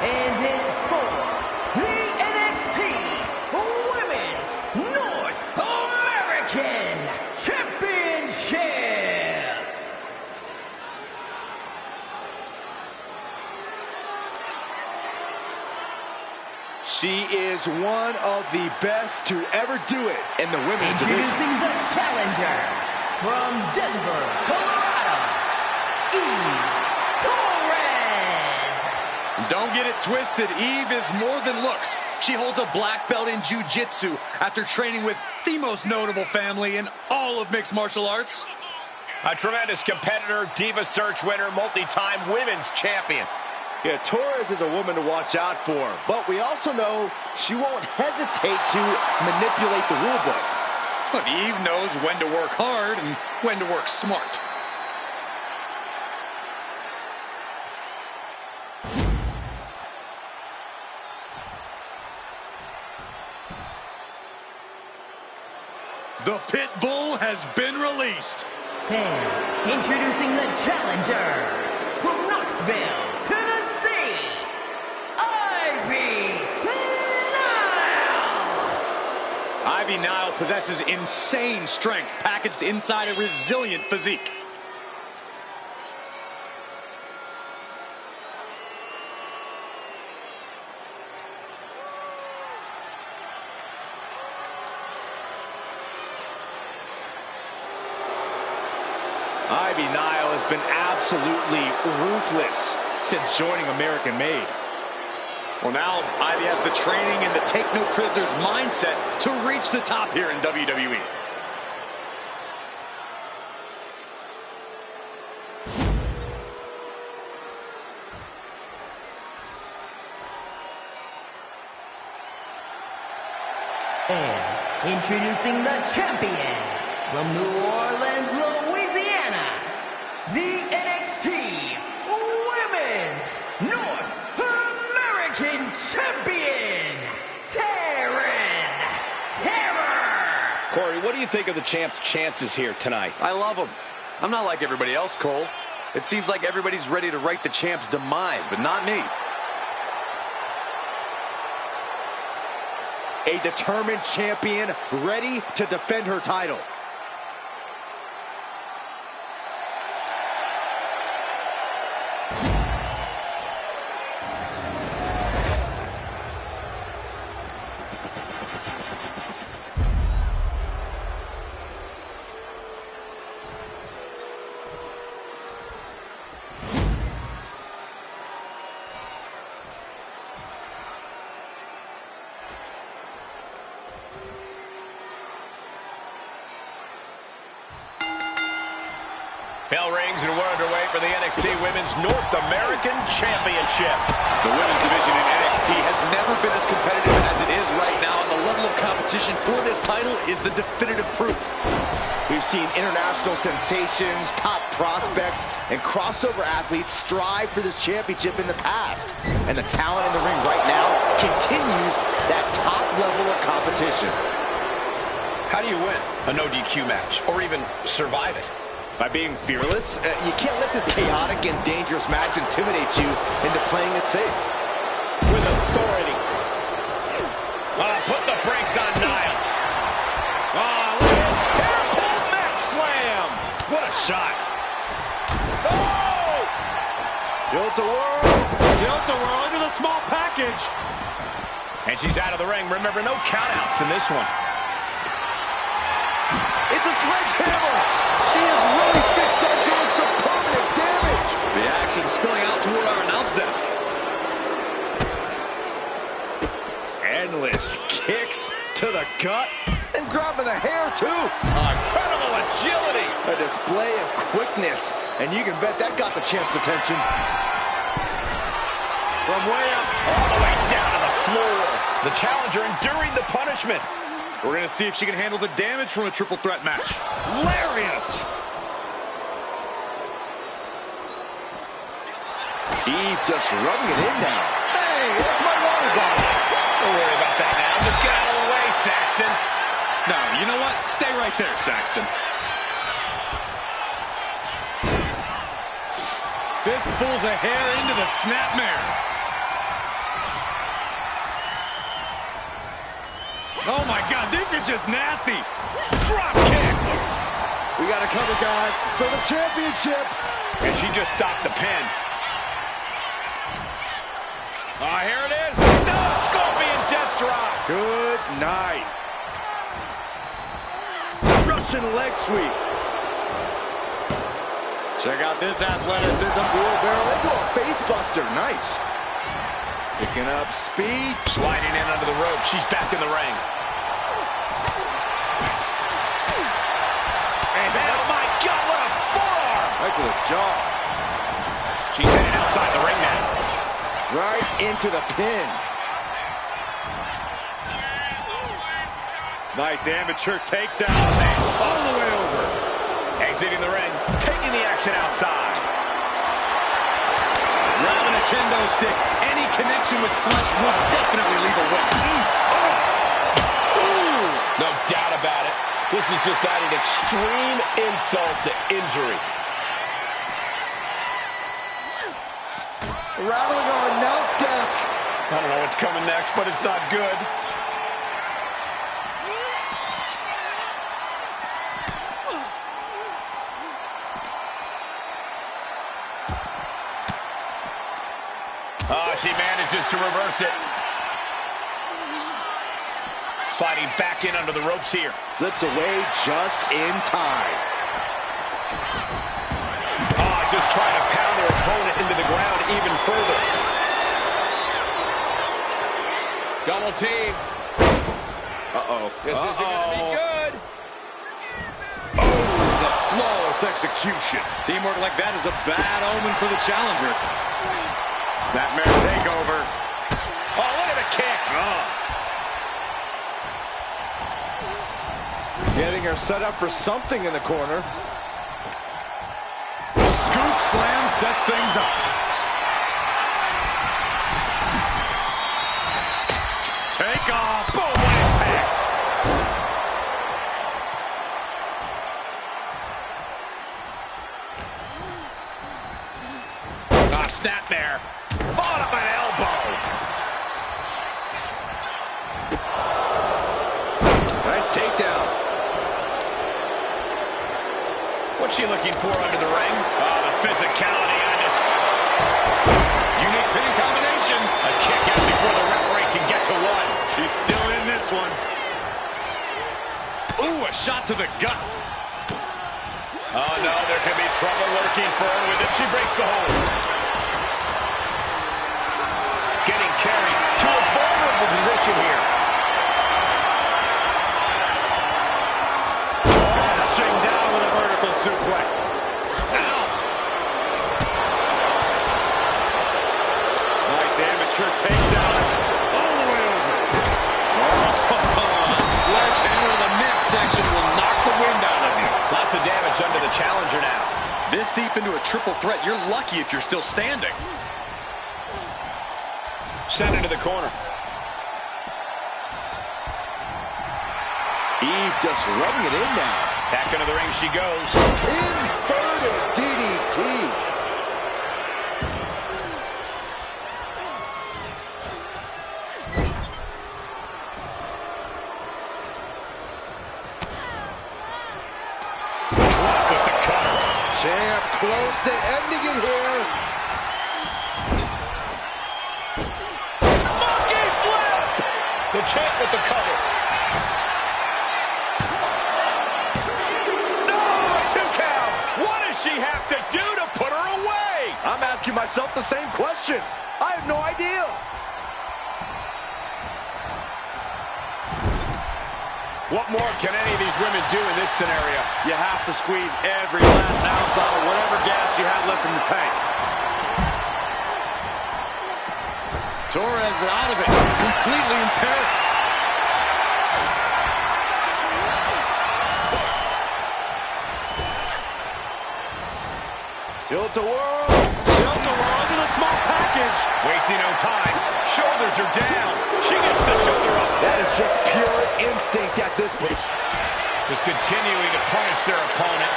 and is for the NXT Women's North American Championship. She is one of the best to ever do it in the women's division. Introducing the challenger from Denver, Colorado, Eve Torres. Don't get it twisted. Eve is more than looks. She holds a black belt in jiu-jitsu after training with the most notable family in all of mixed martial arts. A tremendous competitor, Diva Search winner, multi-time women's champion. Yeah, Torres is a woman to watch out for, but we also know she won't hesitate to manipulate the rule book. But Eve knows when to work hard and when to work smart. The Pit Bull has been released. And introducing the challenger from Knoxville, Tennessee, Ivy Nile. Ivy Nile possesses insane strength packaged inside a resilient physique. Ivy Nile has been absolutely ruthless since joining American Made. Well, now Ivy has the training and the take-no-prisoners mindset to reach the top here in WWE. And introducing the champion from New Orleans, Louisiana, the NXT Women's North American Champion, Taryn Terror. Corey, what do you think of the champ's chances here tonight? I love him. I'm not like everybody else, Cole. It seems like everybody's ready to write the champ's demise, but not me. A determined champion ready to defend her title. Bell rings and we're underway for the NXT Women's North American Championship. The women's division in NXT has never been as competitive as it is right now, and the level of competition for this title is the definitive proof. We've seen international sensations, top prospects, and crossover athletes strive for this championship in the past. And the talent in the ring right now continues that top level of competition. How do you win a no DQ match or even survive it? By being fearless, you can't let this chaotic and dangerous match intimidate you into playing it safe. With authority. Put the brakes on Nile. Look at this hair-pulled mat slam. What a shot. Oh! Tilt-a-whirl into the small package. And she's out of the ring. Remember, no countouts in this one. It's a sledgehammer. She is really fixed on doing some permanent damage. The action spilling out toward our announce desk. Endless kicks to the gut and grabbing the hair too. Incredible agility. A display of quickness, and you can bet that got the champ's attention. From way up, all the way down to the floor. The challenger enduring the punishment. We're going to see if she can handle the damage from a triple threat match. Lariat! Eve just rubbing it in now. Hey, that's my water bottle. Don't worry about that now. Just get out of the way, Saxton. No, you know what? Stay right there, Saxton. Fistfuls of hair into the snapmare. Oh my God, this is just nasty. Drop kick. We got to cover, guys, for the championship. And she just stopped the pin. Oh, here it is. No, Scorpion death drop. Good night. Russian leg sweep. Check out this athleticism. Wheelbarrow into a face buster. Nice. Picking up speed. Sliding in under the rope. She's back in the ring. And oh my God, what a forearm! Right to the jaw. She's headed outside the ring now. Right into the pin. Nice amateur takedown. All the way over. Exiting the ring, taking the action outside. Grabbing a kendo stick. Any connection with flesh will definitely leave a wet. No doubt about it. This is just adding extreme insult to injury. Rattling our announce desk. I don't know what's coming next, but it's not good. She manages to reverse it. Sliding back in under the ropes here. Slips away just in time. Just trying to pound their opponent into the ground even further. Double team. Uh-oh. This isn't going to be good. Oh, the flawless execution. Teamwork like that is a bad omen for the challenger. Snapmare takeover. Oh, look at the kick. Getting her set up for something in the corner. Scoop slam sets things up. Take off. Boom, what impact. Snapmare. Followed up by an elbow. Nice takedown. What's she looking for under the ring? Oh, the physicality on this. Unique pin combination. A kick out before the referee can get to one. She's still in this one. Ooh, a shot to the gut. Oh, no, there could be trouble lurking for her with it. She breaks the hold. Getting carried to a vulnerable position here. Pushing down with a vertical suplex. Ow. Nice amateur takedown. All the way over. Oh, sledgehammer to the midsection will knock the wind out of you. Lots of damage under the challenger now. This deep into a triple threat, you're lucky if you're still standing. Sent into the corner. Eve just rubbing it in now. Back into the ring she goes. Inverted DDT. Drop with the cutter. Champ close to ending it here. The champ with the cover. No, 2 count. What does she have to do to put her away? I'm asking myself the same question. I have no idea. What more can any of these women do in this scenario? You have to squeeze every last ounce out of whatever gas you have left in the tank. Torres is out of it, completely impaired. Tilt-a-whirl. Tilt-a-whirl into the small package. Wasting no time. Shoulders are down. She gets the shoulder up. That is just pure instinct at this point. Just continuing to punish their opponent.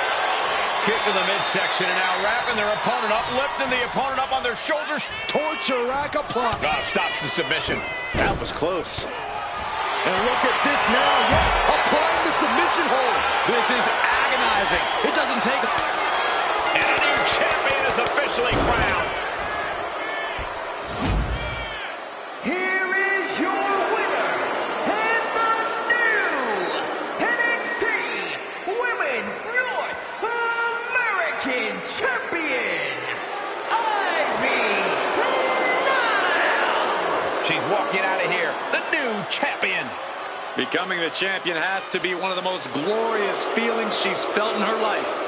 kick to the midsection, and now wrapping their opponent up, lifting the opponent up on their shoulders. Torture rack applied. Oh, stops the submission. That was close. And look at this now. Yes, applying the submission hold. This is agonizing. It doesn't take... And a new champion is officially crowned. Here is your winner, and the new NXT Women's North American Champion, Ivy Nile. She's walking out of here, the new champion. Becoming the champion has to be one of the most glorious feelings she's felt in her life.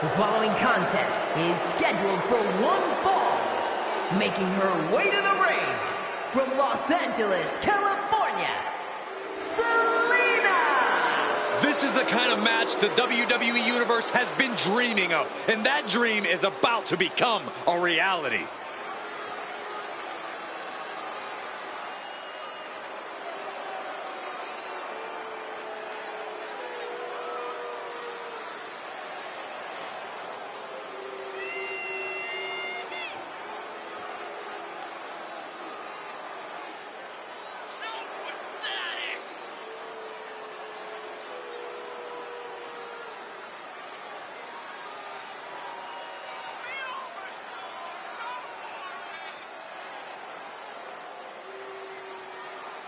The following contest is scheduled for one fall. Making her way to the ring from Los Angeles, California, Selena! This is the kind of match the WWE Universe has been dreaming of, and that dream is about to become a reality.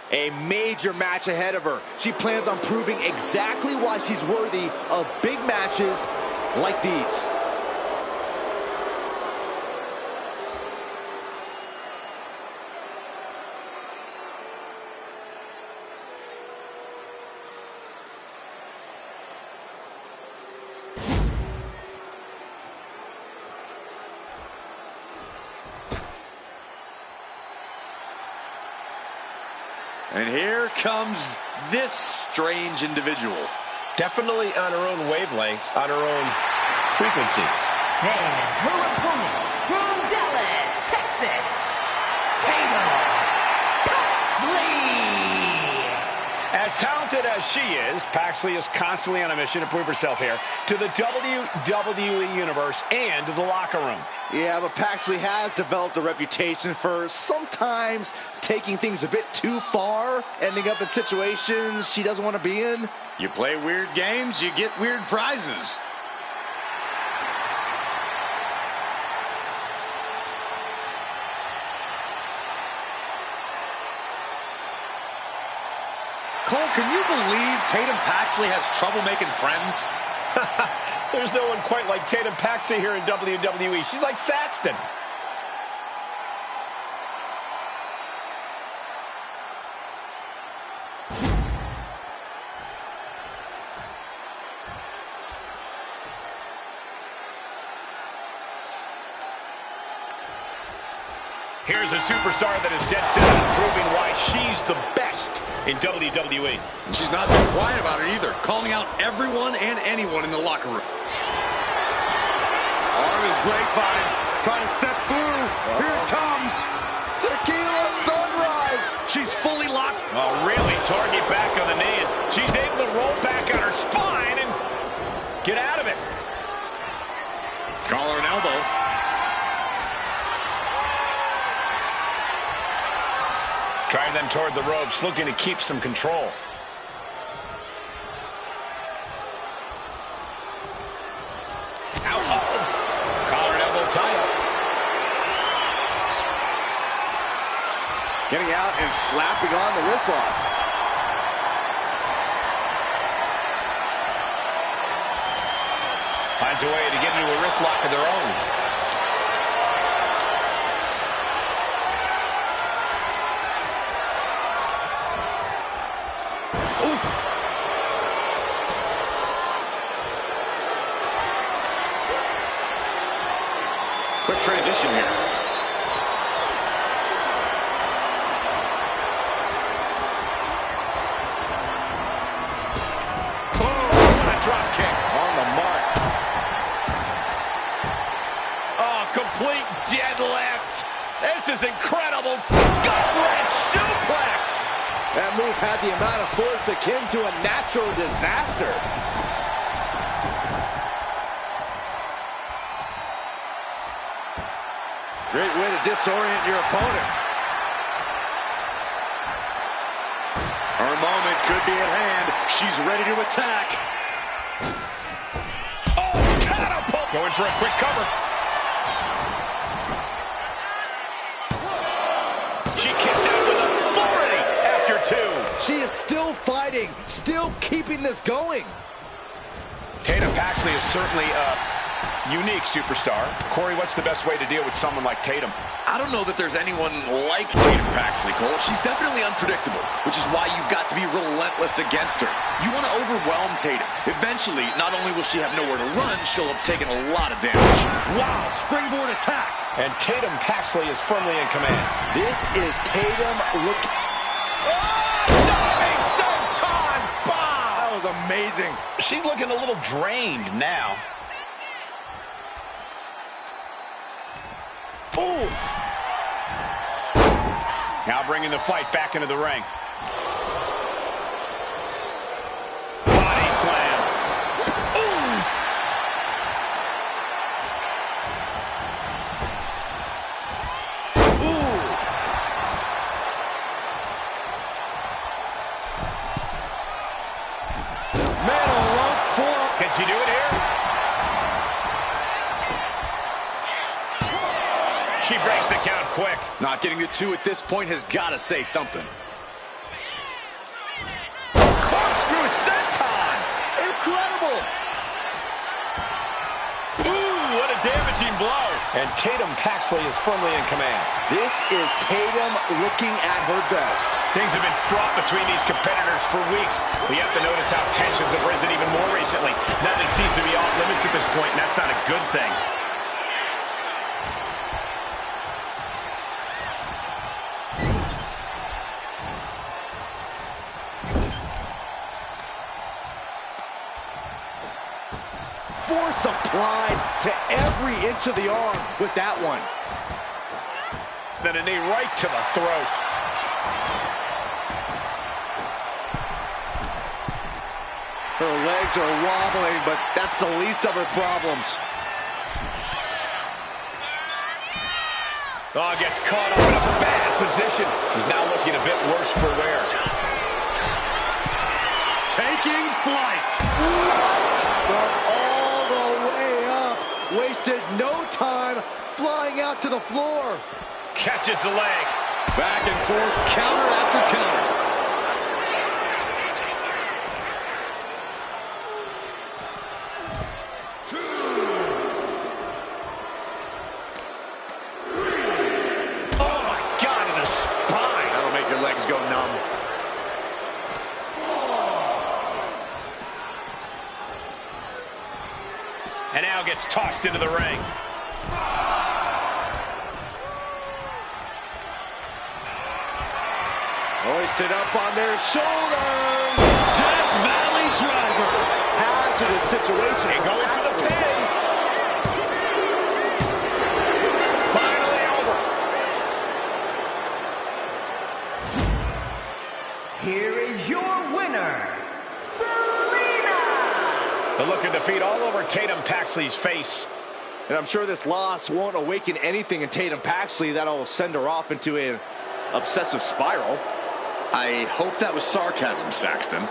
A major match ahead of her. She plans on proving exactly why she's worthy of big matches like these. And here comes this strange individual. Definitely on her own wavelength, on her own frequency. And her opponent from Dallas, Texas, Tatum Paxley! As talented as she is, Paxley is constantly on a mission to prove herself here to the WWE Universe and the locker room. Yeah, but Paxley has developed a reputation for sometimes taking things a bit too far, ending up in situations she doesn't want to be in. You play weird games, you get weird prizes. Cole, can you believe Tatum Paxley has trouble making friends? There's no one quite like Tatum Paxley here in WWE. She's like Saxton. Here's a superstar that is dead set on proving why she's the best in WWE. And she's not been quiet about it either, calling out everyone and anyone in the locker room. Arm is grapevine, trying to step through. Here it comes. Tequila sunrise. She's fully locked. Oh, really? Target back on the knee, and she's able to roll back on her spine and get out of it. Collar and elbow. Driving them toward the ropes, looking to keep some control. Ow. Collar and elbow tie-up. Getting out and slapping on the wrist lock. Finds a way to get into a wrist lock of their own. Quick transition here. Oh, what a drop kick. On the mark. Oh, complete deadlift. This is incredible. Gut-wrench suplex. That move had the amount of force akin to a natural disaster. Great way to disorient your opponent. Her moment could be at hand. She's ready to attack. Oh, catapult. Going for a quick cover. She kicks out with authority after two. She is still fighting, still keeping this going. Tatum Paxley is certainly Unique superstar. Corey, what's the best way to deal with someone like Tatum? I don't know that there's anyone like Tatum Paxley, Cole. She's definitely unpredictable, which is why you've got to be relentless against her. You want to overwhelm Tatum. Eventually, not only will she have nowhere to run, she'll have taken a lot of damage. Wow, springboard attack. And Tatum Paxley is firmly in command. This is Tatum look. Diving senton bomb! That was amazing. She's looking a little drained now. Oof. Now bringing the fight back into the ring. Body slam. Ooh. Ooh. Metal rope form. Can she do it here? She breaks the count quick. Not getting to 2 at this point has got to say something. Corkscrew senton. Incredible. Ooh, what a damaging blow. And Tatum Paxley is firmly in command. This is Tatum looking at her best. Things have been fraught between these competitors for weeks. We have to notice how tensions have risen even more recently. Nothing seems to be off limits at this point, and that's not a good thing. Force applied to every inch of the arm with that one. Then a knee right to the throat. Her legs are wobbling, but that's the least of her problems. Oh, gets caught up in a bad position. She's now looking a bit worse for wear. Taking flight. What? From all the way up. Wasted no time flying out to the floor. Catches the leg. Back and forth, counter after counter. Oh, my God, to the spine. That'll make your legs go numb. And now gets tossed into the ring. Hoisted up on their shoulders. Death Valley Driver. Hazardous situation. And going for the pin. Finally over. Here is your winner, The look of defeat all over Tatum Paxley's face. And I'm sure this loss won't awaken anything in Tatum Paxley that'll send her off into an obsessive spiral. I hope that was sarcasm, Saxton.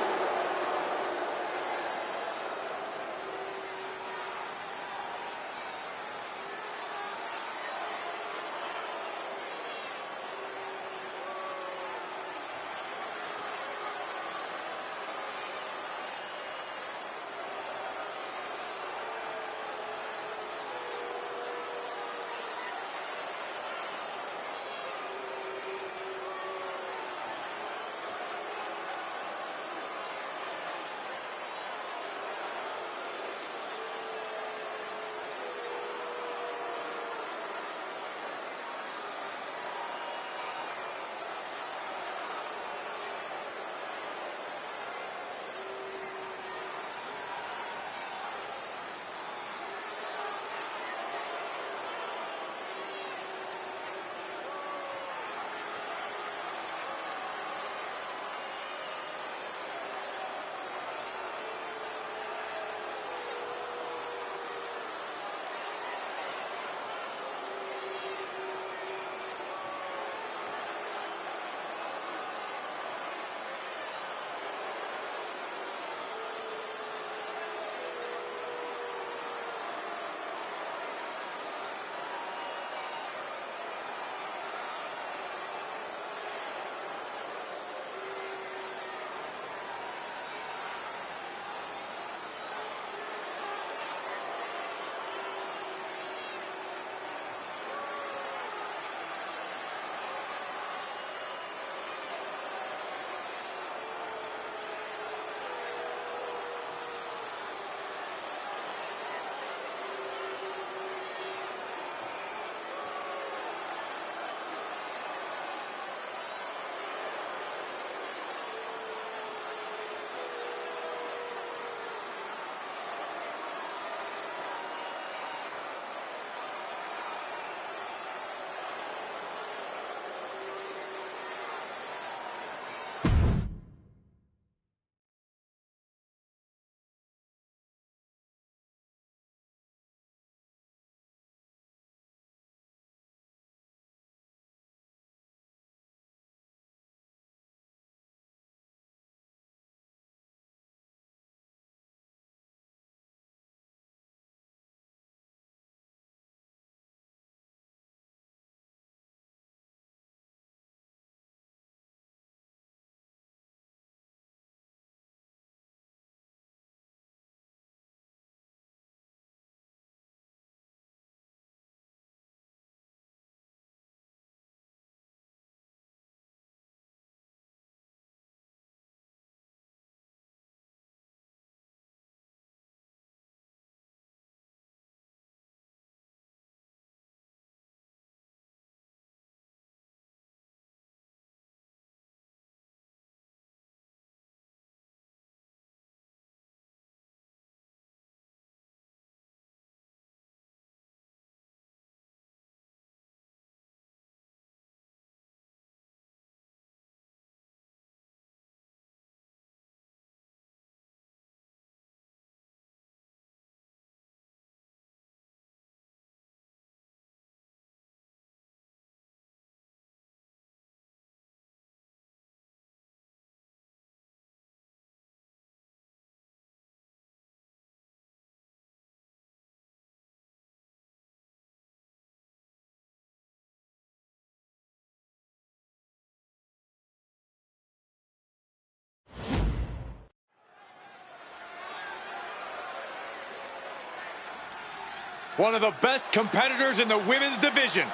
One of the best competitors in the women's division.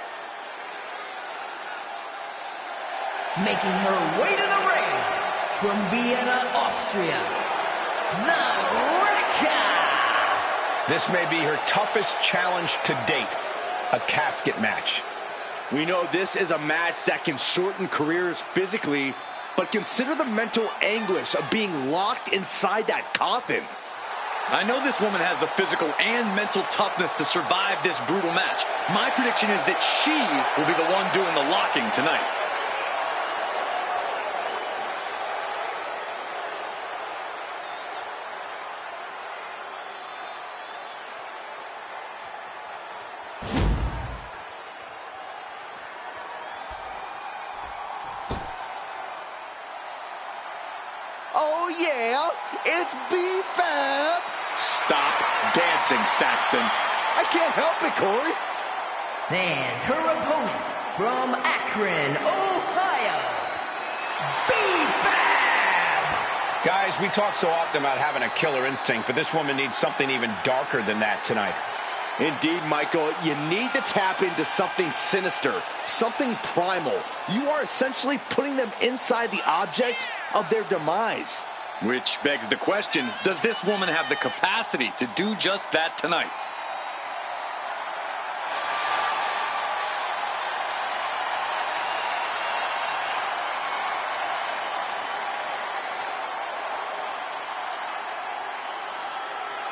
Making her way to the ring from Vienna, Austria, the Wrecker. This may be her toughest challenge to date, a casket match. We know this is a match that can shorten careers physically, but consider the mental anguish of being locked inside that coffin. I know this woman has the physical and mental toughness to survive this brutal match. My prediction is that she will be the one doing the locking tonight. Oh yeah, it's B-Fab. Stop dancing, Saxton. I can't help it, Corey. And her opponent from Akron, Ohio, B-Fab. Guys, we talk so often about having a killer instinct, but this woman needs something even darker than that tonight. Indeed, Michael, you need to tap into something sinister, something primal. You are essentially putting them inside the object of their demise. Which begs the question, does this woman have the capacity to do just that tonight?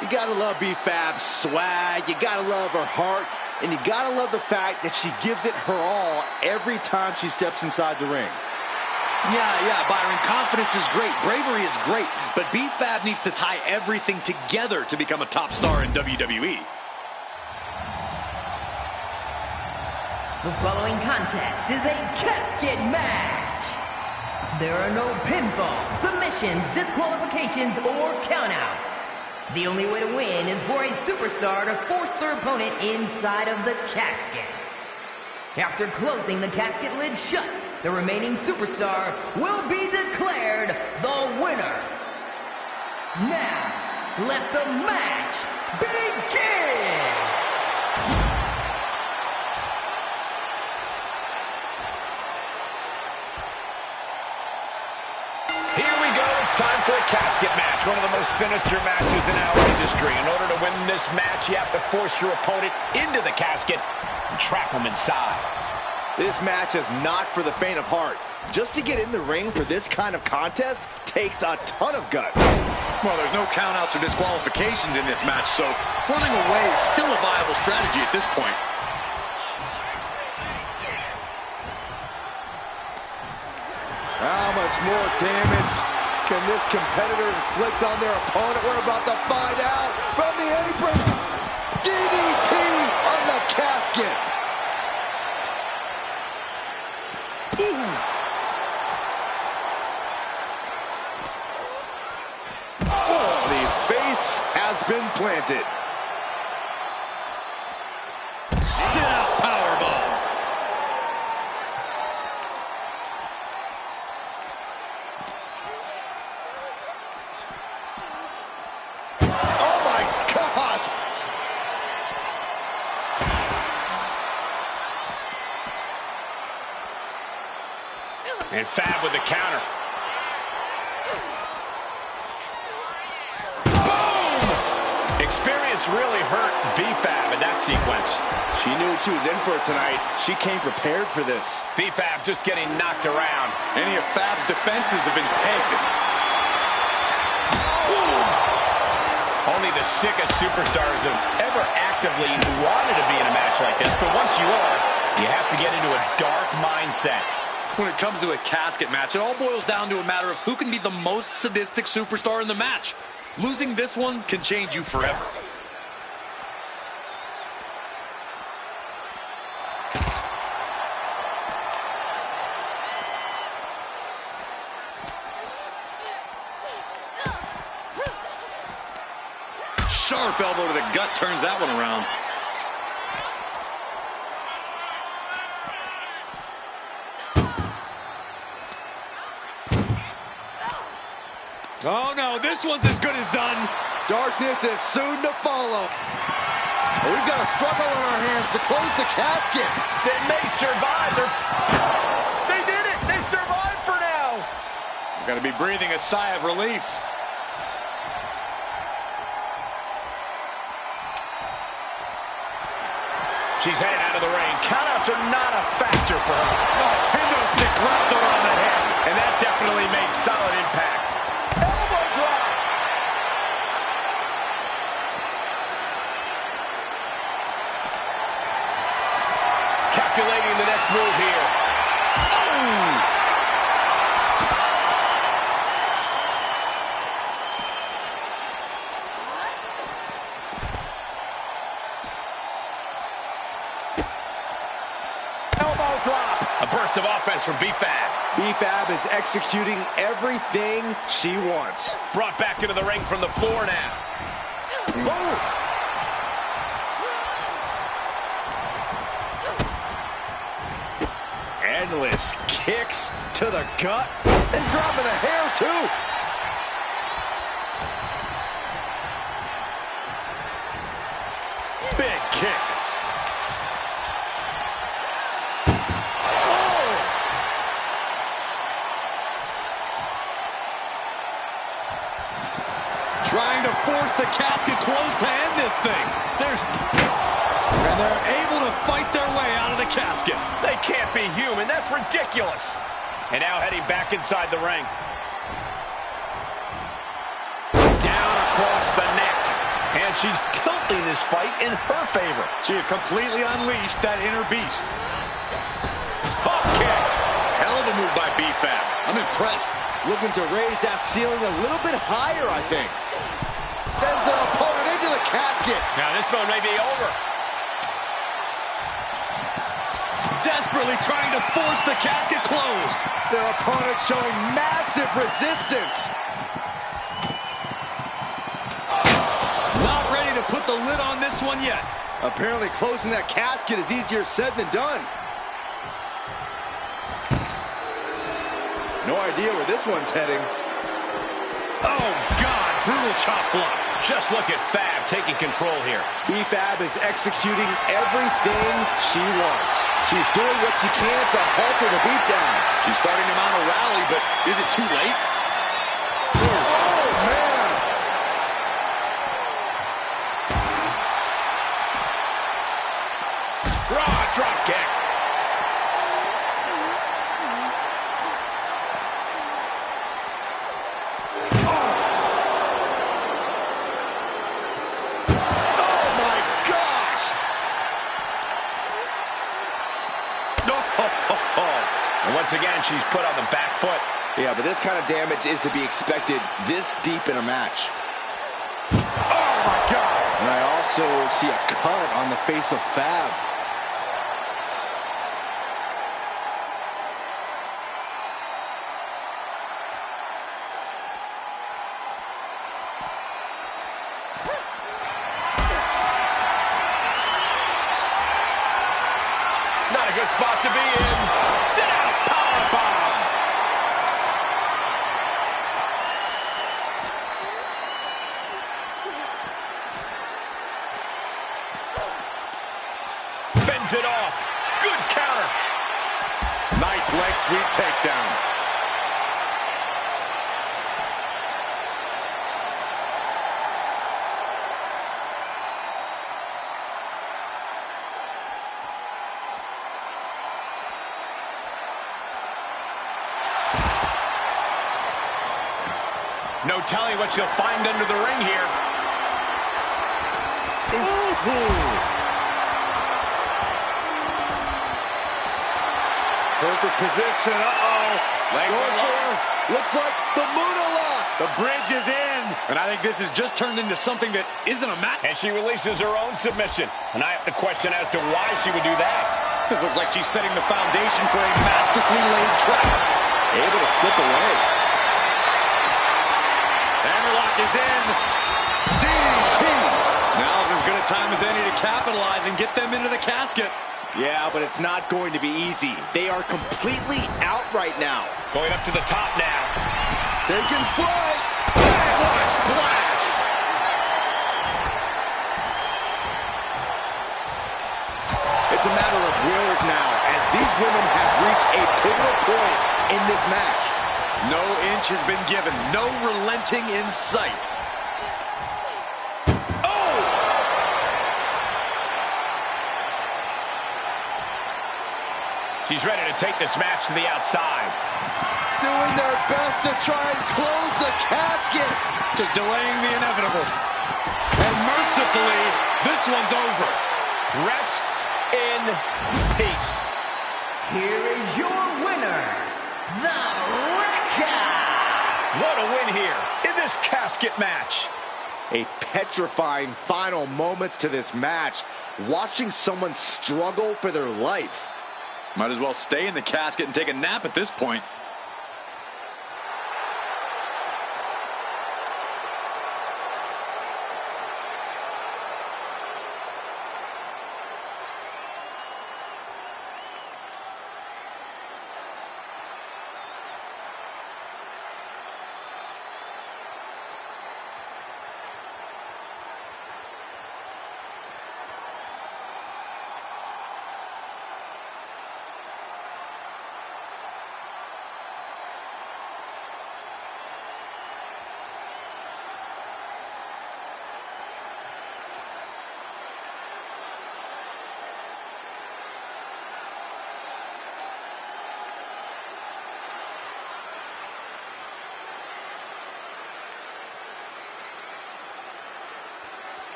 You gotta love B-Fab's swag, you gotta love her heart, and you gotta love the fact that she gives it her all every time she steps inside the ring. Yeah, Byron, confidence is great, bravery is great, but B-Fab needs to tie everything together to become a top star in WWE. The following contest is a casket match. There are no pinfalls, submissions, disqualifications, or countouts. The only way to win is for a superstar to force their opponent inside of the casket. After closing the casket lid shut, the remaining superstar will be declared the winner. Now, let the match begin! Here we go. It's time for a casket match. One of the most sinister matches in our industry. In order to win this match, you have to force your opponent into the casket and trap him inside. This match is not for the faint of heart. Just to get in the ring for this kind of contest takes a ton of guts. Well, there's no countouts or disqualifications in this match, so running away is still a viable strategy at this point. How much more damage can this competitor inflict on their opponent? We're about to find out from the apron. DDT on the casket. Oh, the face has been planted. Sit out powerbomb. Oh my gosh! And Fab with the counter. Boom! Experience really hurt B-Fab in that sequence. She knew she was in for it tonight. She came prepared for this. B-Fab just getting knocked around. Any of Fab's defenses have been pegged. Only the sickest superstars have ever actively wanted to be in a match like this, but once you are, you have to get into a dark mindset. When it comes to a casket match, it all boils down to a matter of who can be the most sadistic superstar in the match. Losing this one can change you forever. Sharp elbow to the gut turns that one around. Oh no, this one's as good as done. Darkness is soon to follow. We've got a struggle on our hands to close the casket. They may survive. They did it. They survived for now. Got to be breathing a sigh of relief. She's headed out of the ring. Countouts are not a factor for her. Oh, kendo stick right there on the head. And that definitely made solid impact. Elbow drop. Calculating the next move here. Oh! A burst of offense from B-Fab. B-Fab is executing everything she wants. Brought back into the ring from the floor now. Boom! Endless kicks to the gut. And grabbing the hair, too. Big kick. Trying to force the casket closed to end this thing. And they're able to fight their way out of the casket. They can't be human. That's ridiculous. And now heading back inside the ring. Down across the neck. And she's tilting this fight in her favor. She has completely unleashed that inner beast. Hop kick. Hell of a move by B-Fab. I'm impressed. Looking to raise that ceiling a little bit higher, I think. Sends their opponent into the casket. Now this one may be over. Desperately trying to force the casket closed. Their opponent showing massive resistance. Not ready to put the lid on this one yet. Apparently closing that casket is easier said than done. No idea where this one's heading. Oh, God. Brutal chop block. Just look at Fab taking control here. B-Fab is executing everything she wants. She's doing what she can to halter the beatdown. She's starting to mount a rally, but is it too late? Oh, man. Raw drop kick. And once again, she's put on the back foot. Yeah, but this kind of damage is to be expected this deep in a match. Oh, my God. And I also see a cut on the face of Fab. Not a good spot to be in. Sit out, powerbomb. Fends it off. Good counter. Nice leg sweep takedown. No telling what she'll find under the ring here. Ooh. Perfect position. Leg lock. Looks like the Moonalock. The bridge is in. And I think this has just turned into something that isn't a match. And she releases her own submission. And I have to question as to why she would do that. This looks like she's setting the foundation for a masterfully laid trap. Able to slip away. Hammerlock is in. DDT. Now's as good a time as any to capitalize and get them into the casket. Yeah, but it's not going to be easy. They are completely out right now. Going up to the top now. Taking flight. What a splash. It's a matter of wills now, as these women have reached a pivotal point in this match. No inch has been given. No relenting in sight. Oh! She's ready to take this match to the outside. Doing their best to try and close the casket. Just delaying the inevitable. And mercifully, this one's over. Rest in peace. Here is your winner, the Wrecker. What a win here in this casket match. A petrifying final moments to this match. Watching someone struggle for their life. Might as well stay in the casket and take a nap at this point.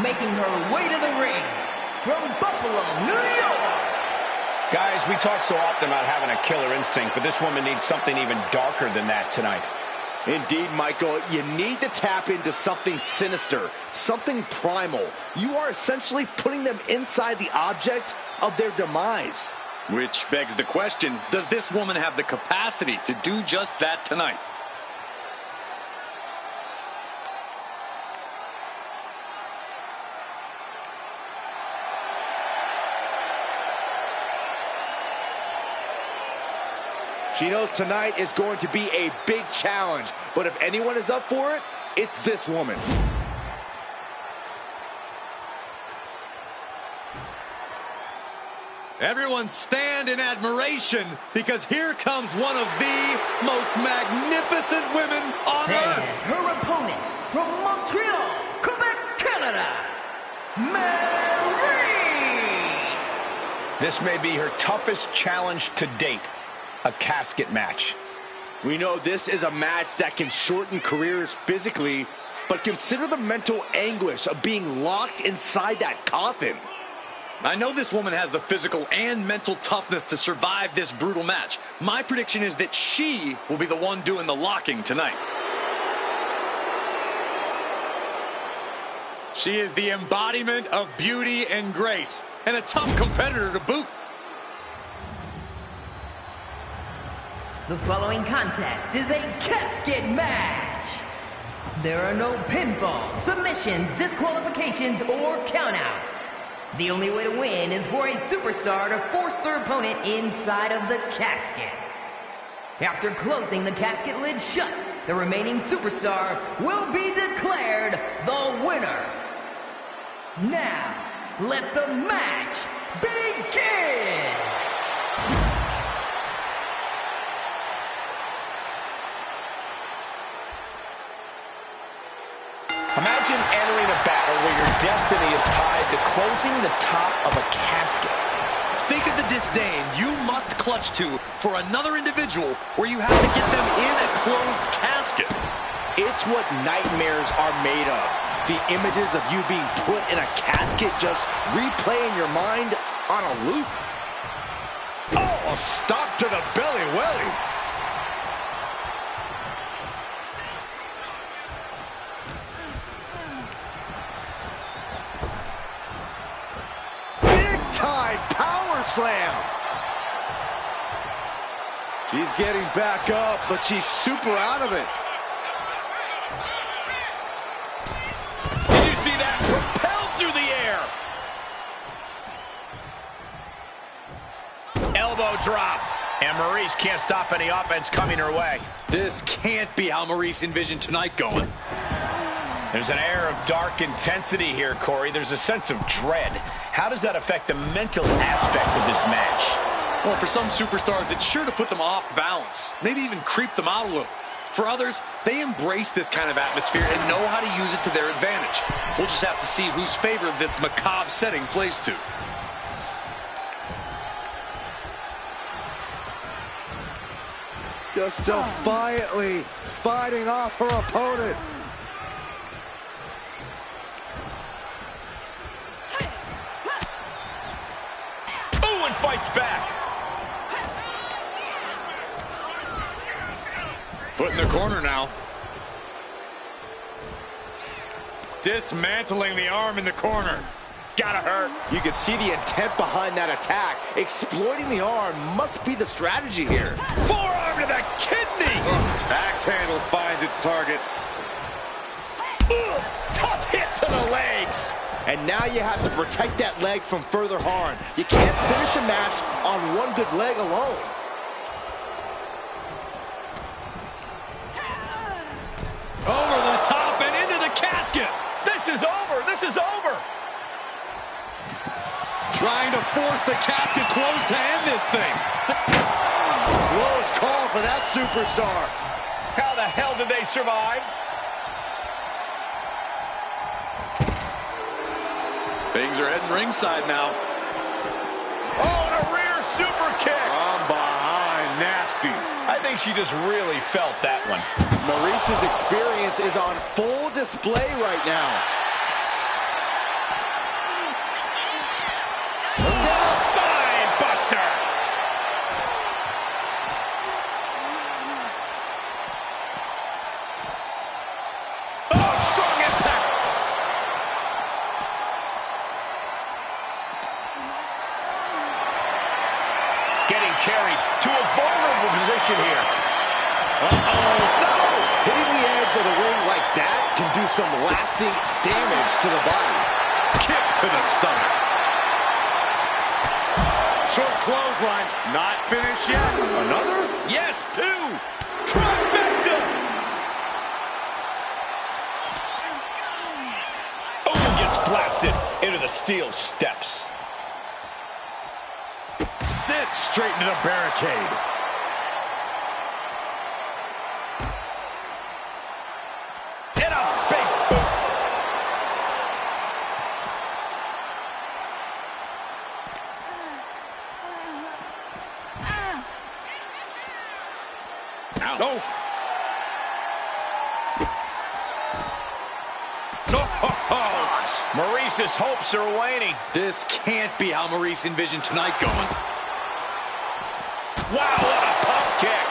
making her way to the ring from Buffalo, New York. Guys, we talk so often about having a killer instinct, but this woman needs something even darker than that tonight. Indeed, Michael, you need to tap into something sinister, something primal. You are essentially putting them inside the object of their demise. Which begs the question, does this woman have the capacity to do just that tonight? She knows tonight is going to be a big challenge, but if anyone is up for it, it's this woman. Everyone stand in admiration, because here comes one of the most magnificent women on And earth. her opponent from Montreal, Quebec, Canada, Maryse. This may be her toughest challenge to date. A casket match. We know this is a match that can shorten careers physically, but consider the mental anguish of being locked inside that coffin. I know this woman has the physical and mental toughness to survive this brutal match. My prediction is that she will be the one doing the locking tonight. She is the embodiment of beauty and grace, and a tough competitor to boot. The following contest is a casket match. There are no pinfalls, submissions, disqualifications, or countouts. The only way to win is for a superstar to force their opponent inside of the casket. After closing the casket lid shut, the remaining superstar will be declared the winner. Now, let the match begin! Imagine entering a battle where your destiny is tied to closing the top of a casket. Think of the disdain you must clutch to for another individual where you have to get them in a closed casket. It's what nightmares are made of. The images of you being put in a casket just replay in your mind on a loop. Oh, a stop to the belly welly. Big-time power slam. She's getting back up, but she's super out of it. Did you see that? Propelled through the air. Elbow drop. And Maryse can't stop any offense coming her way. This can't be how Maryse envisioned tonight going. There's an air of dark intensity here, Corey. There's a sense of dread. How does that affect the mental aspect of this match? Well, for some superstars, it's sure to put them off balance, maybe even creep them out a little. For others, they embrace this kind of atmosphere and know how to use it to their advantage. We'll just have to see whose favor this macabre setting plays to. Just defiantly fighting off her opponent. Ooh, and fights back. Put in the corner now. Dismantling the arm in the corner. Gotta hurt. You can see the intent behind that attack. Exploiting the arm must be the strategy here. Forearm to the kidney. Axe handle finds its target. Ugh, tough hit to the legs. And now you have to protect that leg from further harm. You can't finish a match on one good leg alone. Over the top and into the casket. This is over. This is over. Trying to force the casket closed to end this thing. Close call for that superstar. How the hell did they survive? Things are heading ringside now. Oh, and a rear super kick. From behind, nasty. I think she just really felt that one. Maryse's experience is on full display right now. Spine buster. Oh, strong impact. Getting carried to a vulnerable position here. Uh-oh. No! Hitting the edge of the ring like that can do some lasting damage to the body. Kick to the stomach. Short clothesline. Not finished yet. Another? Yes, two. Trifecta. Oh, gets blasted into the steel steps. Sits straight into the barricade. And a big boot. No. Maurice's hopes are waning. This can't be how Maurice envisioned tonight going. Wow, what a pump kick.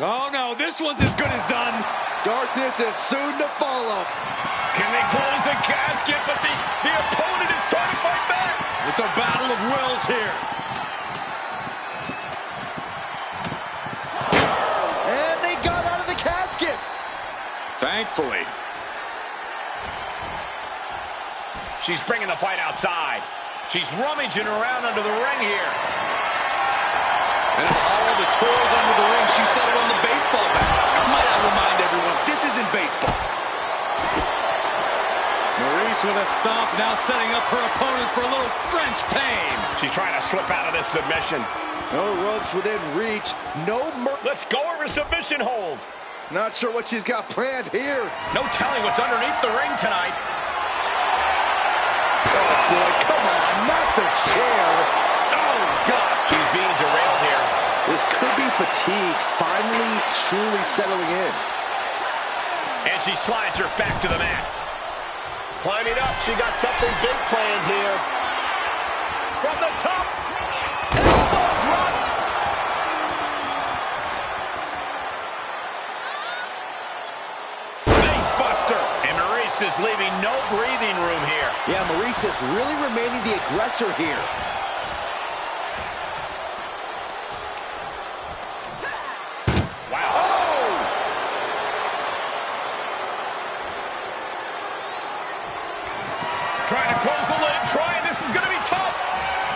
Oh no, this one's as good as done. Darkness is soon to follow. Can they close the casket? But the opponent is trying to fight back. It's a battle of wills here. And they got out of the casket. Thankfully. She's bringing the fight outside. She's rummaging around under the ring here. And of all the toys under the ring, she settled on the baseball bat. Might I remind everyone, this isn't baseball. Maurice with a stomp, now setting up her opponent for a little French pain. She's trying to slip out of this submission. No ropes within reach. No Let's go over a submission hold. Not sure what she's got planned here. No telling what's underneath the ring tonight. Oh, boy, come on, not the chair. Oh, God. She's being derailed here. This could be fatigue finally truly settling in. And she slides her back to the mat. Climbing up, she got something big planned here. From the top. Elbow drop. Face buster. And Maurice is leaving no breathing room here. Yeah, Maurice is really remaining the aggressor here. Wow. Oh! Trying to close the lid. Trying. This is going to be tough.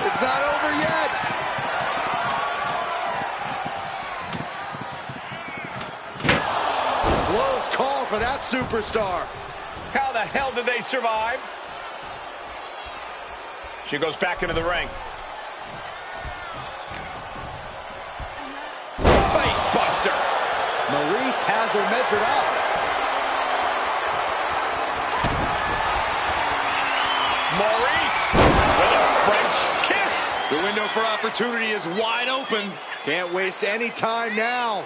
It's not over yet. Close call for that superstar. How the hell did they survive? She goes back into the ring. Face buster. Maurice has her measured up. Maurice with a French kiss. The window for opportunity is wide open. Can't waste any time now.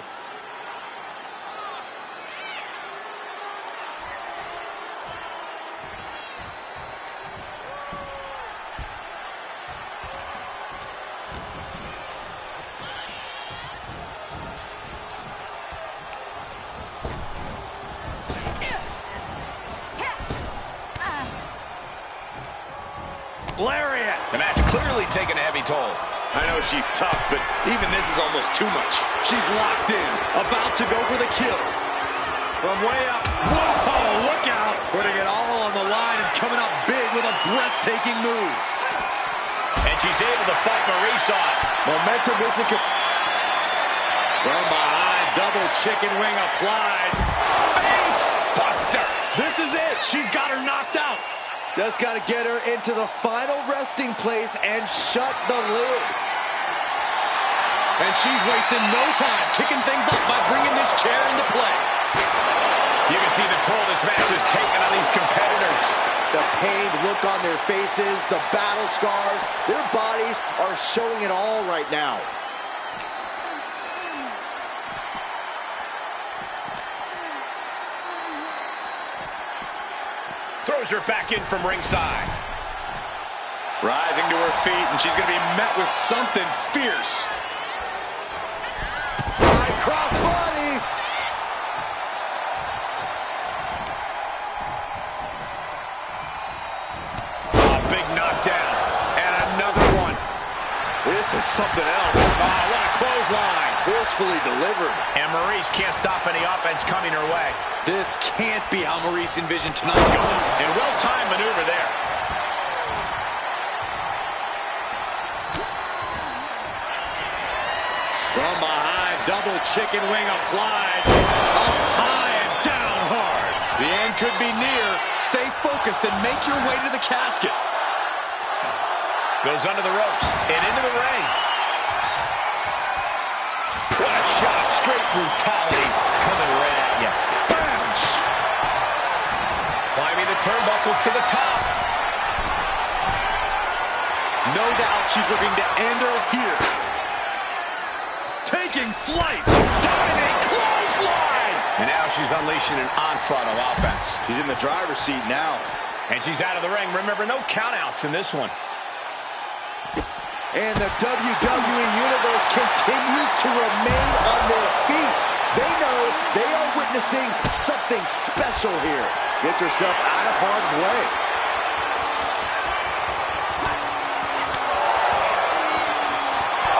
Lariat. The match clearly taking a heavy toll. I know she's tough, but even this is almost too much. She's locked in, about to go for the kill. From way up. Whoa, look out. Putting it all on the line and coming up big with a breathtaking move. And she's able to fight Maurice off. Momentum isn't... From behind, double chicken wing applied. Face buster. This is it. She's got her knocked out. Just got to get her into the final resting place and shut the lid. And she's wasting no time kicking things up by bringing this chair into play. You can see the toll this match has taken on these competitors. The pained look on their faces, the battle scars, their bodies are showing it all right now. Throws her back in from ringside. Rising to her feet, and she's going to be met with something fierce. High cross body. Oh, big knockdown. And another one. This is something else. Oh, what a clothesline. Forcefully delivered. And Maurice can't stop any offense coming her way. This can't be how Maurice envisioned tonight going. And well-timed maneuver there. From behind, double chicken wing applied. Up high and down hard. The end could be near. Stay focused and make your way to the casket. Goes under the ropes and into the ring. What a shot. Straight brutality coming right at you. Bounce. Climbing the turnbuckles to the top. No doubt she's looking to end her here. Taking flight. Diving clothesline. And now she's unleashing an onslaught of offense. She's in the driver's seat now. And she's out of the ring. Remember, no countouts in this one. And the WWE Universe continues to remain on their feet. They know they are witnessing something special here. Get yourself out of harm's way.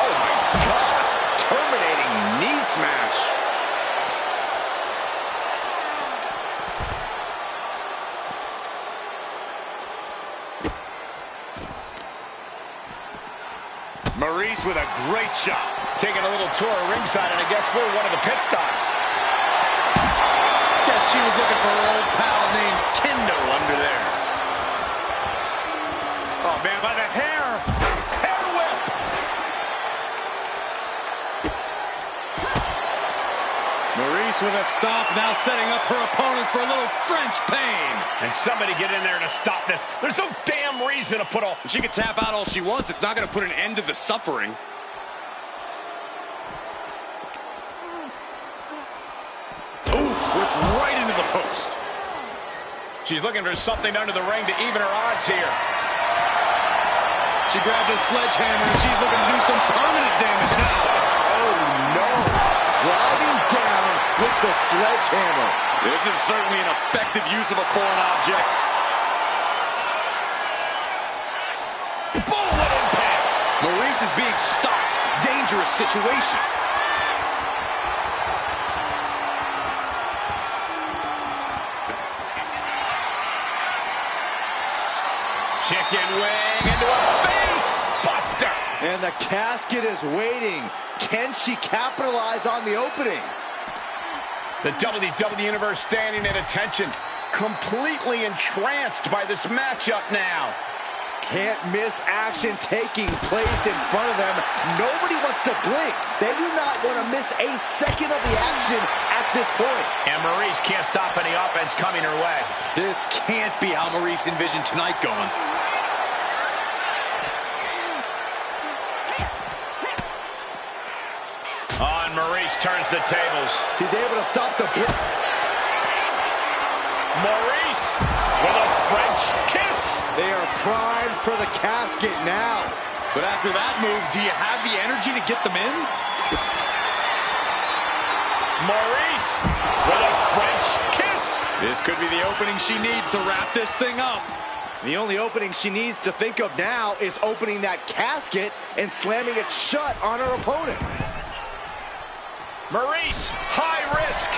Oh my gosh, terminating knee smash. Maurice with a great shot. Taking a little tour of ringside, and I guess we're one of the pit stops. Guess she was looking for her old pal named Kendo under there. Oh, man, by the hair. Hair whip. Maurice with a stomp, now setting up her opponent for a little French pain. And somebody get in there to stop this. There's no damn reason to put all... She can tap out all she wants. It's not going to put an end to the suffering. Oof, whipped right into the post. She's looking for something under the ring to even her odds here. She grabbed a sledgehammer and she's looking to do some permanent damage now. Oh no, driving down with the sledgehammer. This is certainly an effective use of a foreign object. Boom, what impact! Maurice is being stopped. Dangerous situation. Chicken wing into a face buster. And the casket is waiting. Can she capitalize on the opening? The WWE Universe standing at attention, completely entranced by this matchup now. Can't miss action taking place in front of them. Nobody wants to blink. They do not want to miss a second of the action at this point. And Maurice can't stop any offense coming her way. This can't be how Maurice envisioned tonight going. On Maurice turns the tables. She's able to stop the... Maurice with a French kiss. They are primed for the casket now. But after that move, do you have the energy to get them in? Maurice with a French kiss. This could be the opening she needs to wrap this thing up. The only opening she needs to think of now is opening that casket and slamming it shut on her opponent. Maurice, high risk.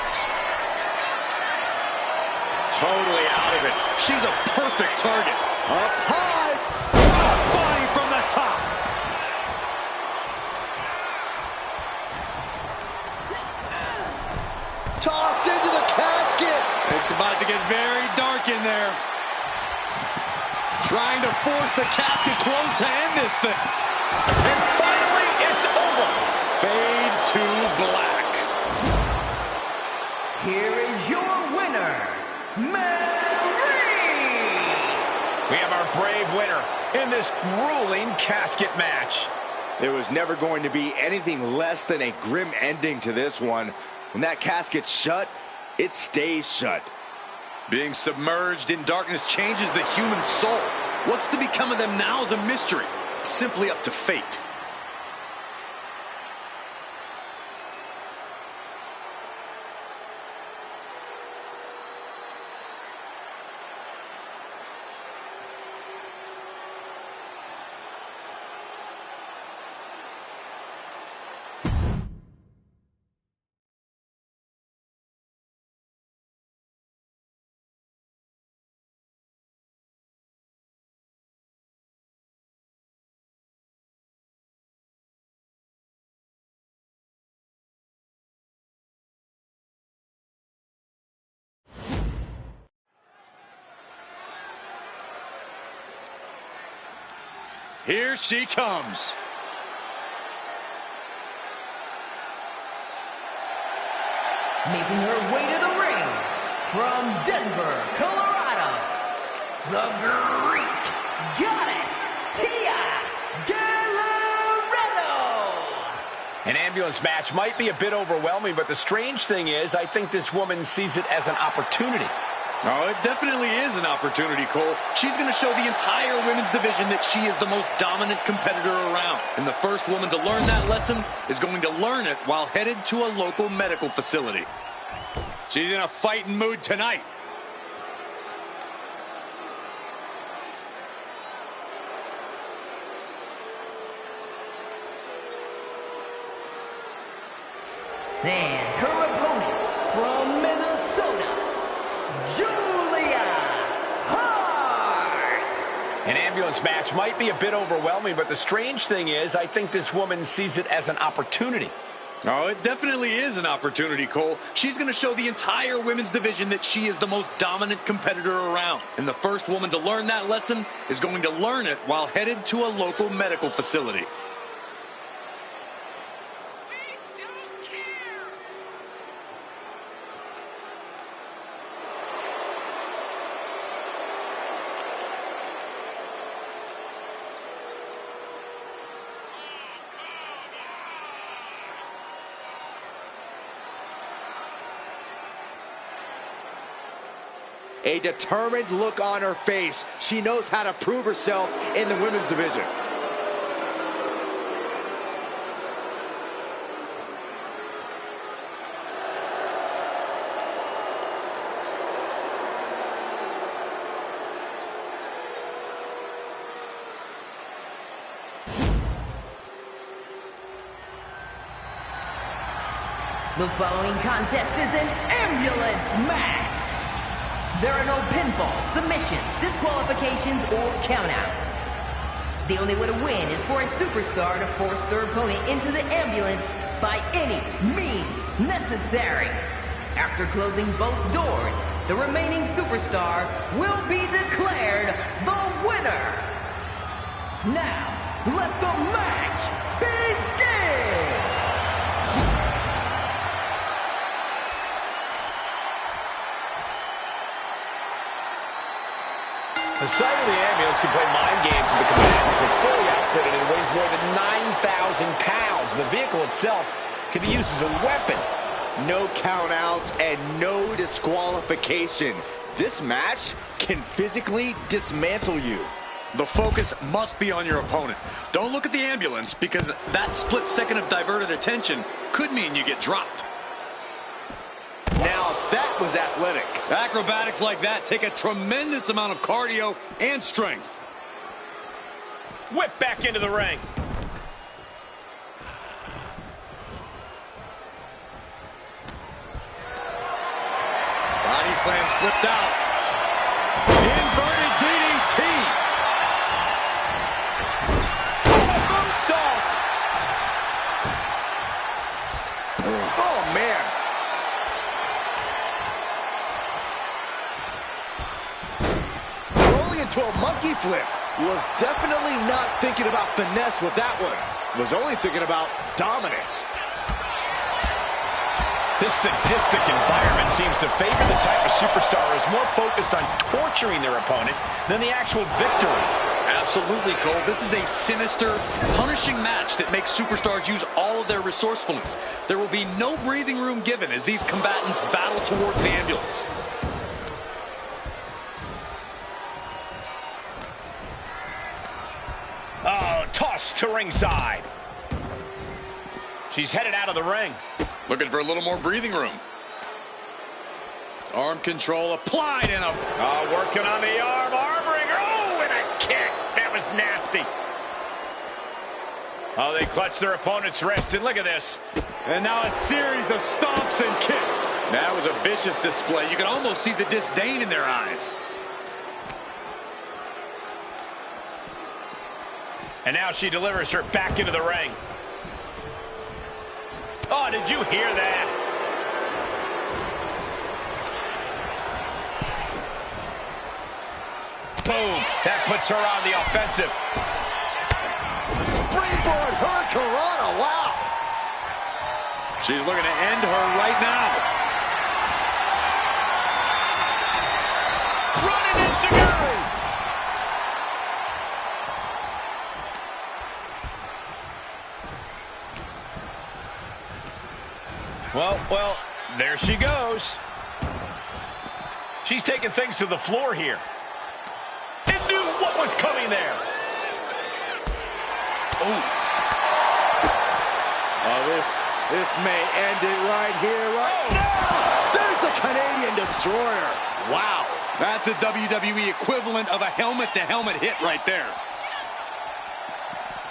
Totally out of it. She's a perfect target. Up high. Crossbody from the top. Tossed into the casket. It's about to get very dark in there. Trying to force the casket closed to end this thing. And finally, it's over. Fade to black. Here is your winner, Maurice! We have our brave winner in this grueling casket match. There was never going to be anything less than a grim ending to this one. When that casket's shut, it stays shut. Being submerged in darkness changes the human soul. What's to become of them now is a mystery. It's simply up to fate. Here she comes. Making her way to the ring from Denver, Colorado, the Greek Goddess, Tia Guerrero. An ambulance match might be a bit overwhelming, but the strange thing is, I think this woman sees it as an opportunity. Oh, it definitely is an opportunity, Cole. She's going to show the entire women's division that she is the most dominant competitor around. And the first woman to learn that lesson is going to learn it while headed to a local medical facility. She's in a fighting mood tonight. And her opponent from Minnesota, Julia Hart. An ambulance match might be a bit overwhelming, but the strange thing is, I think this woman sees it as an opportunity. Oh, it definitely is an opportunity, Cole. She's going to show the entire women's division that she is the most dominant competitor around. And the first woman to learn that lesson is going to learn it while headed to a local medical facility. A determined look on her face. She knows how to prove herself in the women's division. The following contest is an ambulance match. There are no pinfalls, submissions, disqualifications, or countouts. The only way to win is for a superstar to force their opponent into the ambulance by any means necessary. After closing both doors, the remaining superstar will be declared the winner. Now, let the match begin! The sight of the ambulance can play mind games with the combatants. It's fully outfitted and weighs more than 9,000 pounds. The vehicle itself can be used as a weapon. No countouts and no disqualification. This match can physically dismantle you. The focus must be on your opponent. Don't look at the ambulance, because that split second of diverted attention could mean you get dropped. Now that was athletic. Acrobatics like that take a tremendous amount of cardio and strength. Whip back into the ring. Body slam slipped out. Inverted DDT. Moonsault. Oh, man. Rolling into a monkey flip. Was definitely not thinking about finesse with that one. Was only thinking about dominance. This sadistic environment seems to favor the type of superstar who is more focused on torturing their opponent than the actual victory. Absolutely, Cole. This is a sinister, punishing match that makes superstars use all of their resourcefulness. There will be no breathing room given as these combatants battle towards the ambulance. Oh, tossed to ringside. She's headed out of the ring. Looking for a little more breathing room. Arm control applied and working on the arm wringer. Oh, and a kick. That was nasty. Oh, they clutch their opponent's wrist, and look at this. And now a series of stomps and kicks. That was a vicious display. You can almost see the disdain in their eyes. And now she delivers her back into the ring. Oh, did you hear that? Boom. That puts her on the offensive. Springboard Hurricanrana, wow. She's looking to end her right now. Running enziguri. Well, there she goes. She's taking things to the floor here. It knew what was coming there. Oh, this may end it right here, right now. There's the Canadian Destroyer. wow. That's the WWE equivalent of a helmet-to-helmet hit right there.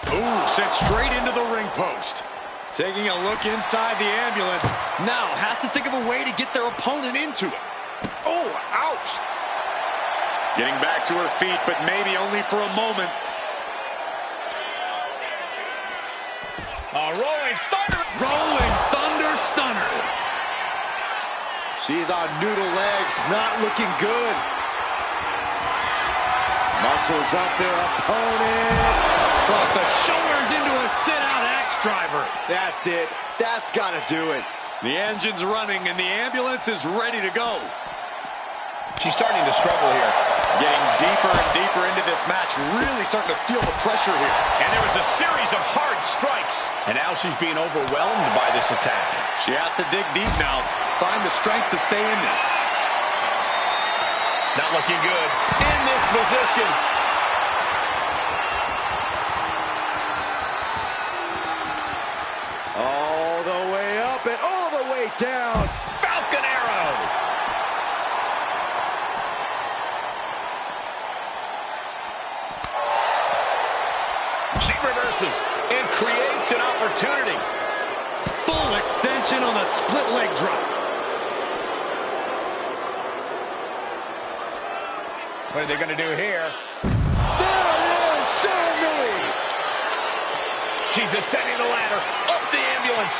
Ooh, sent straight into the ring post. Taking a look inside the ambulance. Now has to think of a way to get their opponent into it. Oh, ouch. Getting back to her feet, but maybe only for a moment. A rolling thunder. Rolling Thunder Stunner. She's on noodle legs, not looking good. Muscles up their opponent. Across the shoulders into a sit-out axe driver. That's it. That's got to do it. The engine's running and the ambulance is ready to go. She's starting to struggle here. Getting deeper and deeper into this match, really starting to feel the pressure here. And there was a series of hard strikes. And now she's being overwhelmed by this attack. She has to dig deep now, find the strength to stay in this. Not looking good in this position. All the way up and all the way down. Falcon Arrow. She reverses and creates an opportunity. Full extension on a split leg drop. What are they going to do here? There it is, Shanley. She's ascending the ladder up the ambulance.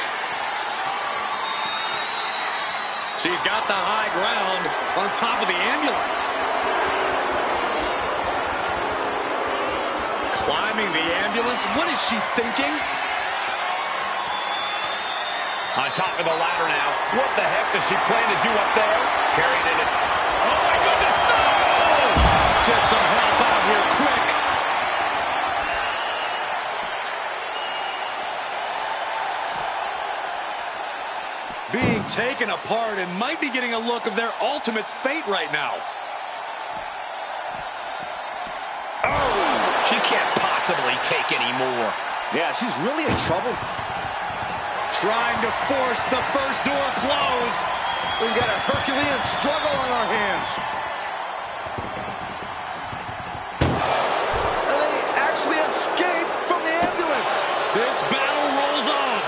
She's got the high ground on top of the ambulance. Climbing the ambulance. What is she thinking? On top of the ladder now. What the heck does she plan to do up there? Carrying it in. Oh my goodness, no! Get some help out here quick. Being taken apart and might be getting a look of their ultimate fate right now. Oh, she can't possibly take any more. Yeah, she's really in trouble. Trying to force the first door closed. We've got a Herculean struggle on our hands. And they actually escaped from the ambulance. This battle rolls on.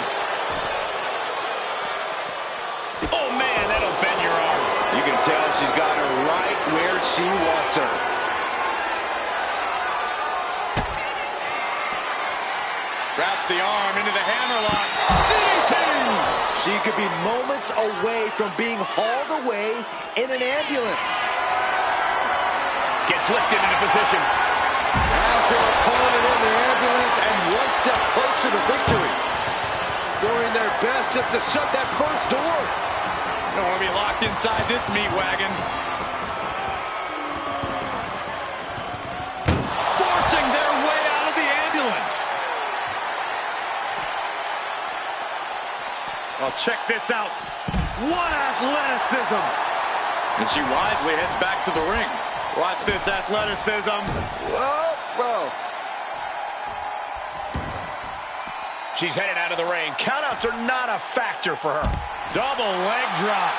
Oh man, that'll bend your arm. You can tell she's got her right where she wants her. Traps the arm into the hammerlock. DDT! She could be moments away from being hauled away in an ambulance. Gets lifted into position. Has their opponent in the ambulance and one step closer to victory. Doing their best just to shut that first door. You don't want to be locked inside this meat wagon. Forcing their way out of the ambulance. Oh, check this out. What athleticism. And she wisely heads back to the ring. Watch this athleticism. Whoa, whoa. She's headed out of the ring. Countouts are not a factor for her. Double leg drop.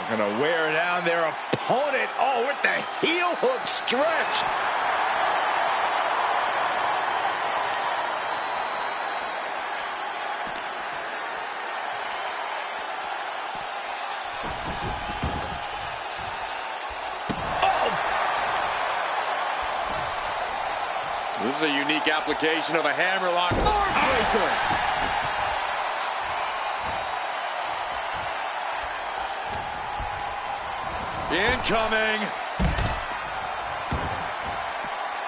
They're going to wear down their opponent. Oh, with the heel hook stretch. This is a unique application of a hammerlock. Heartbreaker. Incoming.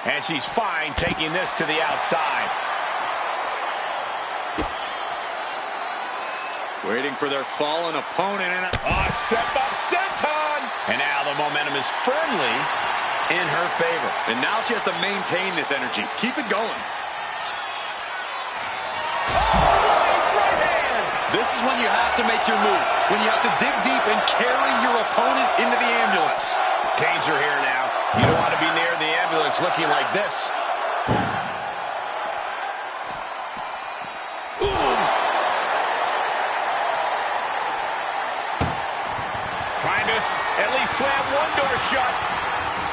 And she's fine taking this to the outside. Waiting for their fallen opponent. And Step-up senton. And now the momentum is firmly in her favor. And now she has to maintain this energy. Keep it going. Right hand. This is when you have to make your move. When you have to dig deep and carry your opponent into the ambulance. Danger here now. You don't want to be near the ambulance looking like this. Trying to at least slam one door shut.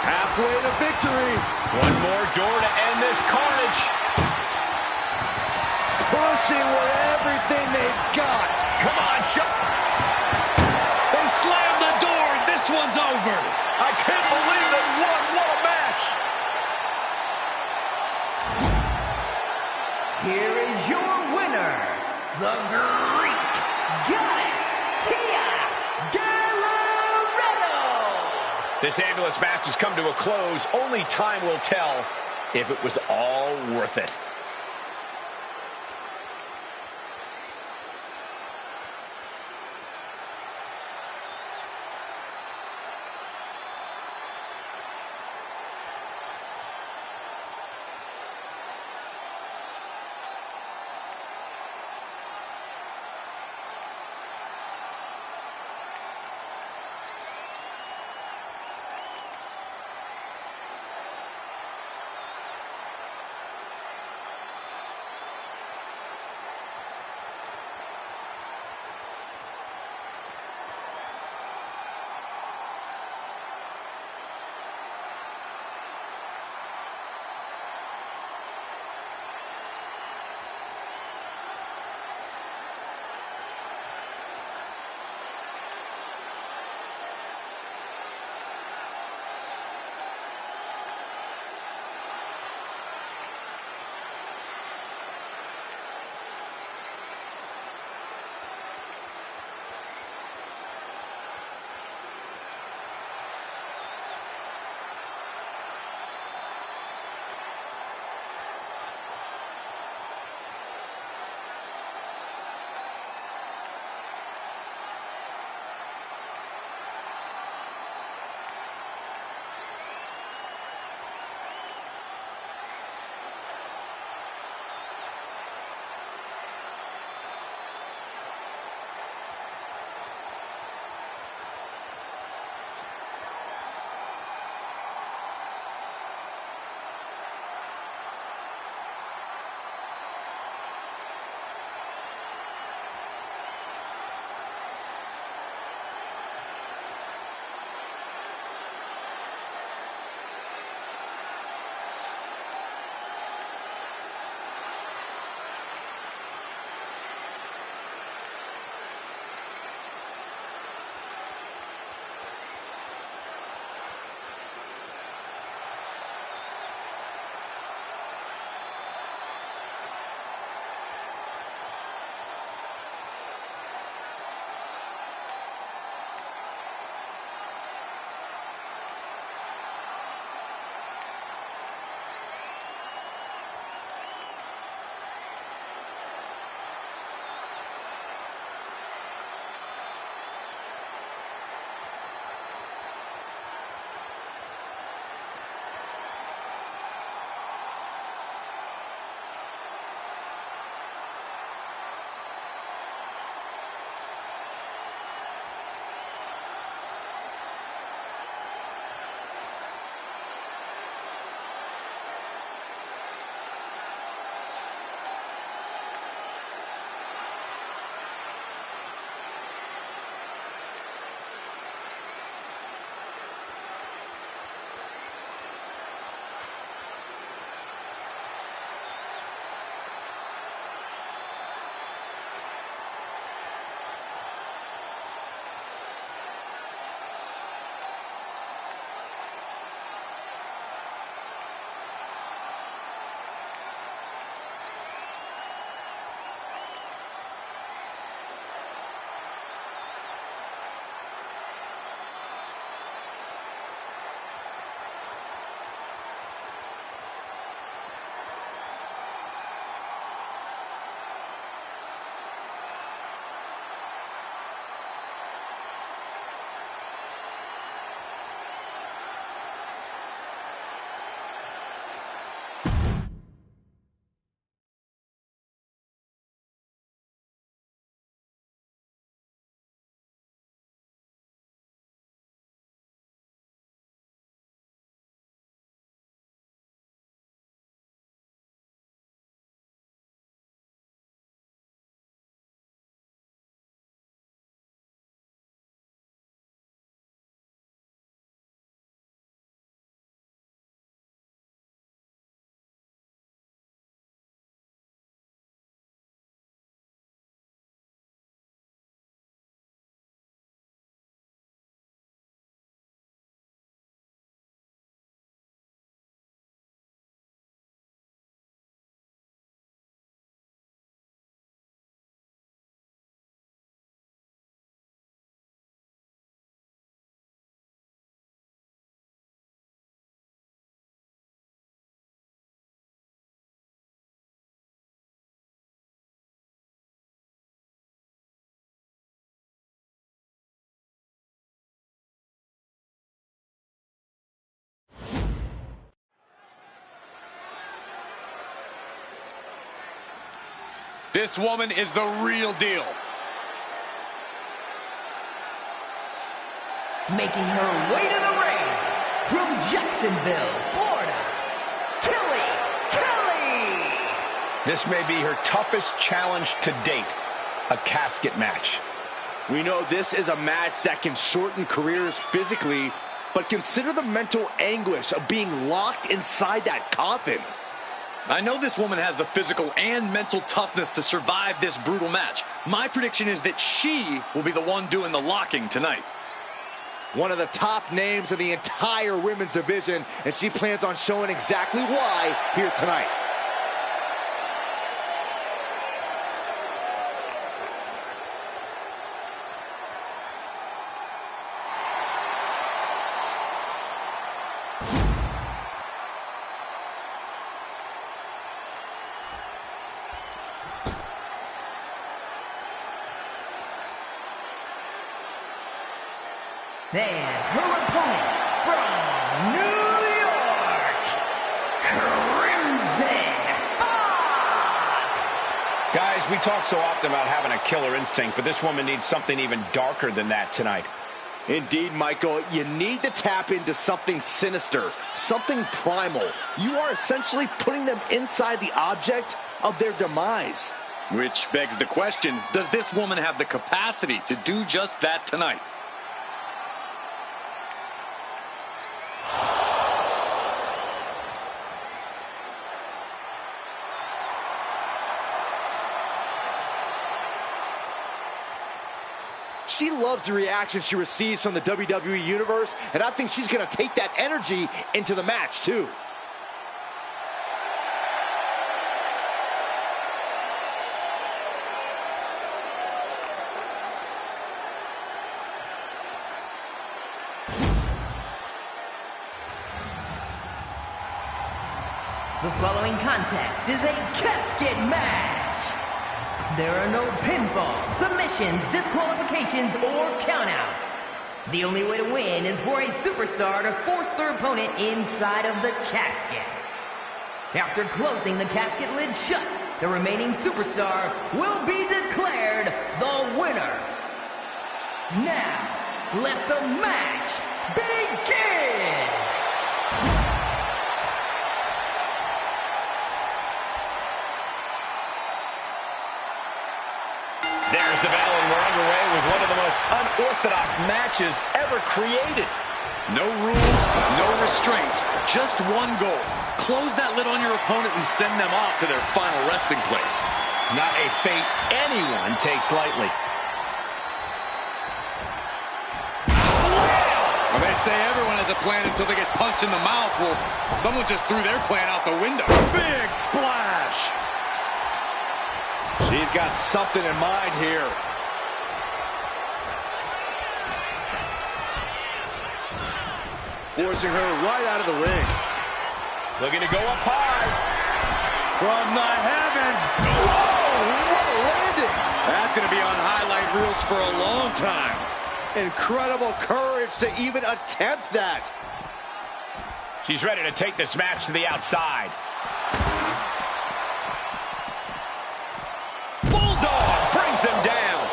Halfway to victory. One more door to end this carnage. Pushing with everything they've got. Come on, shut. They slammed the door. This one's over. I can't believe they won. What a match. Here is your winner, the Greek Goddess, Tia Gallardo. This ambulance match has come to a close. Only time will tell if it was all worth it. This woman is the real deal. Making her way to the ring, from Jacksonville, Florida, Kelly. This may be her toughest challenge to date, a casket match. We know this is a match that can shorten careers physically, but consider the mental anguish of being locked inside that coffin. I know this woman has the physical and mental toughness to survive this brutal match. My prediction is that she will be the one doing the locking tonight. One of the top names in the entire women's division, and she plans on showing exactly why here tonight. And her opponent from New York, Crimson Fox. Guys, we talk so often about having a killer instinct, but this woman needs something even darker than that tonight. Indeed, Michael, you need to tap into something sinister, something primal. You are essentially putting them inside the object of their demise. Which begs the question, does this woman have the capacity to do just that tonight? She loves the reaction she receives from the WWE Universe, and I think she's going to take that energy into the match, too. The following contest is a casket match. There are no pinfalls, submissions, disqualifications, or countouts. The only way to win is for a superstar to force their opponent inside of the casket. After closing the casket lid shut, the remaining superstar will be declared the winner. Now, let the match begin! There's the bell, and we're underway with one of the most unorthodox matches ever created. No rules, no restraints, just one goal. Close that lid on your opponent and send them off to their final resting place. Not a fate anyone takes lightly. Well, they say everyone has a plan until they get punched in the mouth. Well, someone just threw their plan out the window. Big splash! She's got something in mind here. Forcing her right out of the ring. Looking to go up high. From the heavens. Whoa, what a landing. That's going to be on highlight reels for a long time. Incredible courage to even attempt that. She's ready to take this match to the outside. Bulldog brings them down.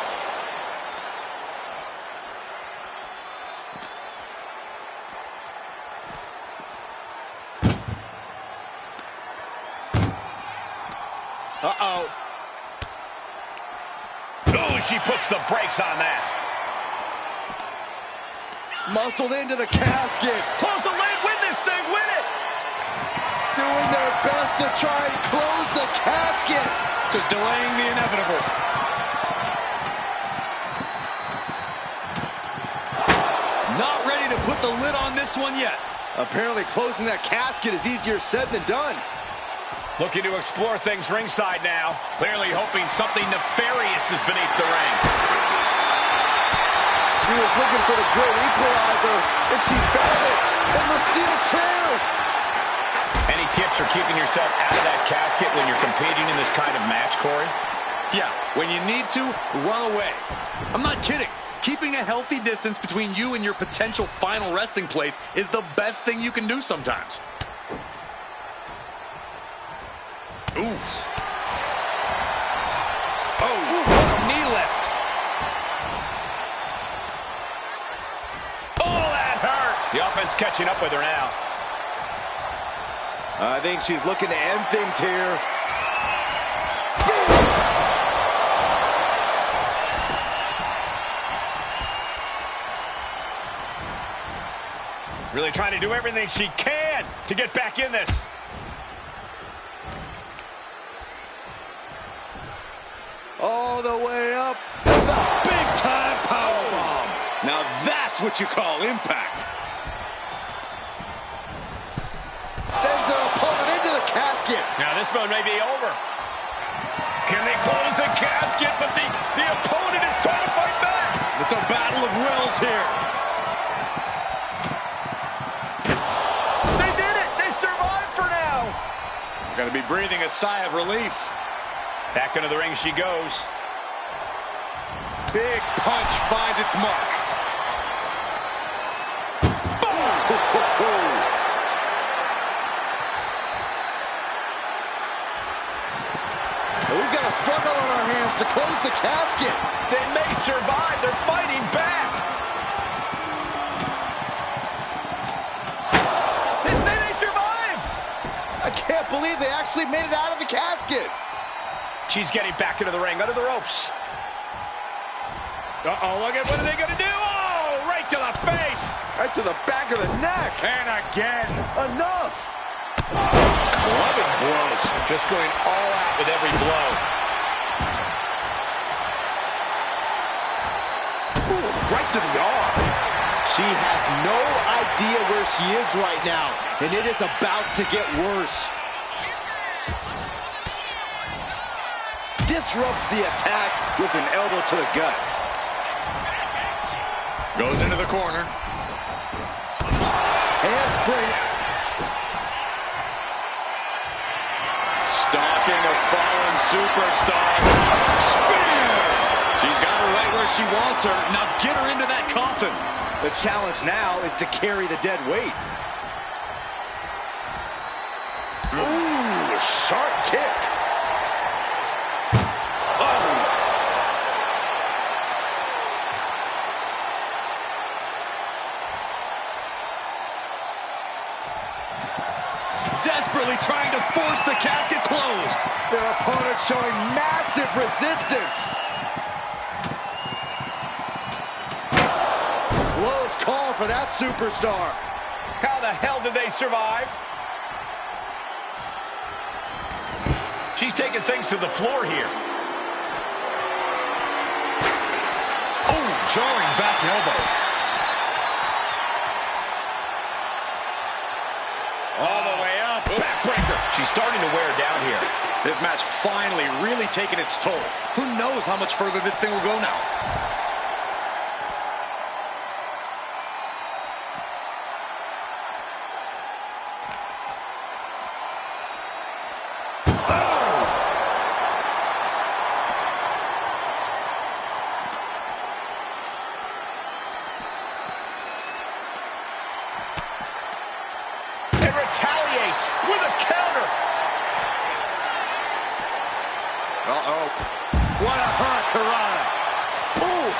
Uh-oh. Oh, she puts the brakes on that. Muscled into the casket. Close the lid, win this thing, win it. Doing their best to try and close the casket. Just delaying the inevitable. Not ready to put the lid on this one yet. Apparently closing that casket is easier said than done. Looking to explore things ringside now. Clearly hoping something nefarious is beneath the ring. She was looking for the great equalizer, and she found it in the steel chair. Any tips for keeping yourself out of that casket when you're competing in this kind of match, Corey? Yeah, when you need to, run away. I'm not kidding. Keeping a healthy distance between you and your potential final resting place is the best thing you can do sometimes. Oof. The offense catching up with her now. I think she's looking to end things here. Really trying to do everything she can to get back in this. All the way up. And the big-time powerbomb. Now that's what you call impact. Sends their opponent into the casket. Now this one may be over. Can they close the casket? But the opponent is trying to fight back. It's a battle of wills here. They did it. They survived for now. Gonna be breathing a sigh of relief. Back into the ring she goes. Big punch finds its mark. We've got a struggle on our hands to close the casket. They may survive. They're fighting back. They may survive. I can't believe they actually made it out of the casket. She's getting back into the ring, under the ropes. Uh-oh, look at what are they going to do? Oh, right to the face. Right to the back of the neck. And again. Enough. Clubbing blows. Just going all out with every blow. Ooh, right to the arm. She has no idea where she is right now, and it is about to get worse. Disrupts the attack with an elbow to the gut. Goes into the corner. Handspring. Stalking a fallen superstar. Spear! She's got her right where she wants her. Now get her into that coffin. The challenge now is to carry the dead weight. Ooh, sharp kick. Desperately trying to force the casket closed. Their opponent showing massive resistance. Close call for that superstar. How the hell did they survive? She's taking things to the floor here. Oh, jarring back elbow. All the way up. Backbreaker. She's starting to wear down here. This match finally really taking its toll. Who knows how much further this thing will go now? With a counter. Uh-oh. What a hurricanrana. Oof.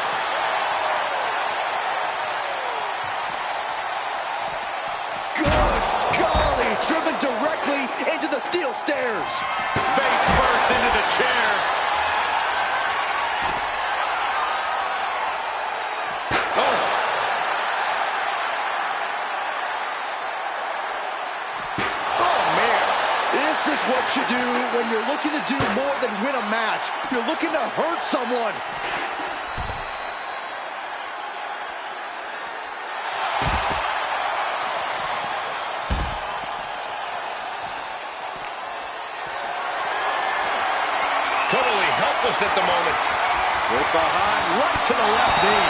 Good golly, driven directly into the steel stairs. Face first into the chair. This is what you do when you're looking to do more than win a match. You're looking to hurt someone. Totally helpless at the moment. Slip behind, right to the left knee.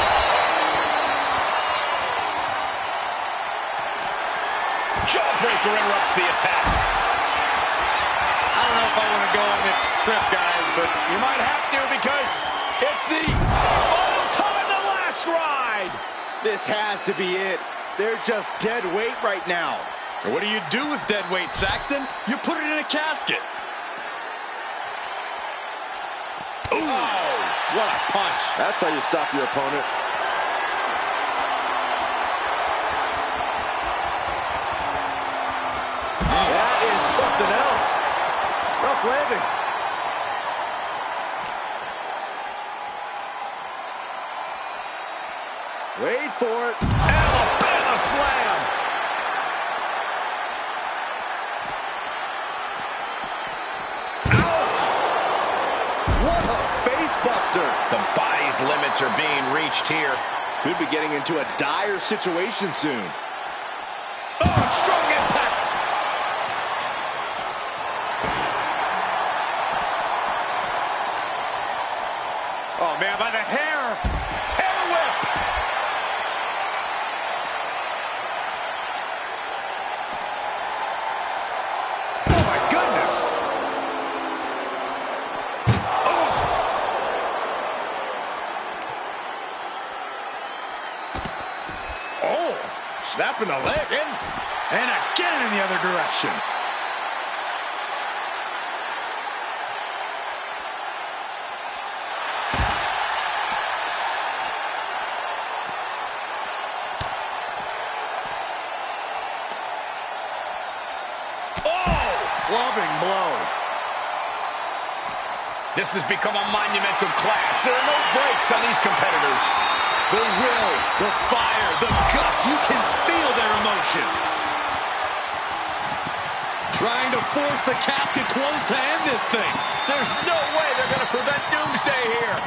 Jawbreaker interrupts the attack. I don't know if I want to go on this trip, guys, but You might have to because it's the final time, the last ride. This has to be it. They're just dead weight right now. so what do you do with dead weight, Saxton? You put it in a casket. Ooh, what a punch. That's how you stop your opponent. soft landing. Wait for it. Alabama slam. Ouch! What a face buster. The body's limits are being reached here. Could be getting into a dire situation soon. Oh, strong impact. Oh, man, by the hair. Hair whip. Oh, my goodness. Oh, snapping the leg in. And again in the other direction. Clubbing blow. This has become a monumental clash. There are no breaks on these competitors. The will, the fire, the guts. You can feel their emotion. Trying to force the casket closed to end this thing. There's no way they're going to prevent Doomsday here.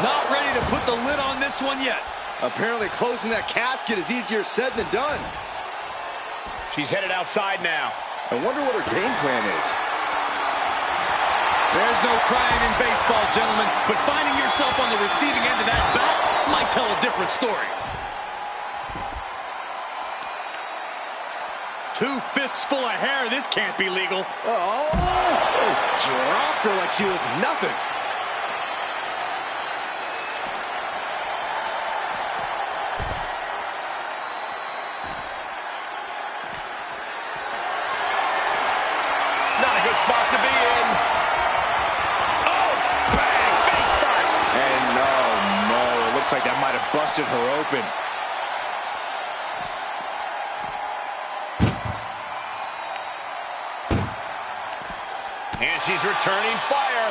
Not ready to put the lid on this one yet. Apparently closing that casket is easier said than done. She's headed outside now. I wonder what her game plan is. There's no crying in baseball, gentlemen, but finding yourself on the receiving end of that bat might tell a different story. 2 fists full of hair. This can't be legal. Oh, just dropped her like she was nothing. Not a good spot to be in. Oh, bang, face first. And no, it looks like that might have busted her open. And she's returning fire.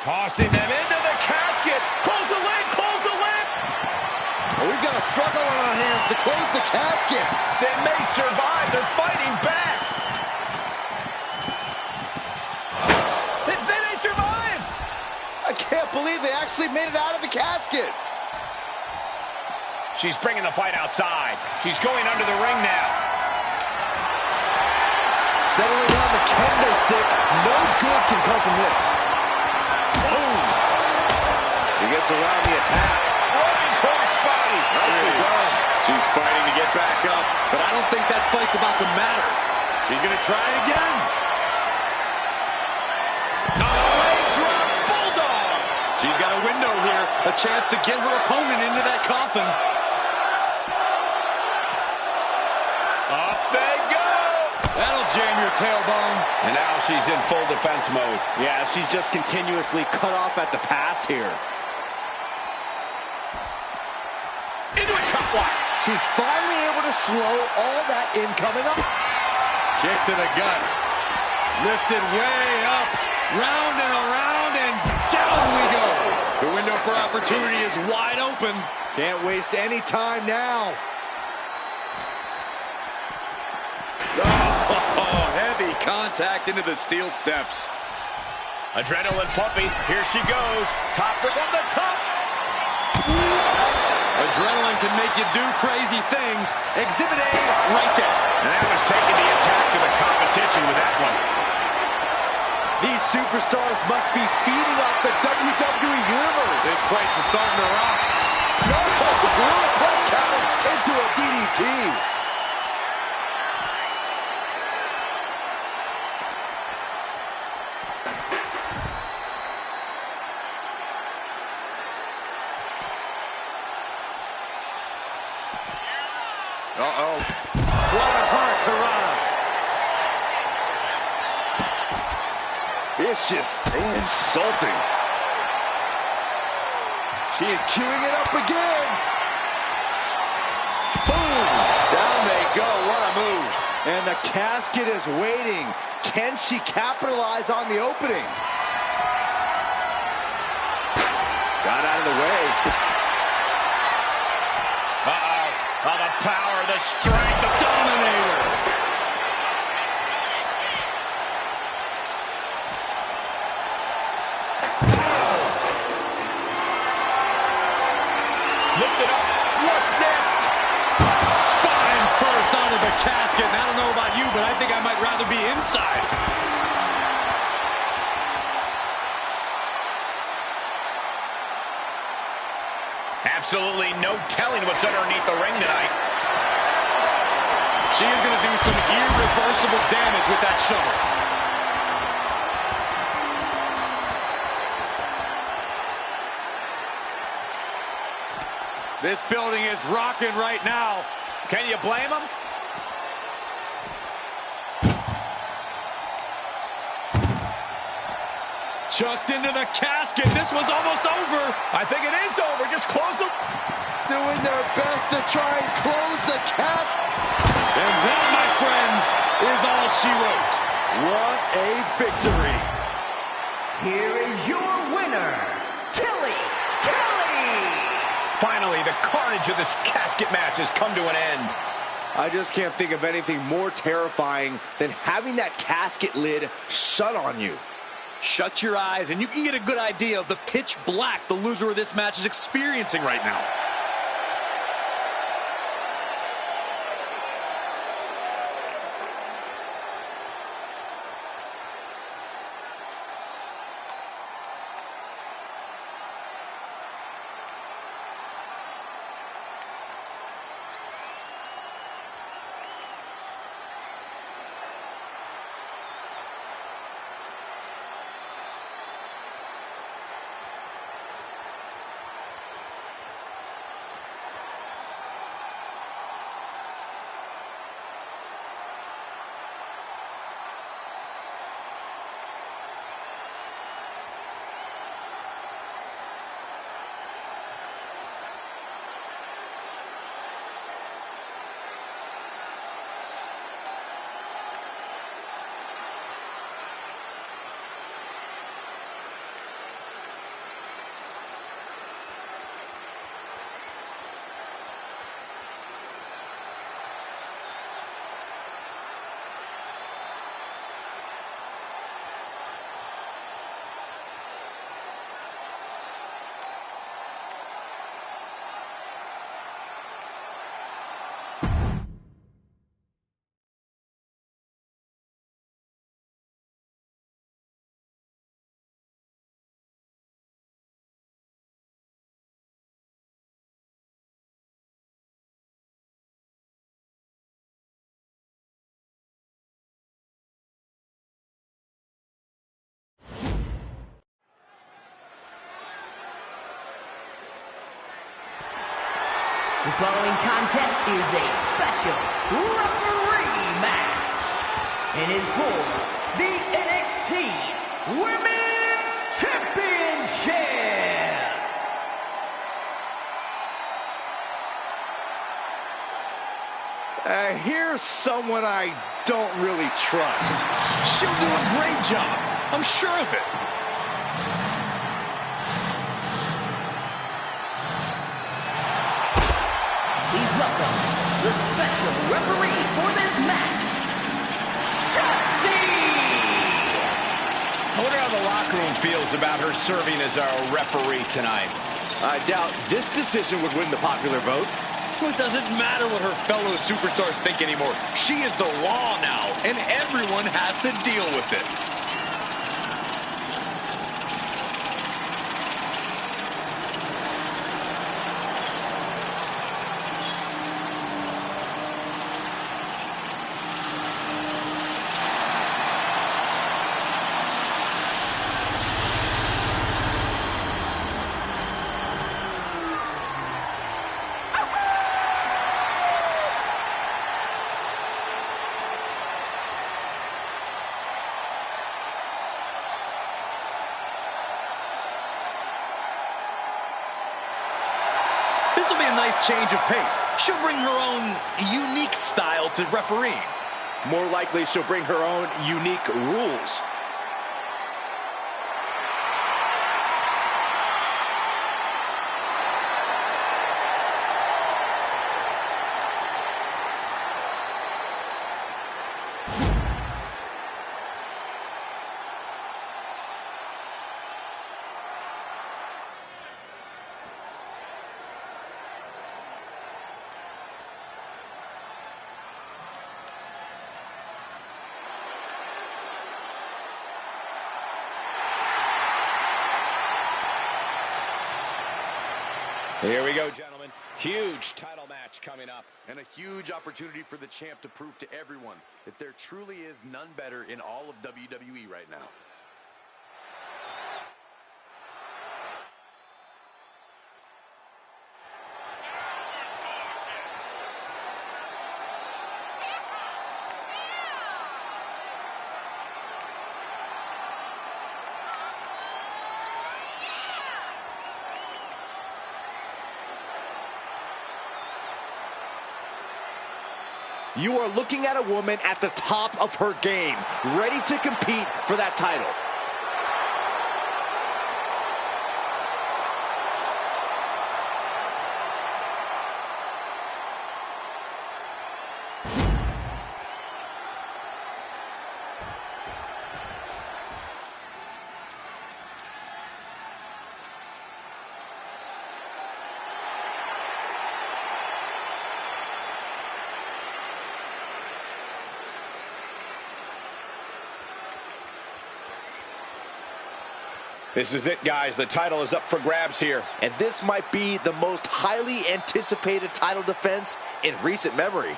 Tossing them into the casket. Close the lid, close the lid. Well, we've got a struggle on our hands to close the casket. They may survive. They're fighting back. They may survive. I can't believe they actually made it out of the casket. She's bringing the fight outside. She's going under the ring now. Settling on the kendo stick. No good can come from this. Boom. He gets around the attack. Running crossbody. Nicely done. She's fighting to get back up, but I don't think that fight's about to matter. She's going to try it again. Leg drop bulldog. She's got a window here, a chance to get her opponent into that coffin. Up they go. That'll jam your tailbone. And now she's in full defense mode. Yeah, she's just continuously cut off at the pass here. Into a top lock. She's finally able to slow all that incoming up. Kick to the gut. Lifted way up. Round and around and down we go. The window for opportunity is wide open. Can't waste any time now. Oh, heavy contact into the steel steps. Adrenaline pumping. Here she goes. Top from the top. Adrenaline can make you do crazy things. Exhibit A right there. And that was taking the attack to the competition with that one. These superstars must be feeding off the WWE Universe. This place is starting to rock. No, gorilla press counter into a DDT. Uh-oh. What a hurricanrana. It's just insulting. She is queuing it up again. Boom! Down they go. What a move. And the casket is waiting. Can she capitalize on the opening? Got out of the way. Uh-oh. Oh, the power, the strength, the Dominator. lift it up. What's next? Spine first out of the casket. And I don't know about you, but I think I might rather be inside. Absolutely no telling what's underneath the ring tonight. She is going to do some irreversible damage with that shovel. This building is rocking right now. Can you blame him? Chucked into the casket. This one's almost over. I think it is over. Just close the... Doing their best to try and close the casket. And that, my friends, is all she wrote. What a victory. Here is your winner, Kelly. Finally, the carnage of this casket match has come to an end. I just can't think of anything more terrifying than having that casket lid shut on you. Shut your eyes and you can get a good idea of the pitch black the loser of this match is experiencing right now. The following contest is a special referee match. It is for the NXT Women's Championship. Here's someone I don't really trust. She'll do a great job. I'm sure of it. Please welcome the special referee for this match, Shotzi! I wonder how the locker room feels about her serving as our referee tonight. I doubt this decision would win the popular vote. It doesn't matter what her fellow superstars think anymore. She is the law now, and everyone has to deal with it. This will be a nice change of pace. She'll bring her own unique style to refereeing. More likely, she'll bring her own unique rules. Here we go, gentlemen. Huge title match coming up. And a huge opportunity for the champ to prove to everyone that there truly is none better in all of WWE right now. You are looking at a woman at the top of her game, ready to compete for that title. This is it, guys. The title is up for grabs here. And this might be the most highly anticipated title defense in recent memory.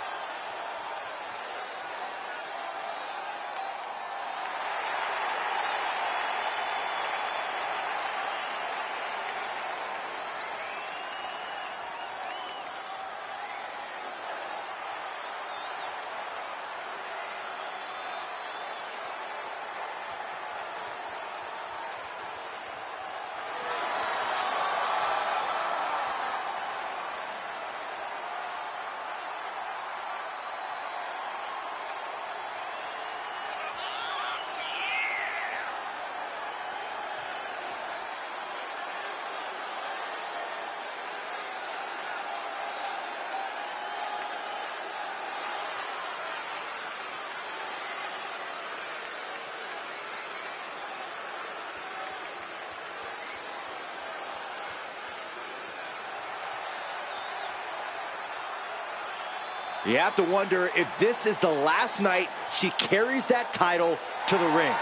You have to wonder if this is the last night she carries that title to the ring.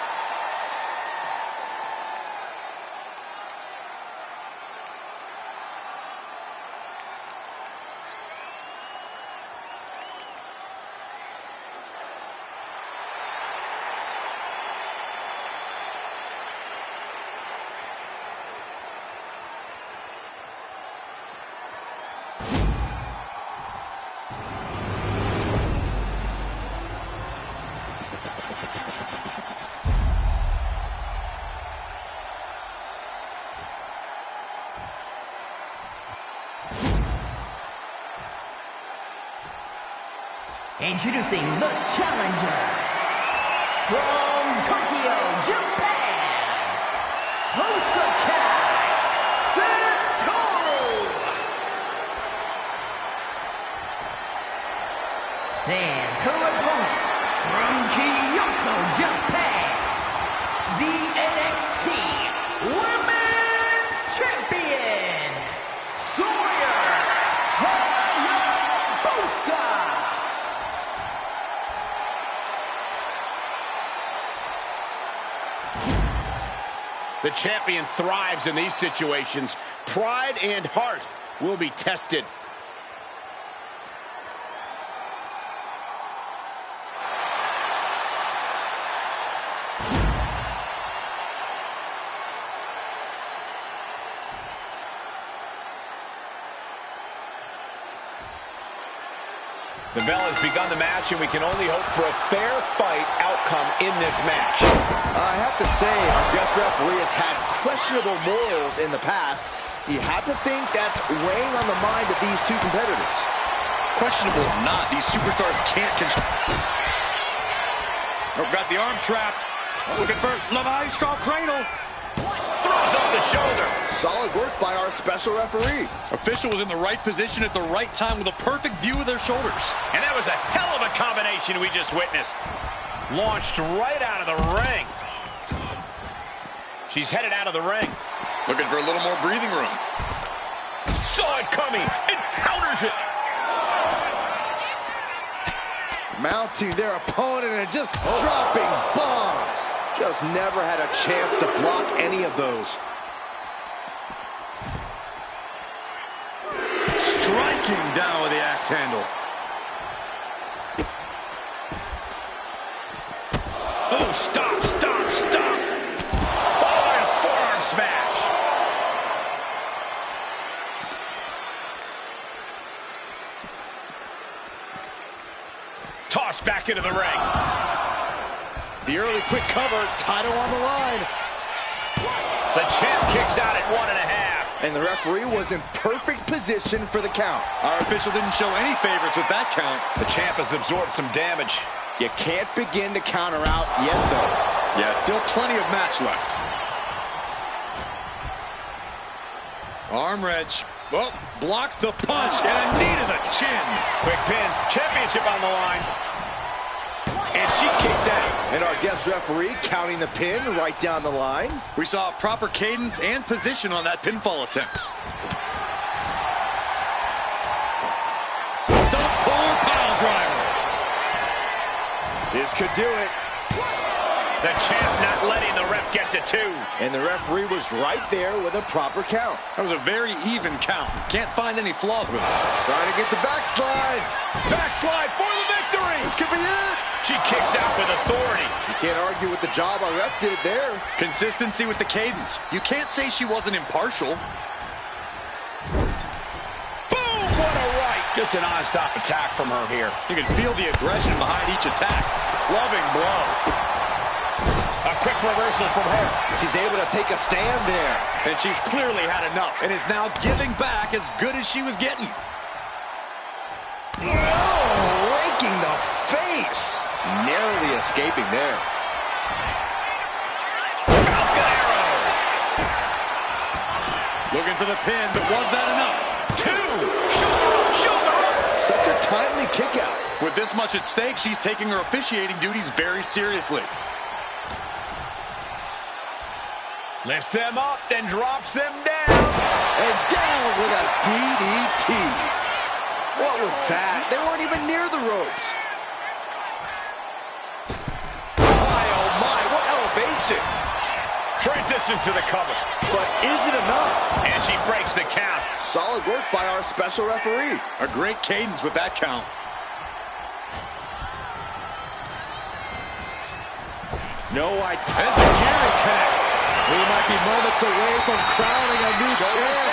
Introducing the challenger from Tokyo, Japan, Hosokai Sato. And her opponent from Kyoto, Japan, the NXT Women's Champion, Sawyer Hayabusa. The champion thrives in these situations. Pride and heart will be tested. The bell has begun the match, and we can only hope for a fair fight outcome in this match. I have to say, our guest referee has had questionable morals in the past, You have to think that's weighing on the mind of these two competitors. Questionable or not, these superstars can't control. Oh, got the arm trapped. Looking for Levi straw cradle. Throws off the shoulder. Solid work by our special referee. Official was in the right position at the right time with a perfect view of their shoulders. And that was a hell of a combination we just witnessed. Launched right out of the ring. She's headed out of the ring. Looking for a little more breathing room. Saw it coming and counters it. Mounting their opponent and just dropping bombs. Just never had a chance to block any of those. Striking down with the axe handle. Oh, stop, stop, stop. Oh, and a forearm smash. Tossed back into the ring. The early quick cover, title on the line. The champ kicks out at 1.5. And the referee was in perfect position for the count. Our official didn't show any favorites with that count. The champ has absorbed some damage. You can't begin to counter out yet, though. Yeah, still plenty of match left. Arm wrench. Oh, blocks the punch and a knee to the chin. Quick pin. Championship on the line. And she kicks out. And our guest referee counting the pin right down the line. We saw proper cadence and position on that pinfall attempt. Stump puller pile driver. This could do it. The champ not letting the ref get to 2. And the referee was right there with a proper count. That was a very even count. Can't find any flaws with it. Trying to get the backslide. Backslide for the victory. This could be it. She kicks out with authority. You can't argue with the job our ref did there. Consistency with the cadence. You can't say she wasn't impartial. Boom! What a right. Just an on-stop attack from her here. You can feel the aggression behind each attack. Clubbing blow. A quick reversal from her. She's able to take a stand there. And she's clearly had enough and is now giving back as good as she was getting. Oh, raking the face. Narrowly escaping there. Falcon arrow. Looking for the pin, but was that enough? 2. Shoulder up. Such a timely kick out. With this much at stake, she's taking her officiating duties very seriously. Lifts them up, then drops them down. And down with a DDT. What was that? They weren't even near the ropes. My, oh my, what elevation. Transitions to the cover. But is it enough? And she breaks the count. Solid work by our special referee. A great cadence with that count. No idea. Enziguri connects. We might be moments away from crowning a new champ.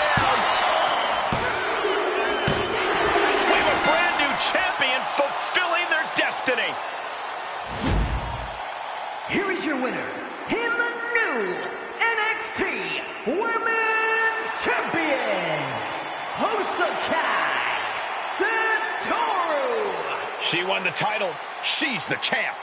We have a brand new champion fulfilling their destiny. Here is your winner, in the new NXT Women's Champion, Hosokai Satoru. She won the title. She's the champ.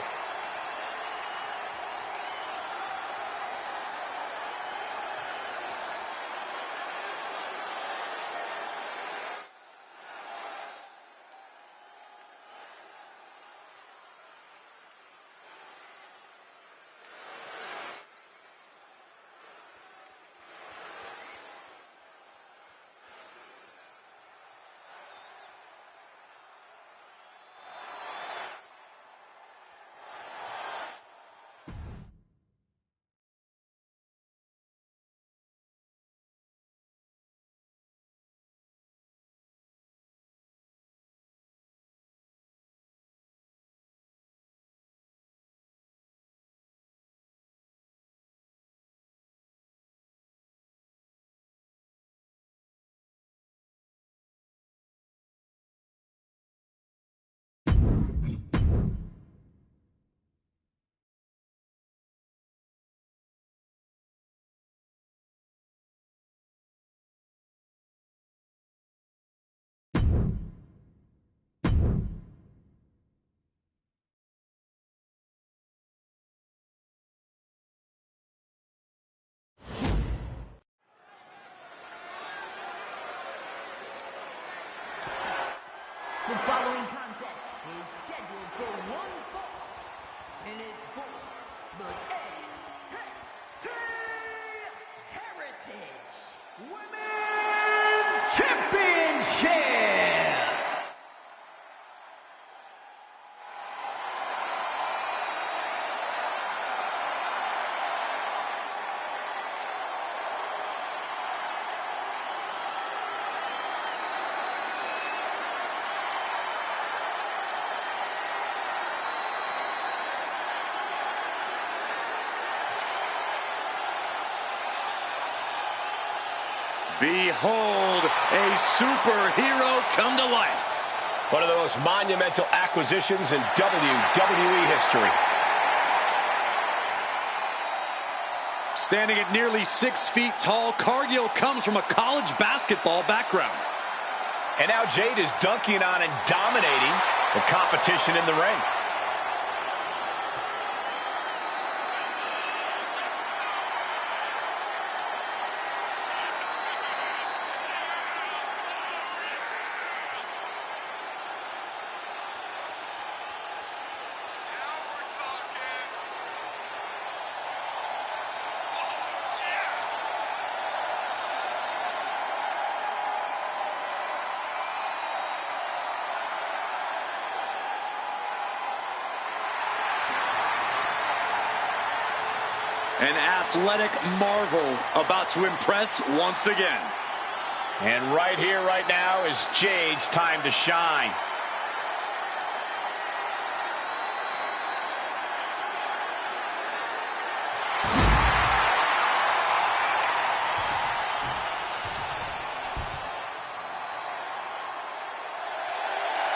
and is for the NXT Heritage Women's Championship. Behold, a superhero come to life. One of the most monumental acquisitions in WWE history. Standing at nearly 6 feet tall, Cargill comes from a college basketball background. And now Jade is dunking on and dominating the competition in the ring. An athletic marvel about to impress once again. And right here, right now is Jade's time to shine.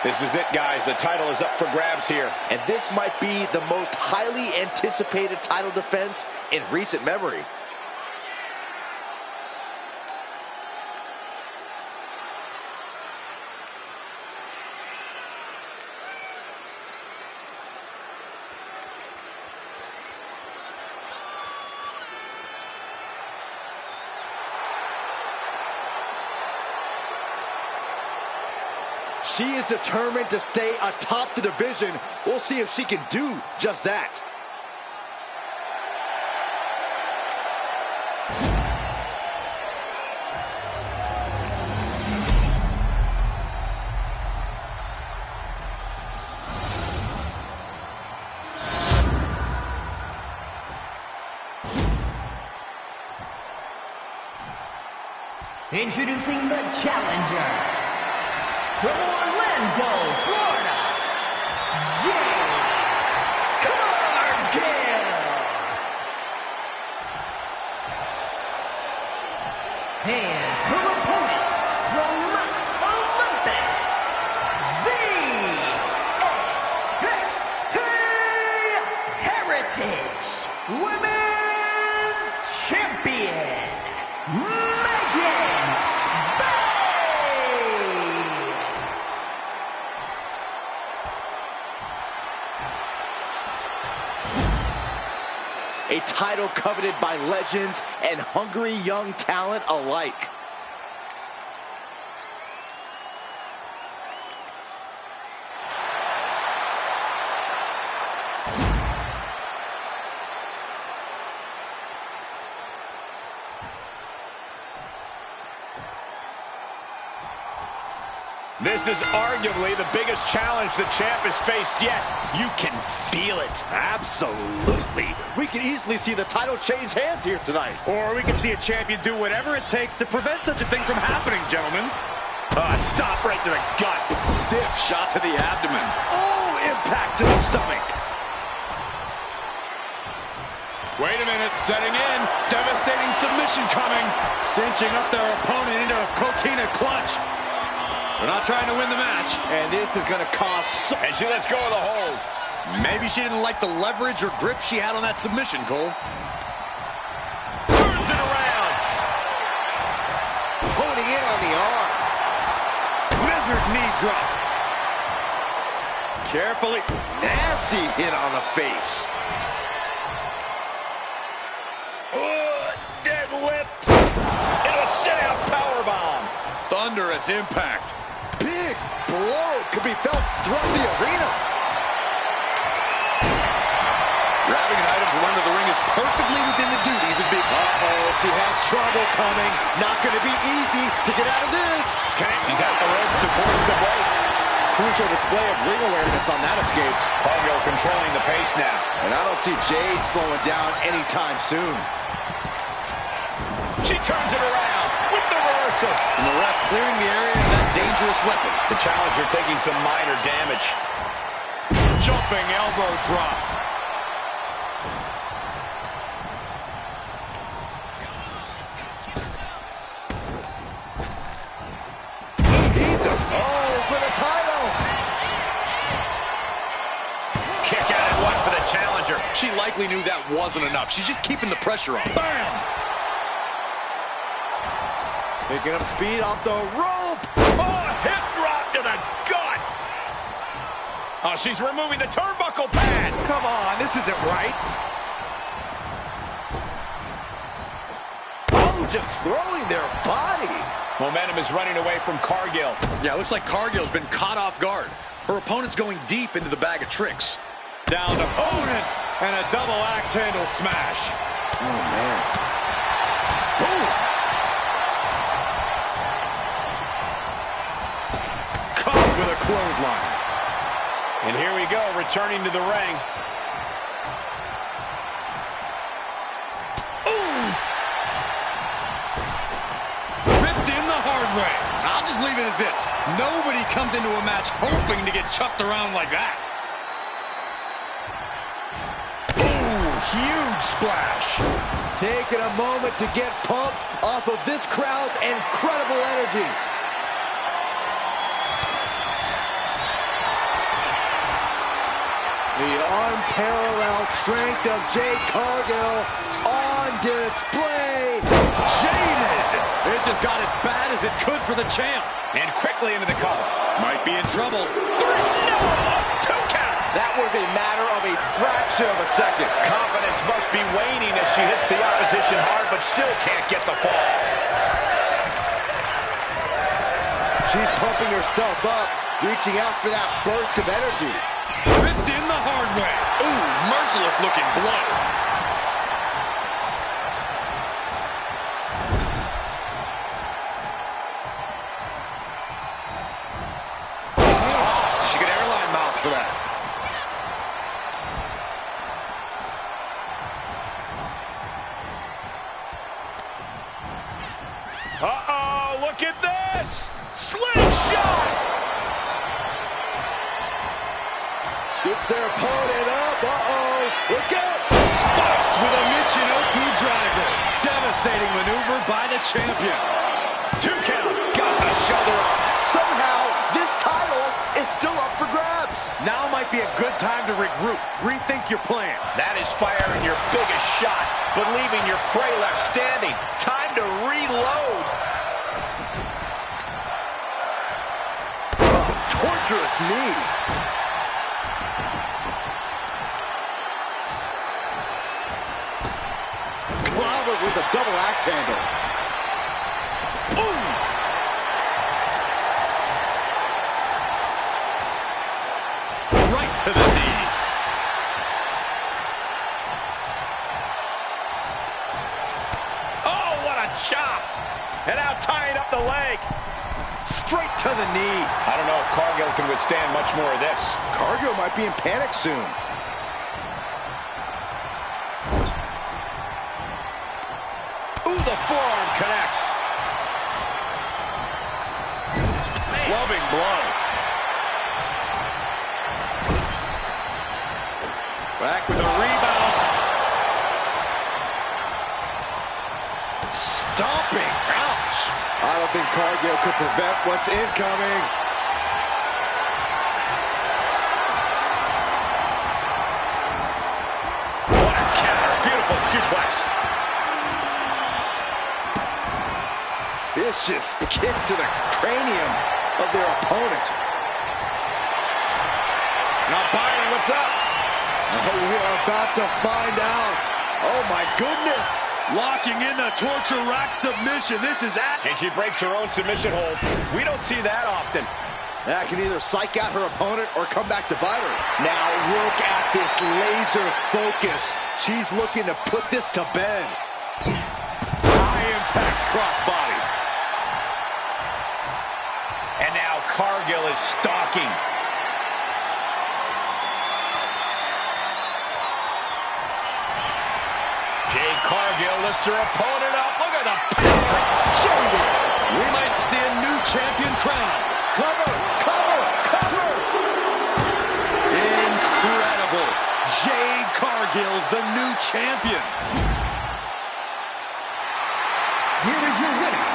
This is it, guys. The title is up for grabs here. And this might be the most highly anticipated title defense in recent memory. She is determined to stay atop the division. We'll see if she can do just that. Introducing the challenger. From Orlando, Florida, Jade Cargill. And her opponent from Mount Olympus, the NXT Heritage Women's Champion, a title coveted by legends and hungry young talent alike. This is arguably the biggest challenge the champ has faced yet. You can feel it. Absolutely. We can easily see the title change hands here tonight. Or we can see a champion do whatever it takes to prevent such a thing from happening, gentlemen. Stop right to the gut. Stiff shot to the abdomen. Oh, impact to the stomach. Wait a minute, setting in. Devastating submission coming. Cinching up their opponent into a coquina clutch. They're not trying to win the match. And this is going to cost... And she lets go of the hold. Maybe she didn't like the leverage or grip she had on that submission, Cole. Turns it around. Honing in on the arm. Measured knee drop. Carefully. Nasty hit on the face. Deadlift. And a sit-out powerbomb. Thunderous impact. Big blow could be felt throughout the arena. Grabbing an item from under the ring is perfectly within the duties of Big... Uh-oh, she has trouble coming. Not going to be easy to get out of this. He's at the ropes to force the break. Crucial display of ring awareness on that escape. Cargill controlling the pace now. And I don't see Jade slowing down anytime soon. She turns it around with the reversal. And the ref clearing the area of that dangerous weapon. The challenger taking some minor damage. Jumping elbow drop. Oh, for the title. Kick out at one for the challenger. She likely knew that wasn't enough. She's just keeping the pressure on. Bam! Picking up speed off the rope. Oh, hip drop to the gut. Oh, she's removing the turnbuckle pad. Come on, this isn't right. Oh, just throwing their body. Momentum is running away from Cargill. Yeah, it looks like Cargill's been caught off guard. Her opponent's going deep into the bag of tricks. Down to opponent and a double axe handle smash. Oh, man. Boom. Caught with a clothesline. And here we go, returning to the ring. I'll just leave it at this. Nobody comes into a match hoping to get chucked around like that. Ooh, huge splash. Taking a moment to get pumped off of this crowd's incredible energy. The unparalleled strength of Jade Cargill on display. Jaded. It just got as bad as it could for the champ. And quickly into the cover. Might be in trouble. 3, no, 2 count. That was a matter of a fraction of a second. Confidence must be waning as she hits the opposition hard, but still can't get the fall. She's pumping herself up, reaching out for that burst of energy. Ripped in the hard way. Ooh, merciless looking blow. She could airline mouse for that. Uh-oh, look at this! Slingshot! Scoops their opponent up. Uh-oh. Look out. Spiked with a Michinoku driver. Devastating maneuver by the champion. 2 count. Got the shoulder up. Somehow, this title is still up for grabs. Now might be a good time to regroup. Rethink your plan. That is firing your biggest shot, but leaving your prey left standing. Time to reload. Torturous knee. Clobbered with a double axe handle. Boom! Right to the knee. Oh, what a chop! And now tying up the leg. Straight to the knee. I don't know if Cargill can withstand much more of this. Cargill might be in panic soon. Ooh, the forearm connects. Loving blow. Back with a rebound. Stomping. Ouch. I don't think Cargill could prevent what's incoming. What a counter. Beautiful suplex. Vicious kicks to the cranium of their opponent. Now Byron, what's up? Oh, we are about to find out. Oh, my goodness. Locking in the torture rack submission. This is at... And she breaks her own submission hold. We don't see that often. That can either psych out her opponent or come back to bite her. Now look at this laser focus. She's looking to put this to bed. High impact crossbody. And now Cargill is stalking. Jade Cargill lifts her opponent up. Look at the power. Shoulder. We might see a new champion crown. Cover, cover, cover. Incredible. Jade Cargill, the new champion. Here is your winner,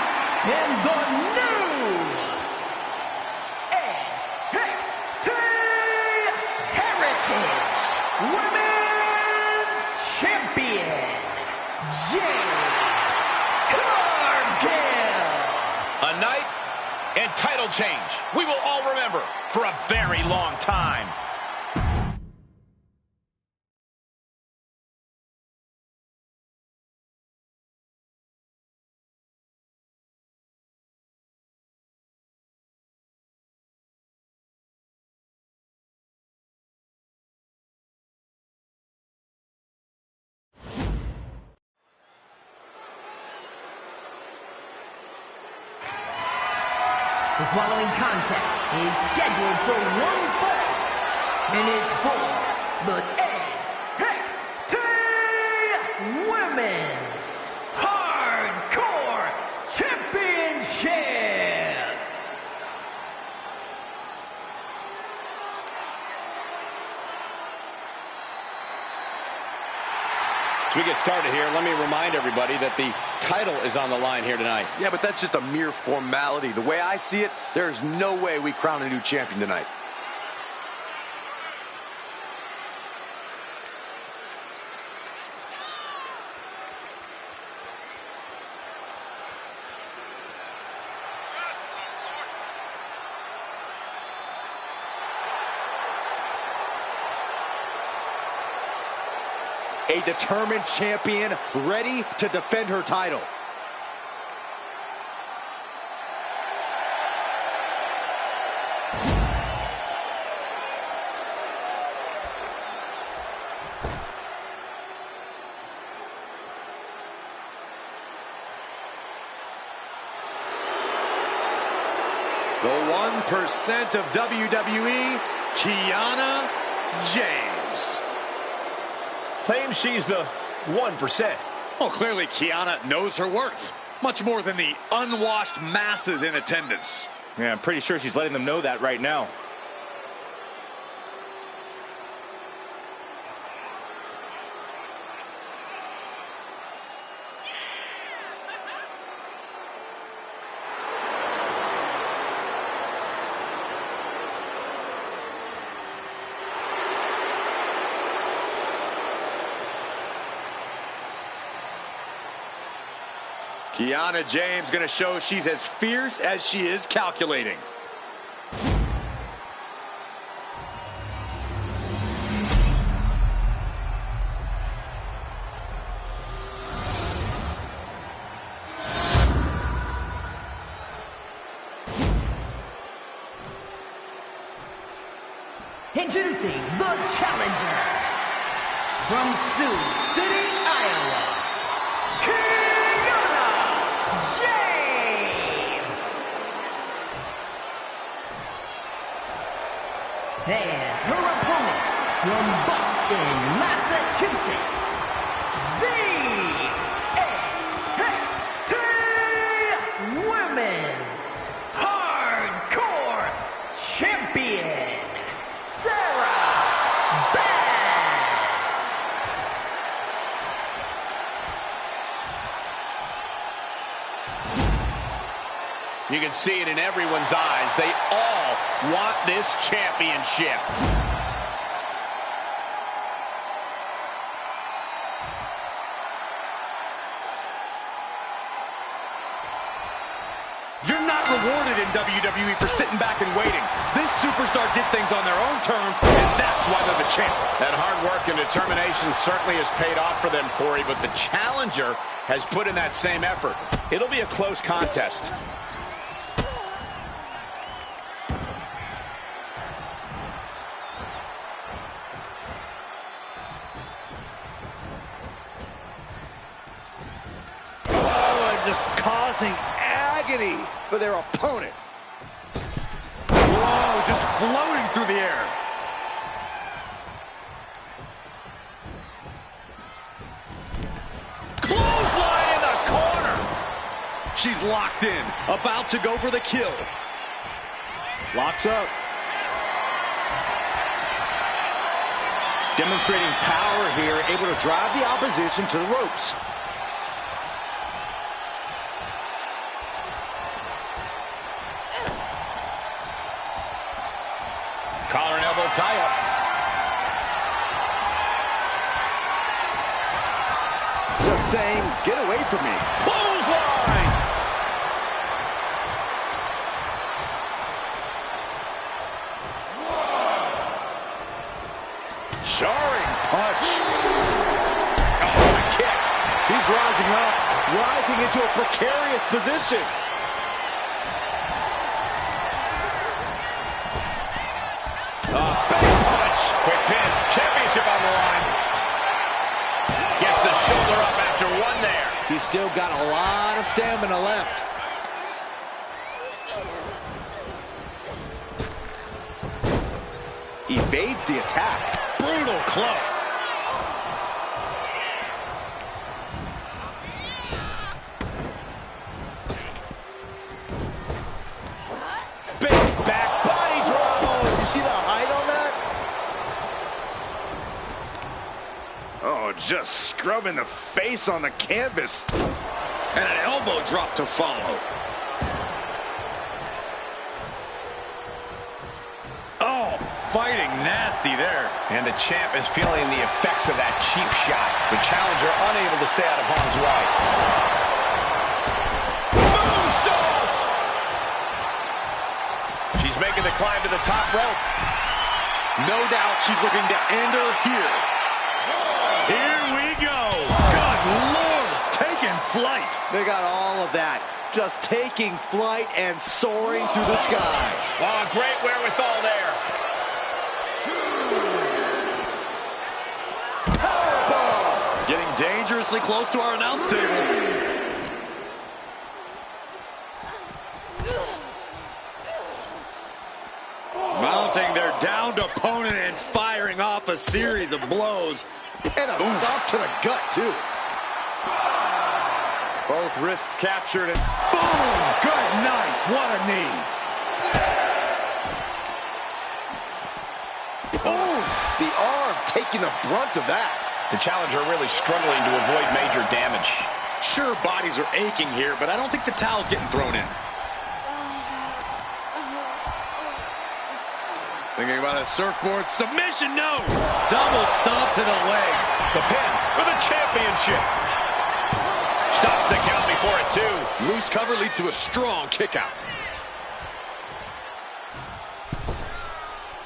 and the new NXT Heritage Women's Champion, Jade Cargill. A night and title change we will all remember for a very long time. The following contest is scheduled for one fall and is for the NXT Women's Hardcore Championship. As we get started here, let me remind everybody that the title is on the line here tonight. Yeah, but that's just a mere formality. The way I see it, there's no way we crown a new champion tonight. A determined champion ready to defend her title. The 1% of WWE, Kiana James. Claims she's the 1%. Well, clearly Kiana knows her worth. Much more than the unwashed masses in attendance. Yeah, I'm pretty sure she's letting them know that right now. Kiana James going to show she's as fierce as she is calculating. Introducing the challenger from Sioux City, Iowa, Kiana James. And her opponent from Boston, Massachusetts, the NXT Women's Hardcore Champion, You can see it in everyone's eyes. They all want this championship. You're not rewarded in WWE for sitting back and waiting. This superstar did things on their own terms, and that's why they're the champ. That hard work and determination certainly has paid off for them, Corey, but the challenger has put in that same effort. It'll be a close contest. just causing agony for their opponent. Whoa, just floating through the air. Clothesline in the corner. She's locked in, about to go for the kill. Locks up. Demonstrating power here, able to drive the opposition to the ropes. Collar and elbow tie-up. Just saying, get away from me. Clothesline! Jarring punch. Oh, what a kick. She's rising up, rising into a precarious position. Big punch. Quick pin. Championship on the line. Gets the shoulder up after one there. She's still got a lot of stamina left. Evades the attack. Brutal club. Big back body drop. Oh, you see the height on that? Oh, just scrubbing the face on the canvas. And an elbow drop to follow. Oh, fighting nasty there. And the champ is feeling the effects of that cheap shot. The challenger unable to stay out of harm's way. Moonsault! She's making the climb to the top rope. No doubt she's looking to end her here. Here we go. Good Lord, taking flight. They got all of that. Just taking flight and soaring through the sky. Oh, great wherewithal there. Getting dangerously close to our announce table. Mounting their downed opponent and firing off a series of blows. And a stop to the gut, too. Both wrists captured and boom! Good night. What a knee. Boom! The arm taking the brunt of that. The challenger really struggling to avoid major damage. Sure, bodies are aching here, but I don't think the towel's getting thrown in. Thinking about a surfboard submission, no! Double stomp to the legs. The pin for the championship. Stops the count before it, too. Loose cover leads to a strong kick out.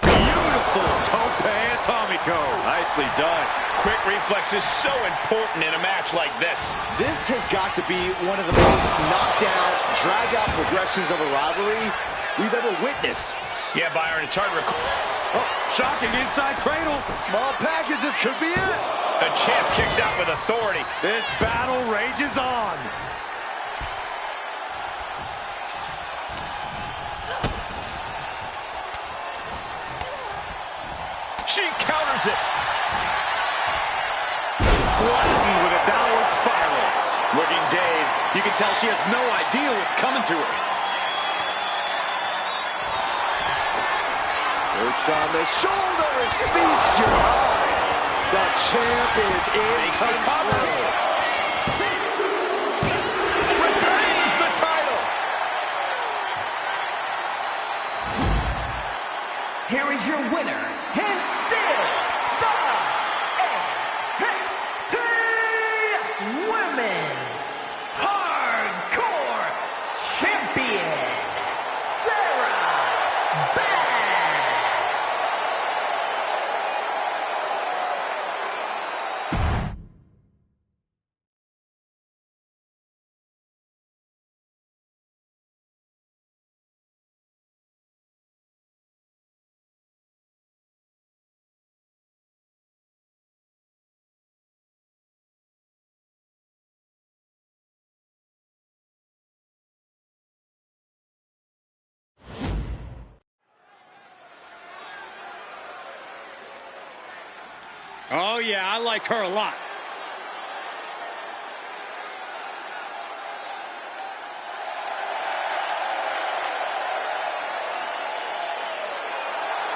Beautiful tope atomico. Nicely done. Quick reflex is so important in a match like this. This has got to be one of the most knockdown, drag-out progressions of a rivalry we've ever witnessed. Yeah, Byron, it's hard to recall. Oh, shocking inside cradle. Small packages could be it. The champ kicks out with authority. This battle rages on. She counters it. Flattened with a downward spiral. Looking dazed, you can tell she has no idea what's coming to her. Perched on the shoulders, feast your eyes. The champ is in control. Retains the title. Here is your winner, and still the NXT Women's Hardcore Champion, Sarah Bass. Oh, yeah, I like her a lot.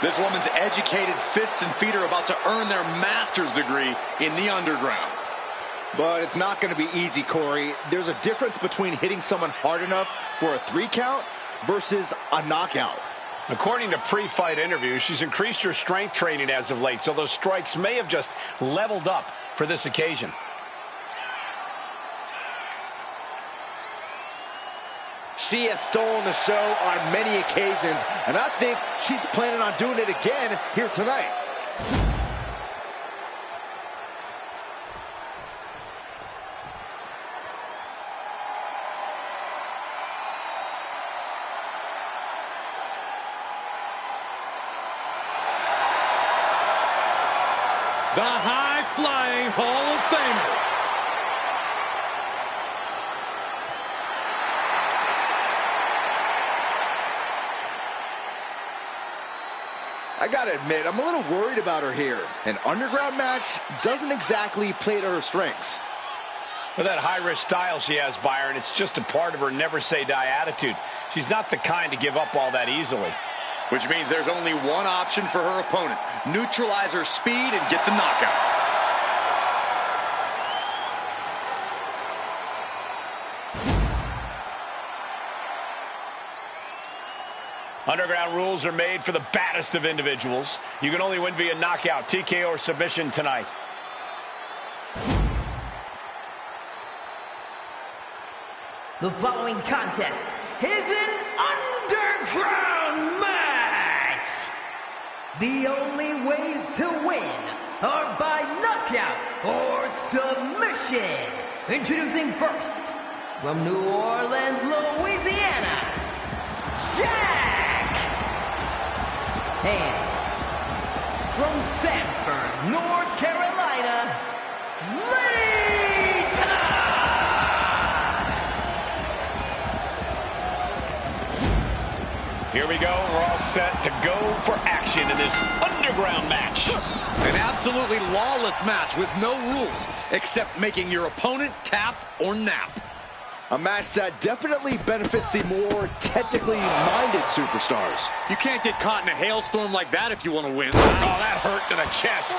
This woman's educated fists and feet are about to earn their master's degree in the underground. But it's not going to be easy, Corey. There's a difference between hitting someone hard enough for a 3 count versus a knockout. According to pre-fight interviews, she's increased her strength training as of late, so those strikes may have just leveled up for this occasion. She has stolen the show on many occasions, and I think she's planning on doing it again here tonight. The high-flying Hall of Famer. I gotta admit, I'm a little worried about her here. An underground match doesn't exactly play to her strengths. With that high-risk style she has, Byron, it's just a part of her never-say-die attitude. She's not the kind to give up all that easily. Which means there's only one option for her opponent. Neutralize her speed and get the knockout. Underground rules are made for the baddest of individuals. You can only win via knockout, TKO, or submission tonight. The following contest is an underground match. The only ways to win are by knockout or submission. Introducing first, from New Orleans, Louisiana, Jack. And from Sanford, North Carolina, Lita. Here we go. We're all set to go for action in this underground match. An absolutely lawless match with no rules except making your opponent tap or nap. A match that definitely benefits the more technically minded superstars. You can't get caught in a hailstorm like that if you want to win. Oh, that hurt to the chest.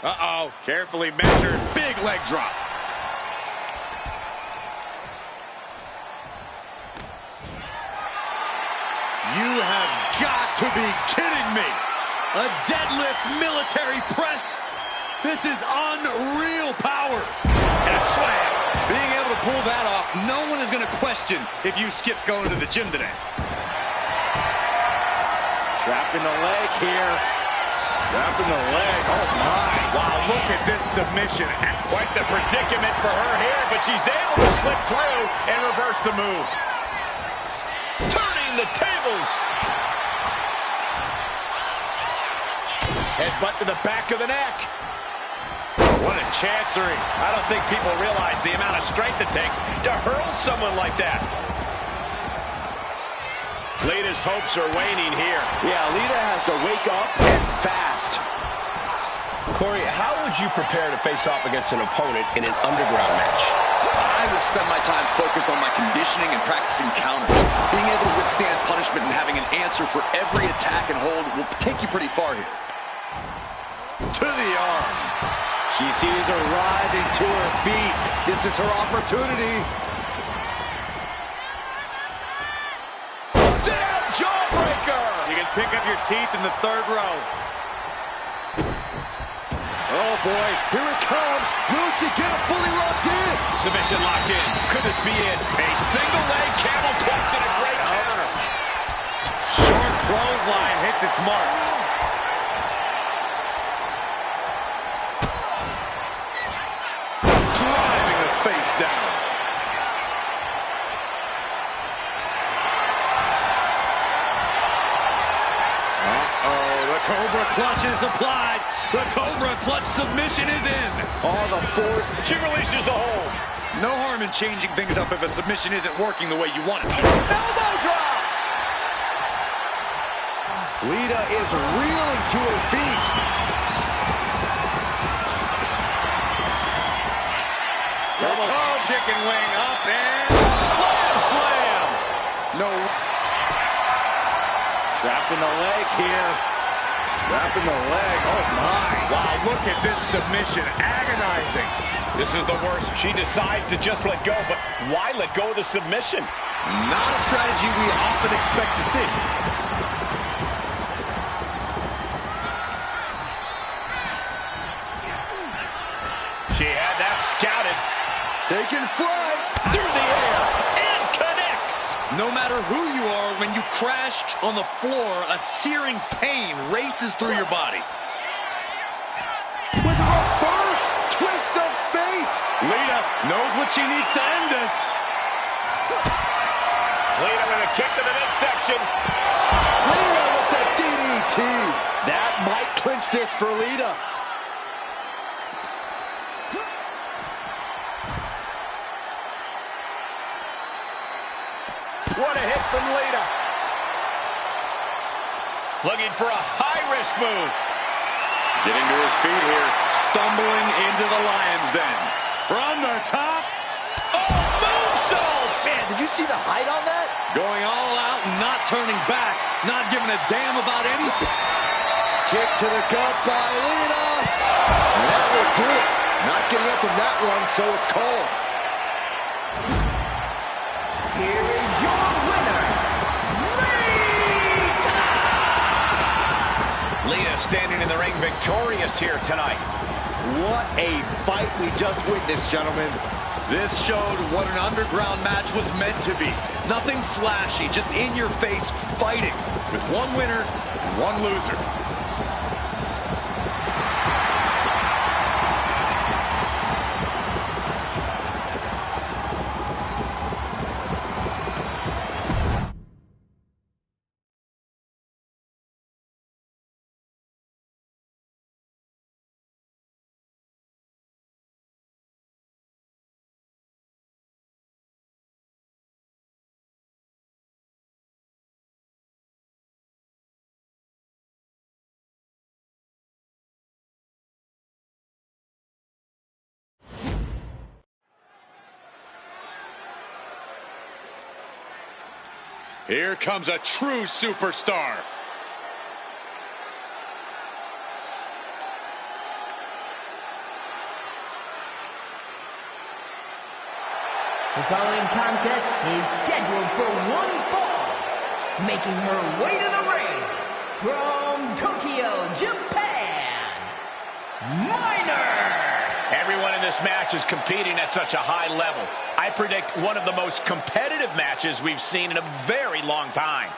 Uh-oh, carefully measured, big leg drop. You have got to be kidding me. A deadlift military press? This is unreal power. And a slam. Being able to pull that off, no one is going to question if you skip going to the gym today. Trapping the leg here. Trapping the leg. Oh, my. Wow, look at this submission. Quite the predicament for her here, but she's able to slip through and reverse the move. Turning the tables. Headbutt to the back of the neck. What a chancery. I don't think people realize the amount of strength it takes to hurl someone like that. Lita's hopes are waning here. Yeah, Lita has to wake up and fast. Corey, how would you prepare to face off against an opponent in an underground match? I would spend my time focused on my conditioning and practicing counters. Being able to withstand punishment and having an answer for every attack and hold will take you pretty far here. To the arm. She sees her rising to her feet. This is her opportunity. Down jawbreaker. You can pick up your teeth in the third row. Oh, boy. Here it comes. Will she get it fully locked in? Submission locked in. Could this be it? A single leg camel clutch and a great counter. Short clothesline hits its mark. Driving the face down. Uh-oh, the Cobra clutch is applied. The Cobra clutch submission is in. All the force. She releases the hold. No harm in changing things up if a submission isn't working the way you want it to. Elbow drop. Lita is reeling to her feet. Double chicken wing up and slam. No. Wrapping the leg here. Wrapping the leg. Oh, my. Wow, look at this submission. Agonizing. This is the worst. She decides to just let go, but why let go of the submission? Not a strategy we often expect to see. She had that scouted. Taking flight. Through the air and connects. No matter who you are, when you crash on the floor, a searing pain races through your body. With a reverse twist of fate. Lita knows what she needs to end this. Lita with a kick to the midsection. Lita with the DDT. That might clinch this for Lita. What a hit from Lita. Looking for a high-risk move. Getting to her feet here. Stumbling into the lion's den. From the top. Oh, moonsault! Man, did you see the height on that? Going all out and not turning back. Not giving a damn about anything. Kick to the gut by Lita. And that will do it. Not getting up from that one, so it's cold. Here is your winner, Lita! Lita standing in the ring victorious here tonight. What a fight we just witnessed, gentlemen. This showed what an underground match was meant to be. Nothing flashy, just in-your-face fighting with one winner and one loser. Here comes a true superstar. The following contest is scheduled for one fall. Making her way to the ring from Tokyo, Japan, Minor. Everyone in this match is competing at such a high level. I predict one of the most competitive matches we've seen in a very long time.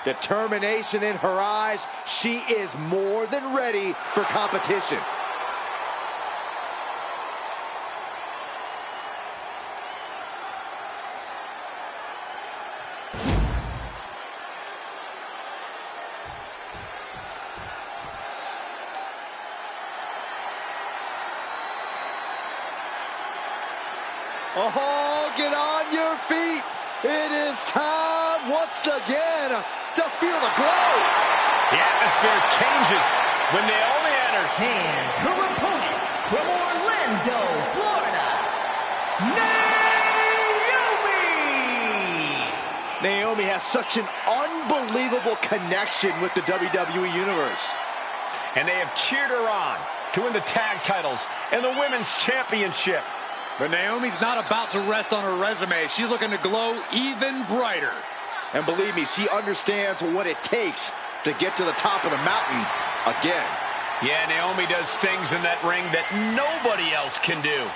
Determination in her eyes. She is more than ready for competition. Oh, get on your feet. It is time once again to feel the glow. The atmosphere changes when Naomi enters. And her opponent from Orlando, Florida, Naomi! Naomi has such an unbelievable connection with the WWE Universe. And they have cheered her on to win the tag titles and the women's championship. But Naomi's not about to rest on her resume. She's looking to glow even brighter. And believe me, she understands what it takes to get to the top of the mountain again. Yeah, Naomi does things in that ring that nobody else can do.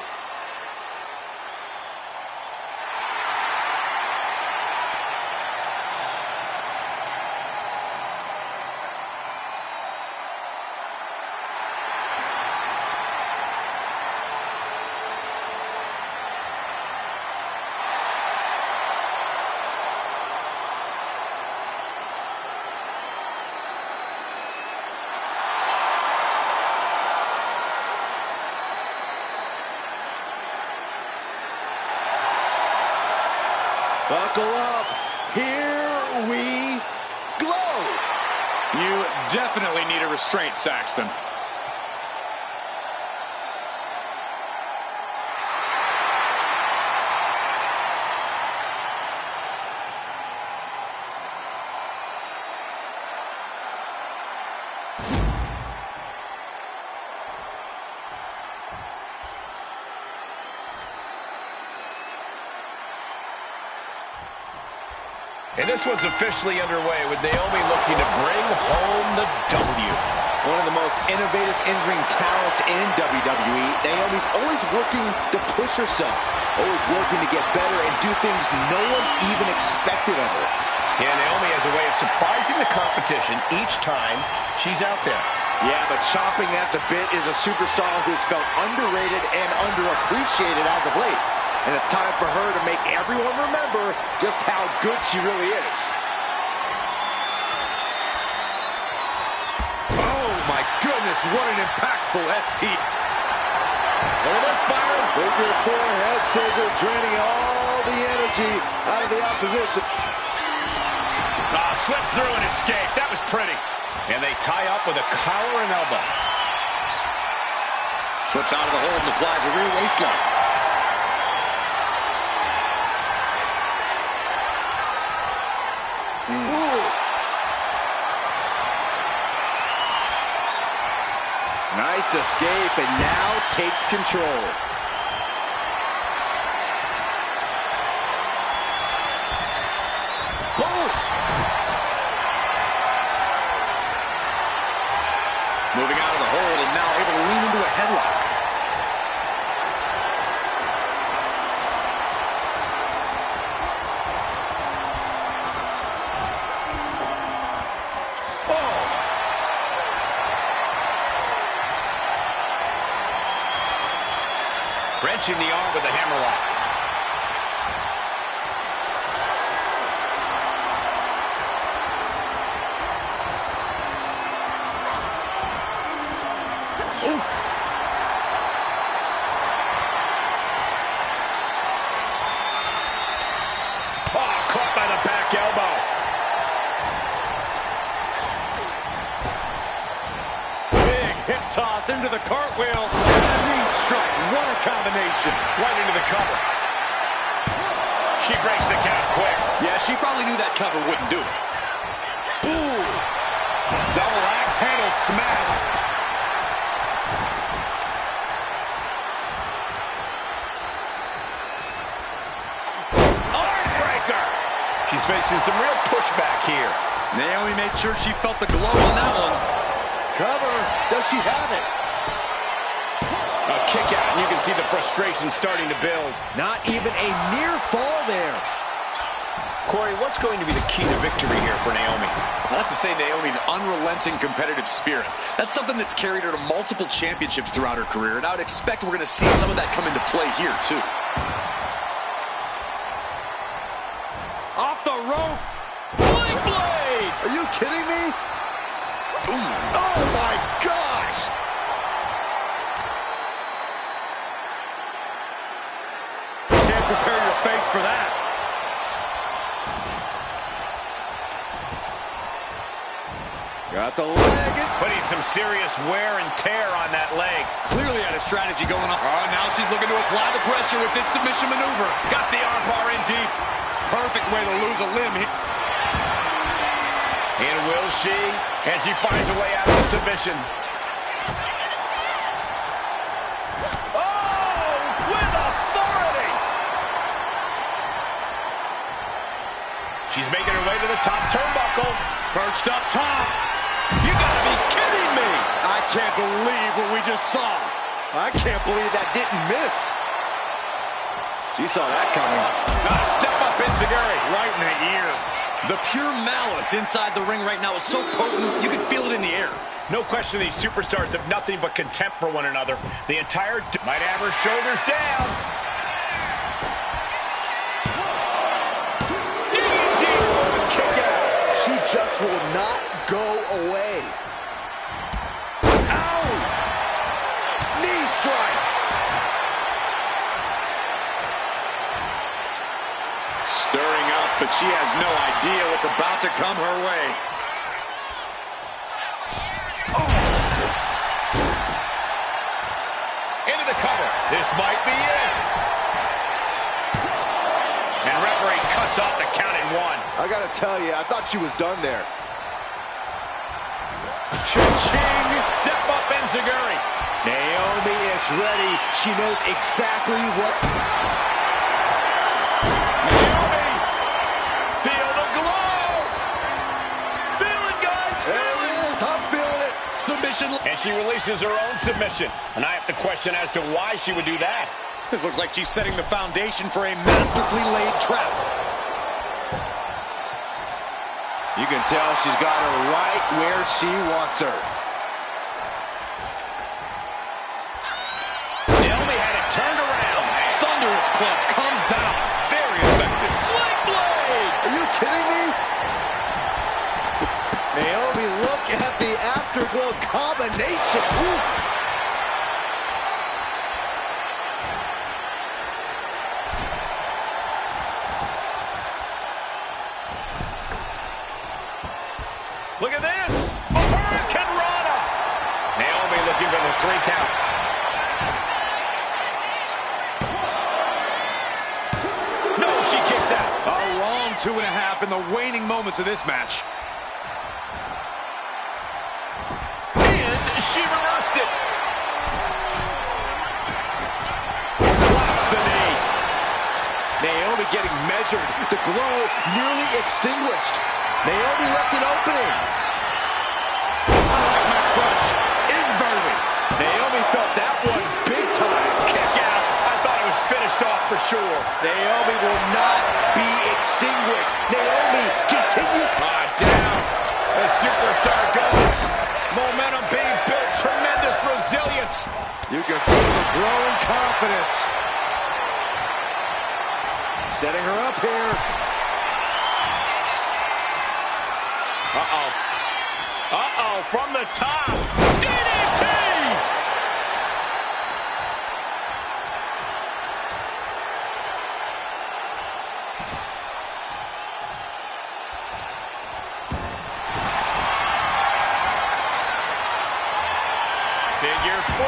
Buckle up. Here we go. You definitely need a restraint, Saxton. And this one's officially underway with Naomi looking to bring home the W. One of the most innovative in-ring talents in WWE. Naomi's always working to push herself, always working to get better and do things no one even expected of her. Yeah, Naomi has a way of surprising the competition each time she's out there. Yeah, but chomping at the bit is a superstar who's felt underrated and underappreciated as of late. And it's time for her to make everyone remember just how good she really is. Oh, my goodness, what an impactful ST. Look at this, Byron. With your forehead scissor, draining all the energy out of the opposition. Slipped through and escaped. That was pretty. And they tie up with a collar and elbow. Slips out of the hold and applies a rear waistlock. Nice escape, and now takes control. Boom! Moving out of the hold and now able to lean into a headlock. Wrenching the arm with a hammerlock. Oof. Oh, caught by the back elbow. Big hip toss into the cartwheel. And a knee strike. What a combination. Right into the cover. She breaks the count quick. Yeah, she probably knew that cover wouldn't do it. Boom. Double axe handle smash. Armbreaker. She's facing some real pushback here. Naomi made sure she felt the glow on that one. Cover. Does she have it? A kick out, and you can see the frustration starting to build. Not even a near fall there. Corey, what's going to be the key to victory here for Naomi? I'd have to say Naomi's unrelenting competitive spirit. That's something that's carried her to multiple championships throughout her career, and I would expect we're going to see some of that come into play here, too. Off the rope. Flying blade. Are you kidding me? Ooh. Oh, my gosh. Can't prepare your face for that. Got the leg. Putting some serious wear and tear on that leg. Clearly had a strategy going on. Oh, now she's looking to apply the pressure with this submission maneuver. Got the armbar in deep. Perfect way to lose a limb. And will she? And she finds a way out of the submission. Oh, with authority. She's making her way to the top turnbuckle. Perched up top. You gotta be kidding me. I can't believe what we just saw. I can't believe that didn't miss. She saw that coming. Got a step up enziguri. Right in the ear. The pure malice inside the ring right now is so potent, you can feel it in the air. No question these superstars have nothing but contempt for one another. The entire might have her shoulders down. Digging deep for the kick out. She just will not go away. Ow! Knee strike. Stirring But she has no idea what's about to come her way. Into the cover. This might be it. And referee cuts off the count at 1. I gotta tell you, I thought she was done there. Cha-ching! Step up Enziguri. Naomi is ready. She knows exactly what... Naomi! Feel the glow! Feel it, guys! There it is. I'm feeling it. Submission. And she releases her own submission. And I have to question as to why she would do that. This looks like she's setting the foundation for a masterfully laid trap. You can tell she's got her right where she wants her. Naomi had it turned around. Thunderous club comes down. Very effective. Sling blade! Are you kidding me? Naomi, look at the afterglow combination. Oof. Look at this! A Hurricane Rana! Naomi looking for the 3 count. No, she kicks out. A wrong 2.5 in the waning moments of this match. And she reversed it. Drops the knee. Naomi getting measured. The glow nearly extinguished. Naomi left an opening. Nightmare crunch. Inverted. Naomi felt that one big time. Kick out. I thought it was finished off for sure. Naomi will not be extinguished. Naomi continues. Down. The superstar goes. Momentum being built. Tremendous resilience. You can feel the growing confidence. Setting her up here. Uh-oh. Uh-oh, from the top. DDT! Figure 4.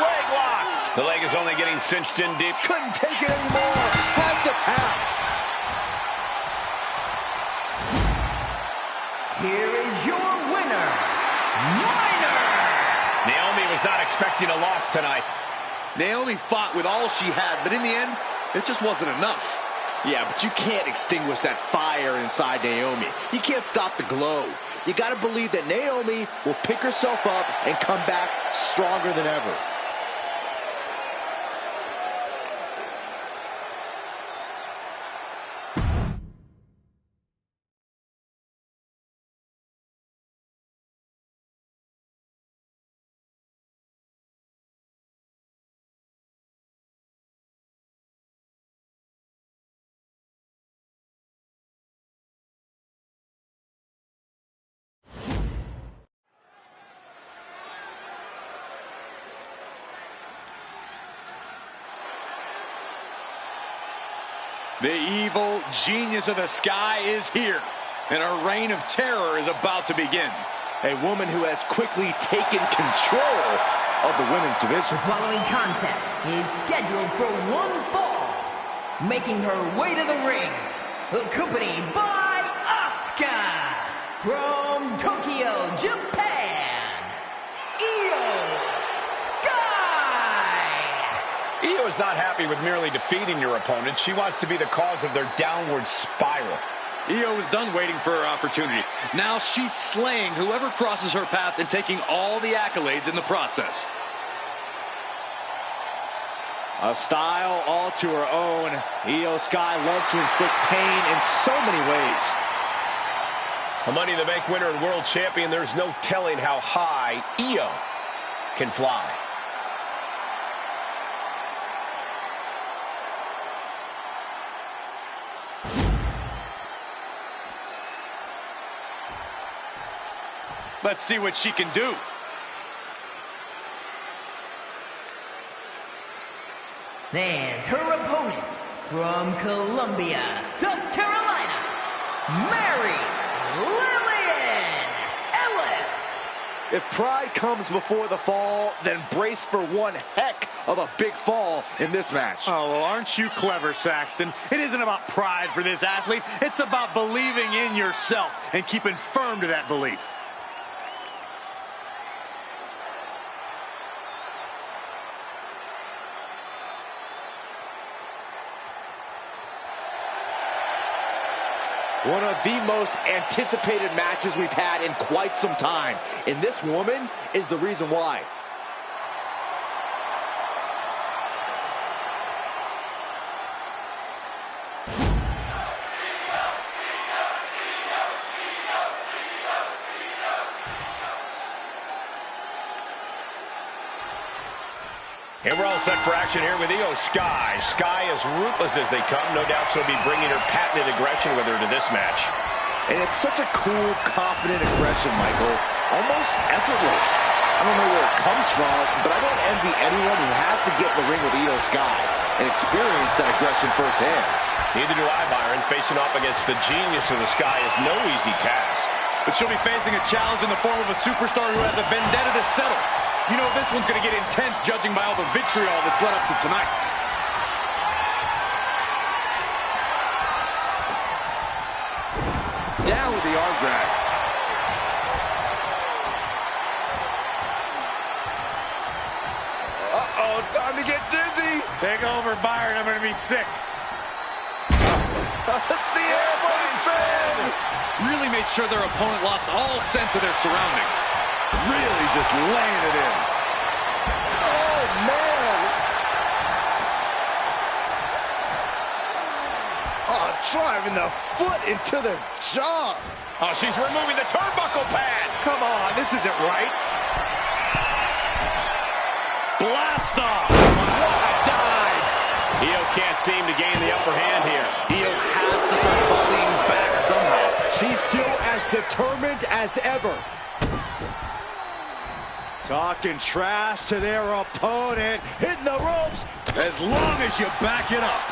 Leg lock. The leg is only getting cinched in deep. Couldn't take it anymore. Has to tap. Here is your winner, Minor! Naomi was not expecting a loss tonight. Naomi fought with all she had, but in the end, it just wasn't enough. Yeah, but you can't extinguish that fire inside Naomi. You can't stop the glow. You got to believe that Naomi will pick herself up and come back stronger than ever. The evil genius of the sky is here, and her reign of terror is about to begin. A woman who has quickly taken control of the women's division. The following contest is scheduled for 1 fall. Making her way to the ring, accompanied by Asuka from Tokyo, Japan, Io Sky. Io is not happy with merely defeating your opponent. She wants to be the cause of their downward spiral. Io is done waiting for her opportunity. Now she's slaying whoever crosses her path and taking all the accolades in the process. A style all to her own. Io Sky loves to inflict pain in so many ways. A Money in the Bank winner and world champion, there's no telling how high Io can fly. Let's see what she can do. And her opponent from Colombia, South Carolina, Mary Lillian Ellis. If pride comes before the fall, then brace for one heck of a big fall in this match. Oh, well, aren't you clever, Saxton? It isn't about pride for this athlete. It's about believing in yourself and keeping firm to that belief. One of the most anticipated matches we've had in quite some time. And this woman is the reason why. And we're all set for action here with Io Sky. Sky is ruthless as they come. No doubt she'll be bringing her patented aggression with her to this match. And it's such a cool, confident aggression, Michael. Almost effortless. I don't know where it comes from, but I don't envy anyone who has to get in the ring with Io Sky and experience that aggression firsthand. Neither do I, Byron. Facing off against the genius of the Sky is no easy task. But she'll be facing a challenge in the form of a superstar who has a vendetta to settle. You know this one's going to get intense judging by all the vitriol that's led up to tonight. Down with the arm drag. Uh-oh, time to get dizzy. Take over, Byron. I'm going to be sick. It's the airplane fan. Really made sure their opponent lost all sense of their surroundings. Really just laying it in. Oh, man. Oh, driving the foot into the jaw. Oh, she's removing the turnbuckle pad. Come on, this isn't right. Blast off. What a dive. Io can't seem to gain the upper hand here. Io has to start falling back somehow. She's still as determined as ever. Talking trash to their opponent. Hitting the ropes as long as you back it up.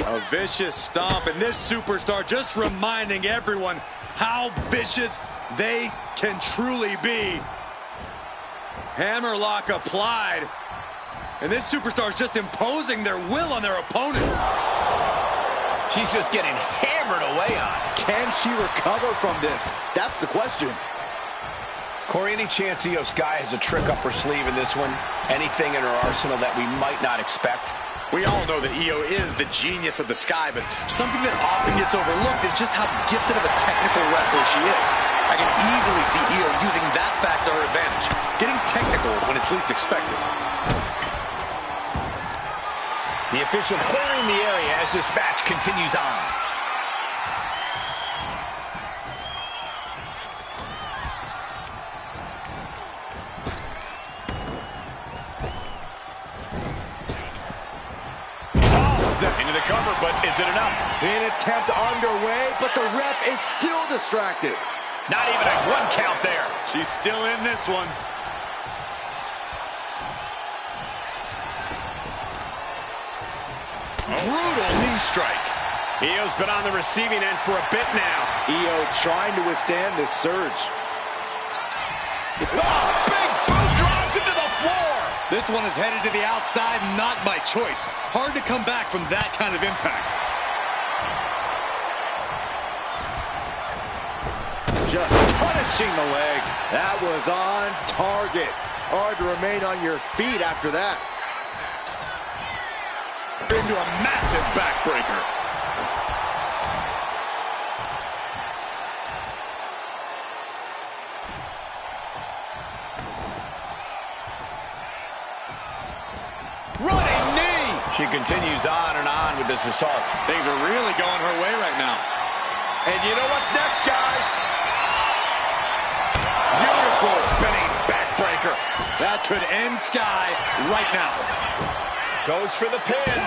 A vicious stomp, and this superstar just reminding everyone how vicious they can truly be. Hammerlock applied. And this superstar is just imposing their will on their opponent. She's just getting hammered away on. Can she recover from this? That's the question. Corey, any chance Io Sky has a trick up her sleeve in this one? Anything in her arsenal that we might not expect? We all know that Io is the genius of the Sky, but something that often gets overlooked is just how gifted of a technical wrestler she is. I can easily see Io using that fact to her advantage, getting technical when it's least expected. The official clearing the area as this match continues on. Into the cover, but is it enough? An attempt underway, but the ref is still distracted. Not even a one count there. She's still in this one. Brutal knee strike. Io's been on the receiving end for a bit now. Io trying to withstand this surge. Oh, big boot drops into the floor. This one is headed to the outside, not by choice. Hard to come back from that kind of impact. Just punishing the leg. That was on target. Hard to remain on your feet after that. Into a massive backbreaker. Running knee. She continues on and on with this assault. Things are really going her way right now. And you know what's next, guys? Beautiful spinning backbreaker. That could end Sky right now. Goes for the pin.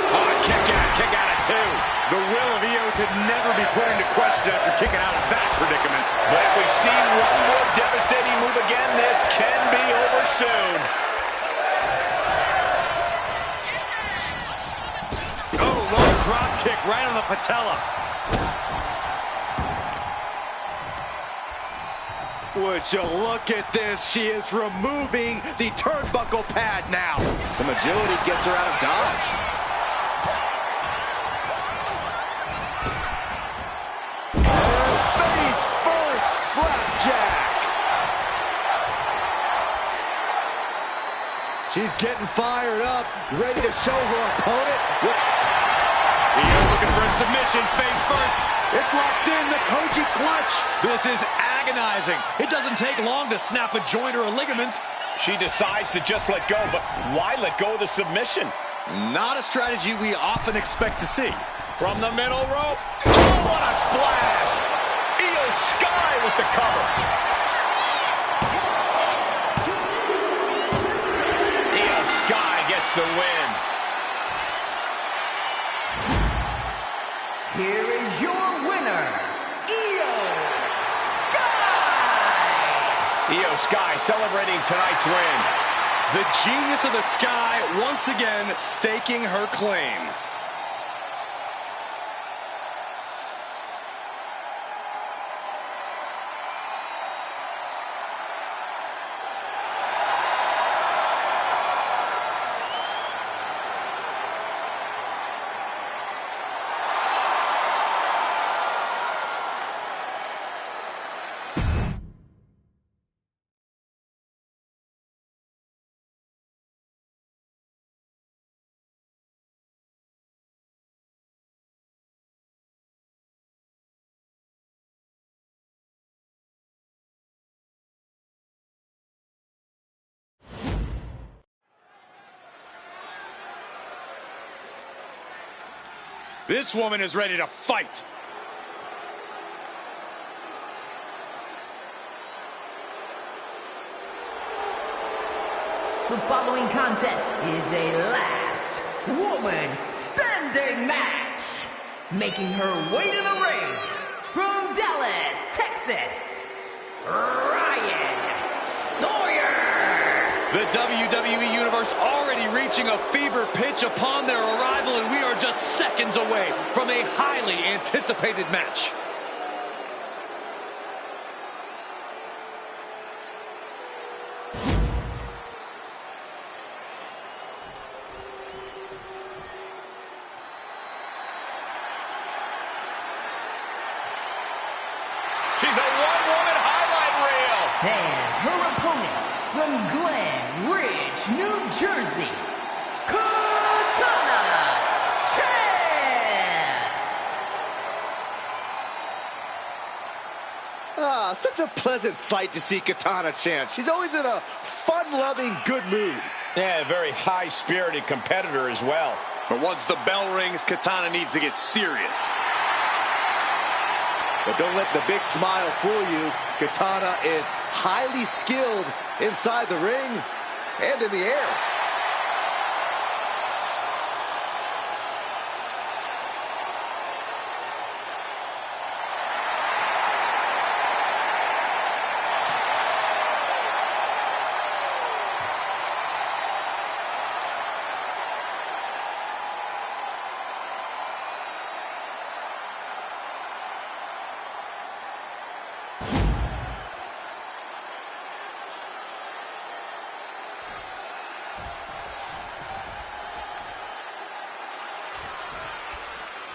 Oh, kick out at two. The will of Io could never be put into question after kicking out of that predicament. But if we see one more devastating move again, this can be over soon. drop kick right on the patella. Would you look at this? She is removing the turnbuckle pad now. Some agility gets her out of dodge. Face first, flapjack. She's getting fired up, ready to show her opponent. Io looking for a submission, face first. It's locked in, the Koji clutch. This is agonizing. It doesn't take long to snap a joint or a ligament. She decides to just let go, but why let go of the submission? Not a strategy we often expect to see. From the middle rope. Oh, what a splash! Io Sky with the cover. Io Sky gets the win. Here is your winner, Io Sky! Io Sky celebrating tonight's win. The genius of the Sky once again staking her claim. This woman is ready to fight. The following contest is a last woman standing match. Making her way to the ring from Dallas, Texas, Ryan Sawyer. The WWE Universe already reaching a fever pitch upon their arrival, and we are just seconds away from a highly anticipated match. She's a one-woman highlight reel. And her opponent from Glen Ridge, New Jersey, Katana Chance. Such a pleasant sight to see Katana Chance. She's always in a fun-loving, good mood. Yeah, a very high-spirited competitor as well. But once the bell rings, Katana needs to get serious. But don't let the big smile fool you. Katana is highly skilled inside the ring and in the air.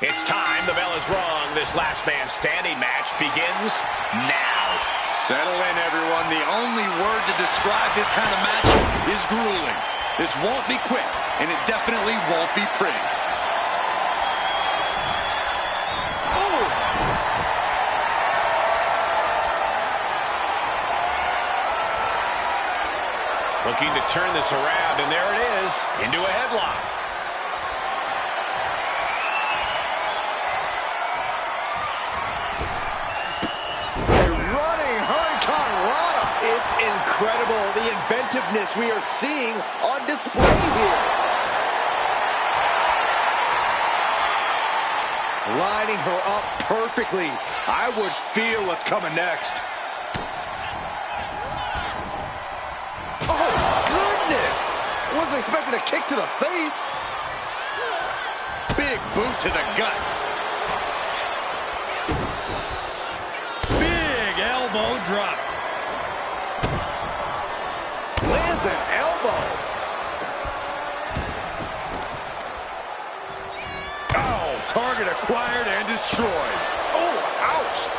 It's time. The bell is rung. This last man standing match begins now. Settle in, everyone. The only word to describe this kind of match is grueling. This won't be quick, and it definitely won't be pretty. Oh! Looking to turn this around, and there it is, into a headlock. It's incredible, the inventiveness we are seeing on display here. Lining her up perfectly. I would feel what's coming next. Oh, goodness! I wasn't expecting a kick to the face. Big big boot to the guts. Big elbow drop. Lands an elbow. Oh, target acquired and destroyed. Oh, ouch.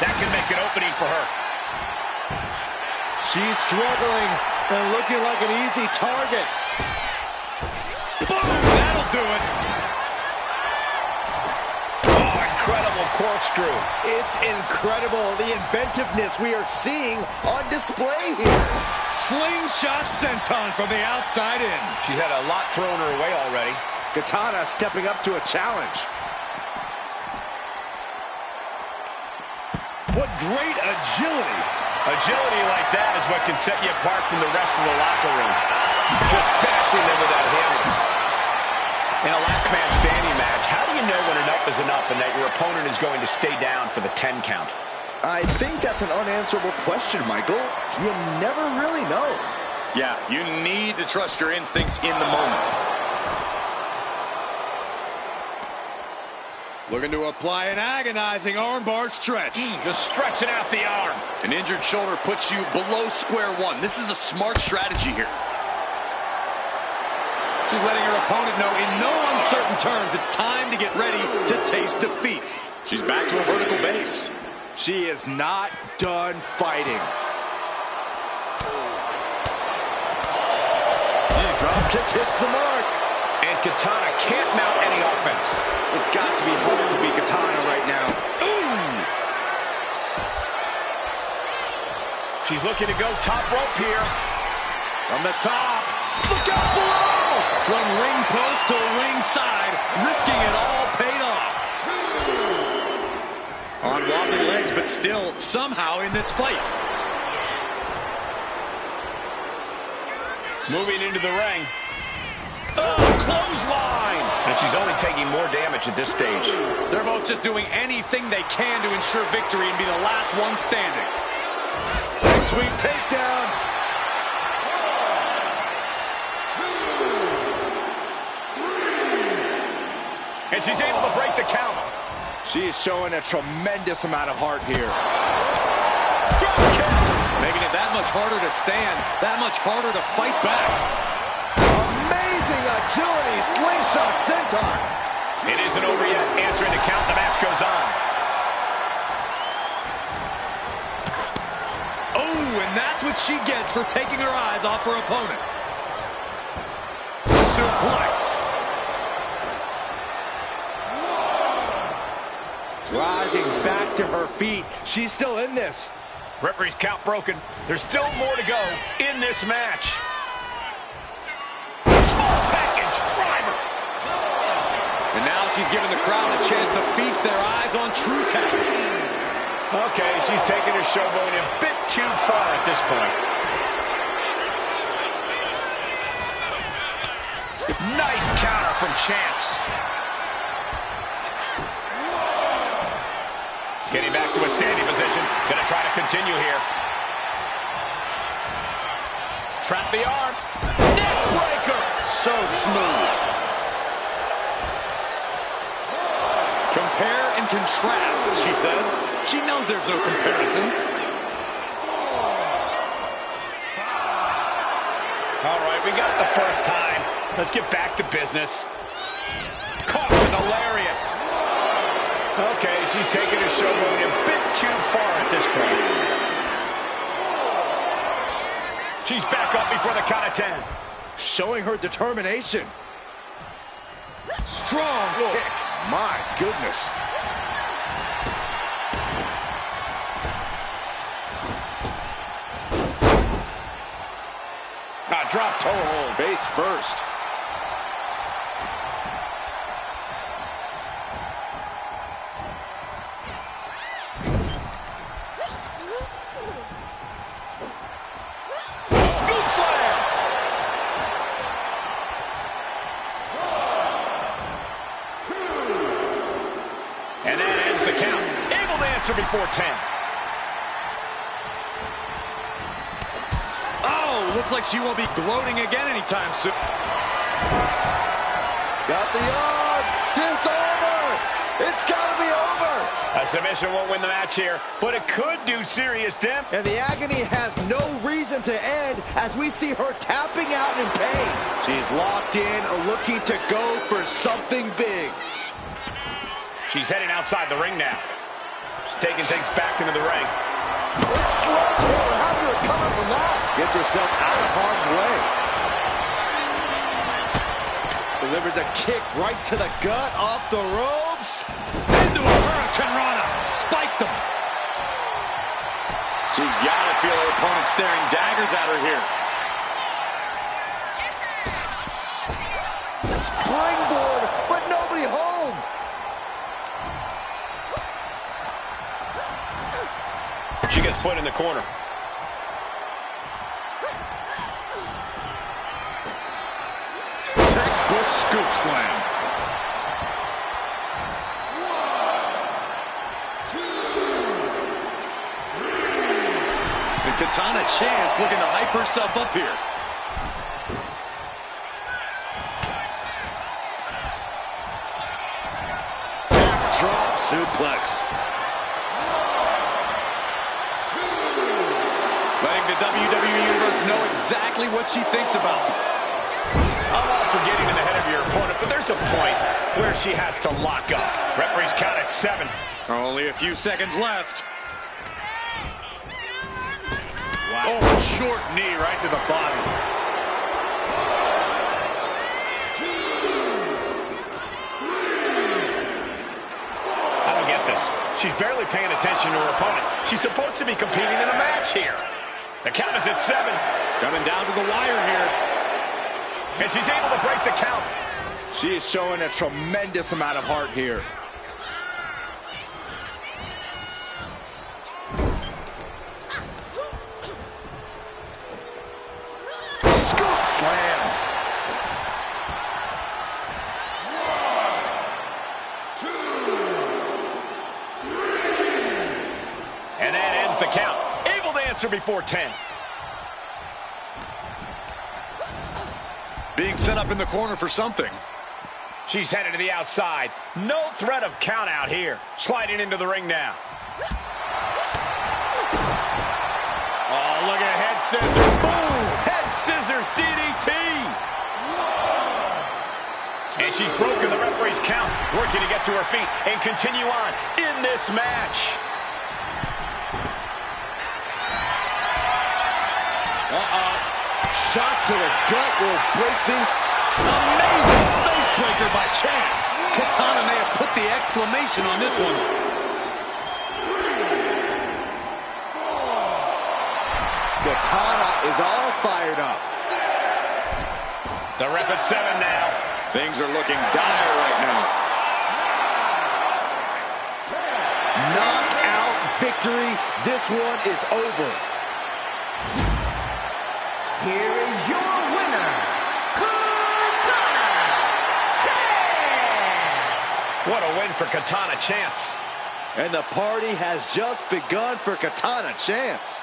That can make an opening for her. She's struggling and looking like an easy target. Boom, that'll do it. Oh, incredible corkscrew. It's incredible, the inventiveness we are seeing on display here. Slingshot senton from the outside in. She's had a lot thrown her way already. Katana stepping up to a challenge. What great agility. Agility like that is what can set you apart from the rest of the locker room. Just bashing them with that hammer. In a last man standing match, how do you know when enough is enough and that your opponent is going to stay down for the 10 count? I think that's an unanswerable question, Michael. You never really know. Yeah, you need to trust your instincts in the moment. Looking to apply an agonizing armbar stretch. Just stretching out the arm. An injured shoulder puts you below square one. This is a smart strategy here. She's letting her opponent know in no uncertain terms it's time to get ready to taste defeat. She's back to a vertical base. She is not done fighting. Drop kick hits the mark. And Katana can't mount any offense. It's got to be hard to be Katana right now. Ooh! She's looking to go top rope here. From the top. Look out below! From ring post to ring side, risking it all paid off. On wobbly legs, but still somehow in this fight. Moving into the ring. Oh, clothesline! And she's only taking more damage at this stage. They're both just doing anything they can to ensure victory and be the last one standing. Sweep takedown. 1, 2, 3. And she's able to break the count. She is showing a tremendous amount of heart here. Drop kick! Making it that much harder to stand, that much harder to fight back. Amazing agility, slingshot senton. It isn't over yet. Answering the count, the match goes on. Oh, and that's what she gets for taking her eyes off her opponent. Suplex. Rising back to her feet. She's still in this. Referee's count broken. There's still more to go in this match. Small package driver. And now she's giving the crowd a chance to feast their eyes on True Tag. Okay, she's taking her showboat a bit too far at this point. Nice counter from Chance. Getting back to a standing position. Gonna try to continue here. Trap the arm. Neck breaker. So smooth. Compare and contrast, she says. She knows there's no comparison. All right, we got it the first time. Let's get back to business. Caught with a lariat. Okay, she's taking her showboat a bit too far at this point. She's back up before the count of 10. Showing her determination. Strong kick. My goodness. Drop toe hold. Face first. Scoop slam. And that ends the count. Able to answer before 10. Oh, Looks like she won't be gloating again anytime soon. Got the arm. Disarmer. It's got to be over. A submission won't win the match here, but it could do serious damage. And the agony has no reason to end as we see her tapping out in pain. She's locked in, looking to go for something big. She's heading outside the ring now. She's taking things back into the ring. It's sledgehammer. How do you recover from that? Gets herself out of harm's way. Delivers a kick right to the gut, off the ropes. Into a Hurricane Rana. Spiked him. She's got to feel her opponent staring daggers at her here. Springboard, but nobody home. She gets put in the corner. Textbook scoop slam. And Katana Chance looking to hype herself up here. Drop suplex. Letting the WWE Universe know exactly what she thinks about them. I'm all for getting in the head of your opponent, but there's a point where she has to lock up. Referee's count at 7. Only a few seconds left. Wow. Oh, short knee right to the body. I don't get this. She's barely paying attention to her opponent. She's supposed to be competing in a match here. The count is at 7. Coming down to the wire here. And she's able to break the count. She is showing a tremendous amount of heart here. Scoop slam. 1, 2, 3. And that ends the count. Able to answer before 10. Being set up in the corner for something. She's headed to the outside. No threat of count out here. Sliding into the ring now. Oh, look at head scissors. Boom! Head scissors DDT. And she's broken the referee's count. Working to get to her feet and continue on in this match. Shot to the gut will break things. Amazing face breaker by Chance. Katana may have put the exclamation on this one. 3, 4. Katana is all fired up. 6. The ref at 7 now. Things are looking dire right now. Knockout victory. This one is over. Here is your winner, Katana Chance! What a win for Katana Chance. And the party has just begun for Katana Chance.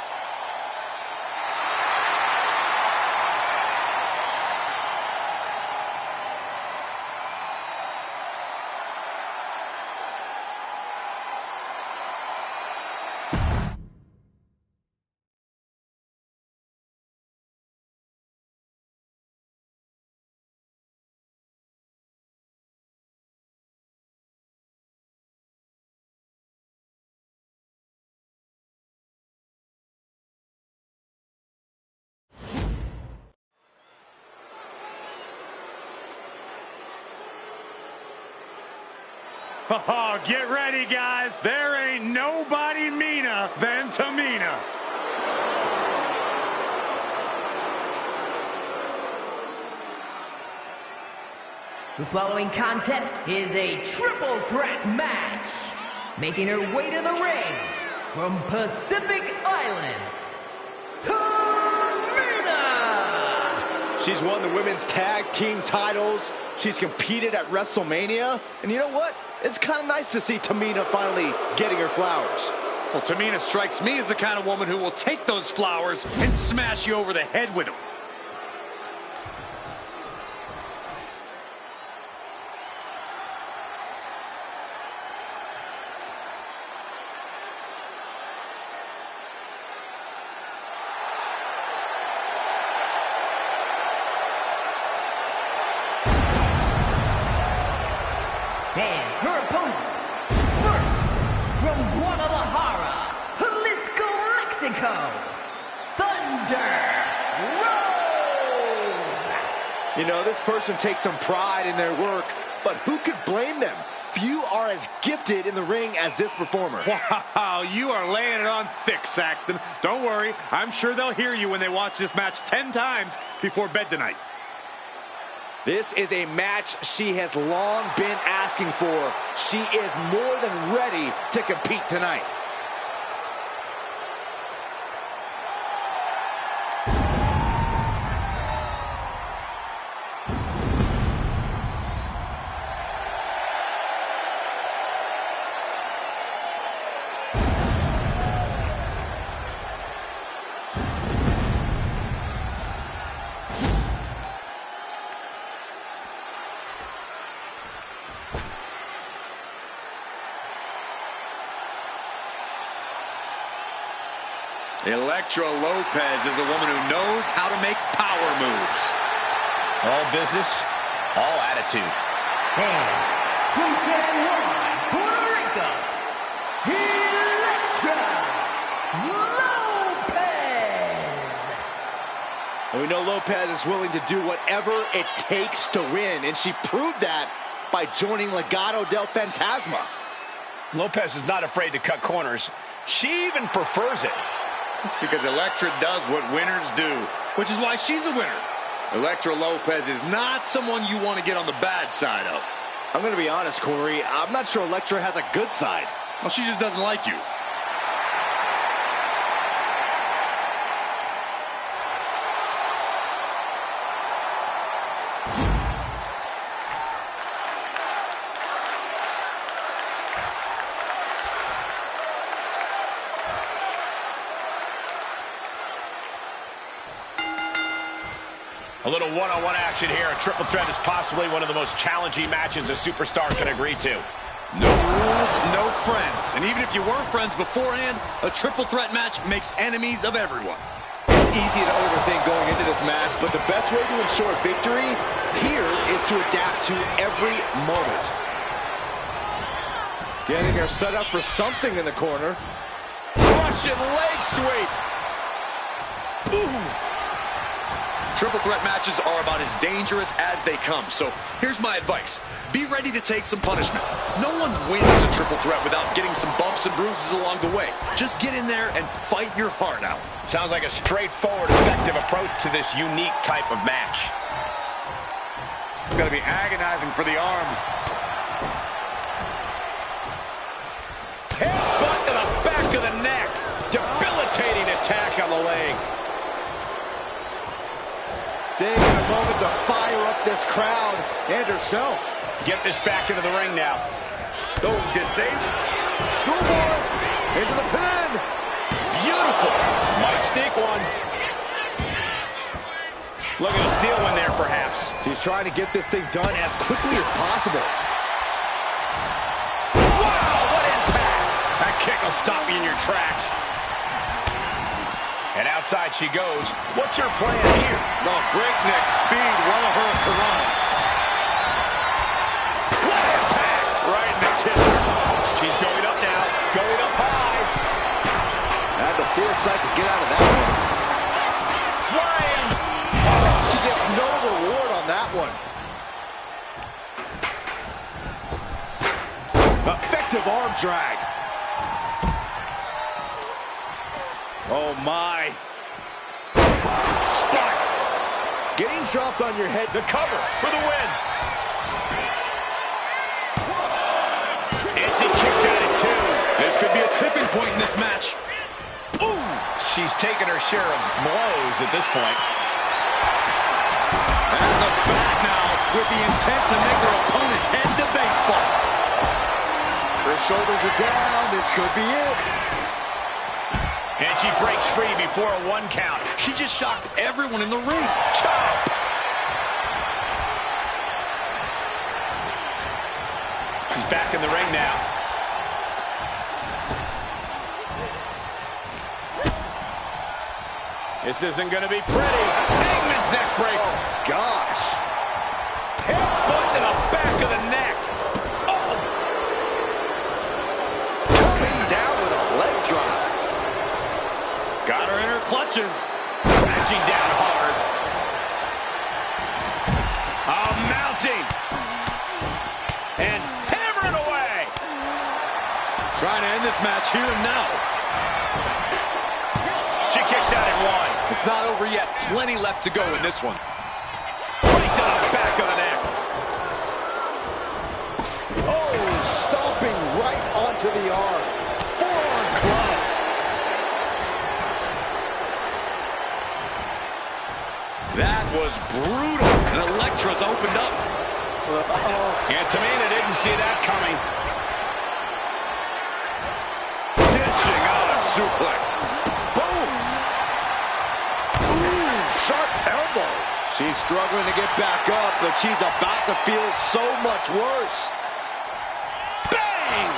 Oh, get ready, guys. There ain't nobody meaner than Tamina. The following contest is a triple threat match. Making her way to the ring from Pacific Islands, Tamina! She's won the women's tag team titles. She's competed at WrestleMania. And you know what? It's kind of nice to see Tamina finally getting her flowers. Well, Tamina strikes me as the kind of woman who will take those flowers and smash you over the head with them. And her opponents, first, from Guadalajara, Jalisco, Mexico, Thunder Rose. You know, this person takes some pride in their work, but who could blame them? Few are as gifted in the ring as this performer. Wow, you are laying it on thick, Saxton. Don't worry, I'm sure they'll hear you when they watch this match 10 times before bed tonight. This is a match she has long been asking for. She is more than ready to compete tonight. Elektra Lopez is a woman who knows how to make power moves. All business, all attitude. And from San Juan, Puerto Rico, Elektra Lopez. And we know Lopez is willing to do whatever it takes to win, and she proved that by joining Legado del Fantasma. Lopez is not afraid to cut corners. She even prefers it. It's because Elektra does what winners do, which is why she's a winner. Elektra Lopez is not someone you want to get on the bad side of. I'm going to be honest, Corey. I'm not sure Elektra has a good side. Well, she just doesn't like you. A little one-on-one action here. A triple threat is possibly one of the most challenging matches a superstar can agree to. No rules, no friends. And even if you weren't friends beforehand, a triple threat match makes enemies of everyone. It's easy to overthink going into this match, but the best way to ensure victory here is to adapt to every moment. Getting her set up for something in the corner. Russian leg sweep. Ooh. Triple threat matches are about as dangerous as they come. So here's my advice. Be ready to take some punishment. No one wins a triple threat without getting some bumps and bruises along the way. Just get in there and fight your heart out. Sounds like a straightforward, effective approach to this unique type of match. It's going to be agonizing for the arm. Headbutt to the back of the neck. Debilitating attack on the leg. Taking a moment to fire up this crowd and herself. Get this back into the ring now. Oh, disabled. Schoolboy into the pin. Beautiful. Might sneak one. Looking to steal one there, perhaps. She's trying to get this thing done as quickly as possible. Wow, what impact. That kick will stop you in your tracks. And outside she goes. What's her plan here? The breakneck speed, well of her Corona. What impact! Right in the kisser. She's going up now. Going up high. Had the foresight to get out of that one. Flying. Oh, she gets no reward on that one. Effective arm drag. Oh, my. Spiked. Getting dropped on your head. The cover for the win. And she kicks out at two. This could be a tipping point in this match. Ooh. She's taken her share of blows at this point. There's a back now with the intent to make her opponent's head to baseball. Her shoulders are down. This could be it. And she breaks free before a one count. She just shocked everyone in the ring. Chop! She's back in the ring now. This isn't going to be pretty. Hangman's neck breaker. Oh, gosh. Headbutt to the back of the neck. Oh, punches. Crashing down hard. Mounting. And hammering away. Trying to end this match here and now. She kicks out at one. It's not over yet. Plenty left to go in this one. Right to the back of the neck. Oh, stomping right onto the arm. Forearm club. That was brutal. And Elektra's opened up. And Tamina didn't see that coming. Dishing out a suplex. Boom. Ooh, sharp elbow. She's struggling to get back up, but she's about to feel so much worse. Bang!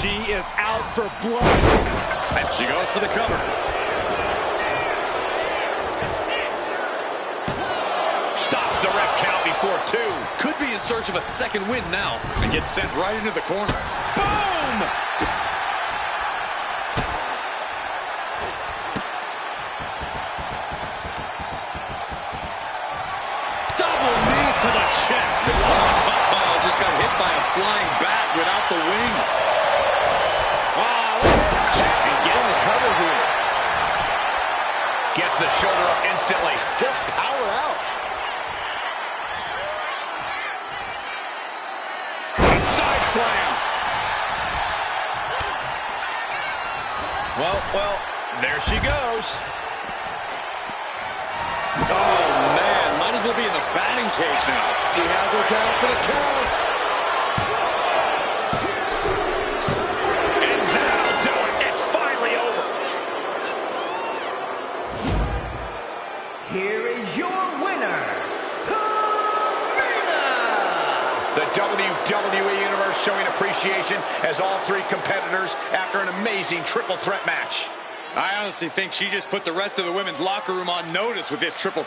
She is out for blood. And she goes for the cover. Stops the ref count before two. Could be in search of a second win now. And gets sent right into the corner. Boom! Double knees to the chest. Oh, just got hit by a flying bat without the wings. And getting the cover here. Gets the shoulder up instantly. Just power out. A side slam. Well, there she goes. Oh, man. Might as well be in the batting cage now. She has her down for the count. And that'll do it. It's finally over. Here is your winner, Tamina! The WWE Universe showing appreciation as all three competitors after an amazing triple threat match. I honestly think she just put the rest of the women's locker room on notice with this triple.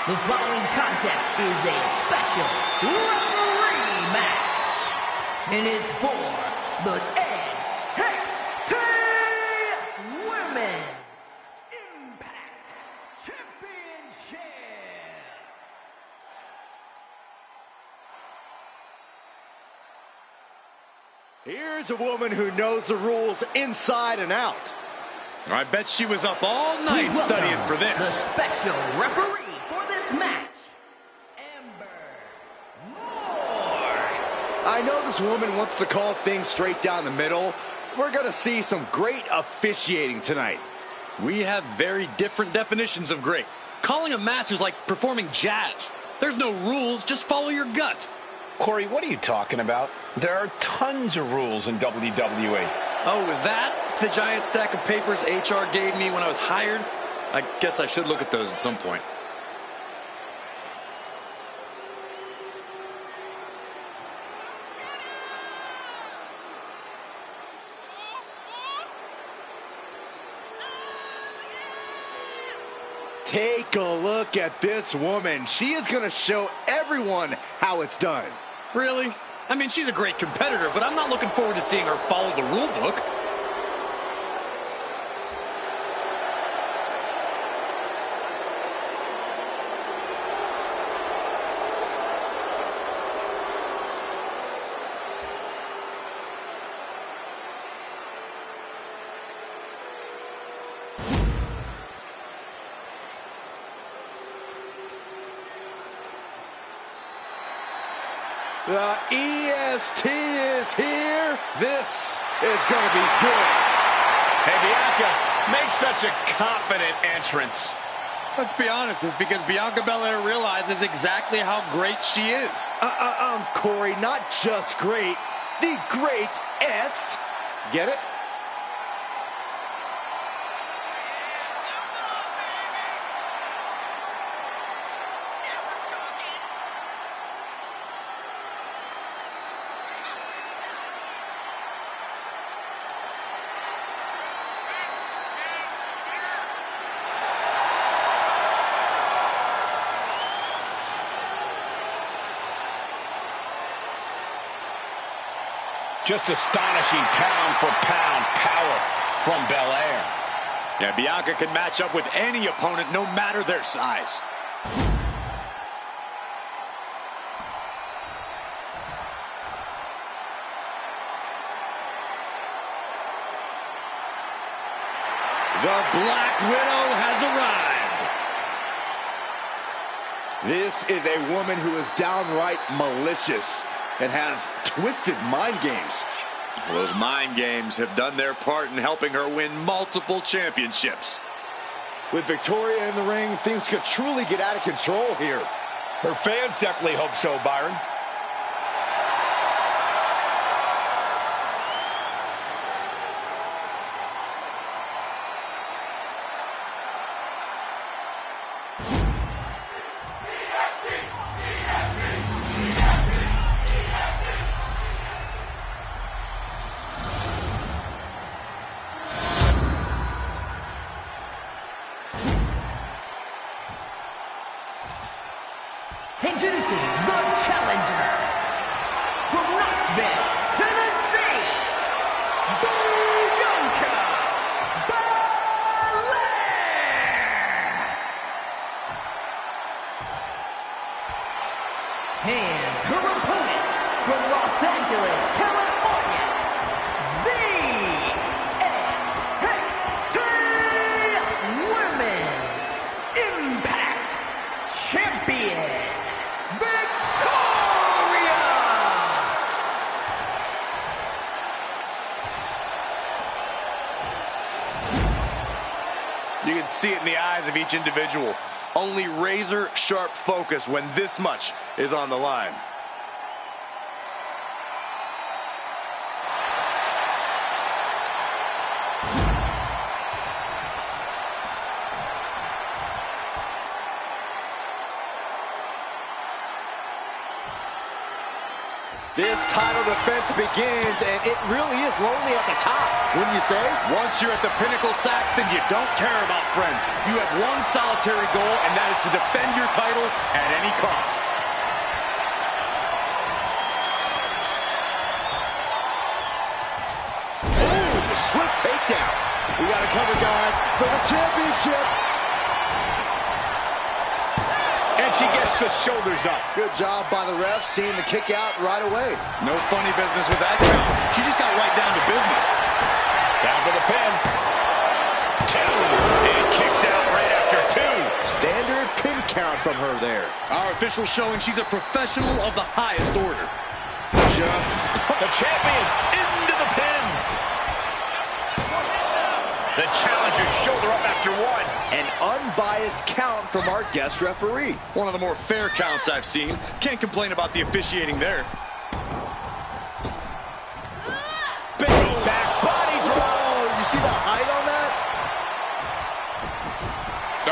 The following contest is a special referee match and is for the NXT Women's Impact Championship. Here's a woman who knows the rules inside and out. I bet she was up all night studying for The this. special referee for this match, Amber Moore. I know this woman wants to call things straight down the middle. We're going to see some great officiating tonight. We have very different definitions of great. Calling a match is like performing jazz. There's no rules, just follow your gut. Corey, what are you talking about? There are tons of rules in WWE. Oh, is that the giant stack of papers HR gave me when I was hired? I guess I should look at those at some point. Take a look at this woman. She is going to show everyone how it's done. Really? I mean, she's a great competitor, but I'm not looking forward to seeing her follow the rule book. The EST is here. This is going to be good. Hey, Bianca, make such a confident entrance. Let's be honest, it's because Bianca Belair realizes exactly how great she is. Corey, not just great, the greatest. Get it? Just astonishing pound-for-pound power from Belair. Yeah, Bianca can match up with any opponent, no matter their size. The Black Widow has arrived. This is a woman who is downright malicious and has twisted mind games. Well, those mind games have done their part in helping her win multiple championships. With Victoria in the ring, things could truly get out of control here. Her fans definitely hope so, Byron. Introducing the challenger from Knoxville, Tennessee, Bianca Belair. And her opponent from Los Angeles, California, the NXT Women's Impact Champion, Victoria! You can see it in the eyes of each individual. Only razor-sharp focus when this much is on the line. This title defense begins, and it really is lonely at the top, wouldn't you say? Once you're at the pinnacle, Saxton, you don't care about friends. You have one solitary goal, and that is to defend your title at any cost. Oh, swift takedown. We got to cover, guys, for the championship. And she gets the shoulders up. Good job by the ref, seeing the kick out right away. No funny business with that count. She just got right down to business. Down for the pin. 2. And kicks out right after 2. Standard pin count from her there. Our official showing she's a professional of the highest order. Just the champion into the pin. The challenger's shoulder up after 1. An unbiased count from our guest referee. One of the more fair counts I've seen. Can't complain about the officiating there. Big back body drop. Oh, you see the height on that?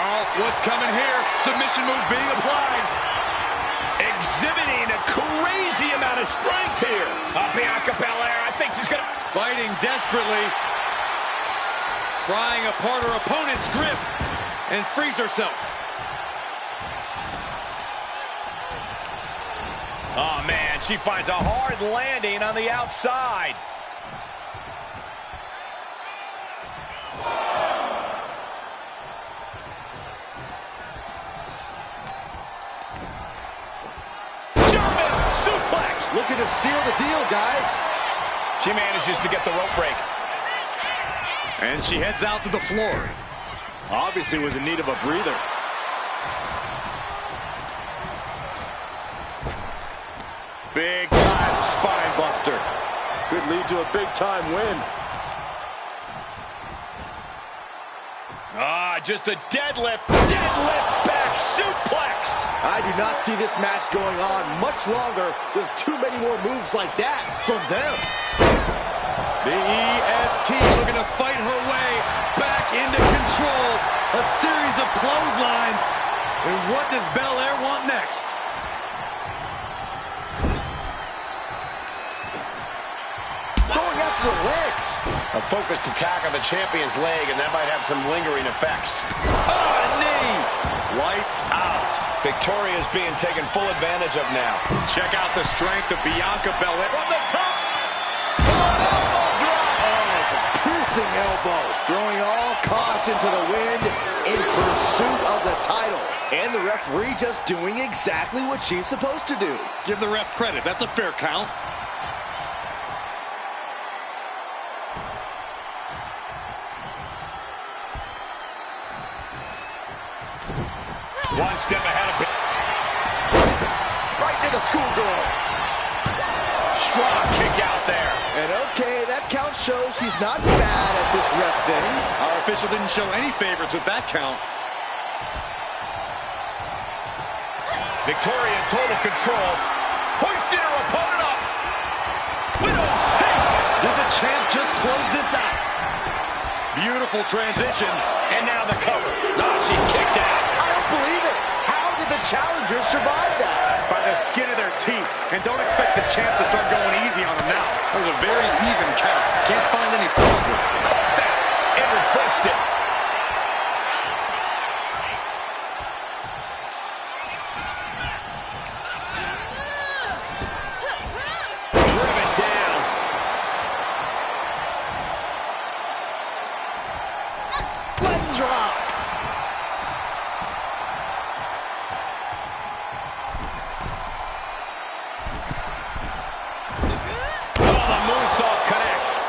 Oh, what's coming here? Submission move being applied. Exhibiting a crazy amount of strength here. Bianca Belair, I think she's gonna... Fighting desperately. Prying apart her opponent's grip and frees herself. Oh, man, she finds a hard landing on the outside. German suplex. Looking to seal the deal, guys. She manages to get the rope break. And she heads out to the floor. Obviously was in need of a breather. Big time spine buster. Could lead to a big time win. Just a deadlift. Deadlift back suplex. I do not see this match going on much longer with too many more moves like that from them. The EST looking to fight her way back into control. A series of clotheslines. And what does Belair want next? Going after the legs. A focused attack on the champion's leg, and that might have some lingering effects. Oh, a knee. Lights out. Victoria's being taken full advantage of now. Check out the strength of Bianca Belair from the top. Bruising elbow. Throwing all caution to the wind in pursuit of the title. And the referee just doing exactly what she's supposed to do. Give the ref credit. That's a fair count. One step ahead of it. Right to the schoolgirl. Strong kick out there. And okay, that count shows she's not bad at this ref thing. Our official didn't show any favorites with that count. Victoria in total control. Hoisting her opponent up. Widow's peak. Did the champ just close this out? Beautiful transition. And now the cover. Oh, she kicked out. I don't believe it. How did the challenger survive that? By the skin of their teeth. And don't expect the champ to start going easy on him now. That was a very even count. Can't find any flaws with it. Caught that and reversed it. Driven down. Leg drop. Moonsault connects.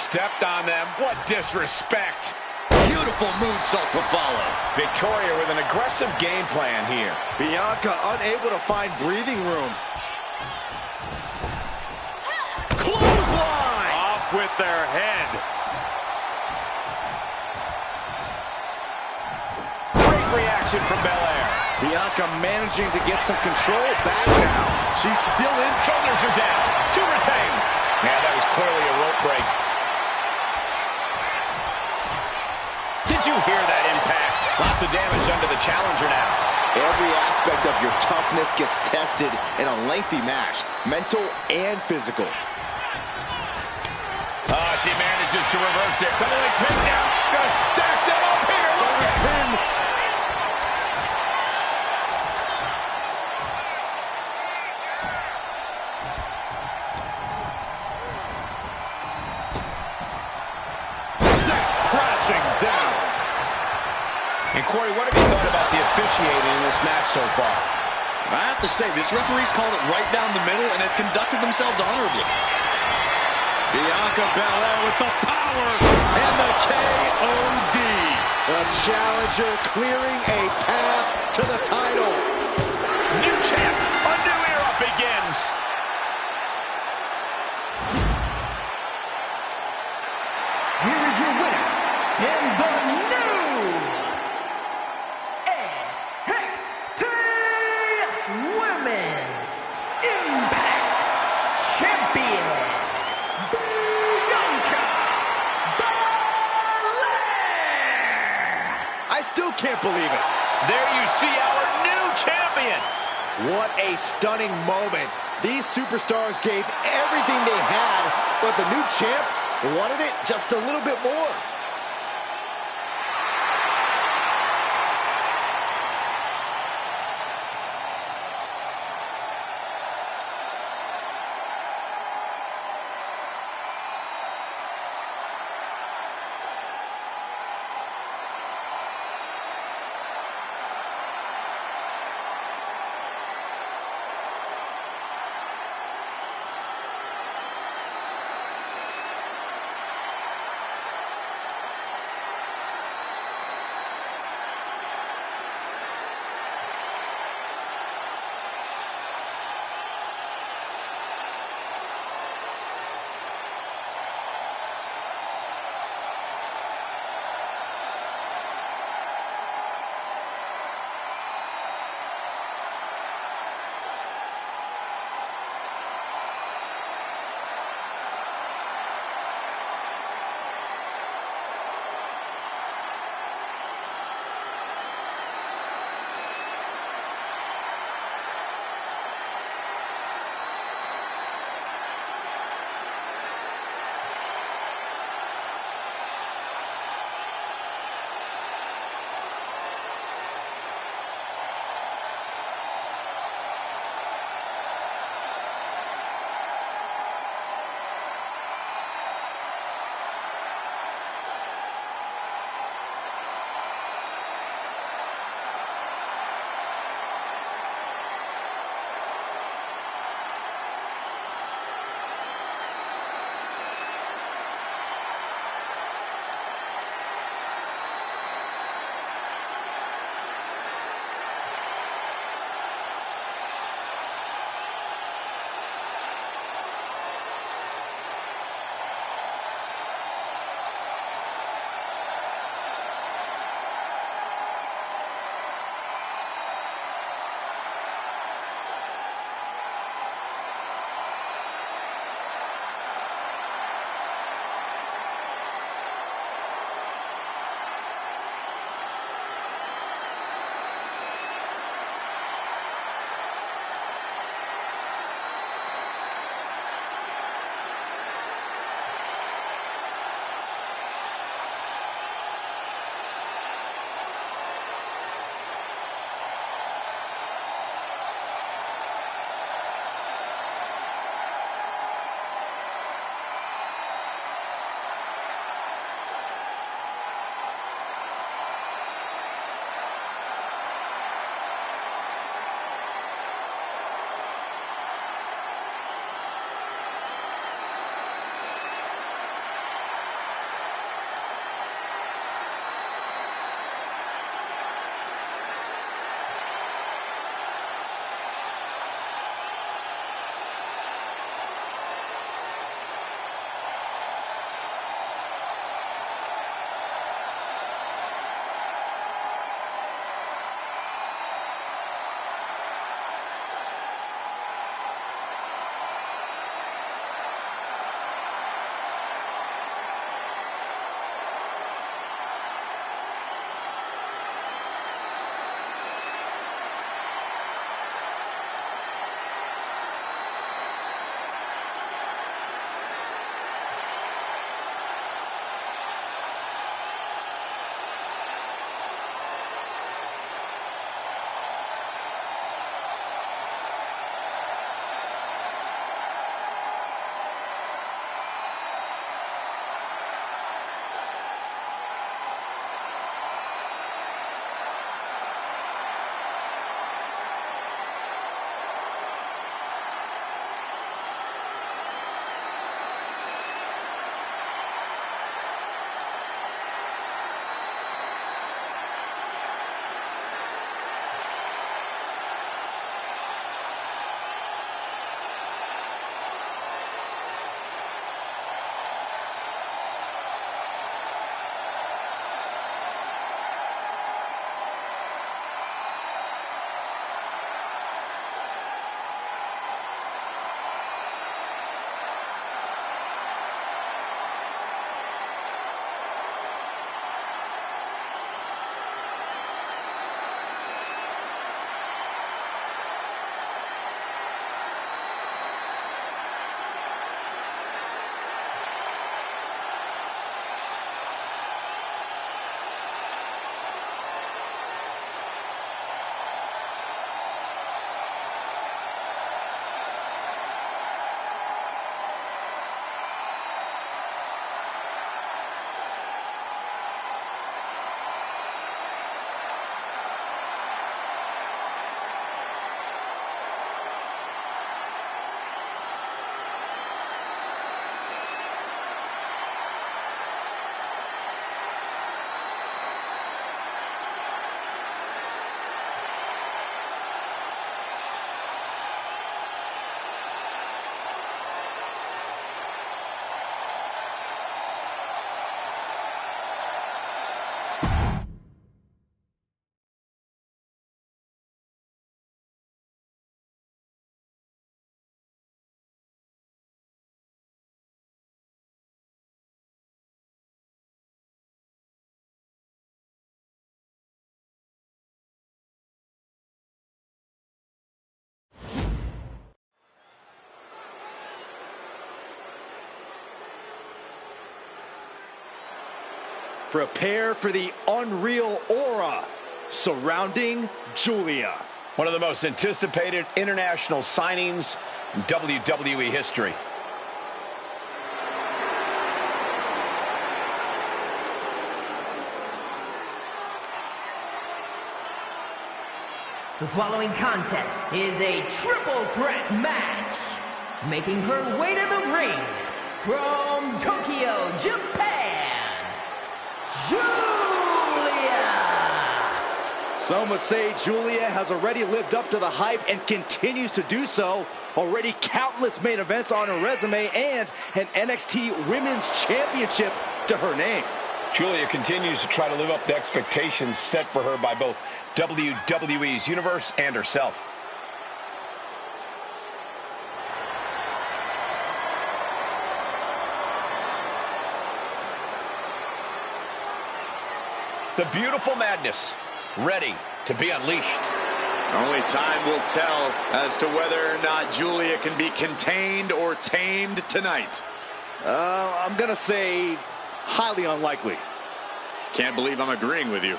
Stepped on them. What disrespect. Beautiful moonsault to follow. Victoria with an aggressive game plan here. Bianca unable to find breathing room. Clothesline! Off with their head. Great reaction from Belair. Bianca managing to get some control back now. She's still in. Shoulders are down. To retain. Yeah, that was clearly a rope break. Did you hear that impact? Lots of damage under the challenger now. Every aspect of your toughness gets tested in a lengthy match, mental and physical. Oh, she manages to reverse it. Double leg takedown. Gonna stack them up here. Look at him. Crashing down. And Corey, what have you thought about the officiating in this match so far? I have to say, this referee's called it right down the middle and has conducted themselves honorably. Bianca Belair with the power and the KOD. The challenger clearing a path to the title. New champ, a new era begins. Here is your winner, and the new NXT Women's Impact Champion, Bianca Belair. I still can't believe it. There you see our new champion. What a stunning moment. These superstars gave everything they had, but the new champ wanted it just a little bit more. Prepare for the unreal aura surrounding Julia. One of the most anticipated international signings in WWE history. The following contest is a triple threat match. Making her way to the ring from Tokyo, Japan, Julia. Some would say Julia has already lived up to the hype and continues to do so. Already countless main events on her resume and an NXT Women's Championship to her name. Julia continues to try to live up to expectations set for her by both WWE's universe and herself. The beautiful madness, ready to be unleashed. Only time will tell as to whether or not Julia can be contained or tamed tonight. I'm gonna say highly unlikely. Can't believe I'm agreeing with you.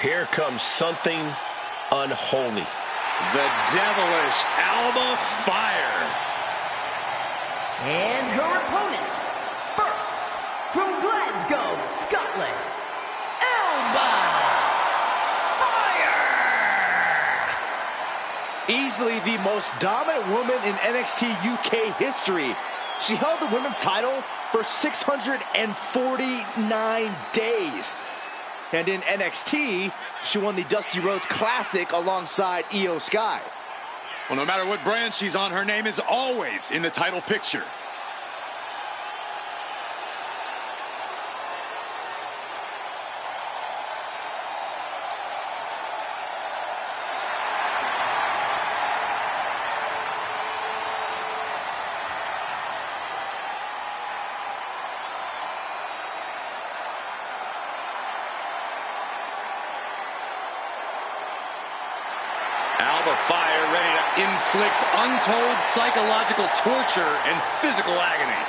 Here comes something unholy. The devilish Alba Fire. And her opponents. First, from Glasgow, Scotland, Alba Fire. Easily the most dominant woman in NXT UK history. She held the women's title for 649 days. And in NXT, she won the Dusty Rhodes Classic alongside Io Sky. Well, no matter what brand she's on, her name is always in the title picture. Alba Fire ready to inflict untold psychological torture and physical agony.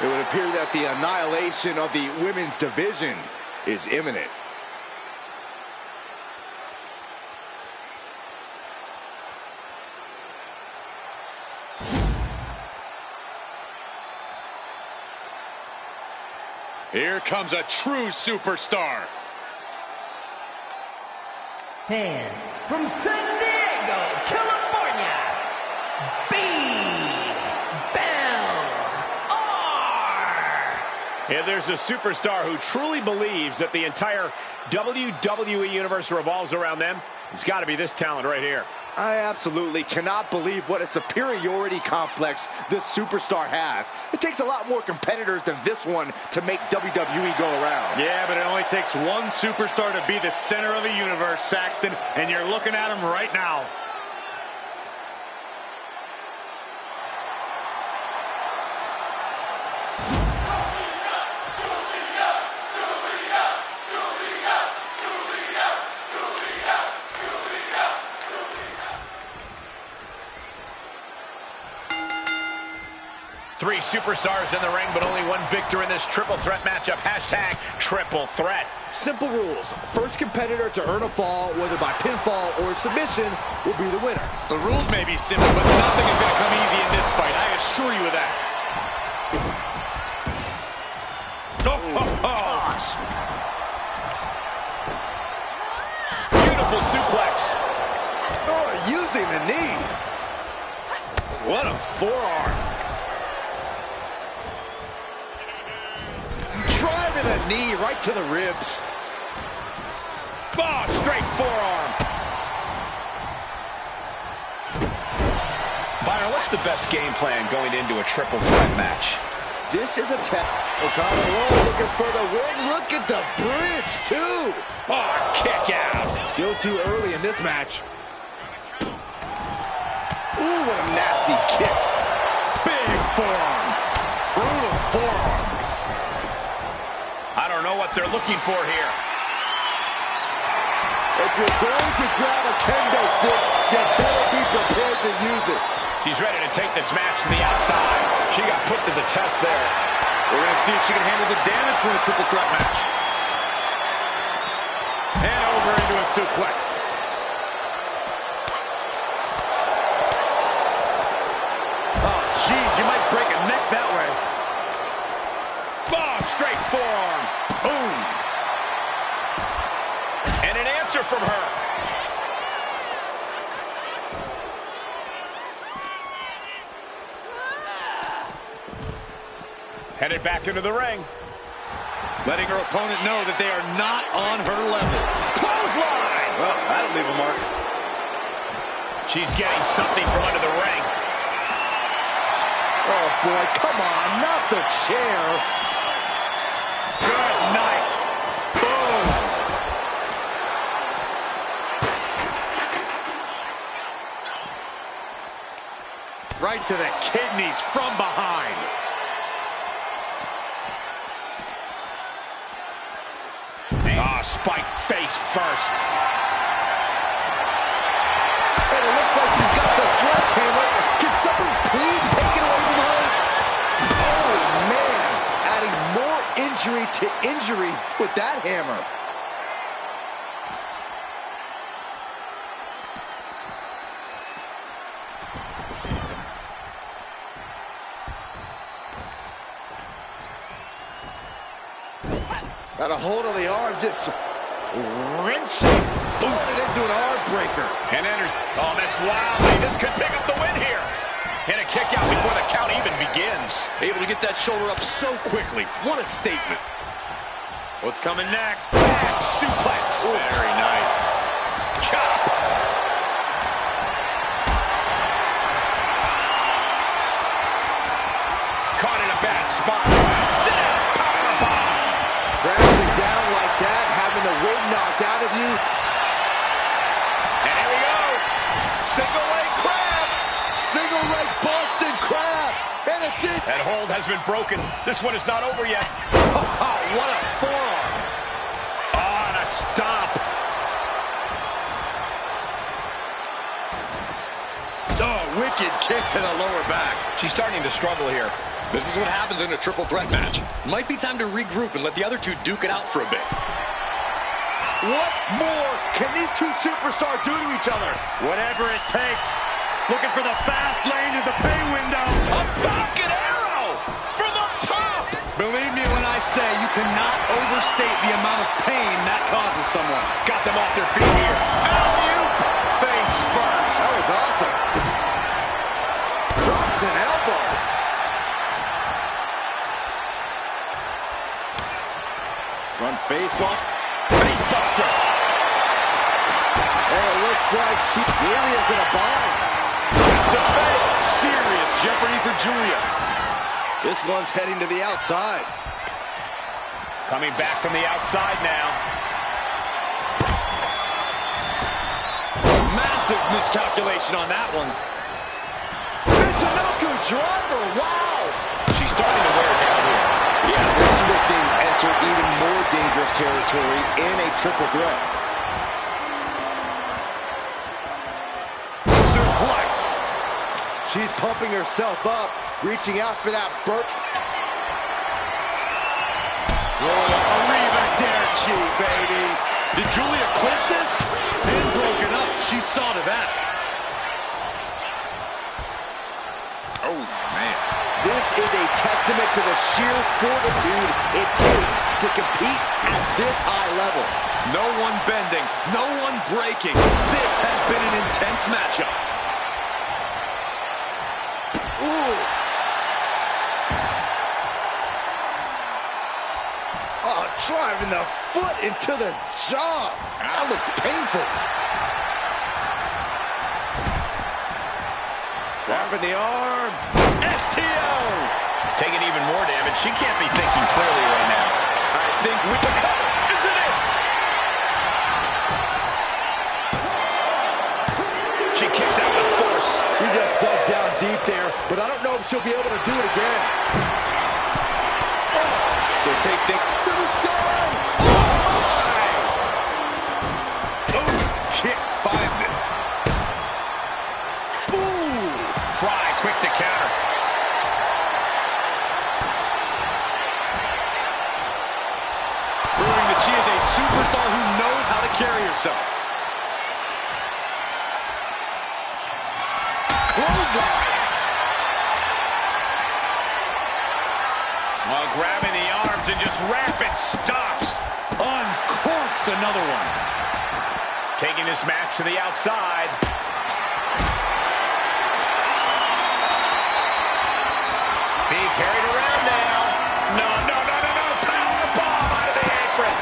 It would appear that the annihilation of the women's division is imminent. Here comes a true superstar. And from San Diego, California, Big Bell R. And there's a superstar who truly believes that the entire WWE Universe revolves around them. It's got to be this talent right here. I absolutely cannot believe what a superiority complex this superstar has. It takes a lot more competitors than this one to make WWE go around. Yeah, but it only takes one superstar to be the center of the universe, Saxton, and you're looking at him right now. Three superstars in the ring, but only one victor in this triple threat matchup. Hashtag triple threat. Simple rules. First competitor to earn a fall, whether by pinfall or submission, will be the winner. The rules may be simple, but nothing is going to come easy in this fight. I assure you of that. Gosh. Beautiful suplex. Oh, using the knee. What a forearm. Driving the knee right to the ribs. Oh, straight forearm. Byron, what's the best game plan going into a triple threat match? This is a test. O'Connor Roll looking for the win. Look at the bridge, too. Oh, kick out. Still too early in this match. Ooh, what a nasty kick. Big forearm. Brutal forearm. I don't know what they're looking for here. If you're going to grab a kendo stick, you better be prepared to use it. She's ready to take this match to the outside. She got put to the test there. We're going to see if she can handle the damage from a triple threat match. And over into a suplex. Oh, geez, you might break a neck that way. Oh, straight forearm. Boom. And an answer from her. Headed back into the ring. Letting her opponent know that they are not on her level. Clothesline! Well, that'll leave a mark. She's getting something from under the ring. Oh, boy, come on, not the chair. Good night. Boom. Right to the kidneys from behind. Ah, spike face first. And it looks like she's got the sledgehammer. Can someone please take it away from her? Oh, man. Adding more injury to injury with that hammer. Got a hold of the arm, just wrenching, throwing it into an arm breaker. And enters. Oh, that's wildly. This could pick up the win here. And a kick out before the count even begins. Able to get that shoulder up so quickly. What a statement. What's coming next? Back suplex. Ooh. Very nice. Chop. Caught in a bad spot. Sit down. Powerbomb. Crashing down like that, having the wind knocked out of you. And here we go. Single leg crab. Single leg Boston crab. And it's it. That hold has been broken. This one is not over yet. Oh, what a forearm. Oh, and a stomp. Oh, wicked kick to the lower back. She's starting to struggle here. This is what happens in a triple threat match. Might be time to regroup and let the other two duke it out for a bit. What more can these two superstars do to each other? Whatever it takes. Looking for the fast lane to the pay window. A Falcon Arrow from up top. Believe me when I say you cannot overstate the amount of pain that causes someone. Got them off their feet here. Alley-oop. Face first. That was awesome. Drops an elbow. Front face off. Face buster. And it looks like she really is in a bind. Just a fake. Serious jeopardy for Julia. This one's heading to the outside. Coming back from the outside now. Massive miscalculation on that one. Michinoku driver, wow! She's starting to wear down here. Yeah, this is where things enter even more dangerous territory in a triple threat. Suplex. She's pumping herself up, reaching out for that burp. Arriva Derchi, baby. Did Julia clinch this? Pin broken up. She saw to that. Oh, man. This is a testament to the sheer fortitude it takes to compete at this high level. No one bending, no one breaking. This has been an intense matchup. Ooh. Oh, driving the foot into the jaw. That looks painful. Dropping the arm. STO. Taking even more damage. She can't be thinking clearly right now. I think with the cover. Isn't it? She kicks out with force. She just dug down deep there, but I don't know if she'll be able to do it again. Oh, She'll take things To the sky! Oh, Oof, kick finds it. Ooh! Fry, quick to counter. Proving that she is a superstar who knows how to carry herself. Clothesline! While grabbing the arms and just rapid stops. Uncorks another one. Taking this match to the outside. Being carried around now. No. Power bomb out of the apron.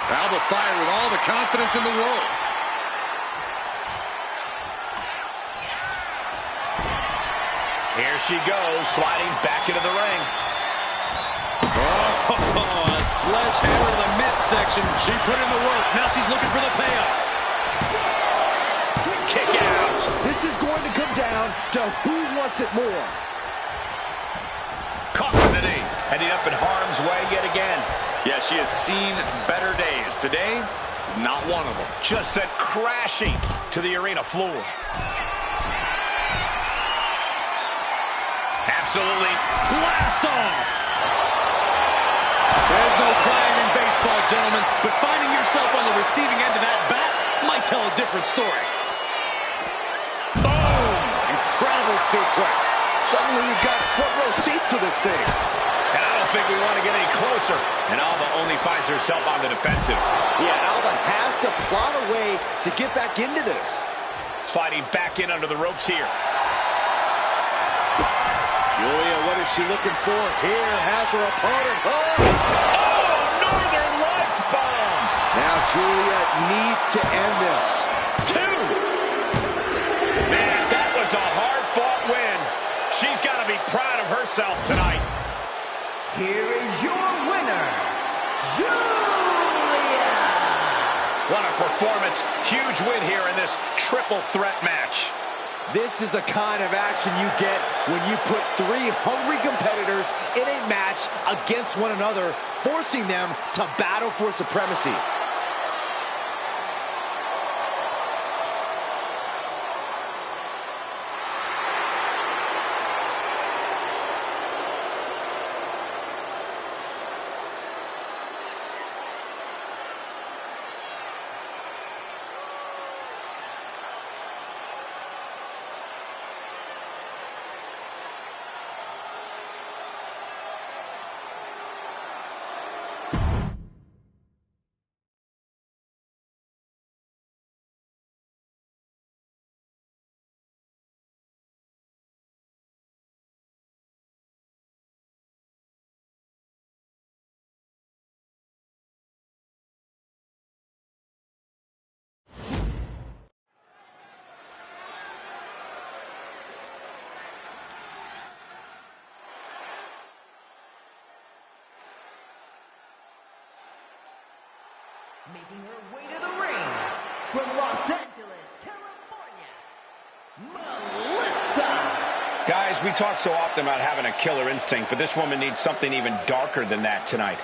Alba Fire with all the confidence in the world. Here she goes, sliding back into the ring. Oh, a sledgehammer in the midsection. She put in the work. Now she's looking for the payoff. Kick out. This is going to come down to who wants it more. Caught with the knee. Heading up in harm's way yet again. Yeah, she has seen better days. Today, not one of them. Just sent crashing to the arena floor. Absolutely Blast off! There's no crying in baseball, gentlemen, but finding yourself on the receiving end of that bat might tell a different story. Boom! Incredible suplex. Suddenly you've got front row seats to this thing. And I don't think we want to get any closer. And Alba only finds herself on the defensive. Yeah, Alba has to plot a way to get back into this. Sliding back in under the ropes here. Julia, what is she looking for? Here has her opponent. Oh! Northern Lights bomb. Now Julia needs to end this. Two. Man, that was a hard-fought win. She's got to be proud of herself tonight. Here is your winner, Julia! What a performance. Huge win here in this triple threat match. This is the kind of action you get when you put three hungry competitors in a match against one another, forcing them to battle for supremacy. Making her way to the ring, from Los Angeles, California, Melissa! Guys, we talk so often about having a killer instinct, but this woman needs something even darker than that tonight.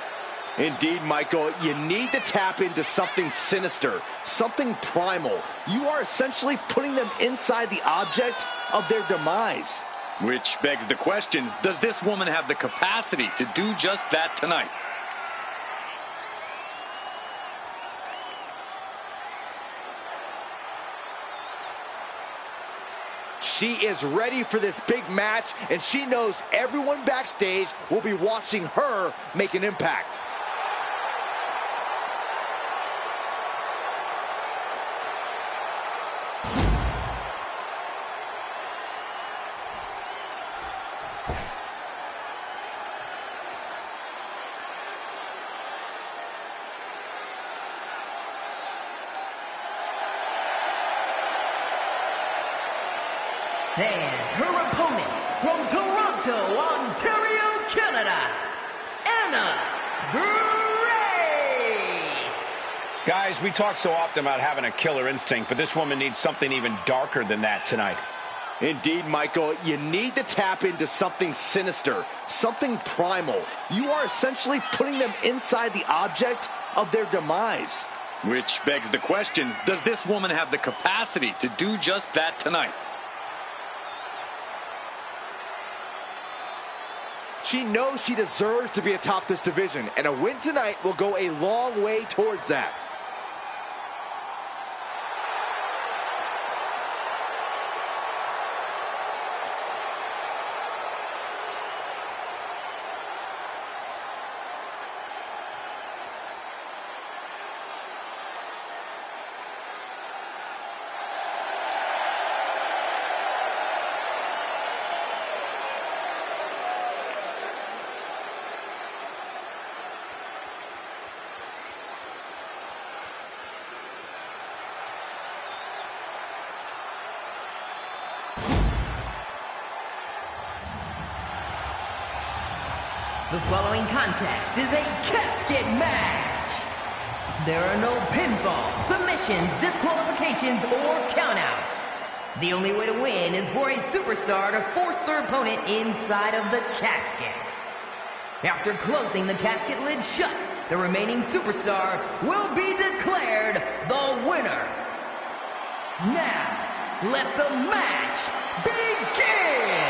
Indeed, Michael, you need to tap into something sinister, something primal. You are essentially putting them inside the object of their demise. Which begs the question, does this woman have the capacity to do just that tonight? She is ready for this big match, and she knows everyone backstage will be watching her make an impact. And her opponent from Toronto, Ontario, Canada, Anna Grace. Guys, we talk so often about having a killer instinct, but this woman needs something even darker than that tonight. Indeed, Michael, you need to tap into something sinister, something primal. You are essentially putting them inside the object of their demise. Which begs the question, does this woman have the capacity to do just that tonight? She knows she deserves to be atop this division, and a win tonight will go a long way towards that. The following contest is a casket match. There are no pinfalls, submissions, disqualifications, or countouts. The only way to win is for a superstar to force their opponent inside of the casket. After closing the casket lid shut, the remaining superstar will be declared the winner. Now, let the match begin!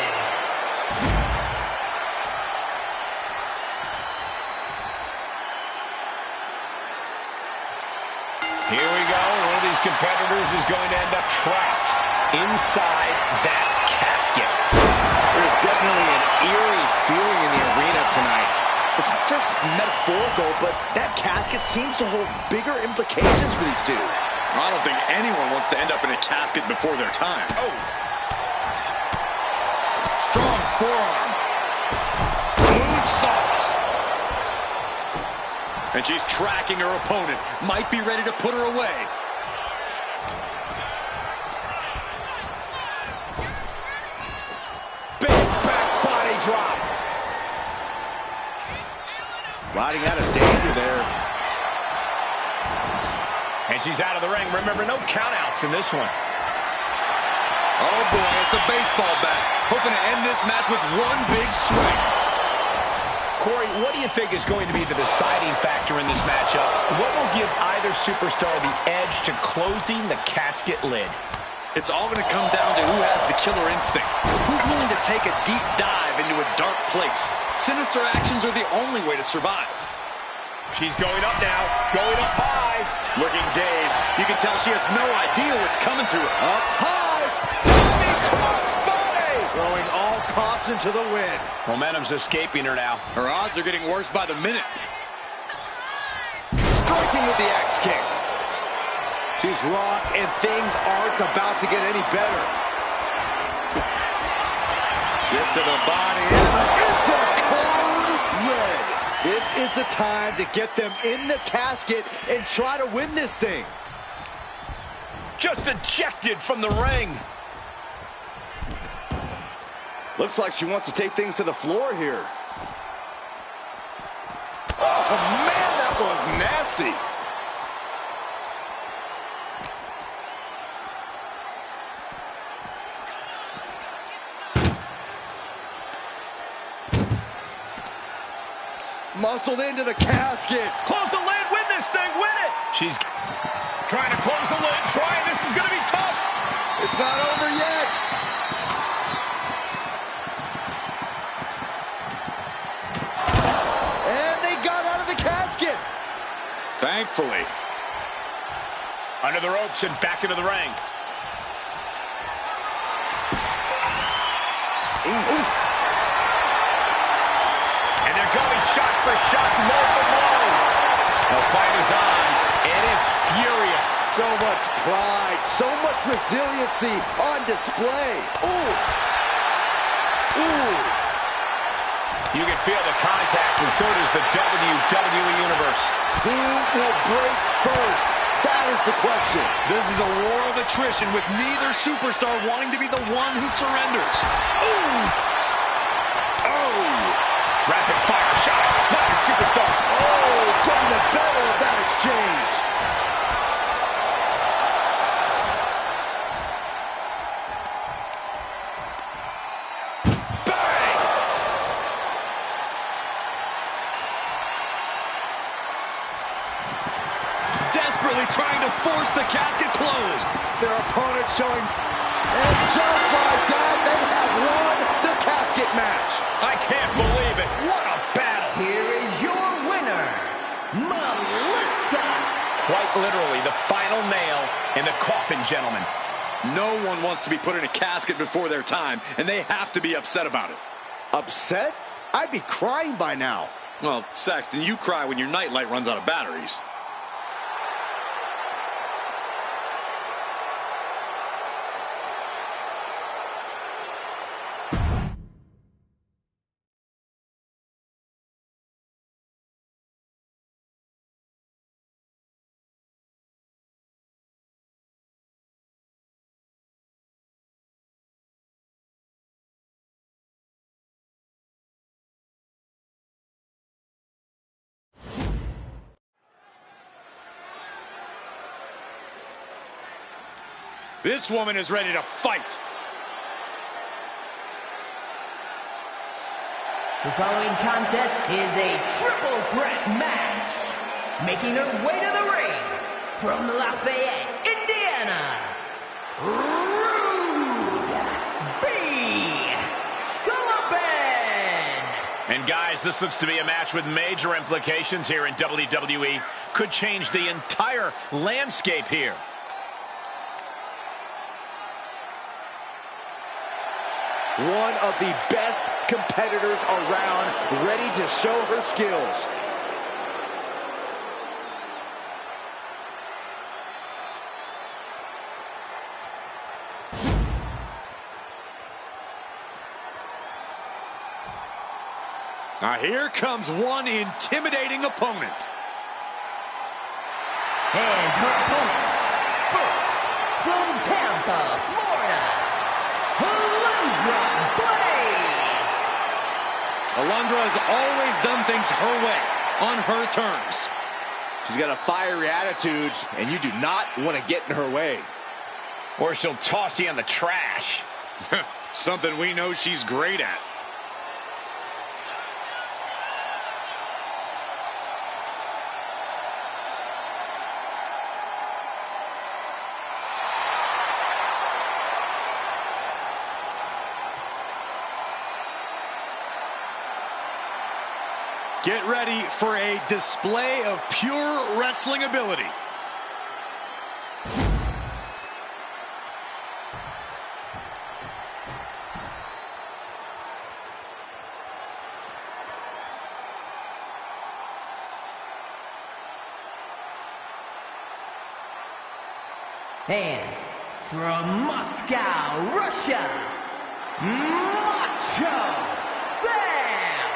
Here we go. One of these competitors is going to end up trapped inside that casket. There's definitely an eerie feeling in the arena tonight. It's just metaphorical, but that casket seems to hold bigger implications for these two. I don't think anyone wants to end up in a casket before their time. Oh. Strong forearm. Moonsault. And she's tracking her opponent. Might be ready to put her away. Big back body drop. Sliding out of danger there. And she's out of the ring. Remember, no countouts in this one. Oh boy, it's a baseball bat. Hoping to end this match with one big swing. Corey, what do you think is going to be the deciding factor in this matchup? What will give either superstar the edge to closing the casket lid? It's all going to come down to who has the killer instinct. Who's willing to take a deep dive into a dark place? Sinister actions are the only way to survive. She's going up now, going up high. Looking dazed. You can tell she has no idea what's coming to her. Up high. Diving crossbody. Throwing all caution to the wind. Momentum's escaping her now. Her odds are getting worse by the minute. Striking with the axe kick. She's rocked, and things aren't about to get any better. Get to the body and Into code red. This is the time to get them in the casket and try to win this thing. Just ejected from the ring. Looks like she wants to take things to the floor here. Oh, man, that was nasty. Muscled into the casket. Close the lid, win this thing, win it. She's trying to close the lid, this is going to be tough. It's not over yet. And they got out of the casket. thankfully. Under the ropes and back into the ring. Ooh. And they're going shot for shot, blow for blow. The fight is on, and it's furious. So much pride, so much resiliency on display. Ooh. Ooh. You can feel the contact, and so does the WWE Universe. Who will break first? That is the question. This is a war of attrition with neither superstar wanting to be the one who surrenders. Ooh! Oh! Rapid fire shots. Not the superstar. Oh, getting the better of that exchange. force the casket closed. Their opponent showing, and just like that, they have won the casket match. I can't believe it. What a battle. Here is your winner, Melissa. Quite literally the final nail in the coffin, gentlemen. No one wants to be put in a casket before their time, and they have to be upset about it. Upset? I'd be crying by now. Well, Saxton, you cry when your nightlight runs out of batteries. This woman is ready to fight. The following contest is a triple threat match. Making her way to the ring from Lafayette, Indiana, Rude B. Sullivan. And guys, this looks to be a match with major implications here in WWE. Could change the entire landscape here. One of the best competitors around, ready to show her skills. Now here comes one intimidating opponent. And her opponents, first, from Tampa, Florida, Alundra Blaze. Alundra has always done things her way, on her terms. She's got a fiery attitude, and you do not want to get in her way. Or she'll toss you in the trash. Something we know she's great at. Get ready for a display of pure wrestling ability. And from Moscow, Russia, Macho Sam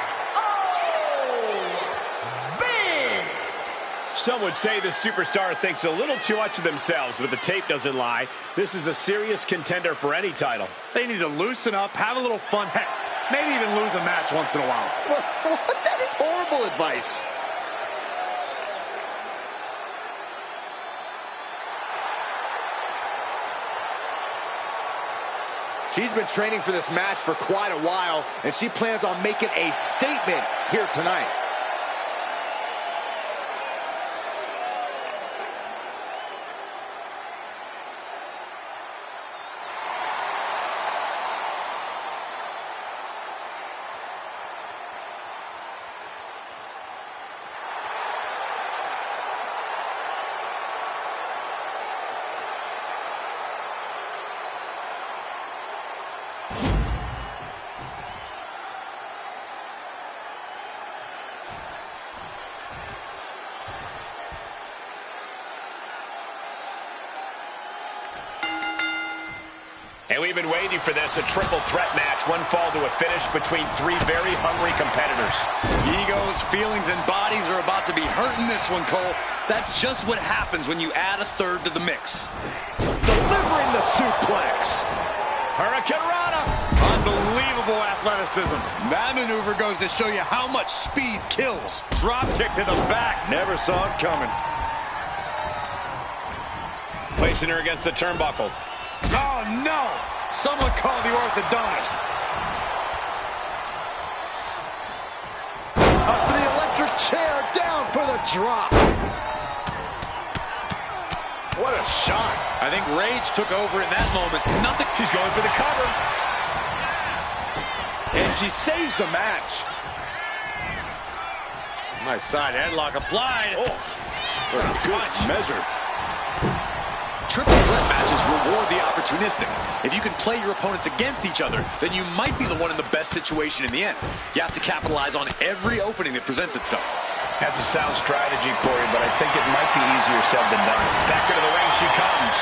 Vince. Some would say the superstar thinks a little too much of themselves, but the tape doesn't lie. This is a serious contender for any title. They need to loosen up, have a little fun, heck, maybe even lose a match once in a while. That is horrible advice. She's been training for this match for quite a while, and she plans on making a statement here tonight. And we've been waiting for this, a triple threat match, one fall to a finish between three very hungry competitors. Egos, feelings, and bodies are about to be hurt in this one, Cole. That's just what happens when you add a third to the mix. Delivering the suplex. Hurricane Rana. Unbelievable athleticism. That maneuver goes to show you how much speed kills. Drop kick to the back. Never saw it coming. Placing her against the turnbuckle. Oh, no! Someone call the orthodontist. Up for the electric chair, down for the drop. what a shot. I think rage took over in that moment. Nothing. She's going for the cover. And she saves the match. Nice side headlock applied. Oh, what a good measure. Triple threat matches reward the opportunistic. If you can play your opponents against each other, then you might be the one in the best situation in the end. You have to capitalize on every opening that presents itself. That's a sound strategy, Corey, but I think it might be easier said than done. Back into the ring she comes.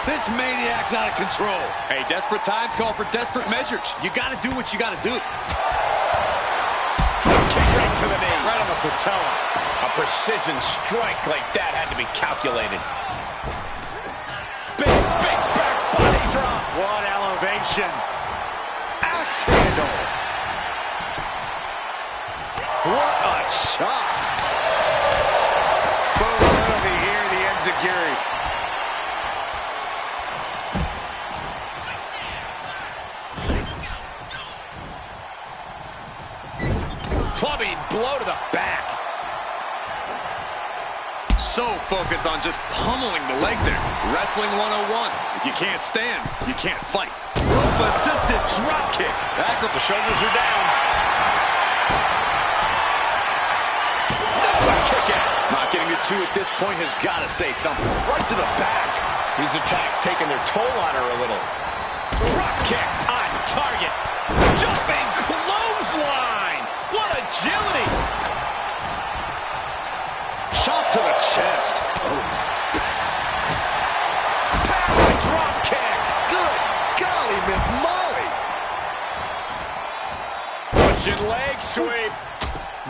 This maniac's out of control. Hey, desperate times call for desperate measures. You got to do what you got to do. Kick right to the knee. Right on the patella. A precision strike like that had to be calculated. Big back body drop. What elevation. Axe handle. What a shot. Boom, that'll be here, the enziguri. Clubbing blow to the back. So focused on just pummeling the leg there. Wrestling 101. If you can't stand, you can't fight. Rope-assisted drop kick. Back up, the shoulders are down. Kick out. Not getting to two at this point has got to say something. Right to the back. These attacks taking their toll on her a little. Drop kick on target. Jumping clothesline. What agility. Shot to the chest. Power drop kick. Good golly, Miss Molly. Russian leg sweep.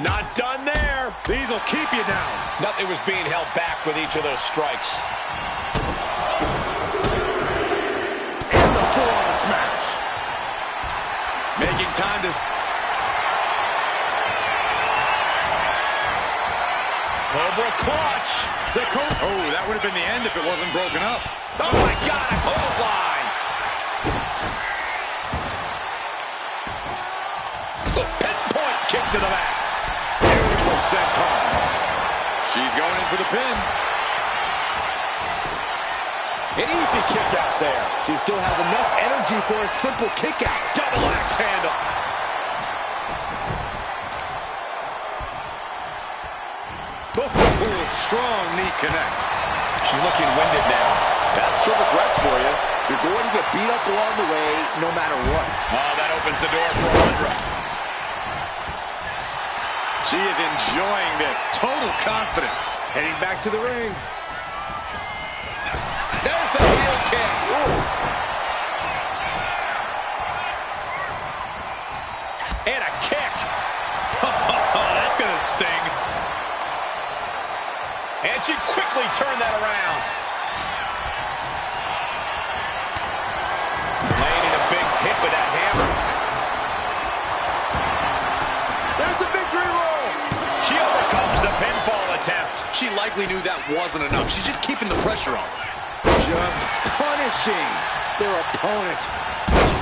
Not done there. These will keep you down. Nothing was being held back with each of those strikes. And the forearm smash. Making time to... Cobra clutch. Oh, that would have been the end if it wasn't broken up. Oh, my God, a clothesline. The pinpoint kick to the back. Beautiful senton. She's going in for the pin. An easy kick out there. She still has enough energy for a simple kick out. Double axe handle. Strong knee connects. She's looking winded now. That's triple threats for you. You're going to get beat up along the way no matter what. Oh, that opens the door for Alundra. She is enjoying this. Total confidence. Heading back to the ring. There's the heel kick. And a kick. That's going to sting. And she quickly turned that around. Landing a big hit with that hammer. There's a victory roll. She overcomes the pinfall attempt. She likely knew that wasn't enough. She's just keeping the pressure on. Just punishing their opponent.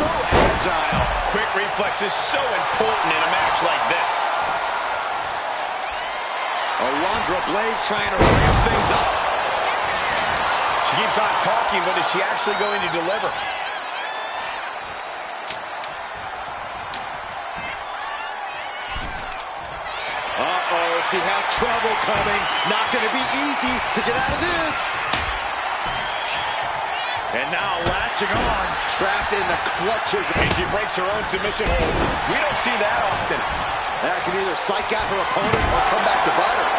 So agile. Quick reflex is so important in a match like this. Alundra Blaze trying to ramp things up. She keeps on talking, but is she actually going to deliver? Uh-oh, she has trouble coming. Not going to be easy to get out of this. And now latching on. Trapped in the clutches. And she breaks her own submission hold. We don't see that often. That can either psych out her opponent or come back to bite her.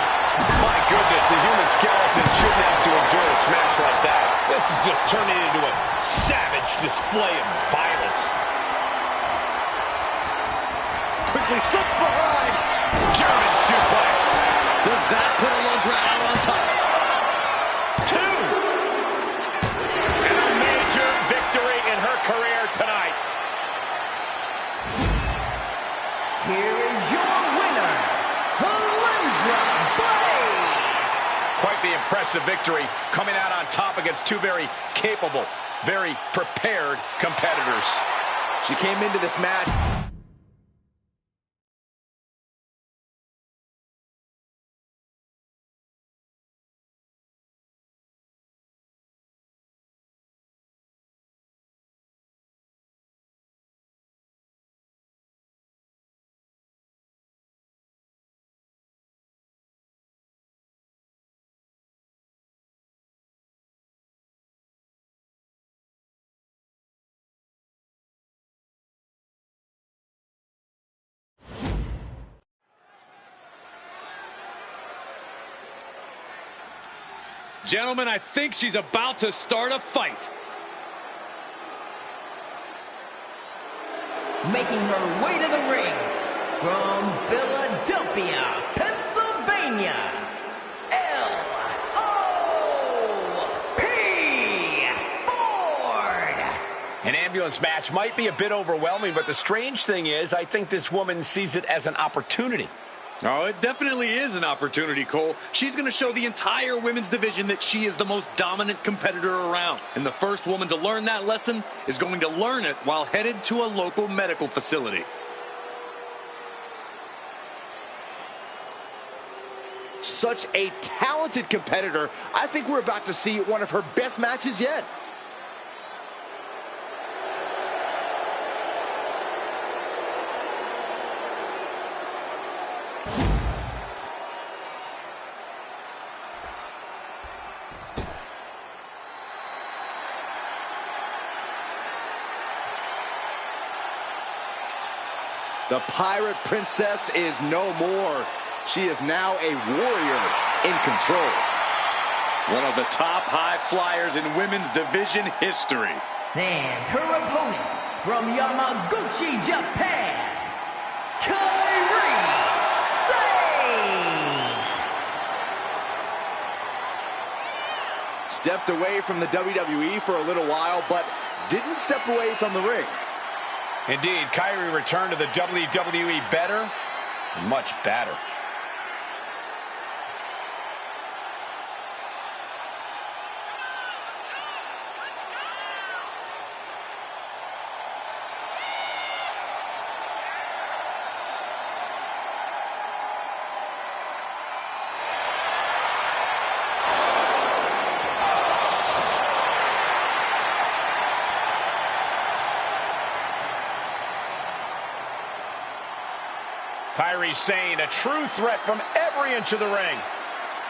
My goodness, the human skeleton shouldn't have to endure a smash like that. This is just turning into a savage display of violence. Quickly slips behind. German suplex. Does that put Alundra out on top? Two. And a major victory in her career tonight. Here is your winner, Alundra Blaze. Quite the impressive victory, coming out on top against two very capable, very prepared competitors. She came into this match Gentlemen, I think she's about to start a fight. Making her way to the ring from Philadelphia, Pennsylvania, L.O.P. Ford. An ambulance match might be a bit overwhelming, but the strange thing is, I think this woman sees it as an opportunity. Oh, it definitely is an opportunity, Cole. She's going to show the entire women's division that she is the most dominant competitor around. And the first woman to learn that lesson is going to learn it while headed to a local medical facility. Such a talented competitor. I think we're about to see one of her best matches yet. The Pirate Princess is no more. She is now a warrior in control. One of the top high flyers in women's division history. And her opponent from Yamaguchi, Japan, Kairi Sane. Stepped away from the WWE for a little while, but didn't step away from the ring. Indeed, Kairi returned to the WWE better, much better. Kairi Sane, a true threat from every inch of the ring.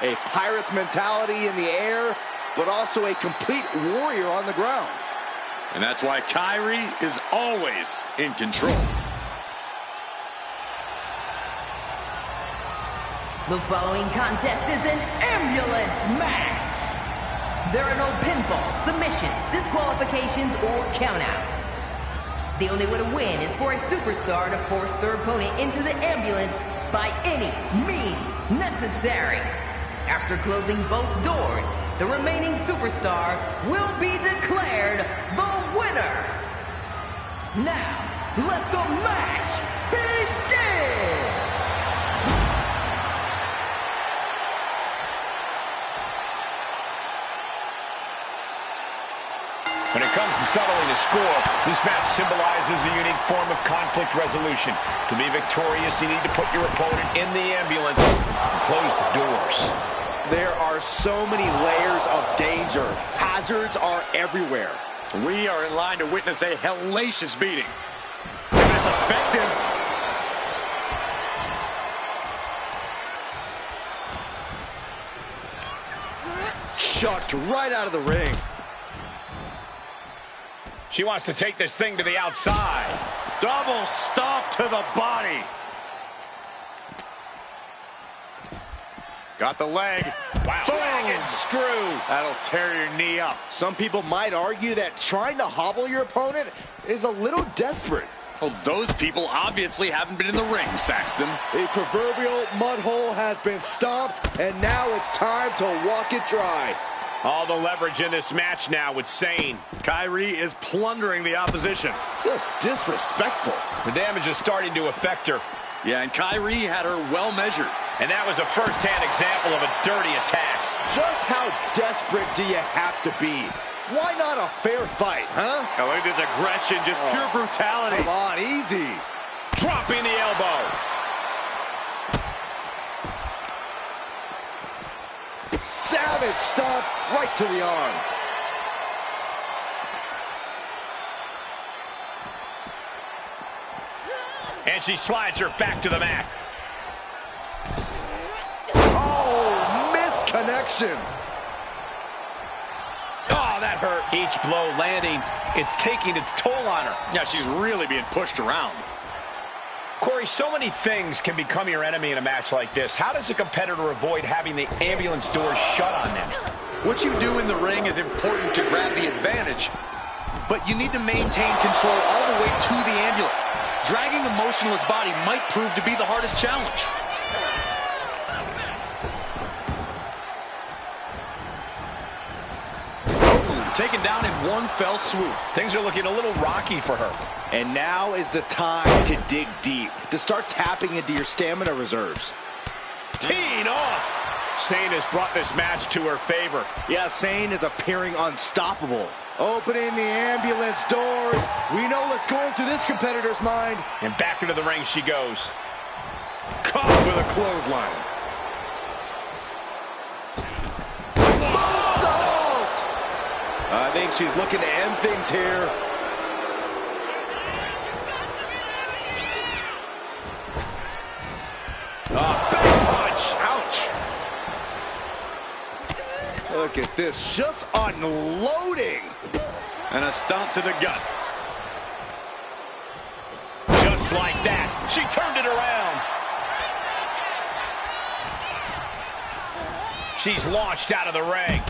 A Pirate's mentality in the air, but also a complete warrior on the ground. And that's why Kairi is always in control. The following contest is an ambulance match. There are no pinfalls, submissions, disqualifications, or countouts. The only way to win is for a superstar to force their opponent into the ambulance by any means necessary. After closing both doors, the remaining superstar will be declared the winner. Now, let the match begin! When it comes to settling a score, this match symbolizes a unique form of conflict resolution. To be victorious, you need to put your opponent in the ambulance and close the doors. There are so many layers of danger. Hazards are everywhere. We are in line to witness a hellacious beating. If it's effective. Chucked right out of the ring. She wants to take this thing to the outside. Double stomp to the body. Got the leg. Wow. Dragon screw. That'll tear your knee up. Some people might argue that trying to hobble your opponent is a little desperate. Well, those people obviously haven't been in the ring, Saxton. A proverbial mud hole has been stomped, and now it's time to walk it dry. All the leverage in this match now with Sane. Kairi is plundering the opposition. Just disrespectful. The damage is starting to affect her. Yeah, and Kairi had her well measured. And that was a first-hand example of a dirty attack. Just how desperate do you have to be? Why not a fair fight, huh? Oh, look at this aggression, just pure brutality. Come on, easy. Dropping the elbow. Savage stomp right to the arm. And she slides her back to the mat. Oh, missed connection. Oh, that hurt. Each blow landing, it's taking its toll on her. Yeah, she's really being pushed around. Corey, so many things can become your enemy in a match like this. How does a competitor avoid having the ambulance doors shut on them? What you do in the ring is important to grab the advantage, but you need to maintain control all the way to the ambulance. Dragging the motionless body might prove to be the hardest challenge. Taken down in one fell swoop. Things are looking a little rocky for her. And now is the time to dig deep, to start tapping into your stamina reserves. Teeing off. Sane has brought this match to her favor. Yeah, Sane is appearing unstoppable. Opening the ambulance doors. We know what's going through this competitor's mind. And back into the ring she goes. Caught with a clothesline. I think she's looking to end things here. Big punch. Ouch. Look at this, just unloading. And a stomp to the gut. Just like that. She turned it around. She's launched out of the ring.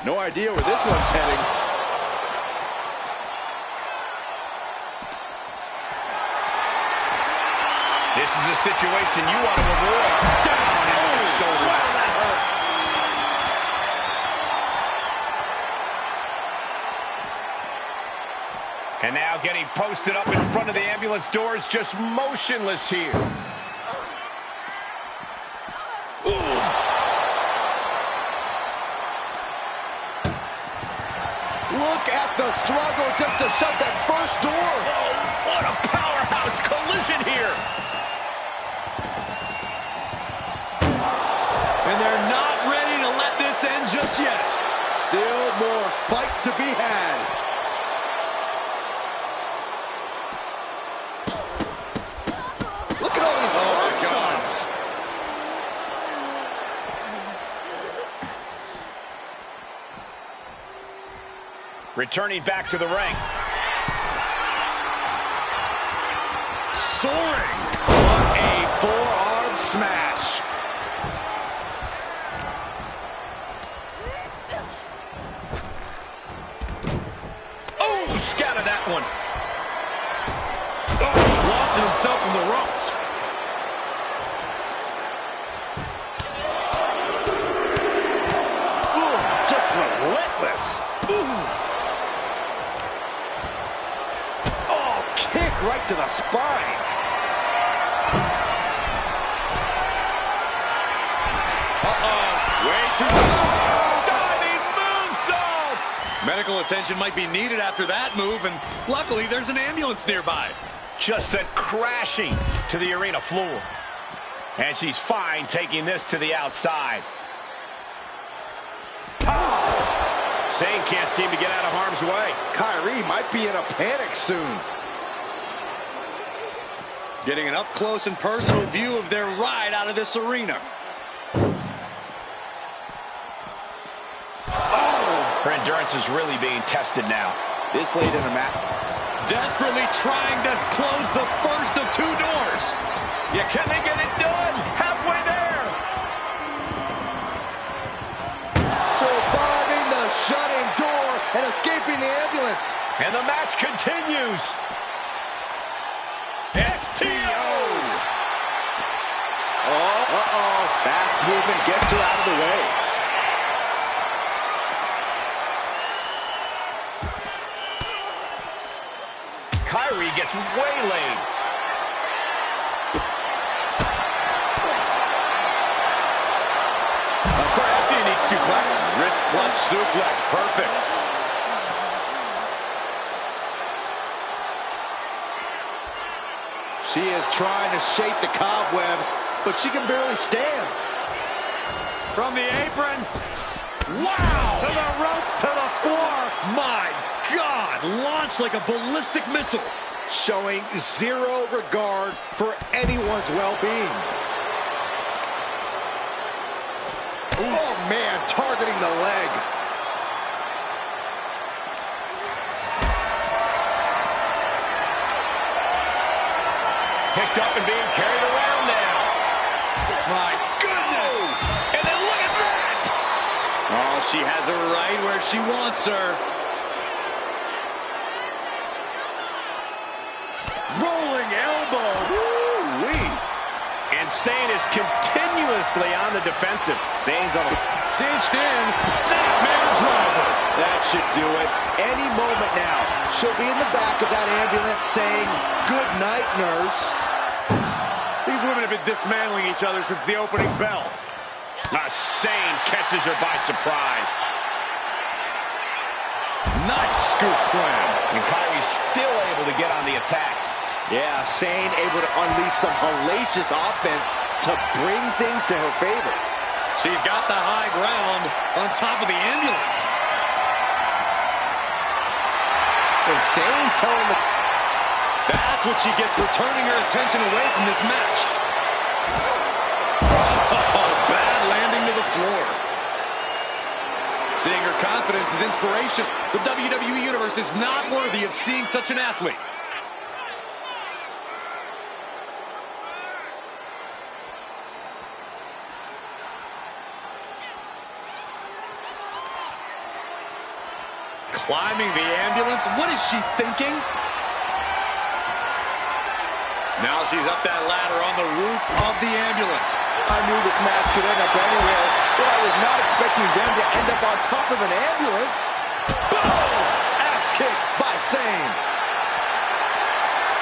No idea where this one's heading. This is a situation you want to avoid. Down into the shoulder. Wow, that hurt. And now getting posted up in front of the ambulance doors, just motionless here. Look at the struggle just to shut that first door. Oh, what a powerhouse collision here. And they're not ready to let this end just yet. Still more fight to be had. Look at all these curb stomps. Returning back to the ring. Soaring. What a forearm smash. Oh, scattered that one. Oh, launching himself from the ropes. Ooh, just relentless. Ooh. Oh, kick right to the spine. Way too low. Diving moonsault. Medical attention might be needed after that move, and luckily there's an ambulance nearby. Just sent crashing to the arena floor. And she's fine taking this to the outside. Sane can't seem to get out of harm's way. Kyrie might be in a panic soon. Getting an up-close and personal view of their ride out of this arena. Her endurance is really being tested now. This late in the match. Desperately trying to close the first of two doors. Yeah, can they get it done? Halfway there. Surviving the shutting door and escaping the ambulance. And the match continues. STO. Uh-oh. Fast movement gets her out of the way. Kyrie gets waylaid. Perhaps he needs suplex. Wrist clutch suplex. Perfect. She is trying to shake the cobwebs, but she can barely stand. From the apron. Wow! To the ropes, to the floor. My God! Launched like a ballistic missile. Showing zero regard for anyone's well-being. Oh, man, targeting the leg. Picked up and being carried around now. My goodness! And then look at She has her right where she wants her. Rolling elbow. Woo-wee. And Sane is continuously on the defensive. Sane's on a Cinched in. Snapmare driver. That should do it. Any moment now, she'll be in the back of that ambulance saying, "Good night, nurse." These women have been dismantling each other since the opening bell. Sane catches her by surprise. Nice scoop slam. And Kyrie's still able to get on the attack. Yeah, Sane able to unleash some hellacious offense to bring things to her favor. She's got the high ground on top of the ambulance. And Sane telling the... That's what she gets for turning her attention away from this match. Oh, bad landing to the floor. Seeing her confidence is inspiration. The WWE Universe is not worthy of seeing such an athlete. Climbing the ambulance. What is she thinking? Now she's up that ladder on the roof of the ambulance. I knew this match could end up anywhere, but I was not expecting them to end up on top of an ambulance. Boom! Axe kick by Sane.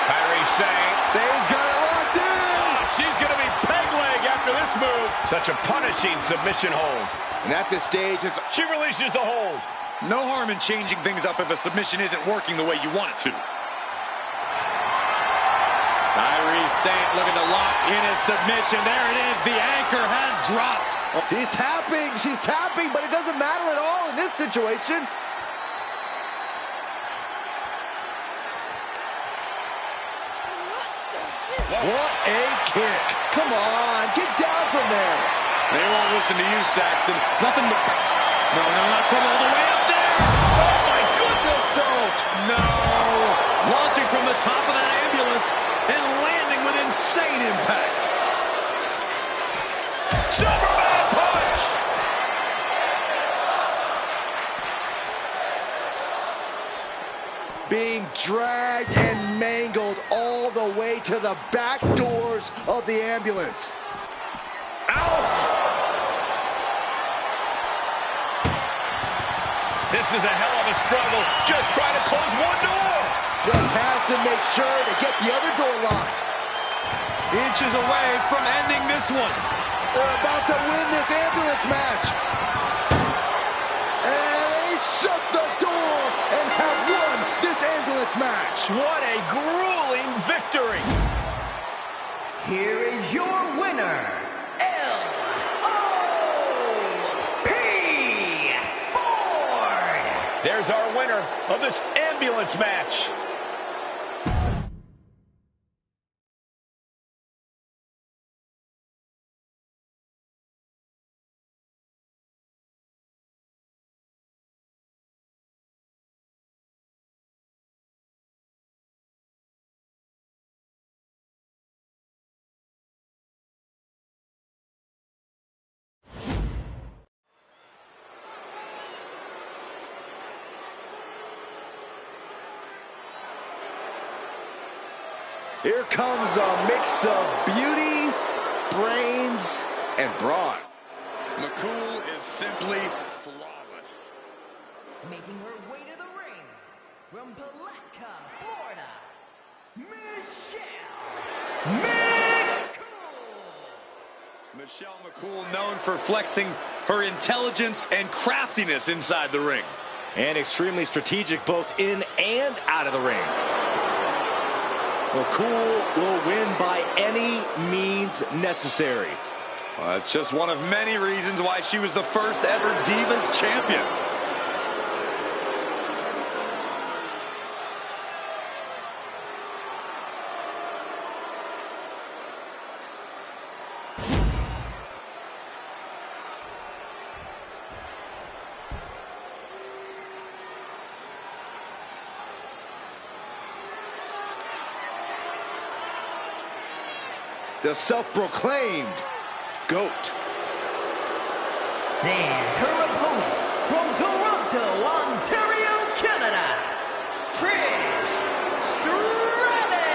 Kyrie Sane. Sane's got it locked in. She's going to be peg leg after this move. Such a punishing submission hold. And at this stage, She releases the hold. No harm in changing things up if a submission isn't working the way you want it to. Kyrie Sane looking to lock in his submission. There it is. The anchor has dropped. She's tapping, but it doesn't matter at all in this situation. What a kick. Come on, get down from there. They won't listen to you, Saxton. Nothing but... No, not come all the way up there. Oh, my goodness, don't. No. Launching from the top of that ambulance and landing with insane impact. Superman punch. Being dragged and mangled all the way to the back doors of the ambulance. Ouch. This is a hell of a struggle. Just trying to close one door. Just has to make sure to get the other door locked. Inches away from ending this one. They're about to win this ambulance match. And they shut the door and have won this ambulance match. What a grueling victory. Here is your winner, L.O.P. Ford. There's our winner of this ambulance match. Here comes a mix of beauty, brains, and brawn. McCool is simply flawless. Making her way to the ring from Palatka, Florida, Michelle McCool known for flexing her intelligence and craftiness inside the ring. And extremely strategic both in and out of the ring. McCool will win by any means necessary. Well, that's just one of many reasons why she was the first ever Divas champion. The self-proclaimed GOAT. And her opponent from Toronto, Ontario, Canada, Trish Stratus.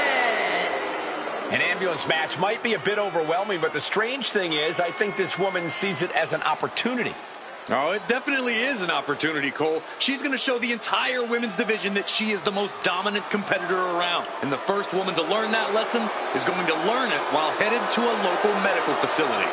An ambulance match might be a bit overwhelming, but the strange thing is, I think this woman sees it as an opportunity. Oh, it definitely is an opportunity, Cole. She's going to show the entire women's division that she is the most dominant competitor around. And the first woman to learn that lesson is going to learn it while headed to a local medical facility.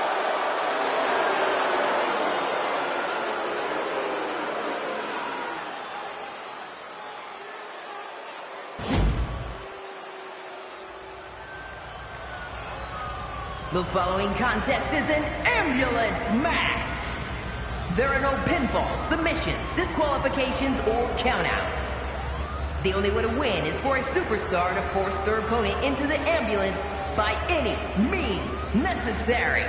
The following contest is an ambulance match. There are no pinfalls, submissions, disqualifications, or countouts. The only way to win is for a superstar to force their opponent into the ambulance by any means necessary.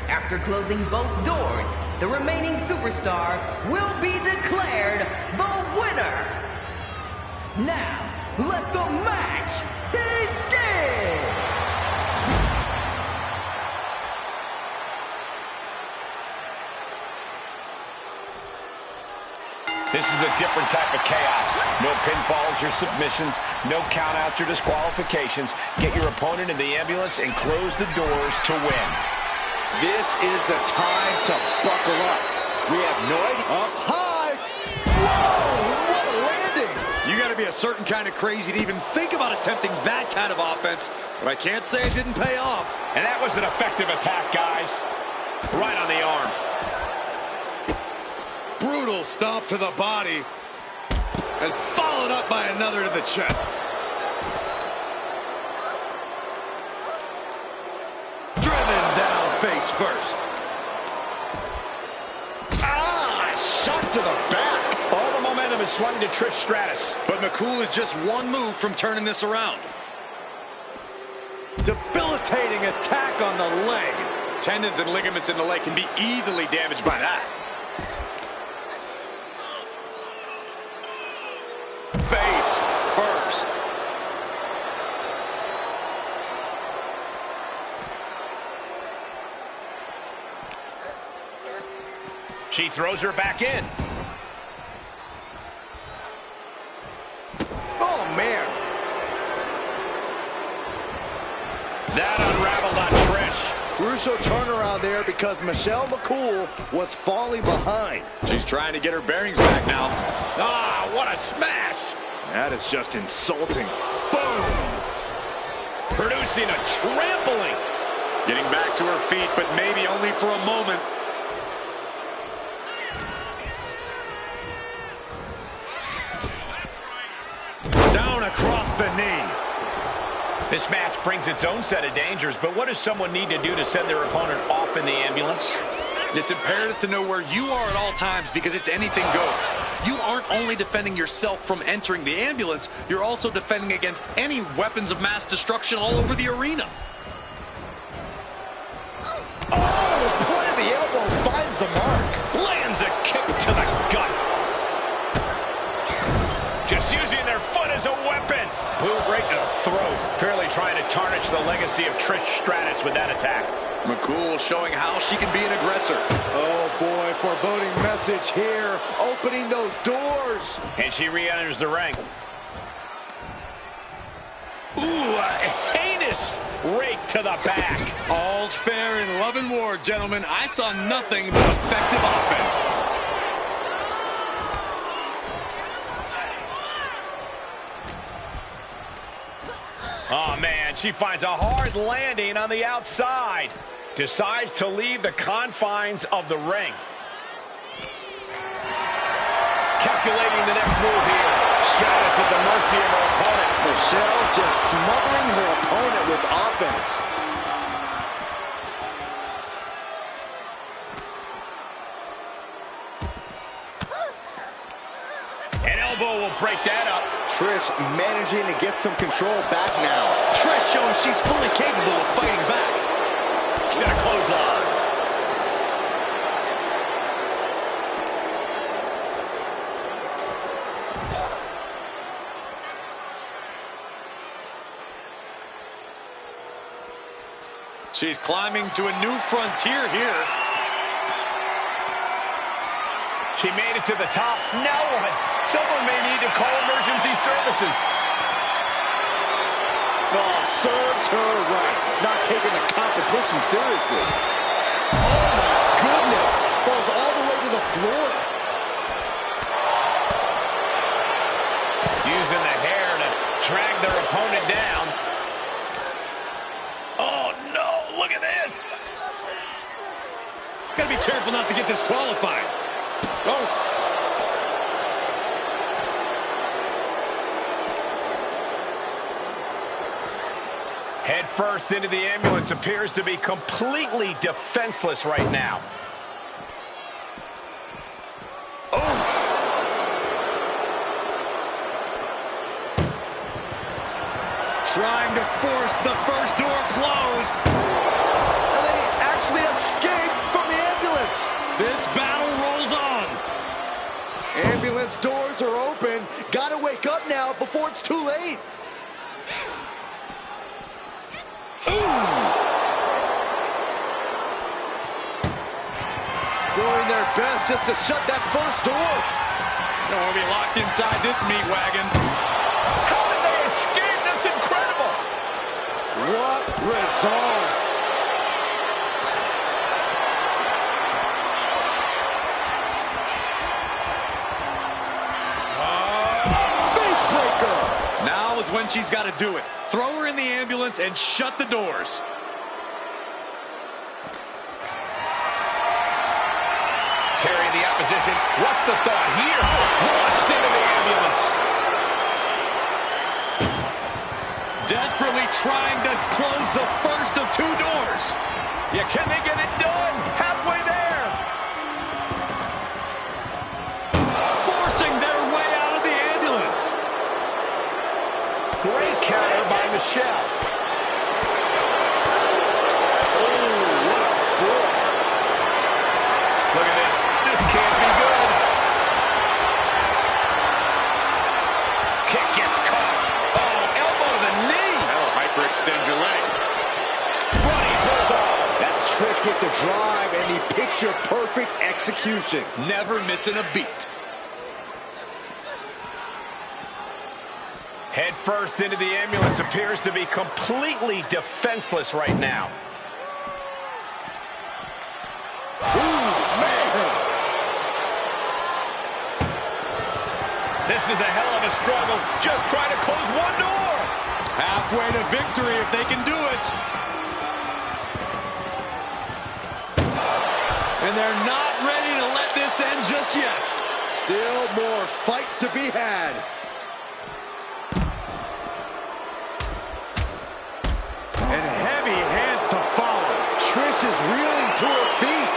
After closing both doors, the remaining superstar will be declared the winner. Now, let the match begin! This is a different type of chaos. No pinfalls or submissions, no countouts or disqualifications. Get your opponent in the ambulance and close the doors to win. This is the time to buckle up. We have no idea. Up high. Whoa, what a landing. You got to be a certain kind of crazy to even think about attempting that kind of offense, but I can't say it didn't pay off. And that was an effective attack, guys. Right on the arm. Brutal stomp to the body, and followed up by another to the chest. Driven down face first. Shot to the back. All the momentum is swung to Trish Stratus. But McCool is just one move from turning this around. Debilitating attack on the leg. Tendons and ligaments in the leg can be easily damaged by that. Face first. She throws her back in. Oh, man. That unraveled on Trish. Crucial turnaround there because Michelle McCool was falling behind. She's trying to get her bearings back now. Ah, what a smash. That is just insulting. Boom! Producing a trampling. Getting back to her feet, but maybe only for a moment. Down across the knee. This match brings its own set of dangers, but what does someone need to do to send their opponent off in the ambulance? It's imperative to know where you are at all times because it's anything goes. You aren't only defending yourself from entering the ambulance, you're also defending against any weapons of mass destruction all over the arena. Oh, the point of the elbow finds the mark. Lands a kick to the gut. Just using their foot as a weapon. Boot right to the throat. Clearly trying to tarnish the legacy of Trish Stratus with that attack. McCool showing how she can be an aggressor. Oh, boy, foreboding message here. Opening those doors. And she re-enters the ring. Ooh, a heinous rake to the back. All's fair in love and war, gentlemen. I saw nothing but effective offense. Oh, man, she finds a hard landing on the outside. Decides to leave the confines of the ring. Calculating the next move here. Stratus at the mercy of her opponent. Michelle just smothering her opponent with offense. An elbow will break that up. Trish managing to get some control back now. Trish showing she's fully capable of fighting back. Set a clothesline. She's climbing to a new frontier here. She made it to the top. Now what? Someone may need to call emergency services. Oh, serves her right. Not taking the competition seriously. Oh, my goodness. Falls all the way to the floor. Using the hair to drag their opponent down. Oh, no. Look at this. Gotta be careful not to get disqualified. Oh. Head first into the ambulance, appears to be completely defenseless right now. Trying to force the first door closed. And they actually escaped from the ambulance. This battle rolls on. Ambulance doors are open. Gotta wake up now before it's too late. Doing their best just to shut that first door. Don't want to be locked inside this meat wagon. How did they escape? That's incredible. What resolve. Fake breaker. Now is when she's got to do it. Throw her in the ambulance and shut the doors. Carrying the opposition. What's the thought here? Launched into the ambulance. Desperately trying to close the first of two doors. Yeah, can they get it done? Halfway there. Forcing their way out of the ambulance. Great counter by Michelle. Look at this. This can't be good. Kick gets caught. Oh, elbow to the knee. That'll hyperextend your leg. Running bulldog. That's Trish with the drive and the picture-perfect execution. Never missing a beat. Head first into the ambulance, appears to be completely defenseless right now. This is a hell of a struggle. Just trying to close one door. Halfway to victory if they can do it. And they're not ready to let this end just yet. Still more fight to be had. And heavy hands to follow. Trish is reeling to her feet.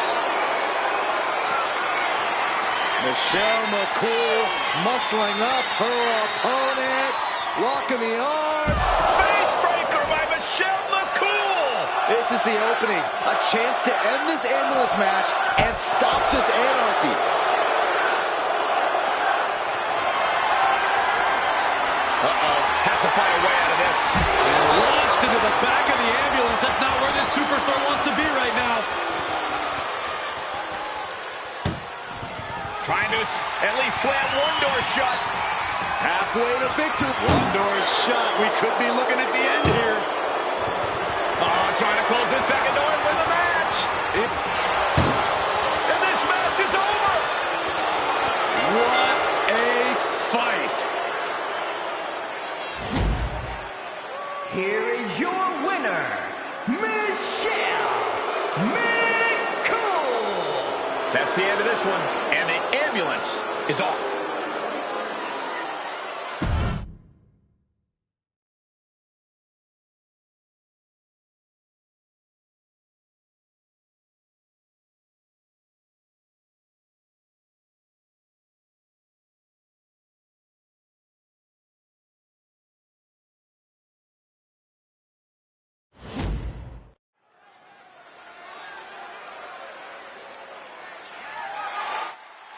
Michelle McCool muscling up her opponent. Locking the arms. Fake breaker by Michelle McCool. This is the opening. A chance to end this ambulance match and stop this anarchy. Has to find a way out of this. And launched into the back of the ambulance. That's not where this superstar wants to be right now. Trying to at least slam one door shut. Halfway to victory. One door is shut. We could be looking at the end here. Oh, trying to close this second door and win the match. And this match is over. What a fight. Here is your winner, Michelle McCool. That's the end of this one. And the ambulance is off.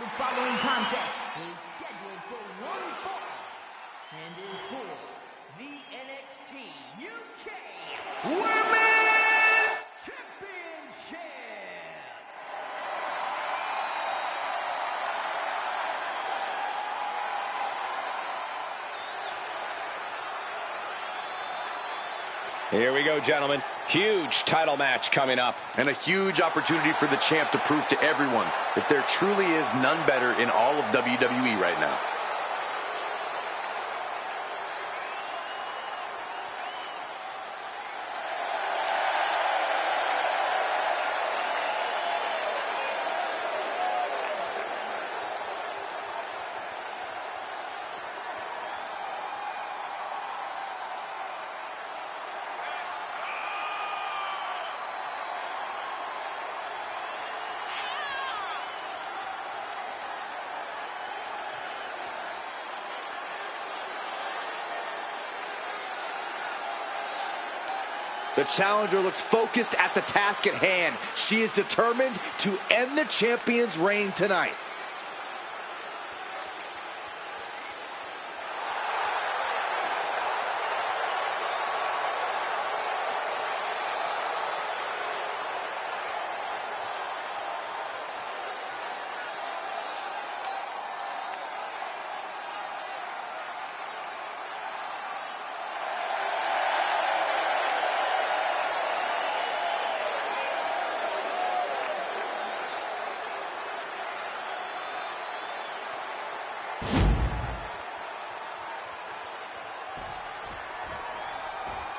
The following contest is scheduled for one fall and is for the NXT UK Women's Championship. Here we go, gentlemen. Huge title match coming up. And a huge opportunity for the champ to prove to everyone that there truly is none better in all of WWE right now. The challenger looks focused at the task at hand. She is determined to end the champion's reign tonight.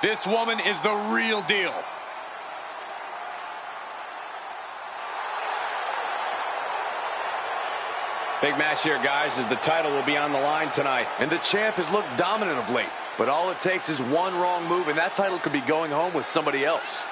This woman is the real deal. Big match here, guys, as the title will be on the line tonight. And the champ has looked dominant of late. But all it takes is one wrong move, and that title could be going home with somebody else.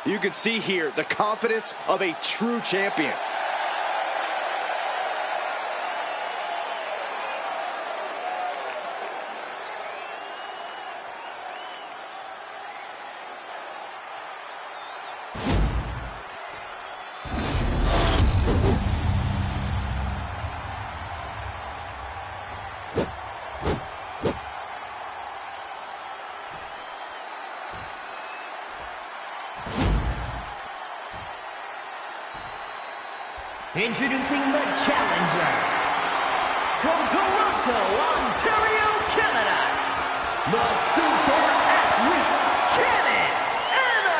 You can see here the confidence of a true champion. Introducing the challenger, from Toronto, Ontario, Canada, the super athlete, Cannon Anna.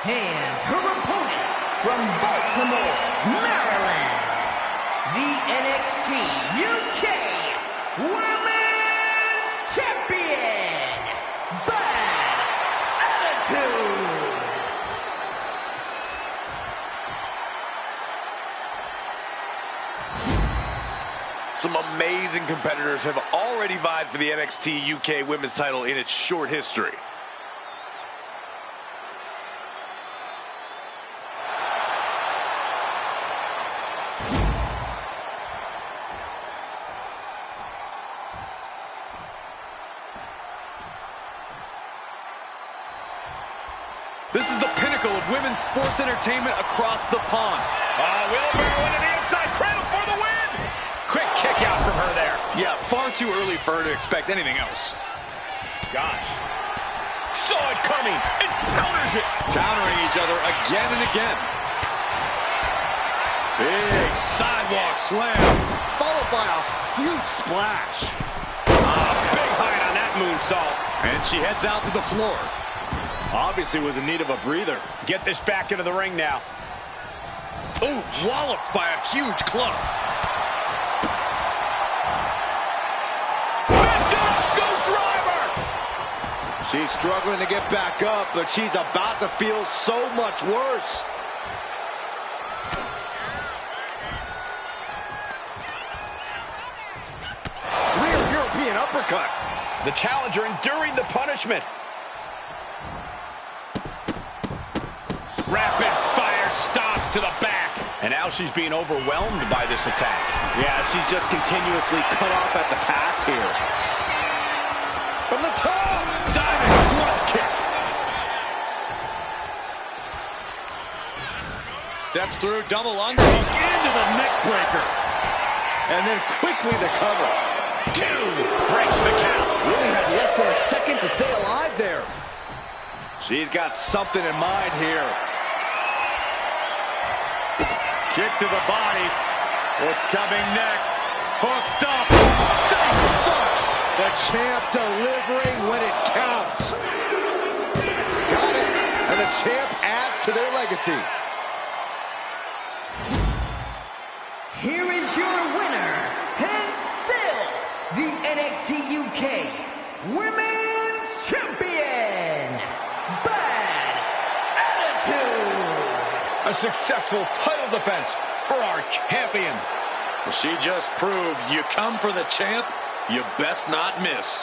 And her opponent, from Baltimore, Maryland, the NXT UK Women's Champion, Bad Attitude. Some amazing competitors have already vied for the NXT UK Women's title in its short history. This is the pinnacle of women's sports entertainment across the pond. Wheelbarrow into the inside cradle for the win. Quick kick out from her there. Yeah, far too early for her to expect anything else. Gosh. Saw it coming and counters it. Countering each other again and again. Big sidewalk slam. Followed by a huge splash. Big height on that moonsault. And she heads out to the floor. Obviously was in need of a breather. Get this back into the ring now. Ooh, walloped by a huge club. Go driver! She's struggling to get back up, but she's about to feel so much worse. Real European uppercut. The challenger enduring the punishment. Rapid fire stops to the back. And now she's being overwhelmed by this attack. Yeah, she's just continuously cut off at the pass here. From the top! Diving left kick. Steps through, double underhook into the neck breaker. And then quickly the cover. 2 breaks the count. Really had less than a second to stay alive there. She's got something in mind here. Kick to the body. What's coming next? Hooked up. Face first. The champ delivering when it counts. Got it. And the champ adds to their legacy. Here is your winner, and still the NXT UK Women's Champion, Bad Attitude. A successful title defense for our champion. Well, she just proved you come for the champ, you best not miss.